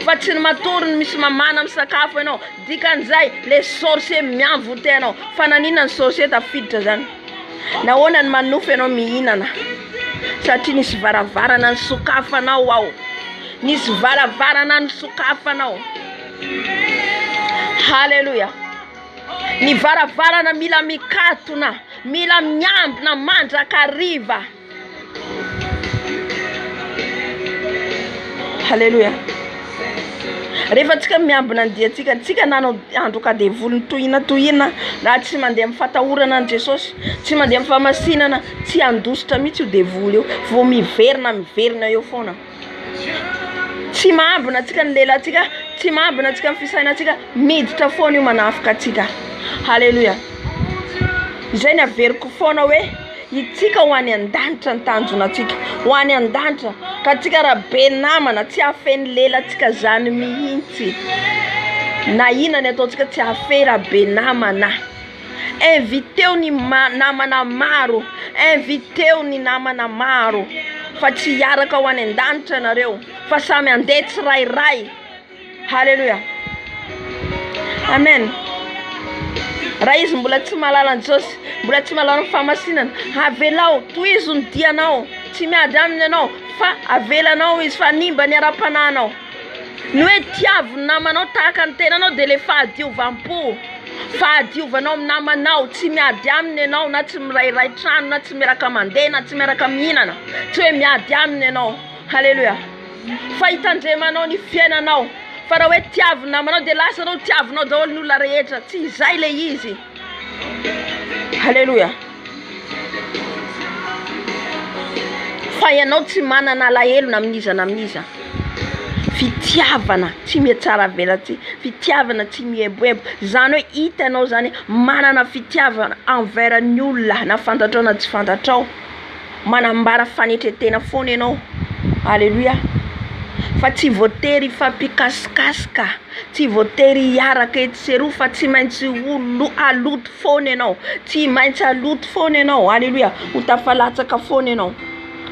fa tsy ny matory ny misy mamana amin'ny sakafo ianao dikan'izay le sorcier miavote ianao fa nanina ny sorcier tafiditra zany nahoana ny manofy ianao mihinana satria nisy varavarana ny sokafanao ao nisy varavarana ny sokafanao halleluja ny varavarana mila mikatona mila miambina mandrakariva halleluja rehefa tsika miambina ny diatsika tsika nanao andro ka devoly tohina raha tsy mandeha amin'ny fatahorana ny Jesosy tsy mandeha amin'ny fahamasinana tsy andositra mihitsy io devoly io vo miverina eo foana tsy maambina tsika ny lelantsika tsy maambina tsika ny fisainatsika miditra foana io manafika atsika halleluja izay ny averiko foana hoe itsika ho any an-danitra ny tanjonatsika ho any an-danitra ka tsika raha be namana tsy afeny lelantsika zany mihitsy na inany ataontsika tsy afe raha be namana inviteo ny namana maro fa tsy hiaraka ho any an-danitra nareo fa samy andeha tsirairay halleluja amen raha izy mbola tsy mahalala ny Jesosy mbola tsy mahalala ny fahamasinana avelao toizo ny dianao tsy miady aminy ianao fa avelanao izy fa nimba ny ara-panahinao ny hoe tiavo ny namanao tahaka ny tenanao de le fahadiovanao amin'ny namanao tsy miady aminy ianao na tsy mirairay trano na tsy miaraka mandeha na tsy miaraka mihinana tsy hoe miady aminy ianao halleluja fa hitandremanao ny fiainanao fa raha hoe tiavy namanao dia lasa anao tiavinao daholo ny olona rehetra tsy izay le izy. Halleluja. Fa ianao tsy manana alahelo amin'iza na amin'iza. Fitiavana tsy mihatsara vela ty, fitiavana tsy mieboebo. Zany hoe hitanao zany manana fitiavana envers ny olona na fantatrao na tsy fantatrao, manambara fanetretena foana ianao. Halleluja. Fa tsy voatery fampikasikasika, tsy voatery hiaraka etseroa fa tsy maintsy aloto foana ianao, tsy maintsy aloto foana ianao. Halleluja. Ho tafalatsaka foana ianao.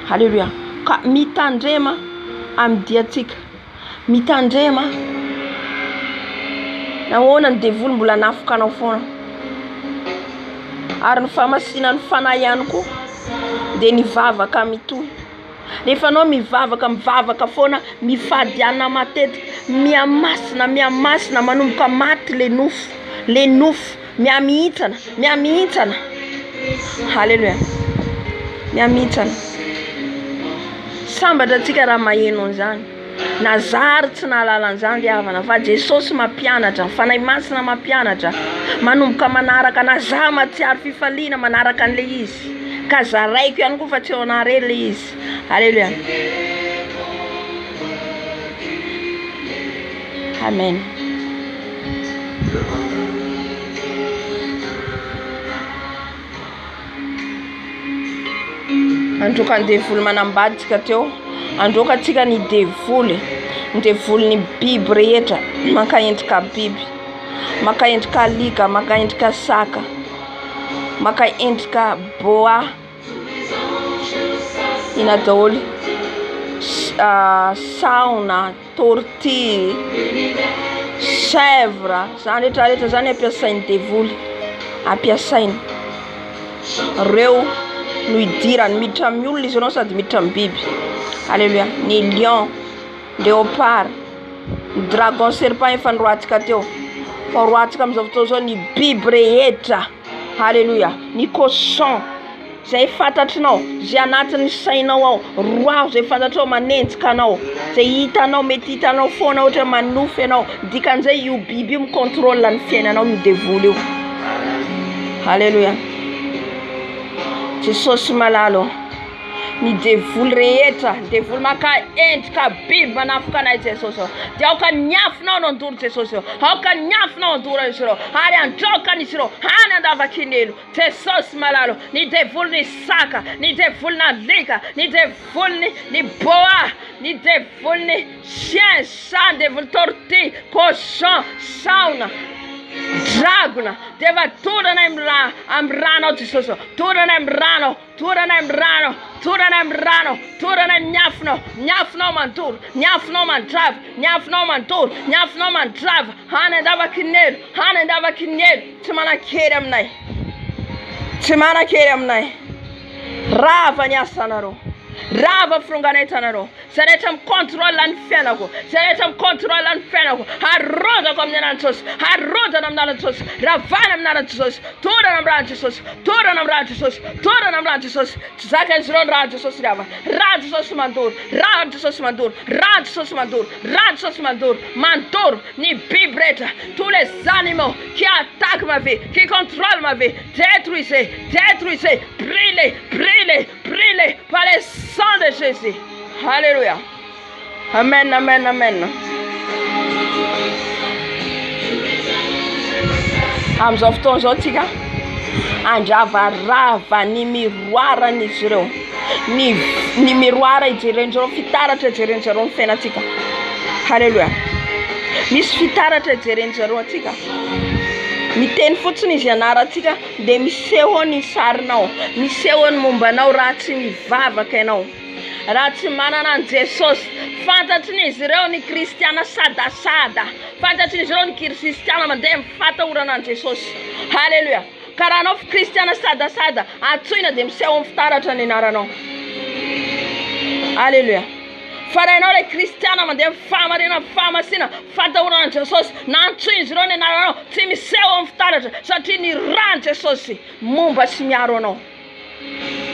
Halleluja. Ka mitandrema amdiatsika, mitandrema nahoana ny devoly mbola nafokanao foana, ary ny famasinany fanahy ihany koa dia nivavaka mitohy. Rehefa anao mivavaka foana, mifadiana matetika, miamasina manomboka maty le nofo, miamihitsana. Halleluja. Miamihitsana. Sambatra antsika raha maheno an'izany. Nazary tsy nahalala an'izany le havana, fa Jesosy mampianatra, fanahy masina mampianatra, manomboka manaraka naza matsiaro fifaliana manaraka an'le izy. Ka zaraiko ihany koa fa tsy ao anare le izy. Halleluja. Amen. Androka ny devoly manambaditsika teo, androka antsika ny devoly ny biby rehetra, maka endrika biby, maka endrika alika, maka endrika saka, maka endrika boa, ina daholo, saona, tortue, chèvre, zany rehetrarehetra zany ampiasainy devoly, ampiasainy. Reo no idirany miditra amin'ny olona izy anao sady miditra amin'ny biby. Halleluja. Ny lion, léopard, dragon, serpent efa noroatsika teo. Fa roatsika amin'izao fotoana zao ny biby rehetra. Halleluja. Ny cochon, zay fantatrinao, zay anatin'ny sainao ao, roa zay fantatrao manenjika anao, zay hitanao mety hitanao foana ohatra manofy anao, dikan'izay io biby io micontrôle ny fiainanao io devoly io. Halleluja. Jesosy malalo. Ny devoly rehetra, devoly maka endrika biby manafoka anay Jesosy. Dia aoka niafinao no andoro Jesosy. Aoka niafinao andoro izy ireo. Ary androka izy ireo. Any andava-kinelo. Jesosy malalo. Ny devoly ny saka, ny devoly ny alika, ny devoly ny boa, ny devoly ny chien, chat, devoly tortue, cochon, saona, dragona, deva torana amin'ny rano Jesosy. Torana amin'ny rano, torana amin'ny rano, torana amin'ny rano, torana niafinao mandoro, niafinao mandravy, niafinao mandoro, niafinao mandravy. Any andava-kinelo, any andava-kinelo. Tsy manan-kery aminay, tsy manan-kery aminay. Rava ny asanareo, rava fironganentanareo. Zay rehetra micontrôle ny fiainako, zay rehetra micontrôle ny fiainako, harodako amin'ny anarana Jesosy, harodana amin'ny anarana Jesosy, ravana amin'ny anarana Jesosy, torana amin'ny ran'ny Jesosy, torana amin'ny ran'ny Jesosy, torana amin'ny ran'ny Jesosy. Tsy zaka izy ireo ny ran'ny Jesosy rava, ran'ny Jesosy mandoro, ran'ny Jesosy mandoro, ran'ny Jesosy mandoro, ran'ny Jesosy mandoro, mandoro ny biby rehetra, tous les animaux qui attaquent ma vie, qui contrôlent ma vie, détruisez, détruisez, brûlez, brûlez, brûlez par le sang de Jésus. Alléluia. Amen, amen, amen. Amin'izao fotoana izao tsika andravarava ny miroara n'izy ireo. Ny miroara ijeren'izareo, fitaratra ijeren'izareo ny fiainantsika. Halleluja. Misy fitaratra ijeren'izareo atsika. Miteny fotsiny izy ianarantsika dia miseho ny sarinao, miseho ny mombanao raha tsy mivavaka ianao, raha tsy manana an Jesosy. Fantatrin'izy ireo ny kristiana sadasada, fantatrin'izy ireo ny kristiana mandeha mifatahorana an Jesosy. Halleluja. Ka raha anao kristiana sadasada, antsoina dia miseho ny fitaratra ny anaranao. Halleluja. Fa raha ianao le kristiana mandeha famarina famasina fatahorana an Jesosy, na antsoina ireo ny anaranao, tsy miseho ny fitaratra satria ny rany Jesosy momba sy miaro anao.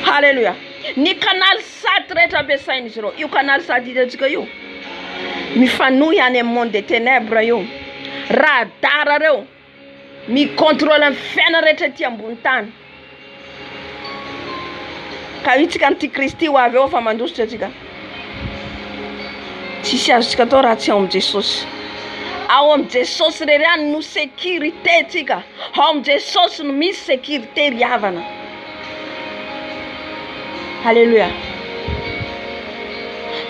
Halleluja. Ny canal sat rehetra ampiasain'izy ireo, io canal sat hitantsika io mifanohy any amin'ny monde des ténèbres io. Radara reo micontrôle ny fiaina rehetra ty ambony tany. Ka itsika antikristy ho avy eo fa mandositra atsika. Tsisy azontsika atao raha tsy ao amin'ny Jesosy. Ao amin'ny Jesosy reriany no sécurité tsika. Ao amin'ny Jesosy no misy sécurité riavana. Alléluia.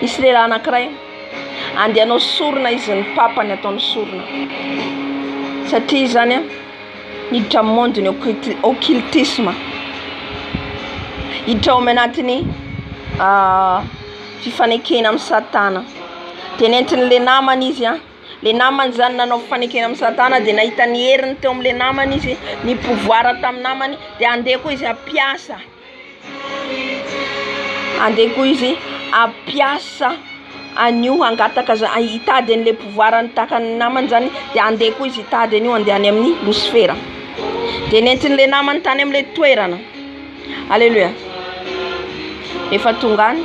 Misy lehilahy anankiray andeha hanao sorona izy ny papany ataony sorona. Satria zany hiditra amin'ny monde ny occultisme. Hiditra ao anatin'ny fifanekena amin'ny Satana. De nentiny le namany izy le namany zany nanao fifanekena amin'ny Satana de nahita ny heriny teo amin'ny le namany izy, ny pouvoir tamin'ny namany, de andeha koa izy apiasa. Andeha koa izy apiasa anio hangataka hitady an'le pouvoir ny takan'ny namany zany, de andeha koa izy hitady anio andehany amin'ny Lucifera. De nentiny le namany tany amin'le toerana. Alléluia. Efa tonga any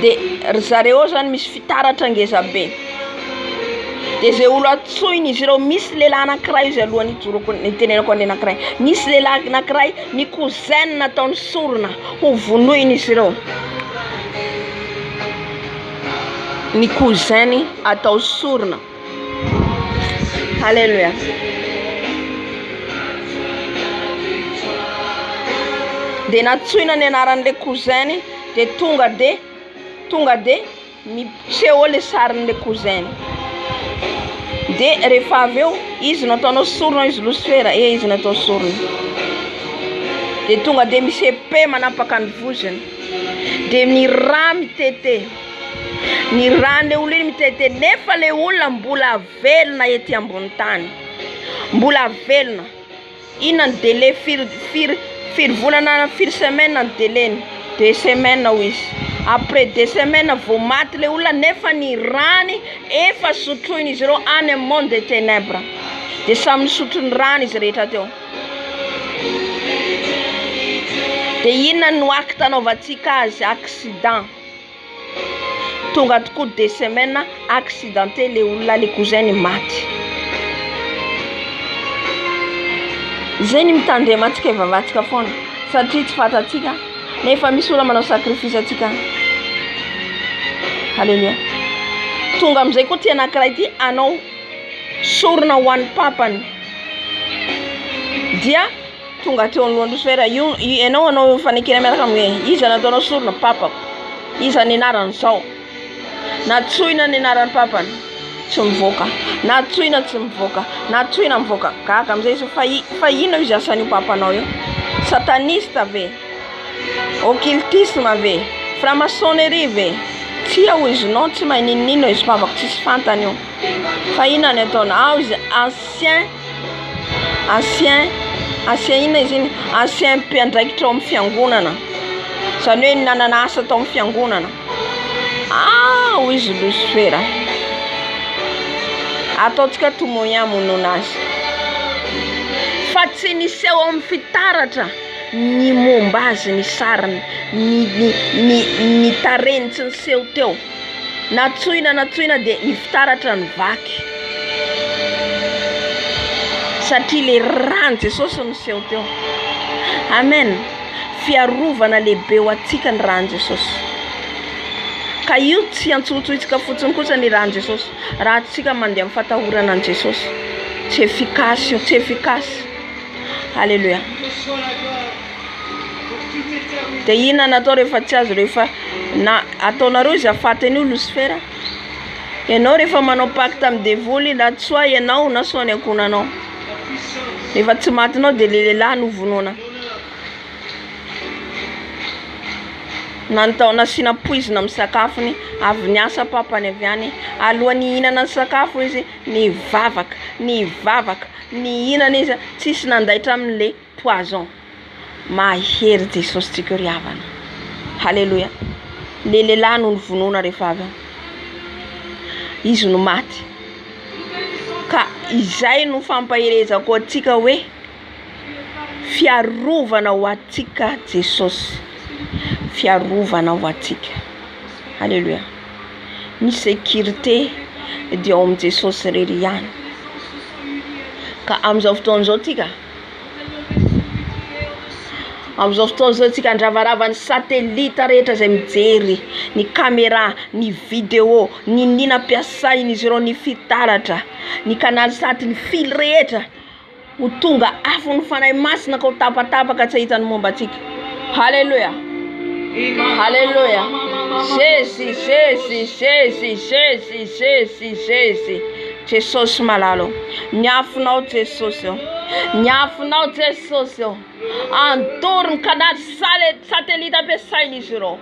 de zareo zany misy fitaratra ngeza be. De zay olo atsoiny izy ireo, misy lehilahy anankiray izy alohany ijoroko nitenenako an'le anankiray. Misy lehilahy anankiray ny cousin nataony sorona ho vonoiny izy ireo. Ny cousin atao sorona. Alléluia. De natsoina ny anaran'le cousin de tonga de miseho le sarin'le cousin. De rehefa avy eo izy nataonao sorona izy Lucifera, izy natao sorona. De tonga de misy epée manapaka ny vozony. De ny ra mitete. Ny ran'le olo iny mitete, nefa le olona mbola velona ety ambony tany. Mbola velona. Ina ny délai firy volana na firy semaine ny délai, 2 semaines ho izy. Après 2 semaines vao maty le olona, nefa ny rany efa sotroiny izy ireo any amin'ny monde des ténèbres. De samy nisotro ny rany izy rehetra teo. De inona no acte anaovantsika azy? Accident. Tonga tokoa 2 semaines accidenté le olona, le cousin maty. Zay ny mitandrema atsika vavatsika foana, satria tsy fatatsika nefa misy olona manao sacrifice atsika. Alléluia. Tonga am'izay koa ty anankiray ty anao sorona ho an'ny papany. Dia tonga teo anoloan'ny Lucifera, anao fanekena miaraka amin'ny iza nataonao sorona papako, iza ny anarany zao. Natsoina ny anaran'ny papany tsy mivoaka, natsoina tsy mivoaka, natsoina mivoaka. Gaga am'izay izy fa ino izy asan'io papanao io? Sataniste ve? Occultisme ve? Franc-maçonnerie ve? Tsy ao izy non, tsy mahay ninino izy papako, tsisy fantany io. Fa ina ny ataona? Ao izy ancien ina izy iny? Ancien mpiandraikitra ao amin'ny fiangonana. Zany hoe nanana asa tao amin'ny fiangonana. Ao izy Lucifera. Ataotsika témoin monona azy. Fa tsy niseho amin'ny fitaratra ny momba azy ny sariny, ny tareny tsy niseho teo. Natsoina de ny fitaratra ny vaky. Satria le rany Jesosy niseho teo. Amen. Fiarovana lehibe ho atsika ny rany Jesosy. Ka io tsy antsoitsika fotsiny kosa ny rany Jesosy. Raha tsika mandeha amin'ny fatahorana an Jesosy, tsy efficace io, tsy efficace. Alléluia. De ina natao rehefa tsy azo, rehefa ataonareo izy afatany io Lucifera. Ianao rehefa manao pacte amin'ny devoly, na soit ianao na soit ny ankonanao. Rehefa tsy matinao de le lehilahy no vonoana. Nantao nasiana poizina amin'ny sakafony, avy niasa papany avy any, alohany hihinana ny sakafo izy nivavaka, ny hinana izy tsisy nandaitra amin'le poison. Mahery Jesosy tsika riavana. Alléluia. Le lehilahy no vonoana rehefa avy. Izy no maty. Ka izay no fampaherezako atsika hoe fiarovana ho atsika Jesosy. Fiarovana ho atsika. Alléluia. ny sécurité dia ao amin'i Jesosy irery ihany. Ka amin'izao fotoana izao tika, amin'izao fotoana izao tsika andravarava ny satelita rehetra izay mijery, ny caméra, ny vidéo, ny nina ampiasainy izy ireo, ny fitaratra, ny kanaly sady ny fil rehetra ho tonga afo ny fanahy masina ka ho tapatapaka tsy ahitany momba antsika. Halleluja. Halleluja. Jésus, Jésus, Jésus, Jésus, Jésus, Jésus. Jesosy malalo. Niafinao Jesosy. Niafinao Jesosy. Antory ny kanaly satelita ampiasainy izy ireo.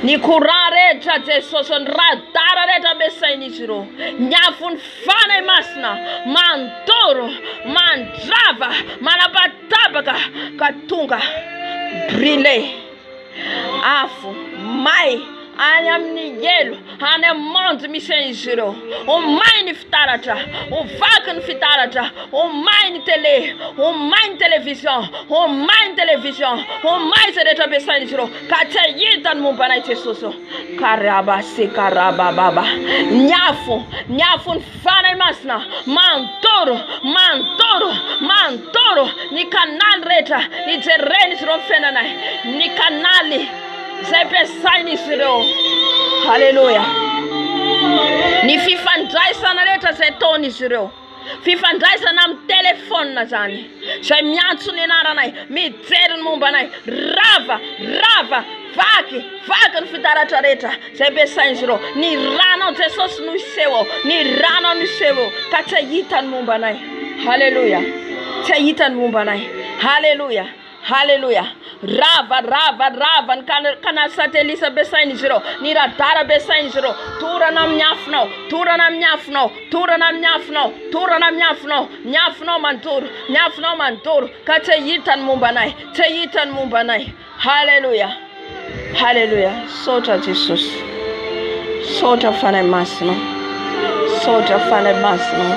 Ny courant rehetra Jesosy, ny radara rehetra ampiasainy izy ireo. Niafo ny fanahy masina, mantoro, mandrava, manapatapaka ka tonga brûlé. Afo, may, any amin'ny elo, any amin'ny monde misy izy ireo. Ho may ny fitaratra, ho vaky ny fitaratra, ho may ny télé, ho may ny télévision, ho may ny télévision, ho may izay rehetra ampiasainy izy ireo. Ka tsy ahitany momba anay Jesosy. Karaba se karaba baba. Niafo ny fanahy masina, mantoro, mantoro, mantoro ny kanaly rehetra ijereny izy ireo fiainanay. Ny kanaly zay ampiasainy izy ireo. Halleluja. Ny fifandraisana rehetra zay ataony izy ireo. Fifandraisana amin'ny telefona zany. Zay miantso ny anaranay, mijery ny momba anay. Rava, vaky ny fitaratra rehetra zay ampiasainy izy ireo. Ny ranao Jesosy no iseho, ny ranao no iseho ka tsy ahitany momba anay. Halleluja. Tsy ahitany momba anay. Halleluja. Halleluja. Rava ny kanaly satelita ampiasainy izy ireo, ny radara ampiasainy izy ireo. Torana amin'ny afinao, torana amin'ny afinao, torana amin'ny afinao, torana amin'ny afinao. Ny afinao mantoro, ny afinao mantoro ka tsy ahitany momba anay, tsy ahitany momba anay. Halleluja. Halleluja. Sotra Jesosy. Sotra fanahy masina. Sotra fanahy masina.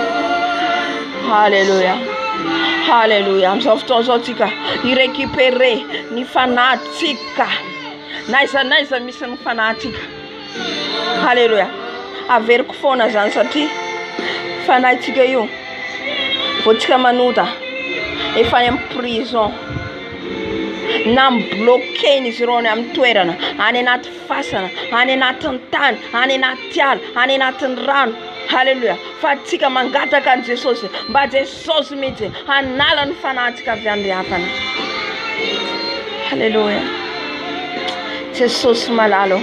Halleluja. Halleluja. Amin'izao fotoana izao tsika irécupérer ny fanahintsika. Naiza misy ny fanahintsika. Halleluja. Averiko foana zany satria fanahintsika io vao tsika manota efa any amin'ny prison na mbloqueny izy ireo amin'ny toerana, any anaty fasana, any anatin'ny tany, any anaty ala, any anatin'ny rano. Halleluja. Fa tsika mangataka an Jesosy, mba Jesosy mihitsy hanala ny fanahintsika avy amin'ny hafana. Halleluja. Jesosy malalo.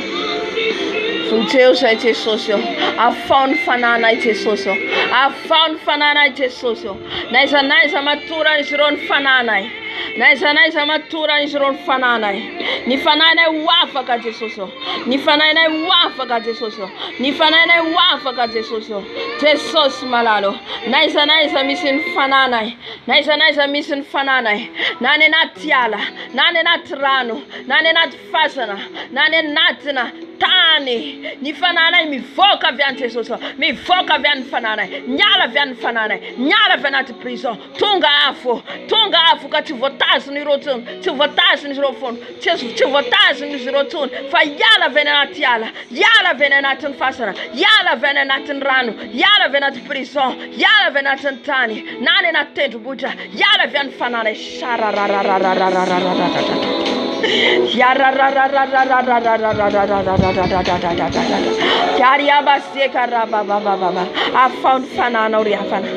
Vonjeo zay Jesosy. Afao ny fananay Jesosy. Afao ny fananay Jesosy. Naiza matora izy ireo ny fananay. Naiza matora izy ireo ny fananay. Ny fanahinay ho afaka Jesosy. Ny fanahinay ho afaka Jesosy. Ny fanahinay ho afaka Jesosy. Jesosy malalo. Naiza misy ny fananay. Naiza misy ny fananay. Na any anaty ala, na any anaty rano, na any anaty fasana, na any anatina tany. Ny fananay mivoaka avy any Jesosy. Mivoaka avy any fananay. Miala avy any fananay. Miala avy anaty prison. Tonga afo ka tsy voatazony ireo tsony. Tsy voatazony izy ireo fono. Tsy voatazony izy ireo tsony. Fa iala avy any anaty ala. Iala avy any anatin'ny fasana. Iala avy any anatin'ny rano. Iala avy anaty prison. Iala avy anatin'ny tany. Na any anaty tendrombohitra. Iala avy any fananay. Afao ny fananao ry hafana.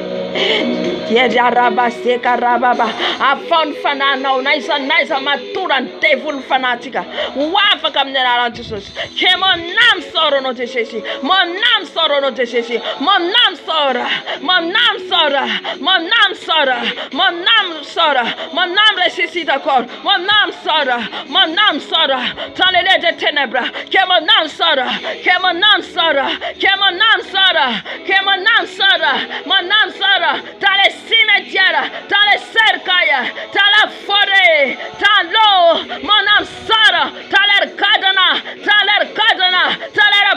Afao ny fananao. Naiza matora ny devil ny fanahintsika. Ho afaka amin'ny anaran'i Jesosy. Que mon âme sort au nom de Jésus. Mon âme sort au nom de Jésus. Mon âme sort. Mon âme sort. Mon âme sort. Mon âme sort. Mon âme ressuscite encore. Mon âme sort. Mon âme sort dans les lieux des ténèbres. Que mon âme sort. Que mon âme sort. Que mon âme sort. Que mon âme sort. Mon âme sort dans les cimetières, dans les cercueils, dans la forêt, dans l'eau. Mon âme sort dans leur cadenas, dans leur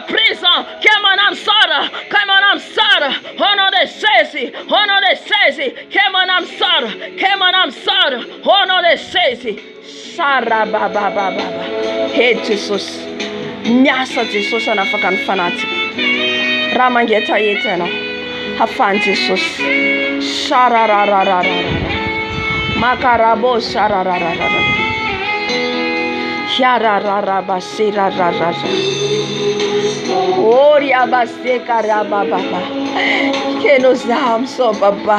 prison. Que mon âme sort. Que mon âme sort. Au nom de Jésus. Au nom de Jésus. Que mon âme sort. Que mon âme sort. Au nom de Jésus. Sarababababa. Hey Jesosy. Miasa Jesosy anafaka ny fanahintsika. raha mangetaheta ianao hafahany Jesosy. Sarararararara makarabo sararararara yarararabasirararara oriabasekarabababa. Que nos âmes sont, papa.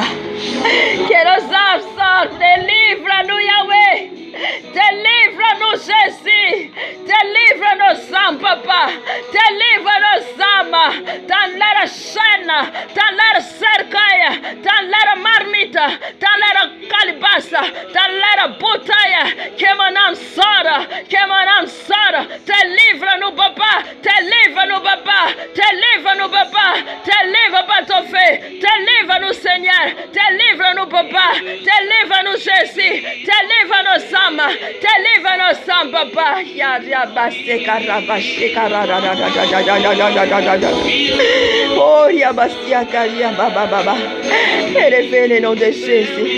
Que nos âmes sont. Délivre-nous, Yahweh. Délivre-nous, Jésus. Délivre nos âmes, papa. Délivre nos âmes dans leur chaîne, dans leur cercueil, dans leur marmite, dans leur calebasse, dans leur bouteille. Que mon âme sorte. Que mon âme sorte. Délivre-nous, papa. Délivre-nous, papa. Délivre-nous, papa. Délivre par ton feu. Délivre-nous, Seigneur. Délivre-nous, papa. Délivre-nous, Jésus. Délivre nos âmes. Délivre nos âmes, papa. Oh, Yabastia, Baba. Élevez le nom de Jésus.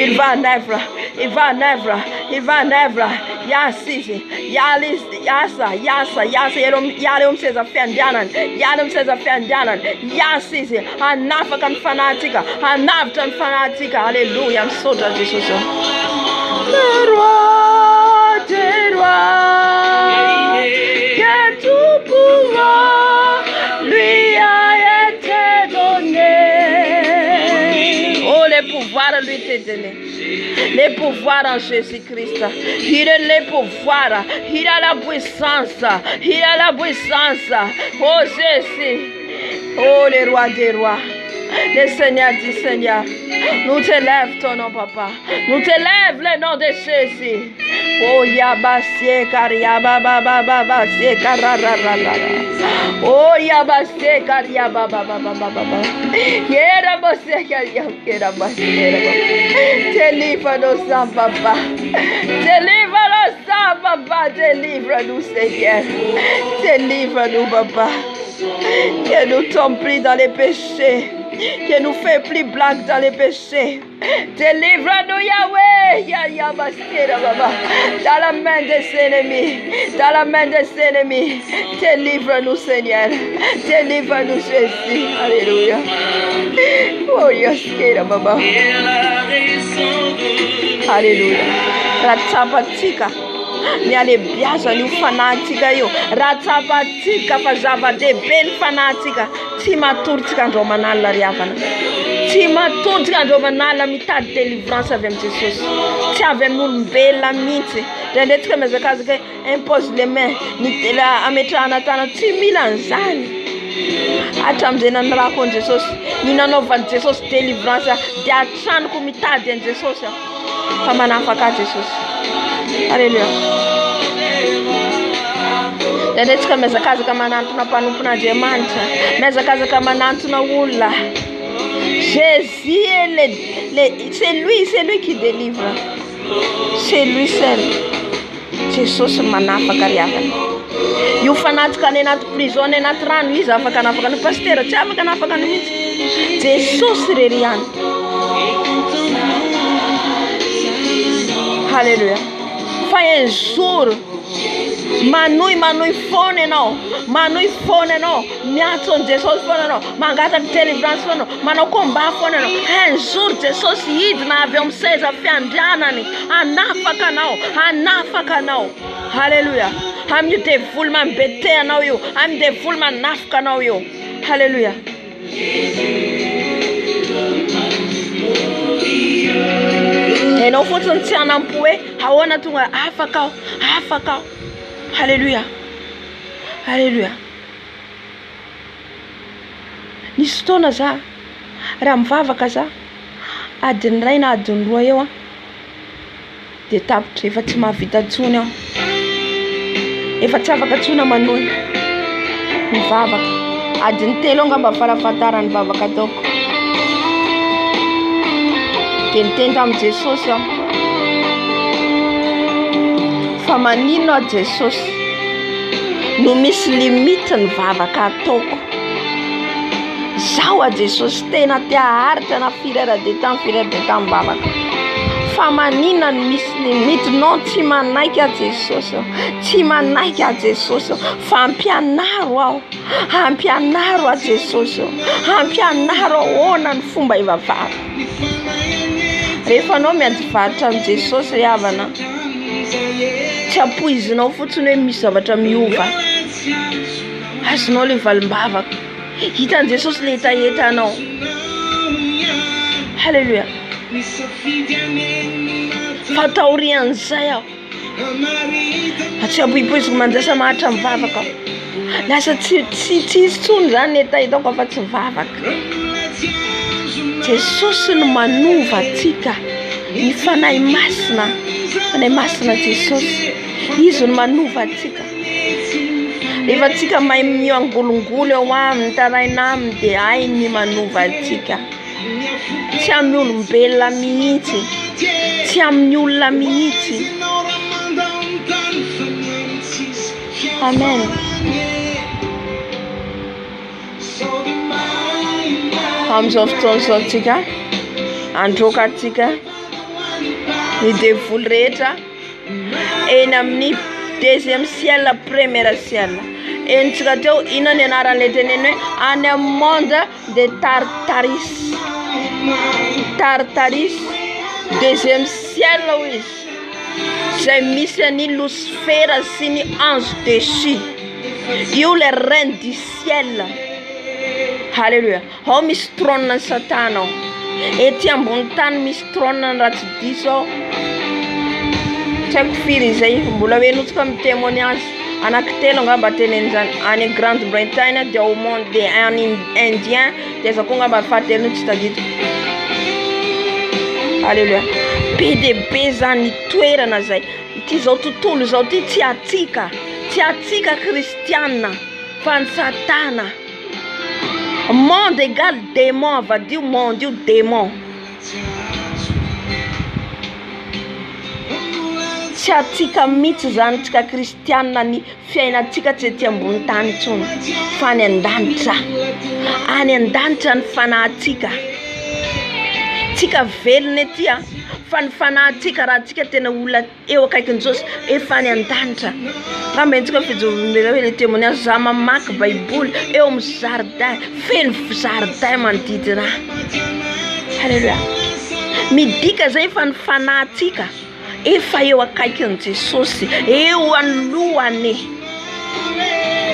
Il va en œuvre. Il va en œuvre. Il va en œuvre. Yasisi. Yasa. Yalum says a fandanan. Yalum says a fandanan. Yasisi. An African fanatica. An African fanatica. Alléluia. I'm so glad Jesus. Le roi des rois, que tout pouvoir lui a été donné. Oh, les pouvoirs lui étaient donnés. Les pouvoirs en Jésus-Christ. Il a les pouvoirs. Il a la puissance. Il a la puissance. Oh Jésus. Oh les rois des rois. Le Seigneur dit Seigneur. Nous t'élèvons ton nom, papa. Nous t'élèvons le nom de Jésus. Oh Yabasie Kariaba Baba Sekararara. Oh Yabasie Kariaba Baba. Yerabase Kariaba. Délivre nos âmes, papa. Délivre nos âmes, papa. Délivre-nous, Seigneur. Délivre-nous, papa. Que nous tombons pris dans les péchés. Que nous fait plus blague dans les péchés. Délivre-nous, Yahweh. Dans la main des ennemis. Dans la main des ennemis. Délivre-nous, Seigneur. Délivre-nous, Jésus. Alléluia. Oh, Yaskera, Baba. Alléluia. Ratsapatika. Ni ale biasa ni fanatika yo ratsapatika fa zava-dehibe ny fanatika tsy matoritsika andreo manalina ry havana tsy matoritsika andreo manalina mitady délivrance avy amin'ny Jesosy tsy avy amin'ny olombelona mihitsy ndraindray mihazakazaka impose les mains ny ametrahana tana tsy mila an'izany hatramin'izay nanirako an'i Jesosy ny nanaovan'i Jesosy délivrance dia atranoko mitady an'i Jesosy fa manafaka Jesosy. Alléluia. Ndraindray mihazakazaka manantona mpanompon'Andriamanitra mihazakazaka manantona olona. Jésus c'est lui qui délivre. C'est lui seul. Jesosy manafaka ry havana. Io fanatika any anaty prison any anaty rano izy afaka anafaka ny pasteur tsy afaka anafaka ny mihitsy. Jesosy rery ihany. Alléluia. Fa un jour manohy foana ianao, manohy foana ianao, miantso an'i Jesosy foana ianao, mangataka délivrance foana ianao, manao combat foana ianao. Un jour Jesosy hidina avy amin'ny seza fiandrianany, anafaka anao. Alléluia. Amin'ny devoly mambete anao io, amin'ny devoly manafaka anao io. Alléluia. Enao fotsiny tsy anampy hoe ahoana tonga afaka aho. Alléluia. Alléluia. Nisy fotoana za raha mivavaka za adiny ray na adiny roa eo dia tapitra efa tsy mahavita tsony aho, efa tsy afaka tsony manohy mivavaka adiny telo angamba farafahatarany vavaka ataoko dia niteny amin'ny Jesosy aho fa maninona aho Jesosy no misy limite ny vavaka ataoko. Zaho a Jesosy tena te haharitra na firer de temps mivavaka Famanina misy limite tsy manaiky a Jesosy. Tsy manaiky a Jesosy. Fa ampianaro aho. Ampianaro a Jesosy. Ampianaro ahoana ny fomba ivavaka. Rehefa anao miady varitra amin'ny Jesosy ry havana, tsy ampoizinao fotsiny hoe misy zavatra miova. Azonao le valim-bavaka. Hitan'i Jesosy le etaetanao. Halleluja. Fataorian'izay aho. Tsy ampoipoiziko manjasa mahatra mivavaka. Lasa tsy tsony zany ny etaetako fa tsy mivavaka. Jesosy no manova atsika. Ny fanahy masina Jesosy. Izy no manova atsika. Rehefa atsika mahay miangolongolo eo aminy taraina aminy dia hainy manova atsika. Tsy amin'ny olombelona mihitsy. Tsy amin'ny olona mihitsy. Amen. Amin'izao fotoana izao atsika androaka atsika ny devoly rehetra eny amin'ny deuxième ciel, première ciel. Entsika teo ina ny anaran'ilay teneny hoe any amin'ny monde de Tartaris. Tartaris, deuxième ciel hoy izy. Zay misy any Lucifera sy ny ange déchu. Io le reine du ciel. Halleluja. Ao misy trône ny Satana ao. Ety ambony tany misy trône ny ratsy diso ao. Tsy haiko firy izay mbola hoe notsika amin'ny témoignage anankitelo angamba teneny zany. Any Grande-Bretagne dia au monde de any indien dia za koa angamba fahatelo tsy tadidiko. Halleluja. Be de be zany toerana zay. Ity zao tontolo zao ty tsy atsika kristiana fa ny Satana. Monde égale démon, va dire monde ou démon. Tsy atsika mihitsy zany tsika kristiana ny fiainatsika tsy ety ambony tany intsony fa any an-danitra. Any an-danitra ny fanahintsika. Tsika velona ety fa ny fanahintsika raha tsika tena olona eo akaikin'i Jesosy efa any an-danitra. Ngamba entsika fijerovana hoe le témoignage za mamaky baiboly eo amin'ny jardin, feno jardin manodidina. Halleluja. Midika zay fa ny fanahintsika efa eo akaikin'i Jesosy, eo anoloany.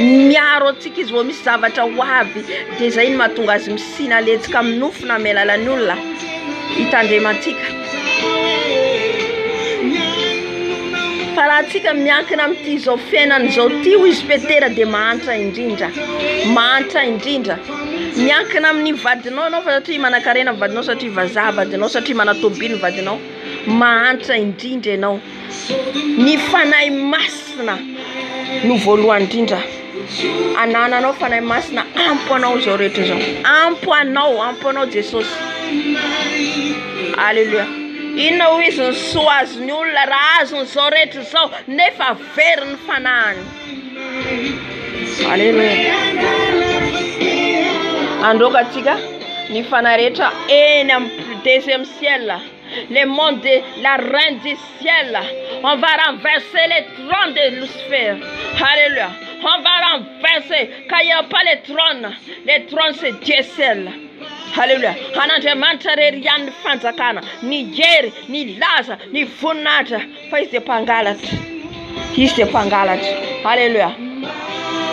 Miaro atsika izy vao misy zavatra ho avy dia zay no mahatonga azy misina aletsika amin'ny nofona amin'ny alalan'ny olona hitandremantsika. Fa raha atsika miankina amin'ity zao fiainan'izao ty ho izy petera dia mahantra indrindra. Mahantra indrindra. Miankina amin'ny vadinao anao fa satria manan-karena vadinao, satria vazaha vadinao, satria manatobily vadinao. Mahantra indrindra ianao. Ny fanahy masina no voalohany indrindra. Anananao fanahy masina, ampo anao zao rehetra zao. Ampo anao Jesosy. Alléluia. Inona ho izy ny soa azon'ny olona raha azony zao rehetra zao nefa very ny fanahiny. Alléluia. Androaka atsika ny fanahy rehetra eny amin'ny deuxième ciel. Le monde de la reine du ciel. On va renverser les trônes de Lucifer. Alléluia. On va renverser. Quand il n'y a pas les trônes c'est Dieu seul. Alléluia. An'Andriamanitra rerian'ny fanjakana, ny jery, ny laza, ny voninahitra fa izy dia mpangalatra. Izy dia mpangalatra. Alléluia.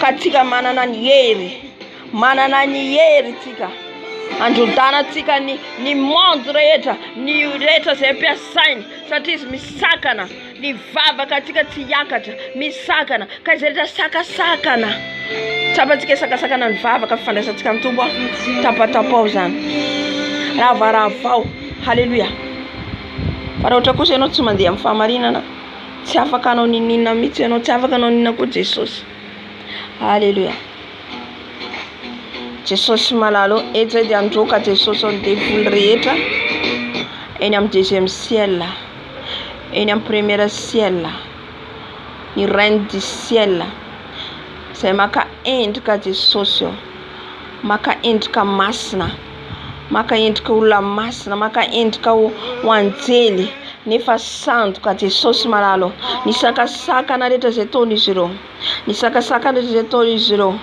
Ka tsika manana ny hery tsika. Androdanantsika ny monde rehetra, ny rehetra zay ampiasainy satria izy misakana. Ny vavaka atsika tsy hiakatra, misakana. Ka izy rehetra sakasakana. Tsapantsika sakasakana ny vavaka fifandraisantsika amin'ny tombo tapatapao zany. Ravaravao. Halleluja. Fa raha ohatra kosa ianao tsy mandeha amin'ny fahamarinana, tsy afaka anao ninina mihitsy ianao, tsy afaka anao ninina koa Jesosy. Halleluja. Jesosy malalo eto zay dia androaka Jesosy ny devoly rehetra eny amin'ny deuxième ciel, eny amin'ny première ciel, ny reine du ciel. Zay maka endrika Jesosy eo, maka endrika masina, makaendrika olona masina, makaendrika ho anjely nefa sandoka Jesosy maralo. Ny sakasakana rehetra izay taon'izy ireo, ny sakasakana rehetra izay taon'izy ireo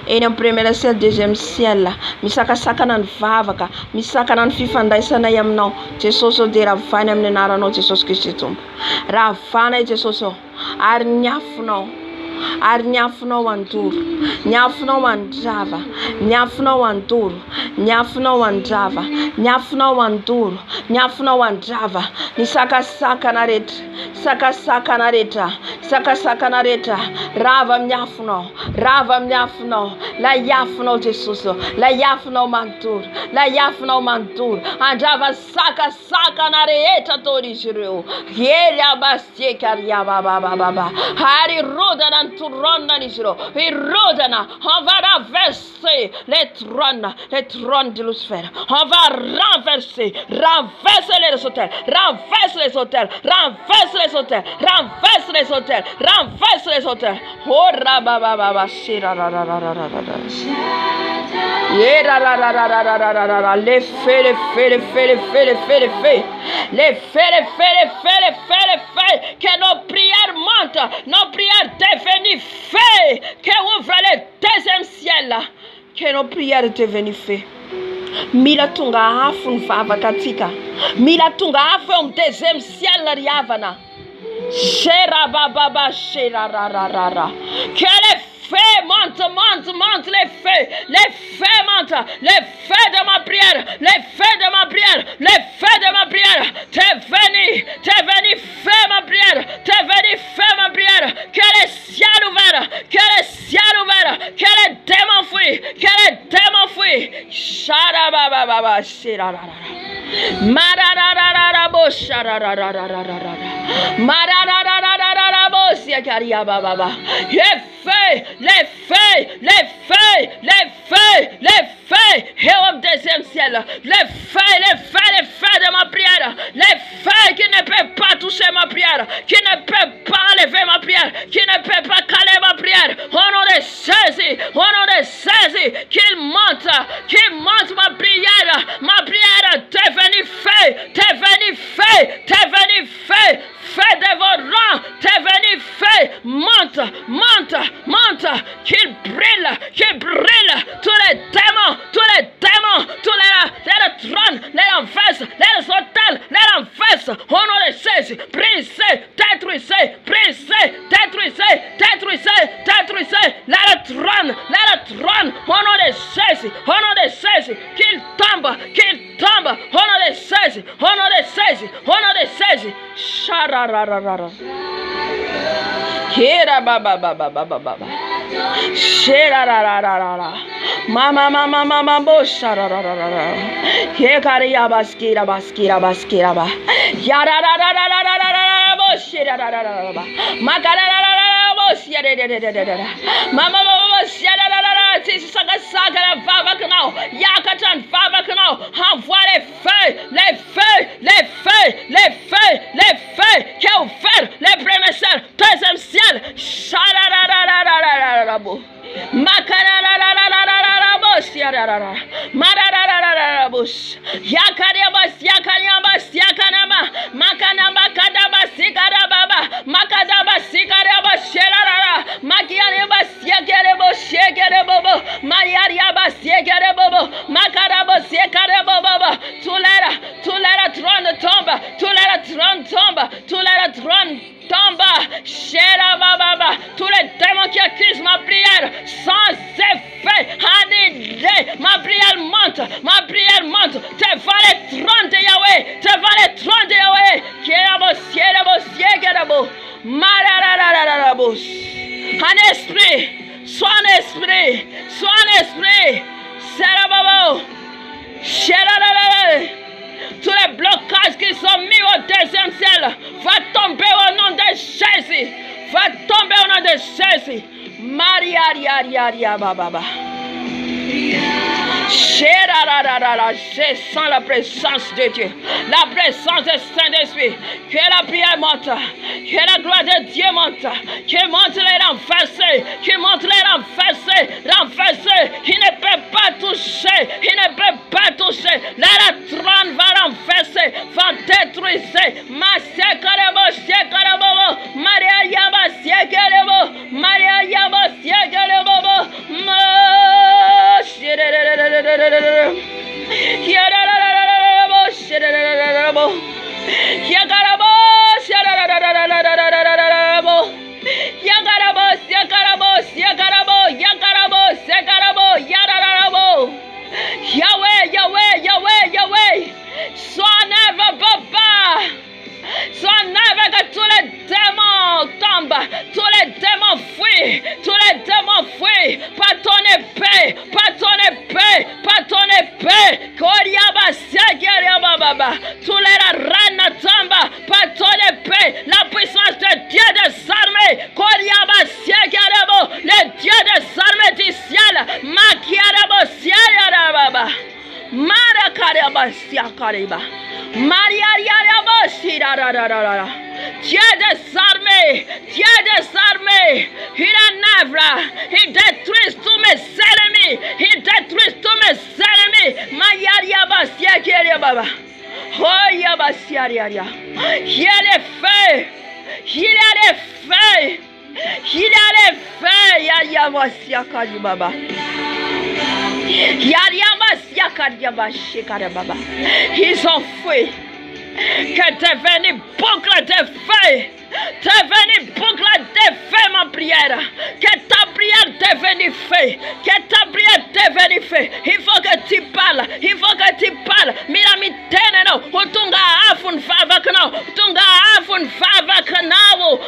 eny amin'ny premier ciel, deuxième ciel, misakasakana ny vavaka, misakana ny fifandraisanay aminao Jesosy. Dia ravana amin'ny anaranao Jesosy Kristy Tompo, ravana Jesosy ary niafinao, ary niafinao andoro, niafinao andrava, niafinao andoro, niafinao andrava, niafinao andoro, niafinao andrava. Ny sakasakana rehetra, sakasakana rehetra, sakasakana rehetra, rava miafinao, rava miafinao, la iafinao Jesosy, la iafinao mandoro, la iafinao mandoro, andrava sakasakana rehetra taon'izy ireo. Hely abastie kariaba baba, ary rodana ny trônen'izy ireo, irodana, on va renverser les trônes de Lucifer, on va renverser les hôtels, renverse les hôtels, renverse les hôtels, renverse les hôtels, renverse les hôtels. Oh rababa shira ra ra ra ra ra ra. Yeah ra ra ra ra ra ra ra ra ra. Les faits, les faits, les faits, les faits, les faits, les faits, les faits, les faits, les faits, les faits, les faits. Que nos prières montent, nos prières deviennent faits, que ouvre le deuxième ciel, que nos prières deviennent faits. Mila tonga hafu ny vavaka atsika, mila tonga hafu eo amin'ny deuxième ciel ry havana. Shera bababa shera rararara. Que les feux montent les feux montent, les feux de ma prière, les feux de ma prière, les feux de ma prière. T'es venu fais ma prière, t'es venu fais ma prière. Que les ciels ouverts, que les ciels ouverts, que les démons fuient, que les démons fuient. Shara bababa shera rarara. Marararara bo shara rararara. Marararara bo siakaria bababa. Les feux, et au deuxième ciel, les feux de ma prière, les feux qui ne peuvent pas toucher ma prière, qui ne peuvent pas enlever ma prière, qui ne peuvent pas caler ma prière. On les saisit, qu'ils montent ma prière, devenue feu, feu dévorant, devenue feu, monte, qu'il brûle, tous les démons, tous les trônes, les renverse, les hôtels, les renverse, on les saisit, brisez, détruisez, les trônes, on les saisit, qu'ils tombent, on les saisit, sharararara. Kera baba. Sherarararara. Mama bo sharararara. Kekaria baskira ba. Yararararara bo sherararara. Makarararara bo sherararara. Mama bo sherararara. Tisi sakasaka vava kanao. Yakatan vava kanao. Envoie les feux. Qui ont ouvert les premiers ciels, deuxième ciel. Shararararararabo. Makararararararabo. Marararararabos. Yakariabas. Makanamba kadaba sikarababa. Makadaba sikaraba sherarara. Makiarabas shekerebo. Mariariabas shekerebo. Makarabas shekerebo. Tout le trône tombe. Tout le trône tombe. Sherababa. Tous les démons qui accusent ma prière sans effet. Annulé. Ma prière monte. Devant les trônes de Yahweh. Kerabo. Mararararabos. Un esprit. Sois un esprit. Serababo. Sherarara. Tous les blocages qui sont mis au deuxième ciel va tomber au nom de Jésus. Maria baba. Shera Je sens la présence de Dieu, la présence du Saint-Esprit. Que la prière monte, que la gloire de Dieu monte, que monte les renversés, que monte les renversés. Il ne peut pas toucher, il ne peut pas toucher. La trône va renverser, va détruire. Maria Yaba Siekelebo, Maria Yaba Siekelebo, Yahweh, sois never papa. Sois never que tous les démons tombent, tous les démons fuient, par ton épée, Koriaba Sekeriaba Baba, tous les reines tombent par ton épée, la puissance de Dieu des armées, Koriaba Sekeriaba, le Dieu des armées du ciel, Makiarabo Sekeriaba Baba, Marakariaba Sekeriaba. Maria Dieu des armées, il enlève, il détruit tous mes ennemis, Maria Basia Baba, oh Yabasia, il y a les feux, Yabasia Baba. Ils ont fui. Que devenu boucle de feu. Ma prière. Que ta prière devienne feu. Il faut que tu parles. Mirami teneno. Utunga afun favakano.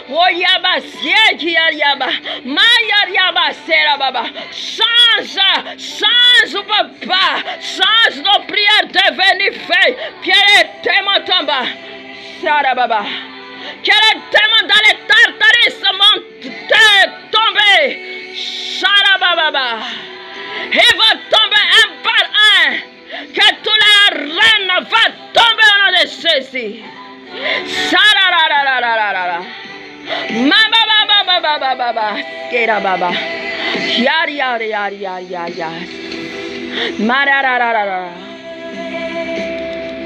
Oyaba sieki yaba. Maya yaba sera baba. Change papa. Change nos prières devienne feu. Pierre témoin tomba. Sara baba. Que les démons dans les tartarismes montent tomber. Sharababa. Ils vont tomber un par un. Que tous les reines vont tomber au nom de Jésus. Sharararararara. Mababa. Skera baba. Yari. Mararararara.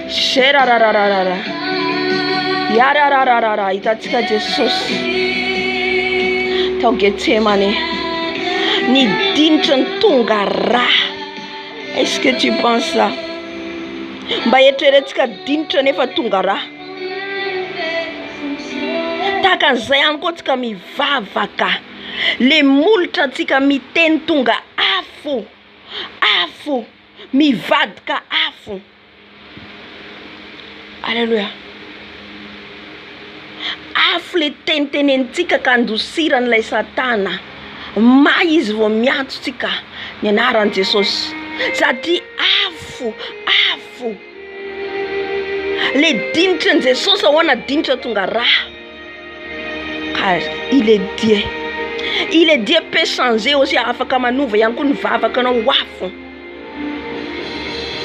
Sherarararara. Yarararara, itatika Jesus. Tao Gethsemane. Ni dintrany tonga ra. Est-ce que tu penses ça? Mba eritreretika dintra nefa tonga ra. Takan'izay ihany koa tsika mivavaka. Le molotra tsika miteny tonga afo. Mivadika afo. Alléluia. Afo le tentenentsika ka andosiran'ilay satana. May izy vao miantotsika ny anaran'i Jesosy. Satria afo. Le dinitran'i Jesosy ahoana dinitra tonga ra. Car il est Dieu. Peut changer aussi afaka manova ihany koa ny vavaka anao afo.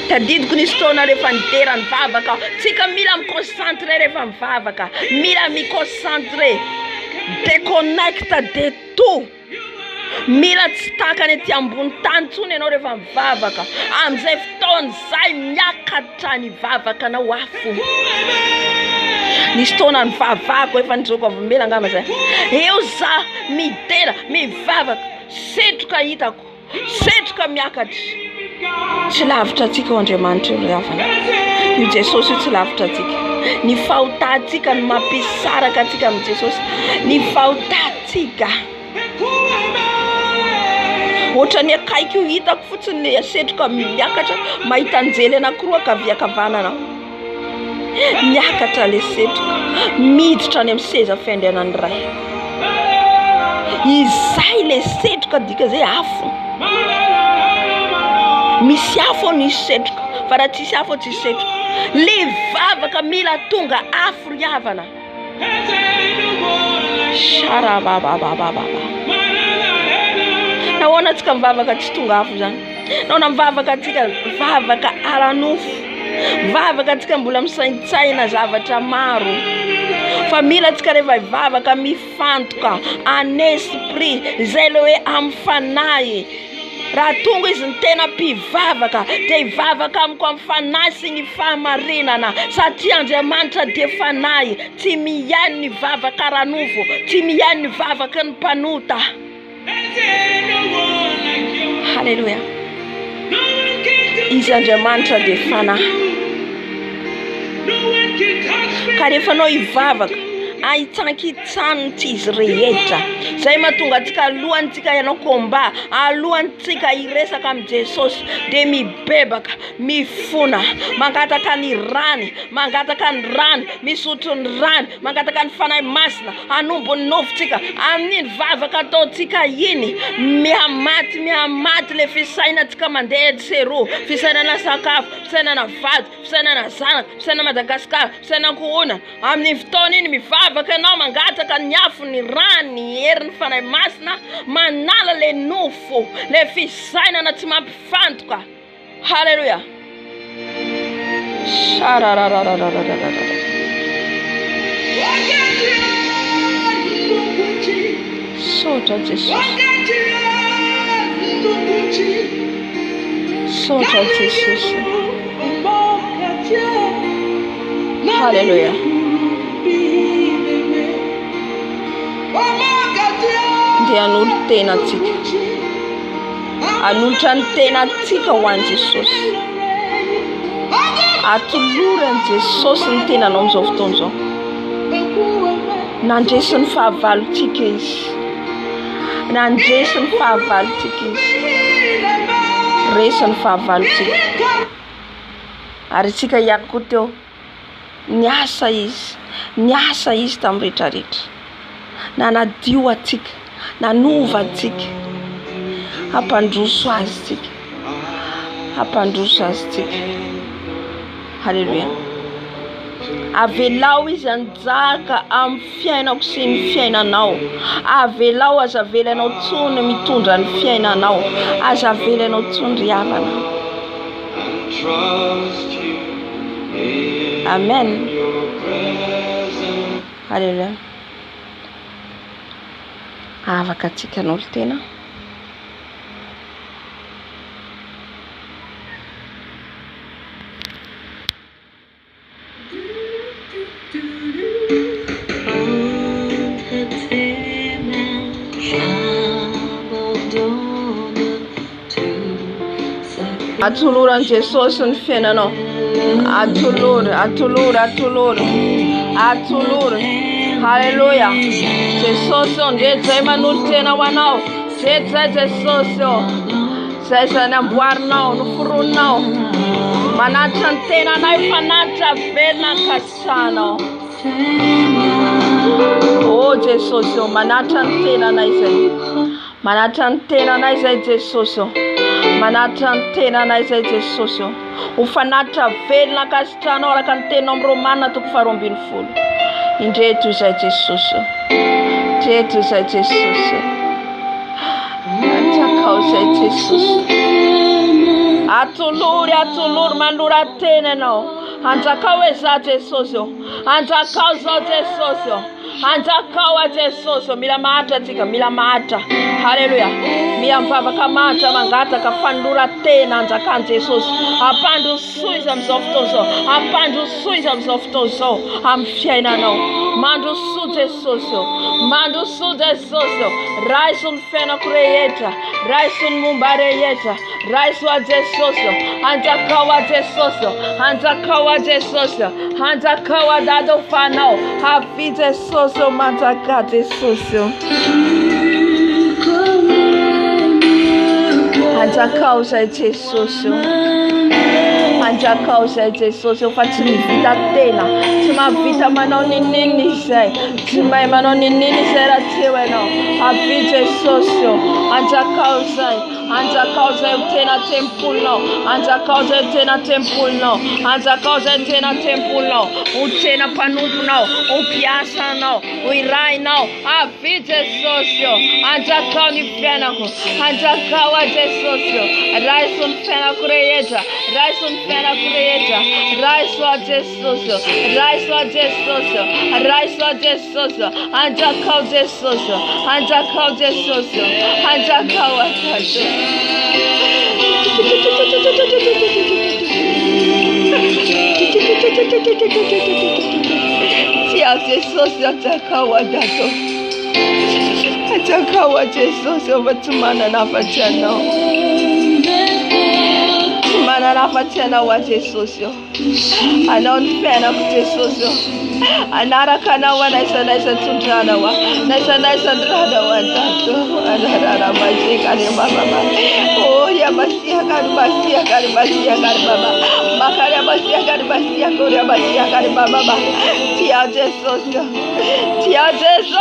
Tadidiko nisy taona rehefa nidera ny vavaka. Tsika mila miconcentre rehefa mivavaka. Mila miconcentre. Déconnecte de tout. Mila tsy takany ety ambony tany tsony ianao rehefa mivavaka. Amin'izay fotoana izay miakatra ny vavaka anao afo. Nisy taona ny vavako efa nijoko avy mela angamba zay. Eo za midera, mivavaka, setroka hitako, setroka miakatra. Tsy lavitra atsika ho Andriamanitra io ravana. Io Jesosy io tsy lavitra atsika. Ny fahotantsika ny mampisaraka atsika amin'ny Jesosy. Ny fahotantsika. Ohatrany akaiky io hitako fotsiny ny setroka miakatra, mahita anjely anankiroa kaviakavanana. Miakatra le setroka, miditra any amin'ny seza fiandrianan'ny ray. Izay le setroka dika zay afo. Misy afo ny setroka, fa raha tsisy afo tsisy setroka. Le vavaka mila tonga afo riavana. Sharabababababa. Nahoana tsika mivavaka tsy tonga afo zany? naona mivavaka katika vavaka aranofo, vavaka katika mbola misaintsaina zavatra maro. Fa mila antsika rehefa hivavaka mifantoka en esprit izay le hoe am'fanahy. Raha tonga izy ny tena mpivavaka dia hivavaka amiko amin'ny fanahy sy ny fahamarinana, satria Andriamanitra dia fanahy, tsy mihaino ny vavaka aranofo, tsy mihaino ny vavaka ny mpanota. Halleluja. Izy Andriamanitra dia fanahy. Ka rehefa anao hivavaka ahitsankitsanitsy izy rehetra, zay mahatonga antsika alohantsika ianao komba, alohantsika hiresaka amin'ny Jesosy dia mibebaka, mifona, mangataka ny rany, mangataka ny rano, misotro ny rano, mangataka ny fanahy masina hanombo ny nofontsika amin'iny vavaka ataontsika iny. Miamaty le fisainantsika mandeha tsero, fisainana sakafo, fisainana vady, fisainana zanaka, fisainana Madagasikara, fisainana kohona. Amin'ny fotoana iny mivavaka ianao mangataka ny afo, ny rano, ny hery, ny fanahy masina, manala le nofo, le fisainana tsy mampifantoka. Halleluja. Sotra Jesús. Sotra Jesús. Halleluja. Dia hanolo tena antsika, hanolotra ny tena antsika ho an'i Jesosy. Atoloran'i Jesosy ny tenanao amin'izao fotoana izao. Nandresy ny fahavalontsika izy, nandresy ny fahavalontsika izy, resy ny fahavalontsika. Ary tsika ihany koa teo niasa izy tamin'ny rehetrarehetra. Nanadio atsika, nanova atsika, hampandroso azy tsika, hampandroso azy tsika. Halleluja. Avelao izy anjaka amin'ny fiainako sy ny fiainanao. Avelao aza avelanao tsony mitondra ny fiainanao, aza avelanao tsony ry havana. Amen. Halleluja. Avaka atsika n'olo tena. Atoloran'i Jesosy ny fiainanao. Atolory. Halleluja. Jesosy ndre zay manolo tena ho anao. Zay Jesosy zay zany amboarinao, noforoninao. Manatitra ny tenanao, fanatitra velona ny kasitrahanao. Oh Jesosy, manatitra ny tenanay zay. Manatitra ny tenanay zay Jesosy. Manatitra ny tenanay zay Jesosy. Ho fanatitra velona ny kasitrahanao araka ny teninao amin'ny Romanina 12:20. Indreto izay Jesosy. Indreto izay Jesosy. Atakao izay Jesosy. Atolory manora tena ianao. Anjakao hoe za Jesosy. Anjakao zao Jesosy. Anjakao a Jesosy. Mila mahatra atsika, mila mahatra. Halleluja. Mia mivavaka mahatra mangataka fanolora tena anjakan'i Jesosy. Ampandrosoa izy amin'izao fotoana izao. Ampandrosoa izy amin'izao fotoana izao amin'ny fiainanao. Mandrosoa Jesosy. Mandrosoa Jesosy. Raiso ny fiainako rehetra. Raiso ny momba rehetra. Raiso a Jesosy. Anjakao a Jesosy. Anjakao a Jesosy. Anjakao a dado fanao. Havi Jesosy manjaka Jesosy. Anjakao zay Jesosy. Anjakao zay Jesosy. Fa tsy mivita tena. Tsy mahavita manao nininy izay. Tsy mahay manao nininy izay raha tsy eo ianao. Havi Jesosy. Anjakao zay. Anja causa tena temple no. Anja causa tena temple no. Anja causa tena temple no. Utena panupu no. Upiasa no. Uirai no. Avite socio. Anja cau ni fena ko. Anja cau aje socio. Raisun fena creator. Raisun fena creator. Raisu aje socio. Raisu aje socio. Raisu aje socio. Anja cau aje socio. Anja cau aje socio. Anja cau aje. Tia Jesus atakawa dato. Atakawa Jesus watumana nafatiana. Tumana nafatiana wa Jesus. Anonfena ku Jesus. Anara kana wa naisa tundrana wa. Naisa ndrana wa dato. Anara majika ni baba. Oh ya basia kari baba. Makara basia kori basia baba. Tia Jesus. Tia Jesus.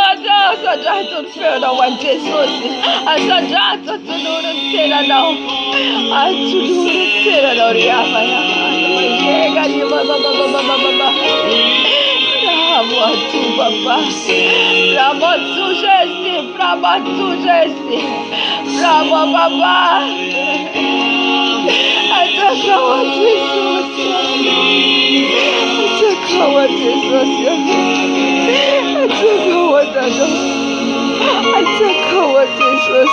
Sajato fena wa Jesus. Asajato tunuru tena nao. Atuduru tena nao riama ya. Kari baba. Bravo tu papa. Bravo tu Jésus. Bravo tu Jésus. Bravo papa. Atakawa Jesus. Atakawa Jesus. Atakawa dado. Atakawa Jesus.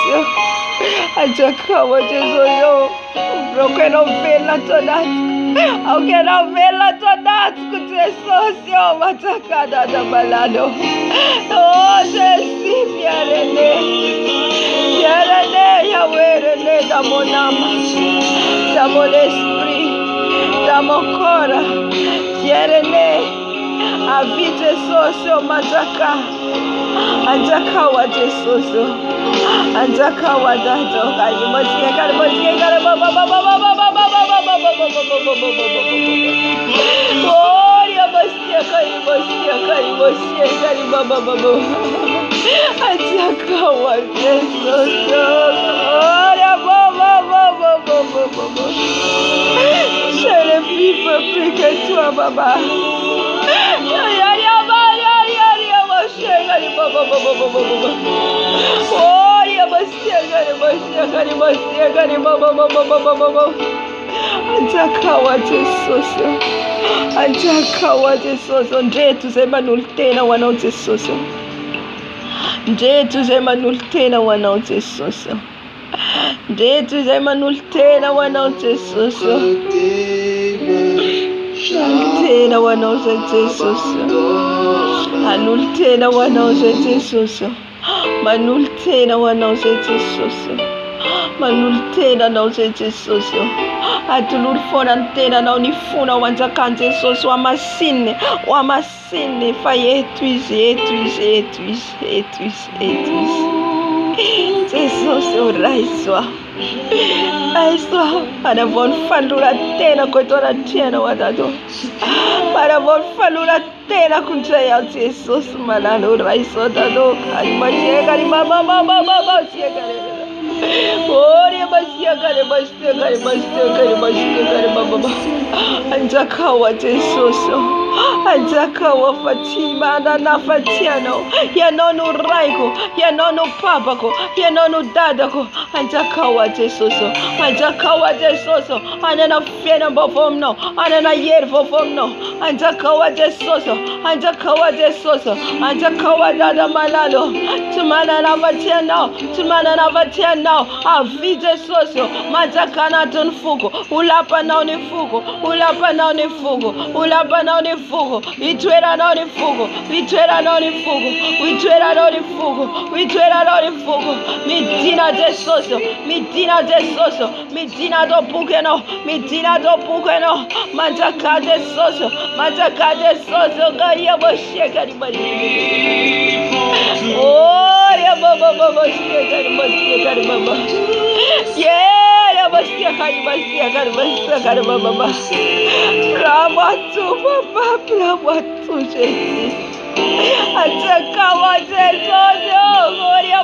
Atakawa Jesus. Broken of vela tonight. Aunque não vela toda escutei matacada da balado. Oh Jesus, Yarene, Yahweh, da monama, da mon esprit, da mon corps, Yarene, avite socio mataka, anjaka wa Jesus, anjaka wa dato, kari baba. Oh, ya basia kari baba. Atakawa Jesus. Oh, ya baba. Je ne vis plus que toi, baba. Oh, ya basia kari baba. Atakawa Jesus. Ndetu zema nultena wana Jesus. Ndetu zema nultena wana Jesus. Ndetu zema nultena wana Jesus. Nultena wana Jesus. Anultena wana Jesus. Manultena wana Jesus. Manultena na Jesus. Atulur fonantena na unifuna wanja kanje soso wa masine faye etwise. Jesus raiswa. Para von falura tena kotora tena wadado. Para von falura tena kunjaya Jesus malalo raiswa dado. Kari baba siegare. Oh, ya basia kare baba. Anjakawa Jesus. Anjakawa Fatima na Fatiano. Ya nono raiko, ya nono papako, ya nono dadako. Anjakawa Jesus. Anana fiena bofomno, anana yer bofomno. Anjakawa Jesus. Anjakawa dada malalo. Tumana na Fatiano. Avide socio, majakana tunfuko, ulapa na unifuko, itwera na unifuko, midina de socio, midina do pukeno, majaka de socio, gaya bosheka di bari. Oh, ya baba, sheka baba. Yeah, basia kari baba. Bravo tu Jesus. Atakawa Jesus. Gloria a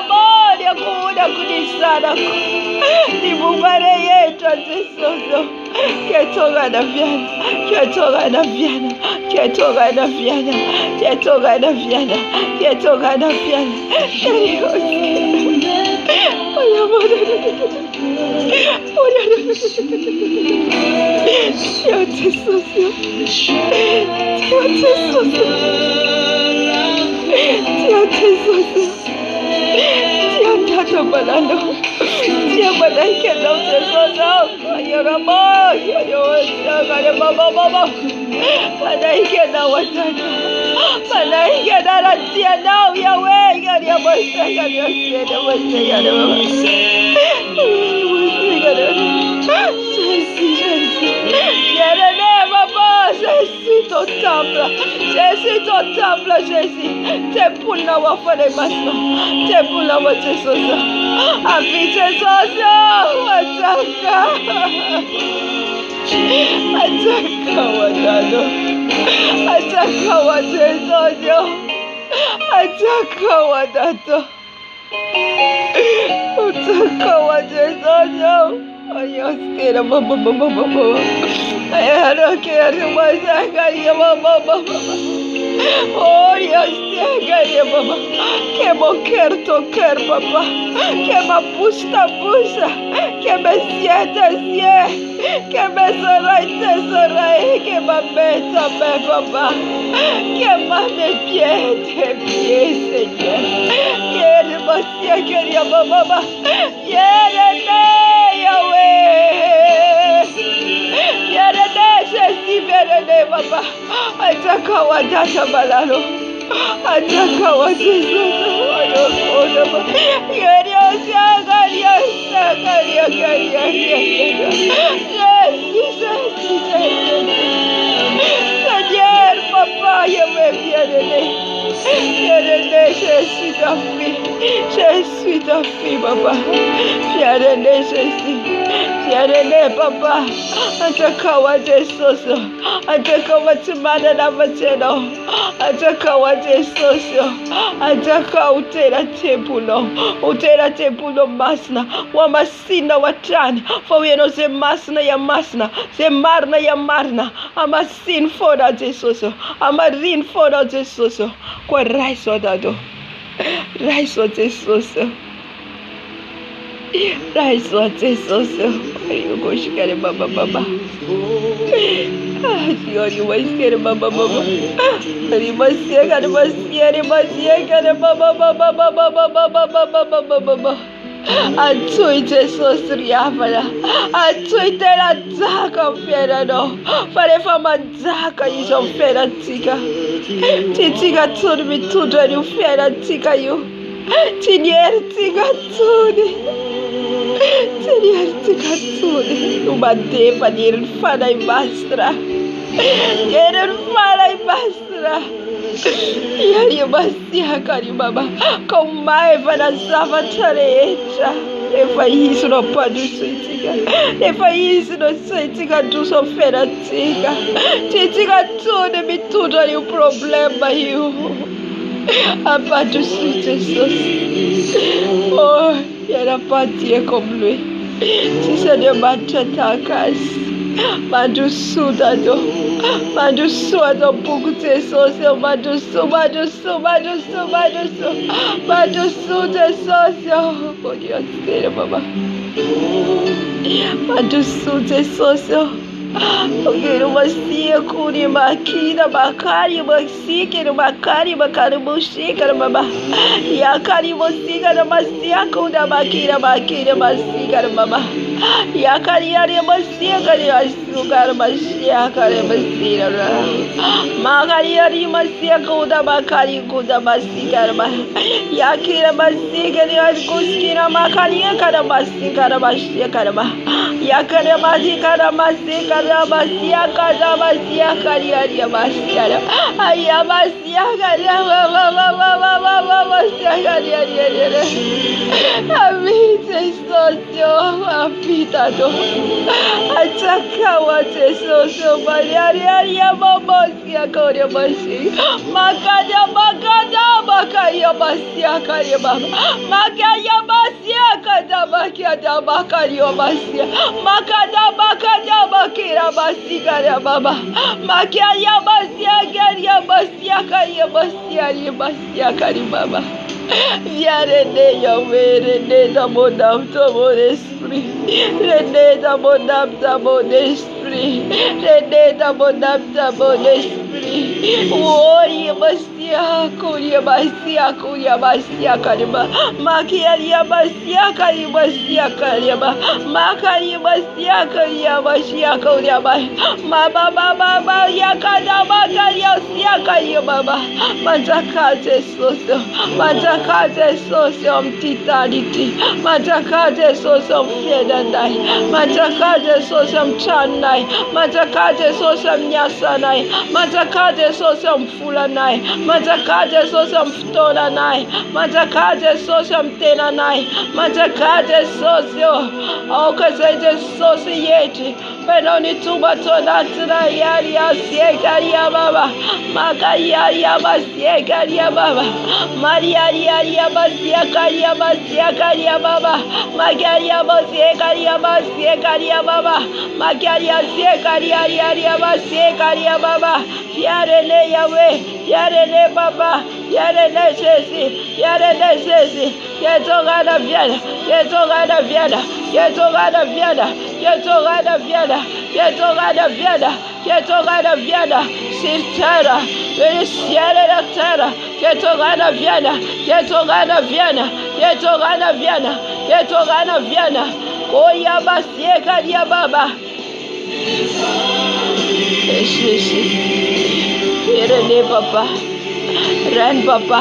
Deus. ya kuda kunisana ni mubare yetu azisozo ketoga na vyana ketoga na vyana ketoga na vyana ketoga na vyana ketoga na vyana Jésus, ton temple, Jésus. T'es pour la wafane maintenant. T'es pour la wafane sosa. Habite sosa. Ataka. Ataka wadano. Ataka watesoso. Ataka wadato. Ataka watesoso. Ayos kera baba baba baba. Ayaro kera masakari baba baba. Oh, Dios te baba. Que moquer tocar, papá. Que me pusta, que me sienta, que me soray, que me meta, papá. Que me pie, Señor. Que hermosa, quería, papá. Yérene, Yahweh. Yérene, Jésus, yérene, papá. Ataka wadata balalo. Ataka wazizo. Seigneur, papa, je veux bien-aimer. Je suis ta fille. Je suis ta fille, papa. Bien-aimé, Jésus. Bien-aimé, papa. Ataka wazizo. Ataka watimana na mateno. Ataka wazizo. Ataka utera tepulo masna wa masina watani for we know se masna ya masna se marna ya marna amasin foda Jesus amarin foda Jesus kwa raiso dado raiso Jesus ayo goshikare baba Dios, you was scared, Baba. You must see, Baba. Atui Jesus riafala. Atui tela zaka fera no. Fare fama zaka iso fera tika. Titika tuni mitudo ni fera tika yu. Tinier tika tuni. Tinier tika tuni. Umade panir fana ibastra. Yerin fana ibastra. Yari basia kari baba. Komai fana zava tarecha. Efa isso no pode suitika. Efa isso no suitika tu so fera tika. Tika tudo me tudo ali o problema eu. Apa tu Jesus. Oh, era patia como lui. Si se de bacha takas. Madu sudado. Madu suado pouco te socio. Madu su te socio. Oh Dios, tere baba. Madu su te socio. Okay, masia kuri makina bakari masika bakari musika baba. Ya kari musika na masia kuda makina masika baba. Ya kari ya masia kari asugar masia kari masira. Magari ya masia kuda bakari kuda masika baba. Ya kira masika ni askuskina makani kada masika baba. Ya kari masika masika Rabasia karia basia. Ayabasia karia Amite socio afitado. Matakawa tesoso bariaria babosia korebashi. Makaya bakada bakaria basia karia baba. Makaya basia kada bakia da bakaria basia. Makada bakada bakira basia baba. Makaya basia karia basia karia basia karia baba. Viens Yahweh, René dans mon âme, dans mon esprit. René dans mon âme, dans mon esprit. René dans mon âme, dans mon esprit. Oh, Yamasia, Koryamasia, Koryamasia, Karima. Makiaria Masia, Karimasia, Karima. Makarimasia, Karyamasia, Koryama. Mama, Yakadama, Karyasia, Karyama. Manjakate Soso. Manjakate Soso, Titanity. Manjakate Soso, Fiedanai. Manjakate Soso, Chanai. Manjakate Soso, Nyasanai. Manjakate Soso, Fulanai. Manjakate Soso, Ftonanai. Manjakate Soso, Tenanai. Manjakate Soso. Oh, Kasaite Soso Yeti. Penoni tuba toda tura yari asiekaria baba. Makaya basiekaria baba. Maria basiekaria baba. Magaria basiekaria baba. Magaria siekaria baba. Yarele Yahweh, Yarele Papa, Yarele Jésus, Yarele Jésus. Yetorada viada, Yetorada viada, Yetorada viada, Yetorada viada, Yetorada viada, Yetorada viada. Sur terre, le ciel et la terre, Yetorada viada, Yetorada viada, Yetorada viada, Yetorada viada. Koya basieka dia baba. René papa, Ren papa,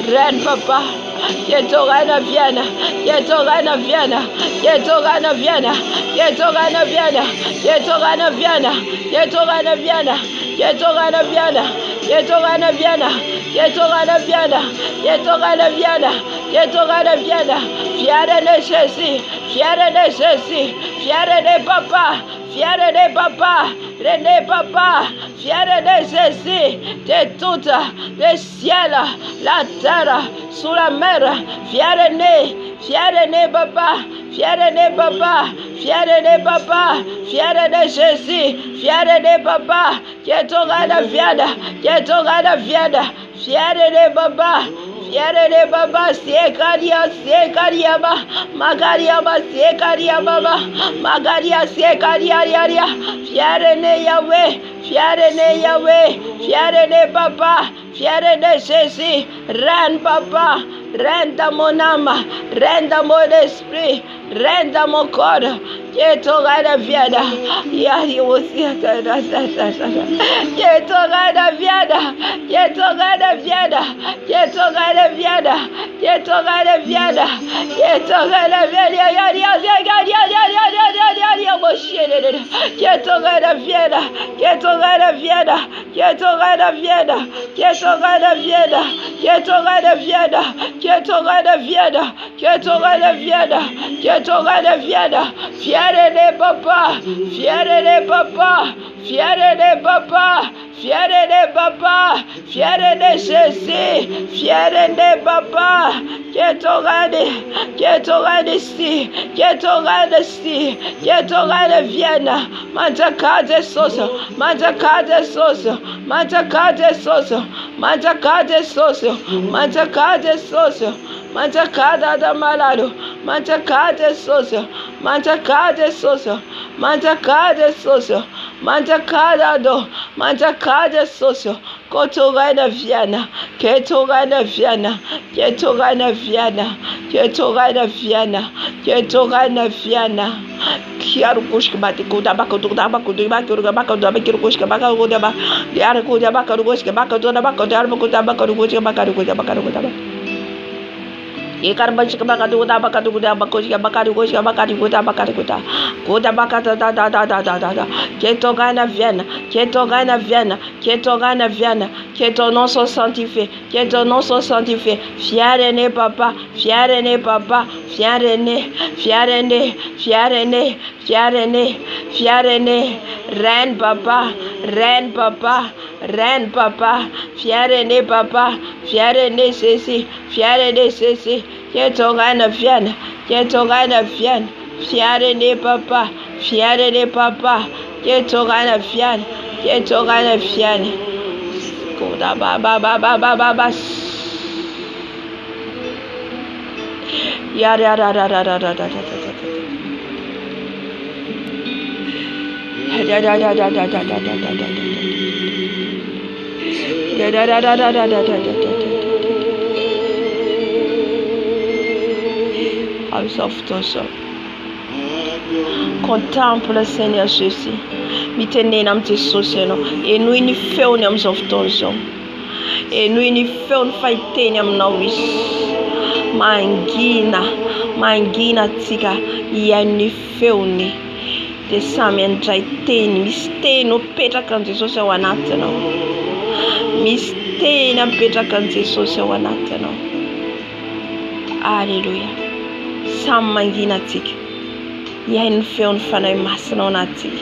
Ren papa. Yetorana Viana, Yetorana Viana, Yetorana Viana, Yetorana Viana, Yetorana Viana, Yetorana Viana, Yetorana Viana, Yetorana Viana, Yetorana Viana, Yetorana Viana, Yetorana Viana, fière de Jésus, fière de Jésus, fière de papa, fière de papa, René papa, fière de Jésus, de tout le ciel, la terre, sous la mer, fière de papa, fière de papa, fière de papa, fière de Jésus, fière de papa, que t'aura la viande, que t'aura la viande, fière de papa. Fiere de baba, sekaria ba, magaria ba, sekaria baba, magaria sekaria, fiere ne Yahweh, fiere ne Yahweh, fiere de papa, fiere de Jésus, reine papa, reine dans mon âme, reine dans mon esprit, reine dans mon corps, que t'auras la viande, yari aussi, que t'auras la viande, que t'auras la viande, que t'auras la viande, que t'auras la viande, que t'auras la viande, que t'auras la viande, que t'auras la viande, que t'auras la viande, que t'auras la viande, que t'auras la viande, que t'auras la viande, que t'auras la viande, que t'auras la viande, fière de papa, fière de papa, fière de papa, fière de papa, fière de Jésus, fière de papa, que t'auras de si, que t'auras de si, que t'auras de viande, manjaka sauce, manjaka sauce, manjaka sauce, manjaka sauce, manjaka sauce, manjaka da malado, manjaka sauce, manjaka sauce, manjaka sauce, manjaka do, manjaka sauce, que t'auras de viande, que t'auras de viande, que t'auras de viande, que t'auras de viande, que t'auras de viande. Kiarukushka batikuda bakuda bakuda bakuda bakuda bakuda bakuda bakuda yarukuda bakuda bakuda bakuda bakuda bakuda bakuda bakuda Ye karabashika bakatu kuta bakatu kuta bakoshika bakatu koshika bakatu kuta bakatu kuta. Kuta bakata da da da da da da da. Ketogana vienne, ketogana vienne, ketogana vienne, que ton nom soit sanctifié, que ton nom soit sanctifié. Fier aîné papa, fier aîné papa, fier aîné, fier aîné, fier aîné, fier aîné, fier aîné. Reine papa, reine papa, reine papa, fier aîné papa, fier aîné ceci, fier aîné ceci. Que ton règne vienne, que ton règne vienne. Fier aîné papa, fier aîné papa, que ton règne vienne, que ton règne vienne. Koda ba ba ba ba ba ba ba. Ya ya ya ya ya ya ya ya. Ya ya ya ya ya ya ya ya ya. Ya ya ya ya ya ya ya ya. Exauce ton sang. Contemple le Seigneur Jésus. Mitene nam te soseno. Et nous ni feu nam exauce ton sang. Et nous ni feu fighte nam na wis. Mangina tika ya ni feu ni. De samen traiten miste no petra kan Jesus wanatano. Miste na petra kan Jesus wanatano. Alléluia. Sam mangina tik. Ya en feon fanay masna onatik.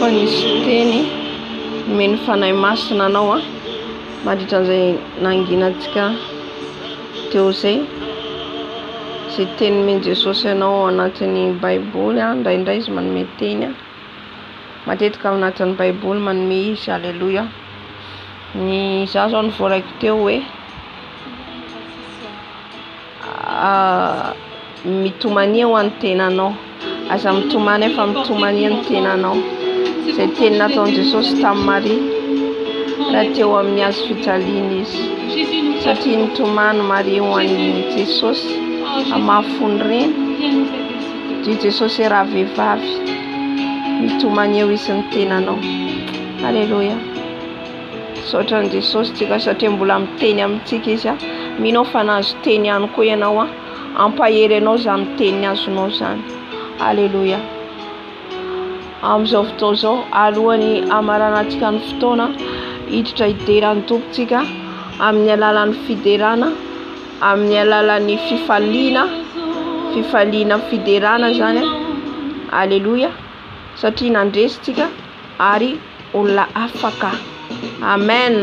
fa nisy teny meny fanahy masina anao mandritra an'izay nanginantsika teo zay teny meny Jesosy anao anatin'ny Baiboly ndraindray izy manome teny matetika ao anatin'ny Baiboly manome izy. Alléluia. Ny za zao nivoarako teo hoe mitomania ho an'ny tenanao, aza mitomany fa mitomania ny tenanao. Zay teny nataon'i Jesosy tamin'ny Maria raha teo amin'ny azo fijaliana izy, satria nitomany Maria ho an'i Jesosy amafony reny dia Jesosy raha vehivavy mitomany eo izy ny tenanao. Alléluia. Saotran'i Jesosy tsika satria mbola miteny amintsika izy minao fa nahazo teny ihany koa ianao ampahery anao zany teny azonao zany. Alléluia. Amin'izao fotoana zao alohan'ny amaranantsika ny fotoana hiditra hideran'ny tompontsika amin'ny alalan'ny fiderana, amin'ny alalan'ny fifaliana fiderana zany. Alléluia. Satria nandresitsika ary olona afaka. Amen.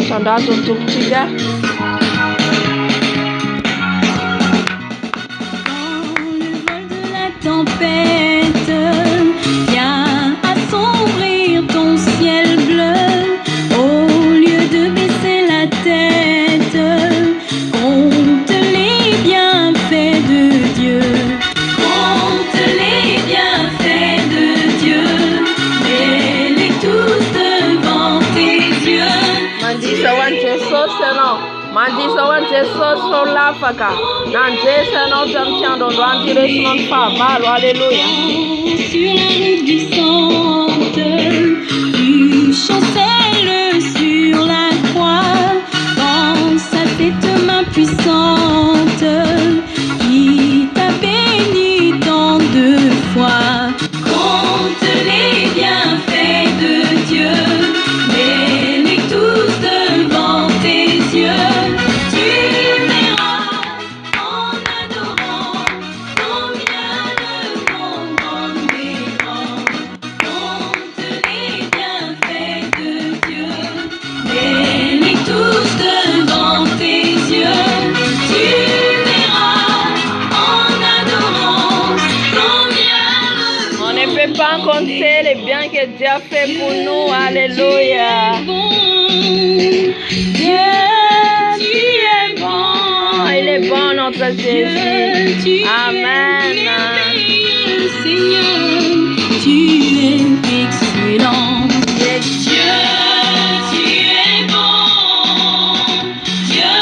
Sandazo ny tompontsika. Tempête vient assombrir ton ciel bleu. Au lieu de baisser la tête, compte les bienfaits de Dieu. Compte les bienfaits de Dieu. Mets-les tous devant tes yeux. Mandisa wan Jesus anao, mandisa wan Jesus olafaka. Nanjesa anao jamtiando androany resinao ny fahavalo. Alléluia. Sur la route glissante, tu chancelles sur la croix. Pense à cette main puissante qui t'a béni tant de fois. Compte les bienfaits de Dieu, mets-les tous devant tes yeux. Tu verras en adorant combien le monde en est grand. Compte les bienfaits de Dieu, mets-les tous devant tes yeux. Tu verras en adorant combien On ne peut pas compter les biens que Dieu a fait pour nous. Alléluia. Dieu, tu es bon. Il est bon notre Jésus. Tu Amen. es merveilleux, Seigneur, tu es excellent. Dieu, tu es bon. Dieu,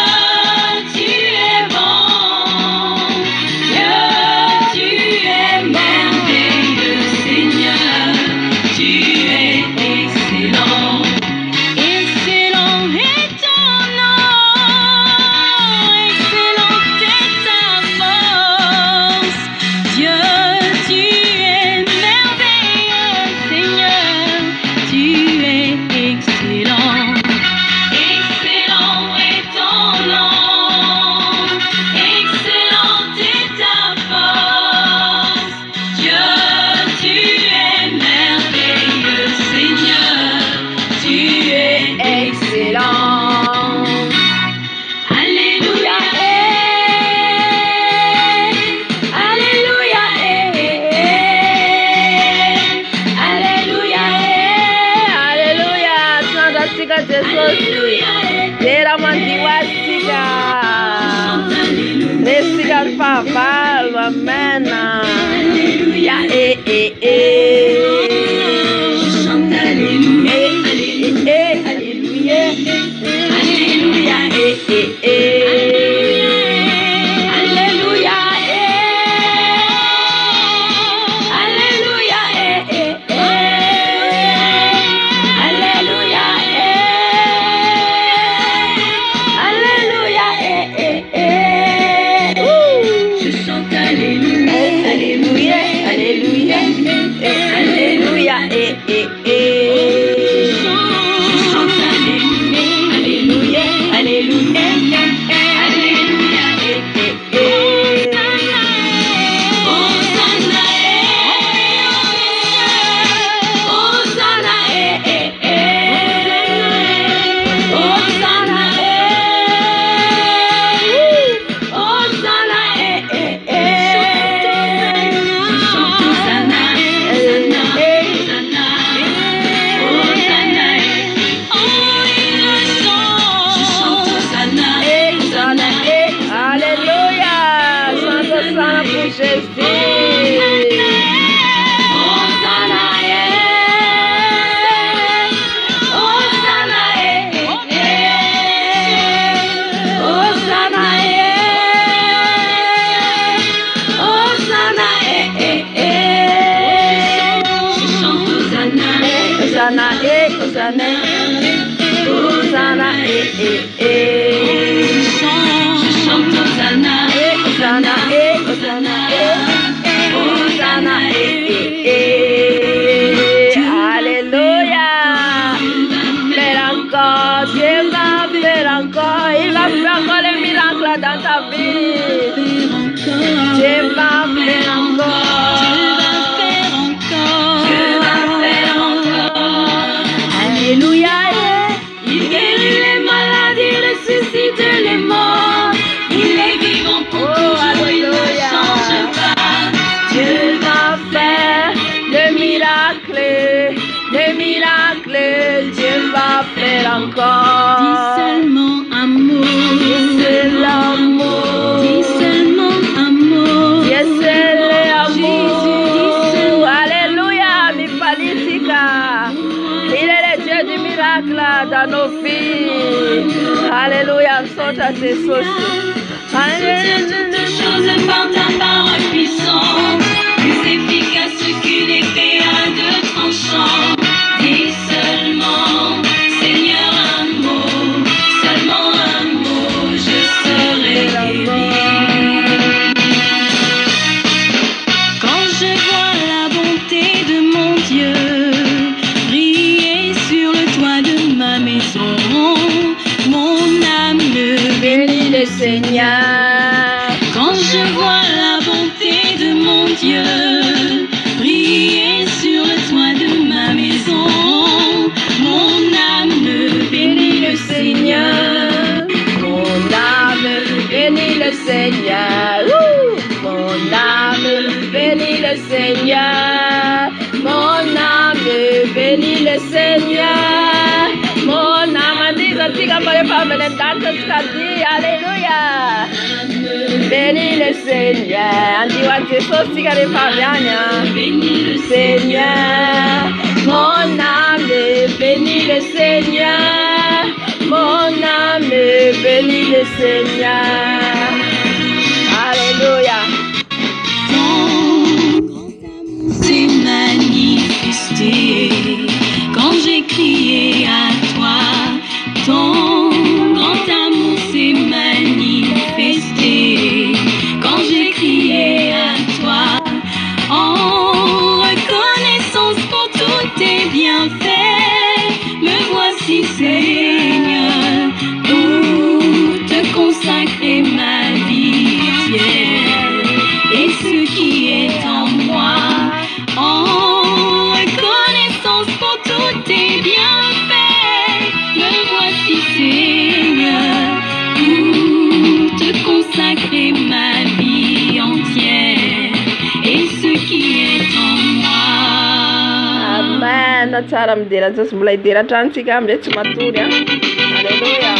tu es bon. Dieu, tu es merveilleux, Seigneur, tu es excellent. Excellent est ton nom, excellent est ta force. Dieu, tu es merveilleux, Seigneur, tu es excellent. Excellent est ton nom, excellent est ta force. Dieu, tu es merveilleux, Seigneur, tu es excellent. Alléluia, alléluia, alléluia, Alléluia. Sandatsika Jesus. Dera mandiwasika. Resika ny fahavalo. Amen. Alléluia. chante alléluia, Alléluia. alléluia, Alléluia. je chante alléluia, Alléluia. Alléluia. Je chante Hosanna, Hosanna, Hosanna, Hosanna, Alléluia. Faire encore, Dieu va faire encore, il va faire encore les miracles dans ta vie. Dieu va faire encore. Alléluia. Il guérit les malades, il ressuscite les morts. Il est vivant pour toujours, il ne change pas. Dieu va faire des miracles, Dieu va faire encore. Dis seulement amour, C'est l'amour, dis seulement amour. Dieu c'est l'amour. Jésus, Alléluia, mi politica. Il est le Dieu du miracle dans nos vies. Alléluia, saute à tes sources. Toutes choses par ta parole puissante, plus efficace qu'une épée à deux tranchants. Dis seulement, Seigneur, un mot, seulement un mot, je serai guéri. Quand je vois la bonté de mon Dieu briller sur le toit de ma maison, mon âme me Bénis le Seigneur. quand je vois la bonté de mon Dieu briller sur le toit de ma maison, mon âme bénit le Seigneur. Mon âme bénit le Seigneur. Mon âme bénit le Seigneur. Mon âme bénit le Seigneur. Mon âme dit que tu as pas les alléluia. Bénis le Seigneur. Dis-moi que c'est Bénis le Seigneur. Mon âme bénit le Seigneur. Mon âme bénit le Seigneur. Alléluia. Ton grand amour s'est manifesté quand j'ai crié à toi. Ton grand amour s'est manifesté quand j'ai crié à toi. En reconnaissance pour tous tes bienfaits, me voici Seigneur, pour te consacrer ma vie entière et ce qui est en moi. En reconnaissance pour tous tes bienfaits, me voici Seigneur, pour te consacrer ma vie entière et ce qui est en moi. Amen. Tsara midera Jesosy mbola idera hatranintsika amin'izay tsy matory. Alléluia.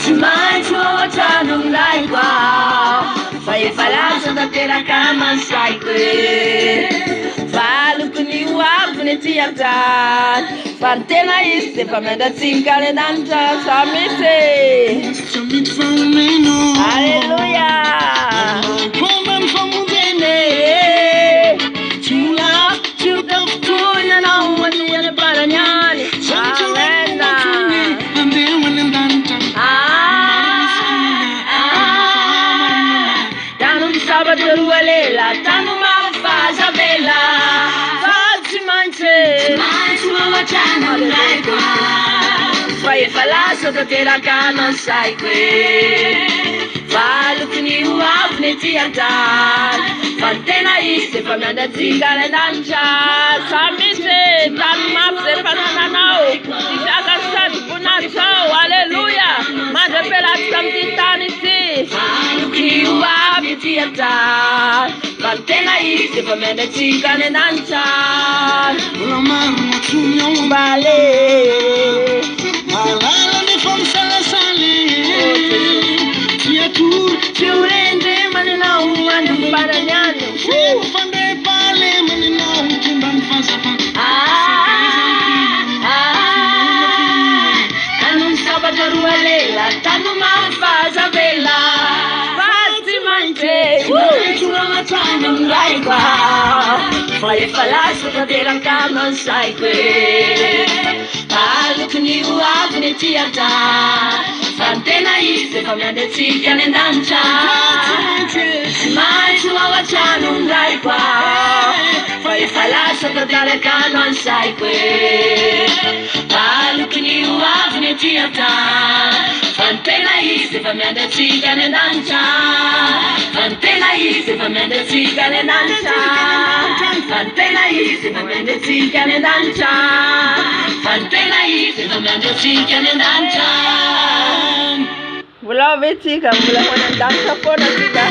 Tsy maintsy ohatrano milaiko aho, fa efa lasa tanteraka masaiko e. Valoko ny hoavy ny ty an-trano, fa ny tena izy de fa miandratsika any an-danitra sa mitsy. Alléluia. Tano mafaza vela, fazi manche, fa efa lasa tanteraka nasaiko e. Valoko ny hoavy ny ty an-trano, fa ny tena izy de fa miandratsika any an-danitra sa misy tano mafy zay fa nananao ty fiaka sady voninahitsao. Alleluia. Mandra-pelatsika amin'ity tany ity. Valoko ny hoavy ty an-trano, fa ny tena izy de fa miandratsika any an-danitra. Mbale Ciurende maninao andro mbarany any. Tano sabatra roa lela, tano mafaza vela. naikwa Fai falaso ka terang kanon saikwe Taluk ni uab ni tiata Santena ise famende tika ne dancha Mai chihuahua chanun naikwa Fai falaso ka terang kanon saikwe Taluk ni uab ni tiata Santena ise famende tika ne dancha Santena ise famende tika ne dancha Santena ise famende tika ne dancha Santena ise famende tika ne dancha Mula betika mula wana dancha pona tika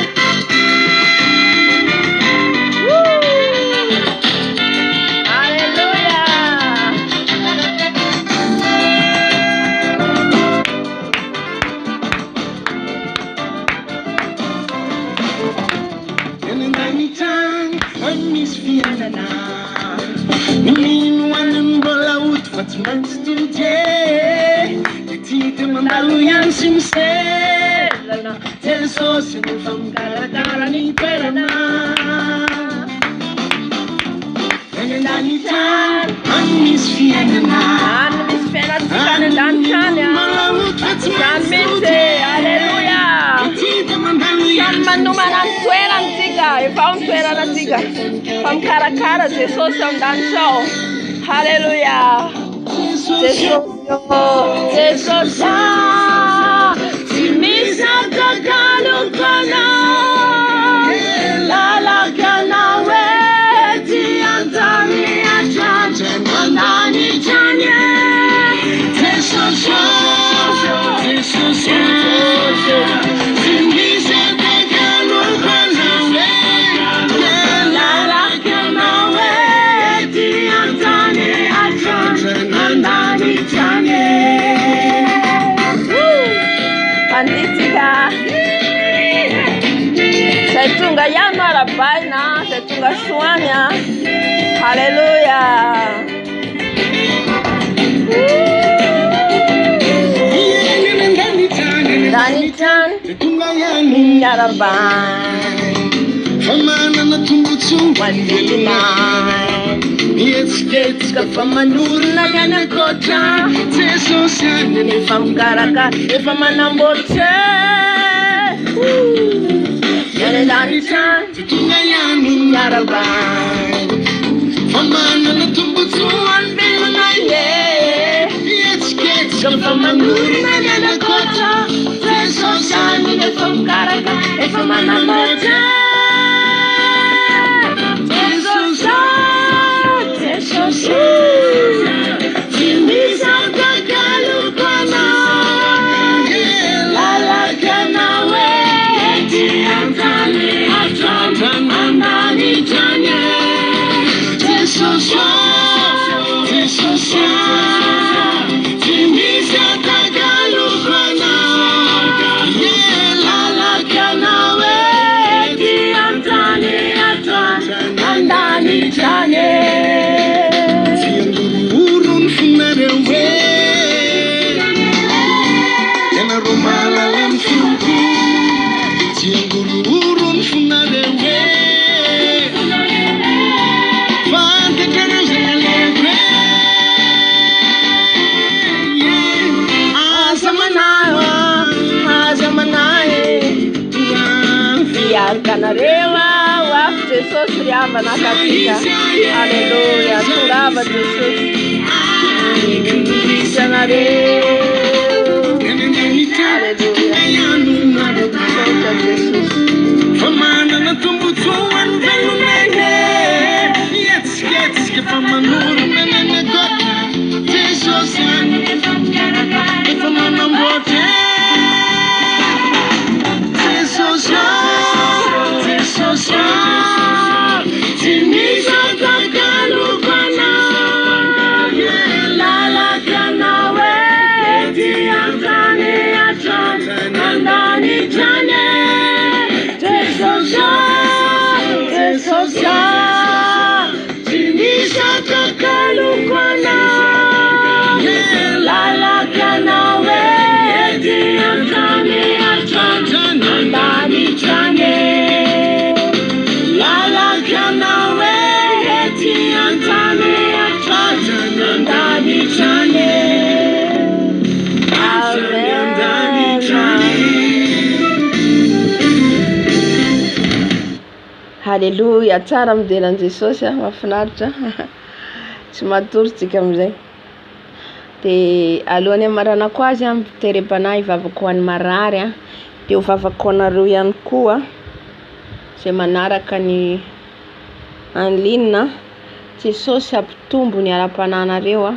Cara, Jesus é dançou. Aleluia. Jesus, Jesus, se me saca calo cana, la cana ti antani acha, mandani chanye. Jesus, Jesus, se me saca calo cana. Setunga yano arabaina, setunga suanya. Haleluya. Danitan, setunga yano arabaina. Famana na tumbutu wandina. It's kafamanuna yana kota. Jesus yana ni famkaraka, ifamanambote. Yana danitan, setunga yano arabaina. Famana na tumbutu wandina ye. It's kafamanuna yana kota. Jesus yana ni famkaraka, ifamanambote. Canarewa, waf Jesus riava na katika. Aleluia, turava Jesus. Canarewa. Aleluia. Solta Jesus. Famana na tumbutu anvelu nene. Yets ke famanuru nene gota. Jesus and famana mbote. Jesus. La la canawe Halleluja, tsara mideran'i Jesosy mahafinaritra. Tsy matory tsika amin'izay. Dia alohan'ny amaranako azy miterebana ivavako ho an'ny marary dia ho vavako anareo ihany koa izay manaraka ny anlinina. Jesosy ampitombo ny ara-panahinareo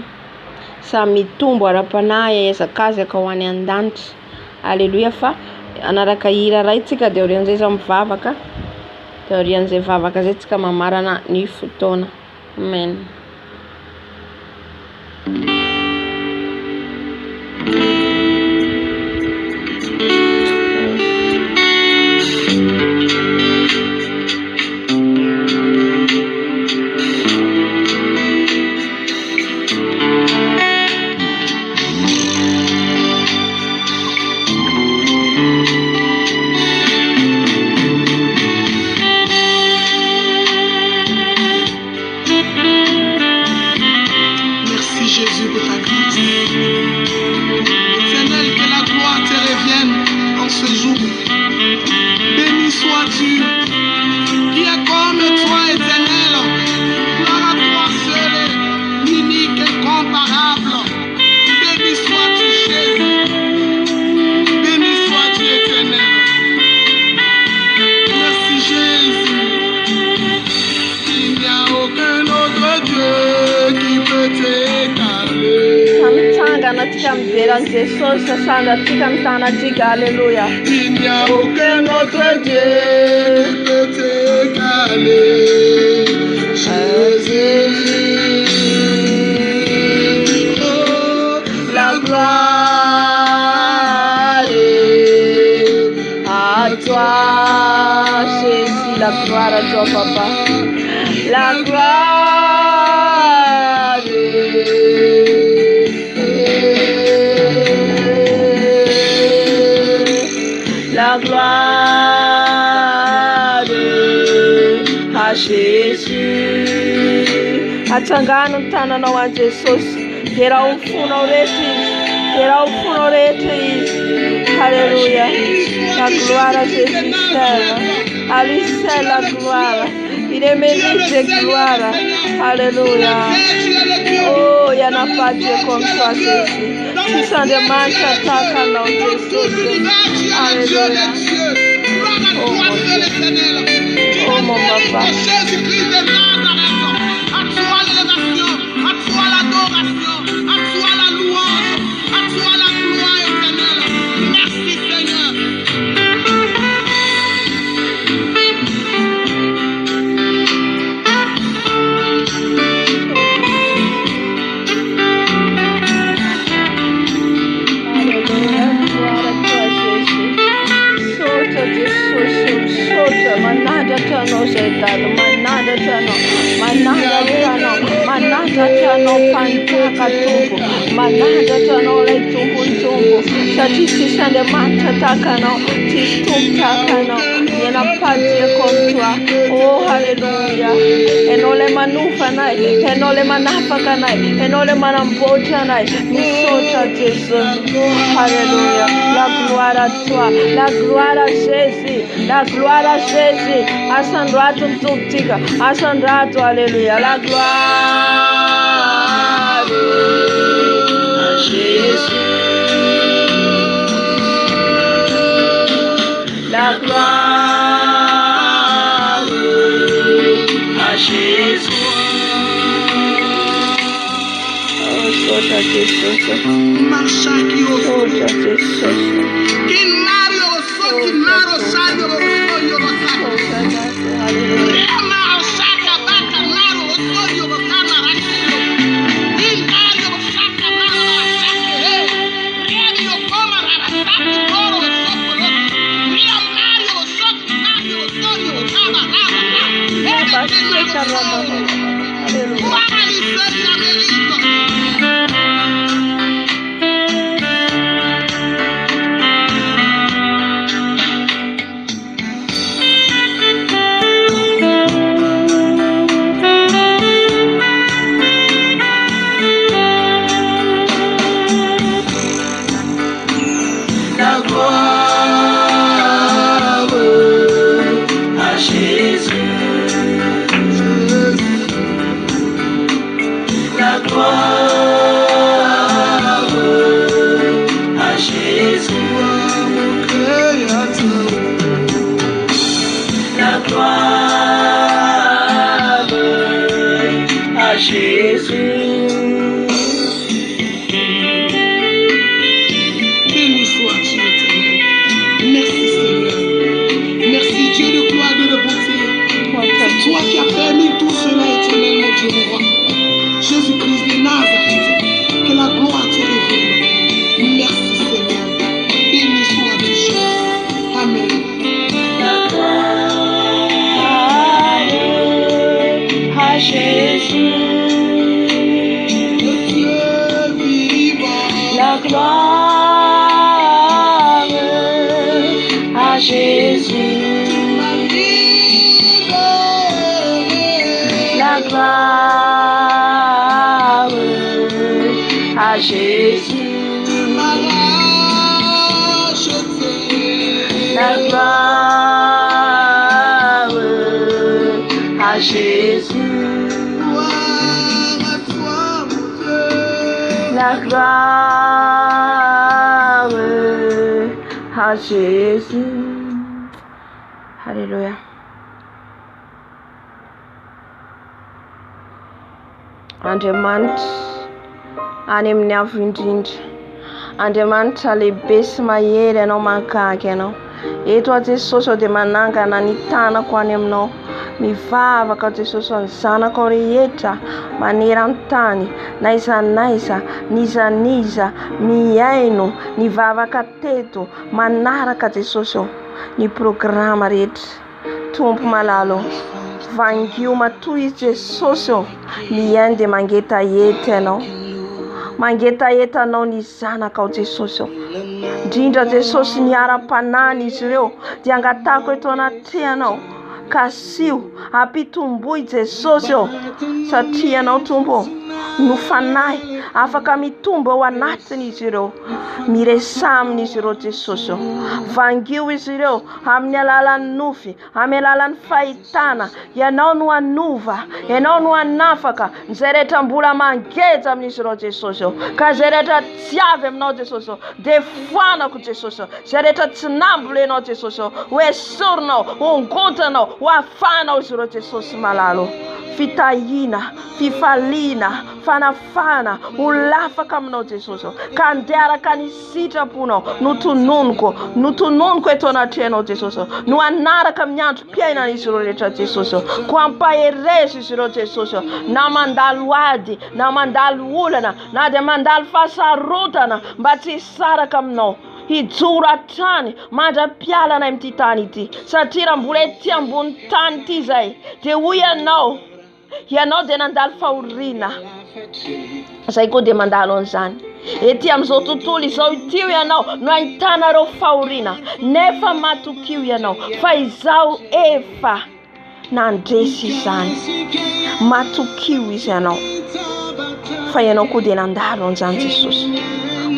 samy mitombo ara-panahy ezakazaka ho any an-danitra. Halleluja. Fa anaraka hira iray tsika dia orian'izay izaho mivavaka, dia orian'izay vavaka izay tsika mamarana ny fotoana. Amen. Jesús, Sandra, chica, mitana, chica, alléluia. Il n'y a aucun autre Dieu qui peut t'égaler. Jésus, oh, la gloire est à toi, Jésus, la gloire à toi, papa. La gloire la gloire à Jésus. Atsangano ny tananao a Jesosy, dia raha ho fonao rehetra izy, dia raha ho fonao rehetra izy. Alléluia. La gloire à Jésus seul. À lui seul la gloire. Il est mérité de gloire. Alléluia. Oh, il n'y en a pas Dieu comme toi, Jésus. Tu sens des manches à ta canot, Jésus. Alléluia. Oh, mon Dieu. Oh, mon papa. Jésus-Christ de Nazareth, à toi l'élévation, à toi l'adoration, à toi la louange, à toi la gloire éternelle. Merci Seigneur. Manada tano setado, manada tano, pantaka tumbo, manada tano le tumbo, satisi sande manta takano, tis tum takano, yena patia comme toi, oh alléluia, et non les manoufanai, et non les manafakanai, et non les manambotanai, nous saute à Jésus, alléluia, la gloire à toi, la gloire à Jésus, la gloire à Jésus, à son droit tumtika, à son droit, alléluia, la gloire à Jésus, la gloire à Jésus. Oh, saute à Jésus, saute à Jésus. La gloire à Jésus. Mon Créateur. La gloire à Jésus. Béni sois-tu, éternel. Merci, Seigneur. Merci, Dieu de gloire et de bonté. Toi qui as permis tout cela, éternel, mon Dieu, mon roi. Jésus-Christ de Nazareth, que la gloire te révèle. Merci, Seigneur. Béni sois-tu, Jésus. Amen. La gloire à Jésus. Le Dieu vivant. La gloire à Jésus. La gloire à Jésus. La gloire à Jésus. La gloire à Jésus. Alléluia. Andriamanitra any amin'ny avo indrindra, Andriamanitra lehibe sy mahery ianao mahagaga ianao. Eto aho Jesosy aho dia manangana ny tanako any aminao. Mivavaka aho Jesosy aho ny zanako ao rehetra maneran-tany, naiza naiza, niza niza, miaino, nivavaka teto, manaraka Jesosy aho ny programa rehetra. Tompo malalo, vangio matoy Jesosy aho, miaino dia mangetaheta ianao. Mangetaheta anao ny zanaka ao Jesosy aho. Indrindra Jesosy ny ara-panany izy ireo dia angatako eto anatrehanao. Kasio ampitomboy Jesosy aho, satria anao Tompo no fanahy afaka mitombo ao anatiny izy ireo. Miresamina izy ireo Jesosy aho. Vangio izy ireo amin'ny alalan'ny nofy, amin'ny alalan'ny fahitana. Ianao no anova, ianao no anafaka izay rehetra mbola mangeja amin'izy ireo Jesosy aho. Ka izay rehetra tsy avy aminao Jesosy aho dia foanako Jesosy aho. Izay rehetra tsy nambola ianao Jesosy aho, ho esorinao, ho ongotanao, ho afanao izy ireo Jesosy malalo. Fitahina, fifaliana, fanafana, ho lafaka aminao Jesosy aho. Ka andeha araka ny sitraponao, notononiko eto anatrehanao Jesosy aho. No anaraka amin'ny androm-piainana izy ireo rehetra Jesosy aho. Ko ampaherezo izy ireo Jesosy aho. Na mandalo ady, na mandalo olana, na dia mandalo fasarotana mba tsy hisaraka aminao. Hijoro hatrany mandra-pialana amin'ity tany ity, satria raha mbola ety ambony tany ity izay dia hoy ianao dia nandalo fahoriana. Izay koa dia mandalo an'izany. Ety amin'izao tontolo izao ity ianao no ahitanareo fahoriana, nefa matokio ianao fa izao efa nandresy izany. Matokio izy ianao fa ianao koa dia nandalo an'izany Jesosy.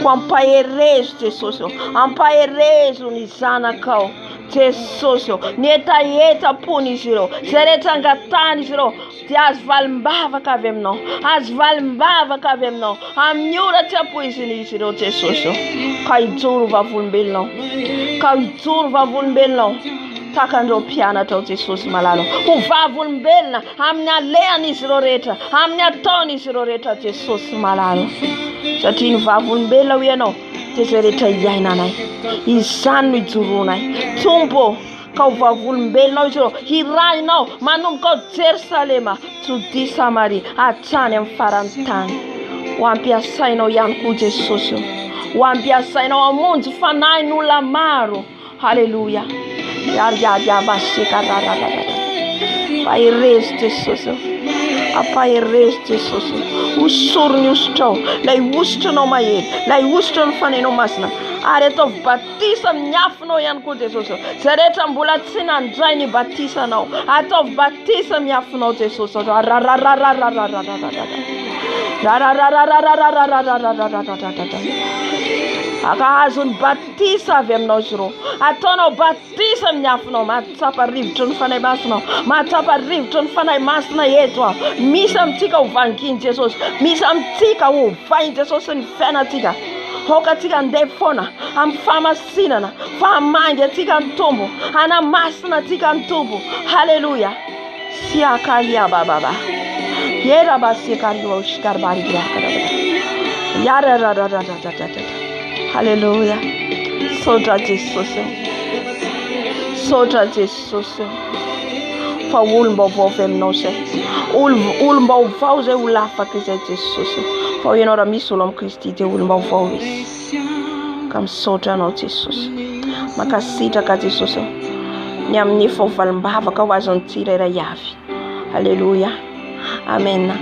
Ko ampaherezo Jesosy aho, ampaherezo ny zanakao Jesosy aho, ny etaeta-pony izy ireo, izay rehetra angatany izy ireo dia azo valim-bavaka avy aminao, azo valim-bavaka avy aminao, amin'ny oratsy ampoiziny izy ireo Jesosy aho. Ka hijoro vavolombelonao, ka hijoro vavolombelonao tahaka andreo mpianatra ao Jesosy malalo. Ho vavolombelona amin'ny alehan'izy ireo rehetra, amin'ny ataon'izy ireo rehetra Jesosy malalo. Satria ny vavolombelona ho ianao dia izay rehetra iainanay, izany no hijoronay Tompo. Ka ho vavolombelonao izy ireo, hirahinao manomboka ao Jerusalema, Jodea, Samaria, hatrany amin'ny farany tany. Ho ampiasainao ihany koa Jesosy io, ho ampiasainao hamonjy fanahin'olona maro. Haleluya. Ampaherezo Jesosy io, ampaherezo Jesosy io. Osoro ny osotrao, lay osotranao mahery, lay osotranao fanainao masina. Ary ataovy batisa amin'ny afinao ihany koa Jesosy io. Izay rehetra mbola tsy nandray ny batisanao, ataovy batisa amin'ny afinao Jesosy io. Akahazo ny batisa avy aminao izy ireo. Ataonao batisa amin'ny afinao. Mahatsapa rivotry ny fanahy masina. Mahatsapa rivotry ny fanahy masina eto. Misy amintsika hovanginy Jesosy. Misy amintsika hovainy Jesosy ny fiainantsika. Hoka atsika andeha foana amin'ny fahamasinana. Fahamangy atsika ny tombo. Hanamasina atsika ny tombo. Halleluja. Siakalia bababa. Yera basiakalia ushikarbari grakadabada. Yara. Halleluja. Sotra Jesosy. Sotra Jesosy. Fa olom-baovao avy aminao zay. Olom-baovao zay ho lafaka izay Jesosy. Fa ianao raha misy olo amin'ny Kristy dia olom-baovao izy. Ka misaotra anao Jesosy. Mankasitraka Jesosy. Ny amin'ny fahovalim-bavaka ho azon'ny tsirairay avy. Halleluja. Amen.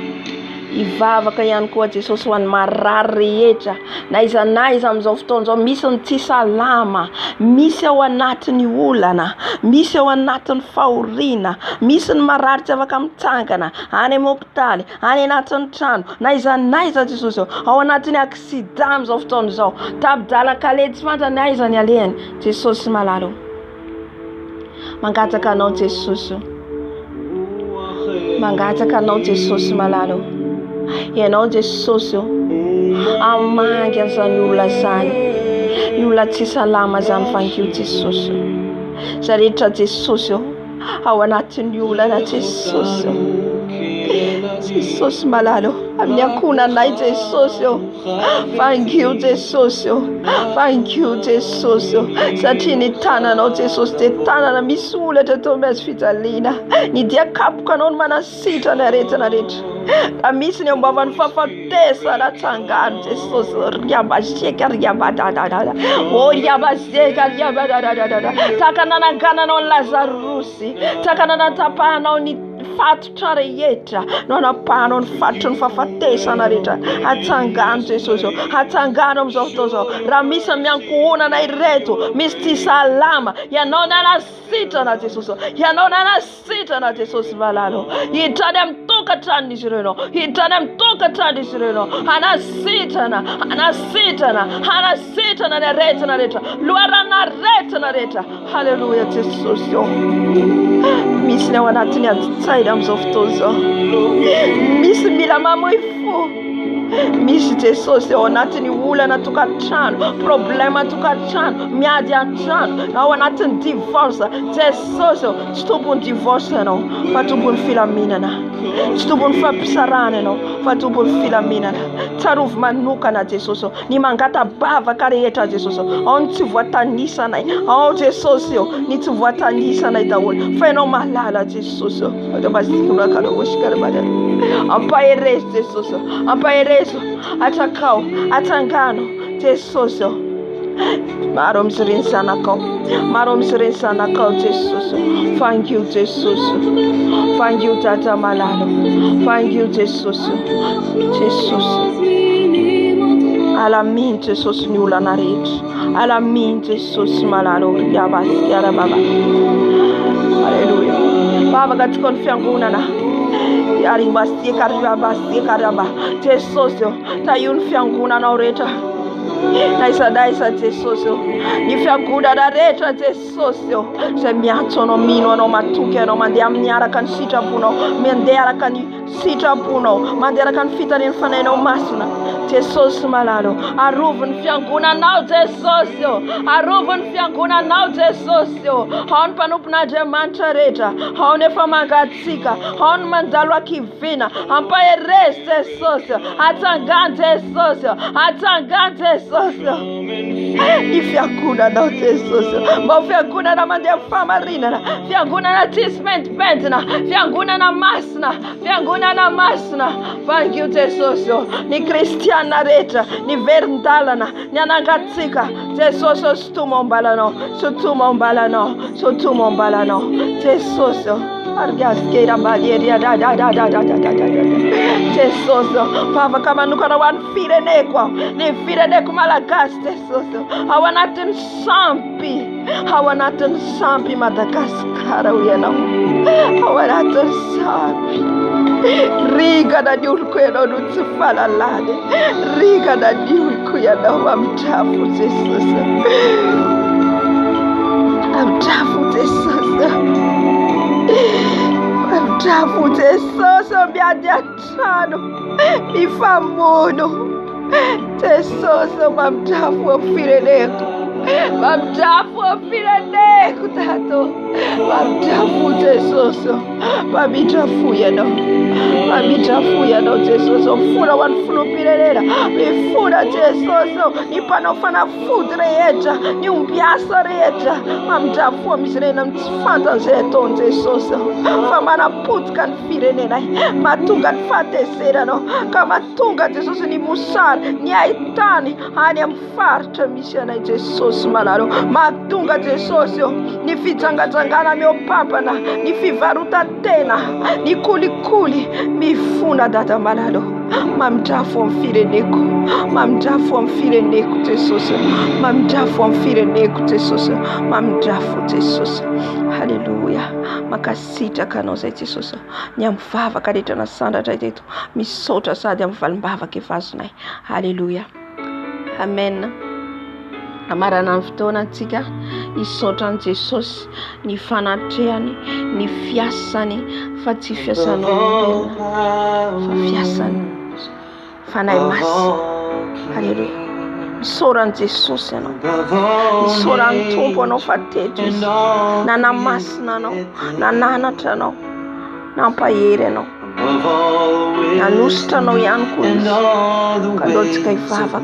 Ivavaka ihany koa Jesosy ho an'ny marary rehetra. Na iza amin'izao fotoana izao misy ny tsy salama, misy ao anatin'ny olana, misy ao anatin'ny fahoriana, misy ny marary tsy afaka mitsangana, any amin'ny hopitaly, any anatin'ny trano, na iza Jesosy ao anatin'ny accident amin'izao fotoana izao. Tabidala kale tsy fantany ny aiza ny alehany. Jesosy malalo. Mangataka anao Jesosy. Mangataka anao Jesosy malalo. Ianao Jesosy amangy an'izany olona zany. Ny olona tsy salama zany vangio Jesosy. Zarehetra Jesosy ao anatin'ny olana Jesosy. Jesosy malalo. Amin'ny ankonanay Jesosy. Vangio Jesosy. Vangio Jesosy. Satria ny tananao Jesosy dia tanana misy olatra tao miazo fijaliana. Ny dia kapoka anao no manasitra ny aretina rehetra. Ka misy ny ambavany fahafatesana tsangano Jesosy. Riabazeka riabadadadada. O riabazeka riabadadadada. Taka nanangananao ny Lazarusy. Taka nanatapahanao ny fatotra rehetra. No anapahanao ny fatotry ny fahafatesana rehetra. Atsangano Jesosy. Atsangano amin'izao fotoana izao. Raha misy miankohonana ireto, misy tsy salama, ianao nanasitrana Jesosy. Ianao nanasitrana Jesosy valalo. Hitrany amin'ny tokantranon'izy ireo ianao. Hitrany amin'ny tokantranon'izy ireo ianao. Hanasitrana ny aretina rehetra. Loharana aretina rehetra. Halleluja Jesosy. Misy ny ao anatin'ny aditsaina amin'izao fotoana izao. Misy mila mamoy fo. Misy Jesosy ao anatin'ny olana tokantrano, problema tokantrano, miady an-trano, ao anatin'ny divorce. Jesosy tsy tombony divorce ianao, fa tombony filaminana. Tsy tombony fampisarana ianao, fa tombony filaminana. Tsarovy manokana Jesosy. Ny mangatabavaka rehetra Jesosy. Ao ny tsy voatanisanay. Ao Jesosy ny tsy voatanisanay daholo. Fa ianao mahalala Jesosy. Ampaherezo Jesosy. Ampaherezo. Atrakao. Atsangano Jesosy. Maro amin'izy ireny zanakao. Maro amin'izy ireny zanakao Jesosy. Vangio Jesosy. Vangio Dada malalo. Vangio Jesosy. Jesosy. Alamin Jesosy ny olana rehetra. Alamin Jesosy malalo. Riabasiara baba. Halleluja. Bavaka tokoa ny fiangonana. Arimbasikaraba. Jesosy taio ny fiangonanao rehetra. Naisa Jesosy. Ny fiangonana rehetra Jesosy. Zay miantso anao, mino anao, matoky anao, mandeha miaraka ny sitraponao, mandeha araka ny sitraponao, mandeha araka ny fitanian'ny fanahinao masina. Jesosy malalo. Arovo ny fiangonanao Jesosy. Arovo ny fiangonanao Jesosy. Ao ny mpanompon'Andriamanitra rehetra. Ao ny efa mangatsika. Ao ny mandalo akivina. Ampaherezo Jesosy. Atsangano Jesosy. Atsangano Jesosy. Ny fiangonanao Jesosy. Mba fiangonana mandeha famarinana. Fiangonana tsisy pentina. Fiangonana masina. Fiangonana masina. Vangio Jesosy. Ny kristiana rehetra. Ny verindalana. Ny anangatsika. Jesosy sotomo ambalanao. Sotomo ambalanao. Sotomo ambalanao. Jesosy. Argaskeira bageria da. Jesosy. Vavaka manokana ho an'ny fireneko. Ny fireneko malagasy Jesosy. Ao anatin'ny sampy. Ao anatin'ny sampy Madagasikara ho ianao. Ao anatin'ny sampy. Riga ni uloko ianao no tsy fahalalany. Riga ni uloko ianao amindrafo Jesus. Amindrafo Jesus. Amindrafo Jesus miady an-trano mifamono. Jesus mamindrafo amin'ny fireneko. Mamindrafo amin'ny fireneko tato. Mamindrafo Jesus. Mamindrafo ianao. Mamindrafo ianao Jesus. Mifona ho an'ny filoham-pirenena. Mifona Jesus. Ny mpanao fanafody rehetra. Ny ombiasa rehetra. Mamindrafo amin'izy ireny amin'ny tsy fantany izay ataony Jesus. Fa manapotika ny firenena. Mahatonga ny fahatezerana. Ka mahatonga Jesus ny mosary. Ny ahitany any amin'ny faritra misy anay Jesus malalo. Mahatonga Jesus ny fijangajangana miopapana. Ny fivarotan-tena. Ny kolikoli. Mifona dada malalo. Mamindrafo amin'ny fireneko. Mamindrafo amin'ny fireneko Jesus. Mamindrafo amin'ny fireneko Jesus. Mamindrafo Jesus. Haleluya. Makasitraka anao zay Jesus. Ny amin'ny vavaka rehetra nasandatra teto. Misaotra sady amin'ny valim-bavaka evazonay. Haleluya. Amen. Amarana ny fotoana antsika hisaotra an Jesus ny fanatrehany, ny fiasany, fa tsy fiasanao fa fiasany fanay masy. Haleluya. Misaotra an Jesus ianao. Misaotra ny tompo anao fa teto izy. Nanamasina anao, nananatra anao, nampahery anao. Nanositra anao ihany koa izy. Ka loatsika hivavaka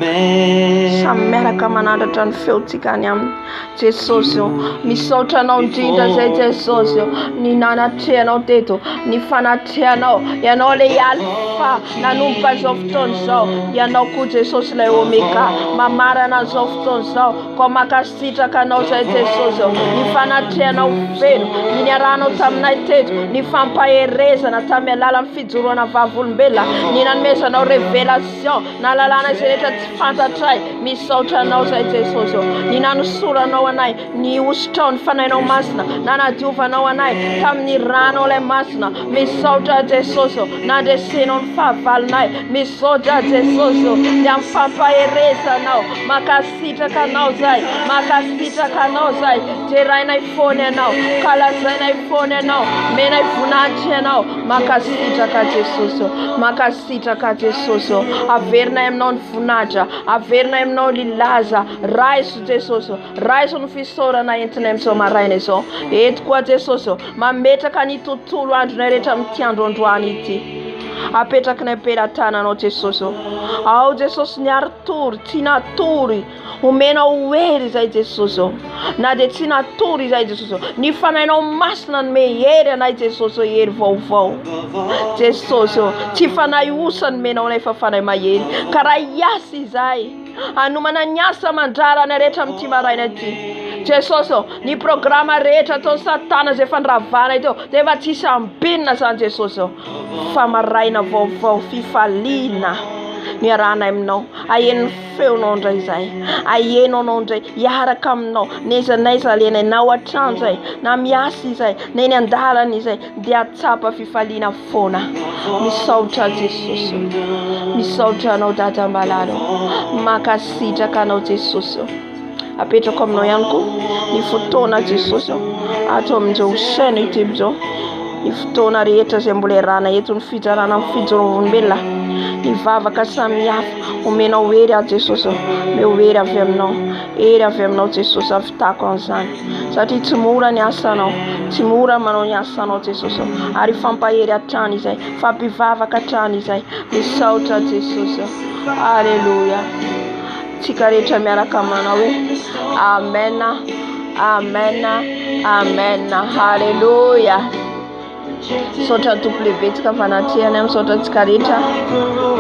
samy miaraka manandratra ny feontsika any aminy Jesus. Misaotra anao indrindra zay Jesus. Ny nanatrehanao teto, ny fanatrehanao. Ianao le Alpha nanomboka izao fotoana izao. Ianao koa Jesus ilay Omega mamarana izao fotoana izao. Ko makasitraka anao zay Jesus. Ny fanatrehanao feno, ny niarahanao taminay teto, ny fampaherezana tamin'ny alalan'ny fijoroana vavolombelona, ny nanomezanao révélation na lalàna izay rehetra tsy fantatray. Misaotra anao zay Jesus. Ny nanosoranao anay, ny ositrao ny fanainao masina, na nadiovanao anay tamin'ny rano ilay masina. Misaotra Jesus. Nandresenao ny fahavalonay. Misaotra Jesus. Ny amin'ny fampaherezanao. Makasitraka anao zay. Makasitraka anao zay. Jerainay foana ianao. Kalazainay foana ianao. Menay voninahitra ianao. Makasitraka Jesus. Makasitraka Jesus. Averinay aminao ny voninahitra. Averinay aminao ny laza. Raiso Jesus. Raiso ny fisaorana entinay amin'izao maraina izao. Eto koa Jesus. Mametraka ny tontolo andronay rehetra amin'ity androandroany ity. Apetrakinay am-pelantananao Jesus. Ao Jesus ny aritory, tsy natory. Omenao hery zay Jesus. Na dia tsy natory zay Jesus. Ny fanainao masina no mehery anay Jesus. Hery vaovao Jesus. Tsy fanay osa no menao anay fa fanay mahery. Ka raha hiasa izay hanomana ny asa mandrarana rehetra amin'ity maraina ity Jesus. Ny programa rehetra ataony Satana izay fandravanay teo dia efa tsisy ambinina zany Jesus. Fa maraina vaovao fifaliana ny arahanay aminao. Ahen'ny feonao indray izay. Ahenao anao indray hiaraka aminao. Naiza alenainao hatrany izay, na miasa izay, na eny an-dalana izay, dia atsapa fifaliana foana. Misaotra Jesus. Misaotra anao dada malalo. Makasitraka anao Jesus. Apetrako aminao ihany koa ny fotoana Jesus. Ato amin'izao chaîne YouTube izao. Ny fotoana rehetra izay mbola iarahana eto ny fizarana amin'ny fijoroam-belona. Ny vavaka samihafa omenao hery a Jesus. Meo hery avy aminao. Hery avy aminao Jesus. Avitako an'izany. Satria tsy mora ny asanao. Tsy mora manao ny asanao Jesus. Ary fampahery hatrany izay. Fampivavaka hatrany izay. Misaotra Jesus. Alléluia. Tsika rehetra miaraka aminao hoe amen. Amen. Amen. Alléluia. Misaotra ny tompo lehibe tsika fanatrehany. Misaotra tsika rehetra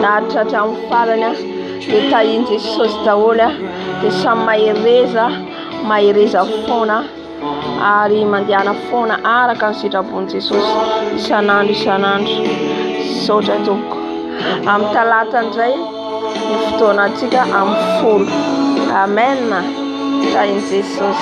naharitra hatramin'ny farany. Dia tahiny Jesus daholo. Dia samy mahereza foana. Ary mandehana foana araka ny sitrapony Jesus isanandro. Misaotra tompoko. Amin'ny talata indray ny fotoana antsika amin'ny folo. Amen. Tahiny Jesus.